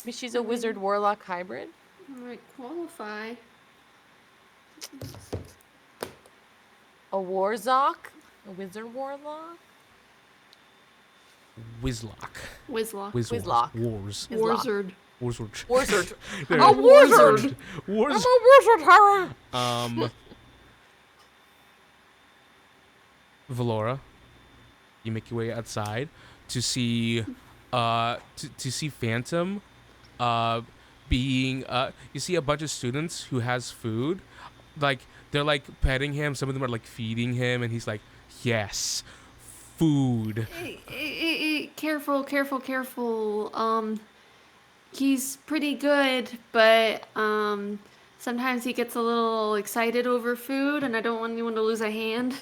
Maybe she's a wizard warlock hybrid. Might qualify. A warzok? A wizard warlock? Wizlock. Wizlock. Wizlock. Wars. Warzard. Warzard. Wizard. There. A wizard. Wars. I'm a wizard, Harry. Valoura, you make your way outside to see to see Phantom being you see a bunch of students who has food, like they're like petting him, some of them are like feeding him, and he's like, yes, food. Hey, careful. He's pretty good, but sometimes he gets a little excited over food, and I don't want anyone to lose a hand.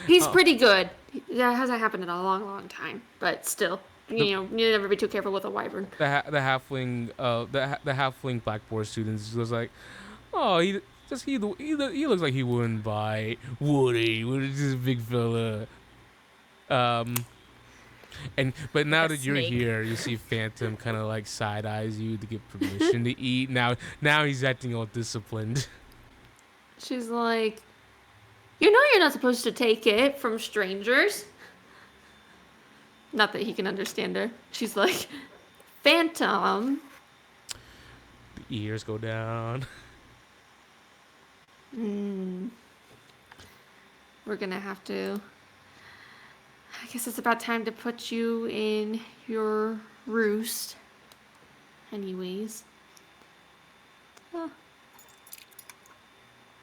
He's pretty good. That hasn't happened in a long time, but still, you never be too careful with a wyvern. The halfling the halfling blackboard students was like, oh, he looks like he wouldn't bite, would he? He's just a big fella. But now that you're here, you see Phantom kind of like side eyes you to get permission to eat. Now he's acting all disciplined. She's like, you know you're not supposed to take it from strangers. Not that he can understand her. She's like, Phantom. The ears go down. We're gonna have to... I guess it's about time to put you in your roost. Anyways.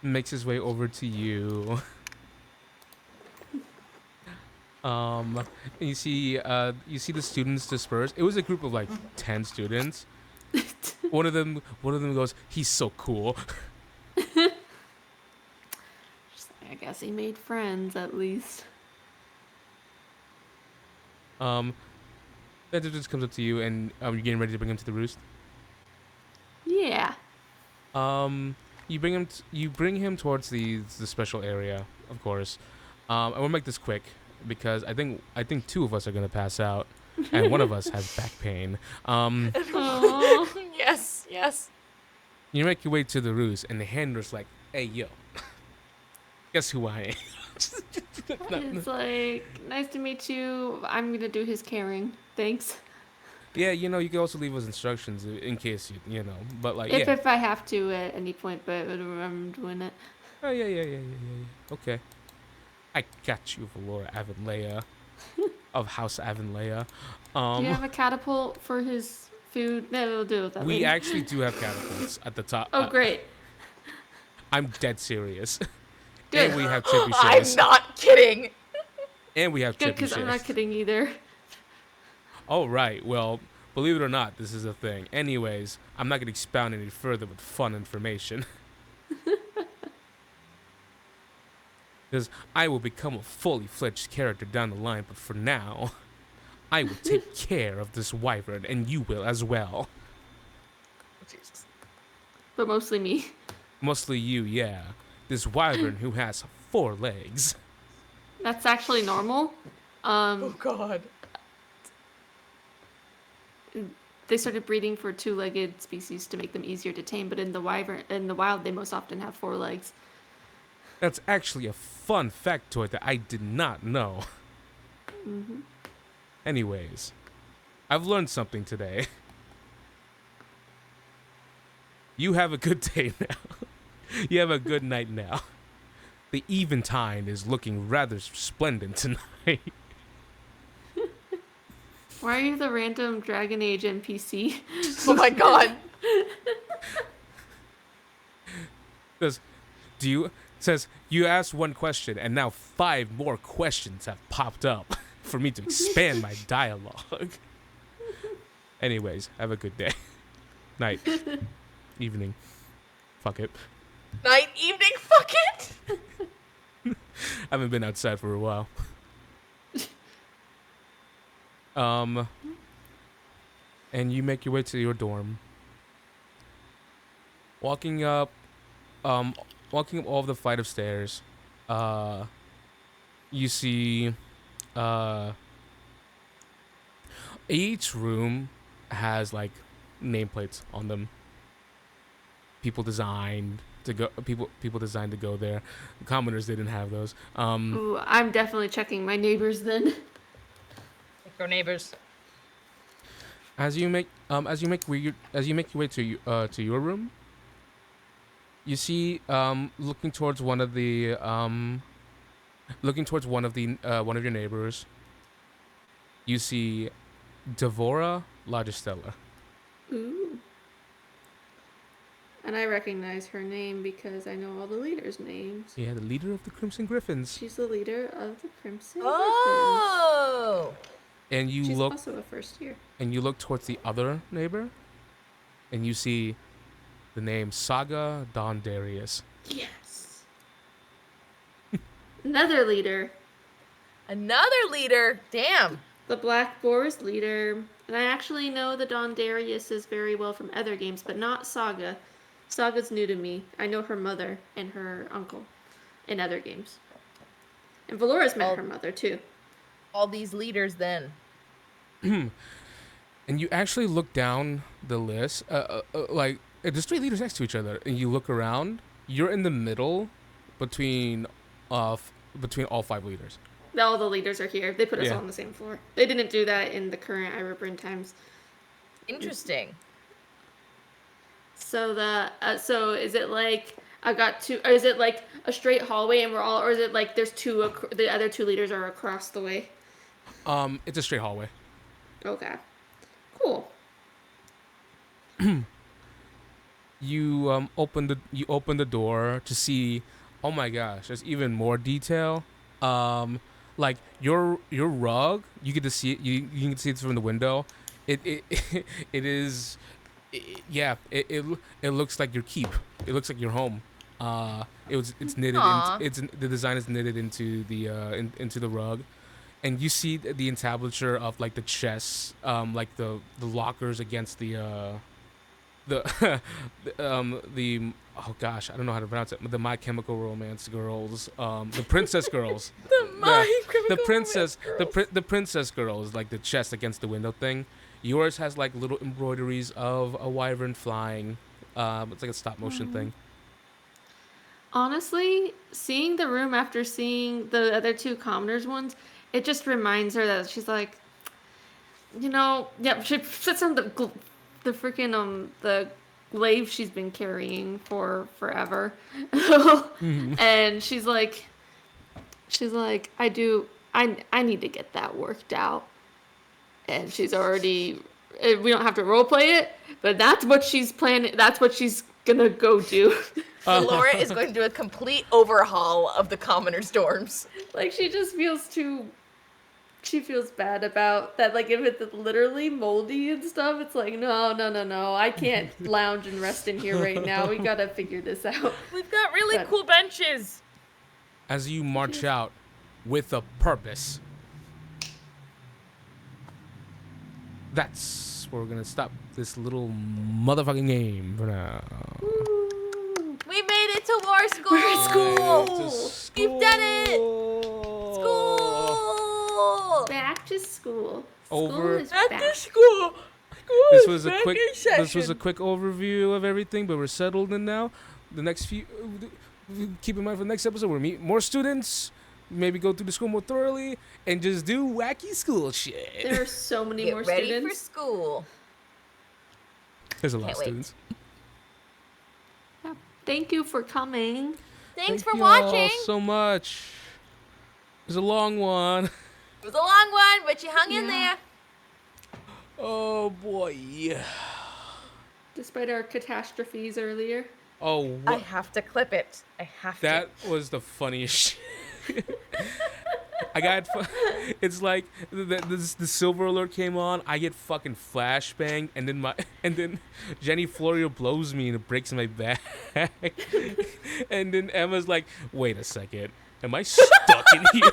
Makes his way over to you. And you see the students disperse. It was a group of like 10 students. One of them goes, he's so cool. I guess he made friends at least. That just comes up to you, and you're getting ready to bring him to the roost. Yeah. You bring him towards the special area, of course. I want to make this quick because I think 2 of us are gonna pass out, and one of us has back pain. Yes. You make your way to the roost, and the handler's like, "Hey, yo, guess who I am?" It's like, nice to meet you. I'm gonna do his caring. Thanks. Yeah, you can also leave us instructions in case you know. But like, if I have to at any point, but I'm doing it. Oh yeah. Okay. I got you, Valoura Avenleia, of House Avenleia. Do you have a catapult for his food? No, we'll deal with that. We later. actually do have catapults at the top. Oh, great. I'm dead serious. Good. And we have trebuchets. I'm not kidding. And we have Good, because I'm not trebuchets. kidding either. Oh, right. Well, believe it or not, this is a thing. Anyways, I'm not going to expound any further with fun information. Because I will become a fully fledged character down the line, but for now, I will take care of this wyvern, and you will as well. Jesus. But mostly me. Mostly you, yeah. This wyvern who has 4 legs. That's actually normal. Oh God. They started breeding for 2-legged species to make them easier to tame, but in the wild, they most often have 4 legs. That's actually a fun factoid that I did not know. Mm-hmm. Anyways, I've learned something today. You have a good day now. You have a good night now. The Eventide is looking rather splendid tonight. Why are you the random Dragon Age NPC? Oh my God. Says you asked 1 question and now 5 more questions have popped up for me to expand my dialogue. Anyways, have a good day. Night. Evening. Fuck it. Night, evening, fuck it. I haven't been outside for a while. And you make your way to your dorm. Walking up all of the flight of stairs, you see Each room has like nameplates on them. People designed to go there. The commoners didn't have those. Ooh, I'm definitely checking my neighbors then. Like our neighbors. As you make your way to your room, you see looking towards one of your neighbors. You see Devora Lagistella. Ooh. And I recognize her name because I know all the leaders' names. Yeah, the leader of the Crimson Griffins. She's the leader of the Crimson Oh. And you She's look also a first year. and you look towards the other neighbor, and you see the name Saga Dondarius. Yes. Another leader. Another leader. Damn. The Black Boar's leader. And I actually know the Dondariuses very well from other games, but not Saga. Saga's new to me. I know her mother and her uncle in other games. And Valoura's met her mother too. All these leaders then. And you actually look down the list, like there's 3 leaders next to each other, and you look around. You're in the middle between all 5 leaders. All the leaders are here. They put us Yeah. all on the same floor. They didn't do that in the current Eira Bryn times. Interesting. So so is it like I got 2? Or is it like a straight hallway and we're all, or is it like there's 2? The other 2 leaders are across the way. It's a straight hallway. Okay. Cool. You open the door to see. Oh my gosh, there's even more detail. Like your rug, you get to see it. You can see it from the window. It looks like your keep. It looks like your home. It's knitted. The design is knitted into the rug, and you see the entablature of like the chests, like the lockers against the oh gosh, I don't know how to pronounce it. The My Chemical Romance girls, the princess girls. The princess girls, like the chest against the window thing. Yours has like little embroideries of a wyvern flying. It's like a stop motion thing. Honestly, seeing the room after seeing the other 2 commoners ones, it just reminds her that she's like, she sits on the freaking the glaive she's been carrying for forever. And she's like, I need to get that worked out. And she's already, we don't have to roleplay it, but that's what she's planning. That's what she's gonna go do. Valoura is going to do a complete overhaul of the commoners' dorms. Like, she just feels she feels bad about that. Like, if it's literally moldy and stuff, it's like, no, I can't lounge and rest in here right now. We gotta figure this out. We've got really cool benches. As you march out with a purpose. That's where we're gonna stop this little motherfucking game for now. We made it to war school. We're at school. We've done it. School. Back to school. Back to school. This was a quick overview of everything, but we're settled in now. The next few, keep in mind for the next episode, we'll meet more students. Maybe go through the school more thoroughly and just do wacky school shit. There are so many more Get ready students. for school. There's a lot of Can't wait. students. Yeah. Thank you for coming. Thanks for Thank you all watching. so much. It was a long one. It was a long one, but you hung in there. Oh boy. Despite our catastrophes earlier. Oh, I have to clip it. I have to. that was the funniest shit. It's like the silver alert came on. I get fucking flashbang, and then Jenny Florio blows me and it breaks my back. And then Emma's like, "Wait a second, am I stuck in here?"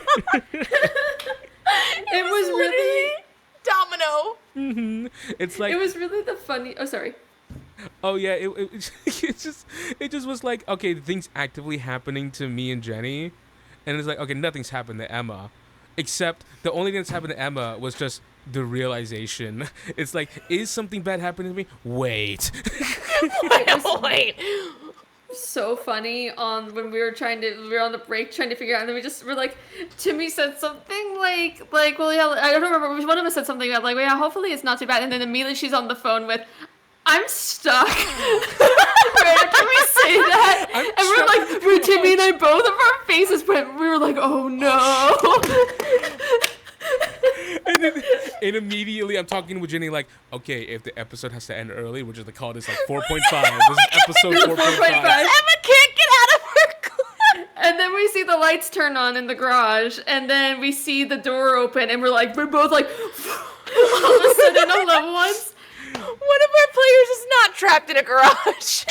It was really domino. Mm-hmm. It's like it was really the funny. Oh, sorry. Oh yeah, it just was like, okay, things actively happening to me and Jenny, and it's like, okay, nothing's happened to Emma. Except the only thing that's happened to Emma was just the realization. It's like, is something bad happening to me? Wait. Wait. So funny on when we were on the break trying to figure out, and then we're like, Timmy said something like, well, yeah, I don't remember, one of us said something about like, well, yeah, hopefully it's not too bad, and then immediately she's on the phone with, I'm stuck. Right, can we say that? We're like, Timmy and I, both of our faces went, we were like, oh no. And immediately I'm talking with Jenny like, okay, if the episode has to end early, we're just gonna call this like 4.5. This is episode 4.5. Emma can't get out of her car. And then we see the lights turn on in the garage, and then we see the door open, and we're both like, all of a sudden all at once. One of our players is not trapped in a garage.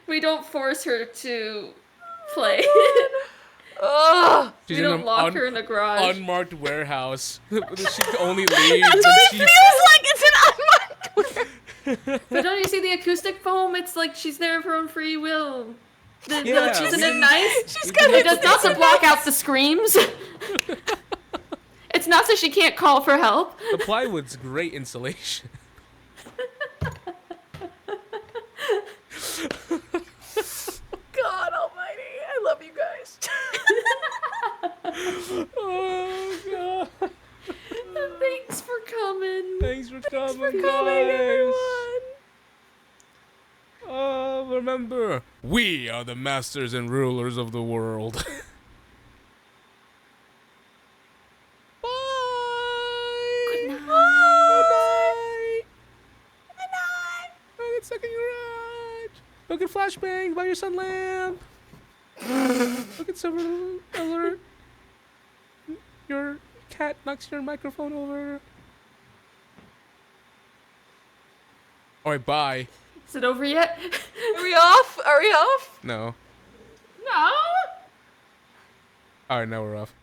We don't force her to play. Ugh. She's We don't lock her in a garage. Unmarked warehouse. She only leaves. It feels like it's an unmarked warehouse. But don't you see the acoustic foam? It's like she's there of her own free will. Isn't it nice? It does not to block out the screams. It's not so she can't call for help. The plywood's great insulation. God almighty, I love you guys. Oh god. Thanks for coming. Thanks for coming, everyone. Oh, remember, we are the masters and rulers of the world. Bye. Good night. Good night. Don't get stuck in your ride. Don't get flashbanged by your sun lamp. Look at silver alert. Your cat knocks your microphone over. Alright, bye. Is it over yet? Are we off? No. No. Alright, now we're off.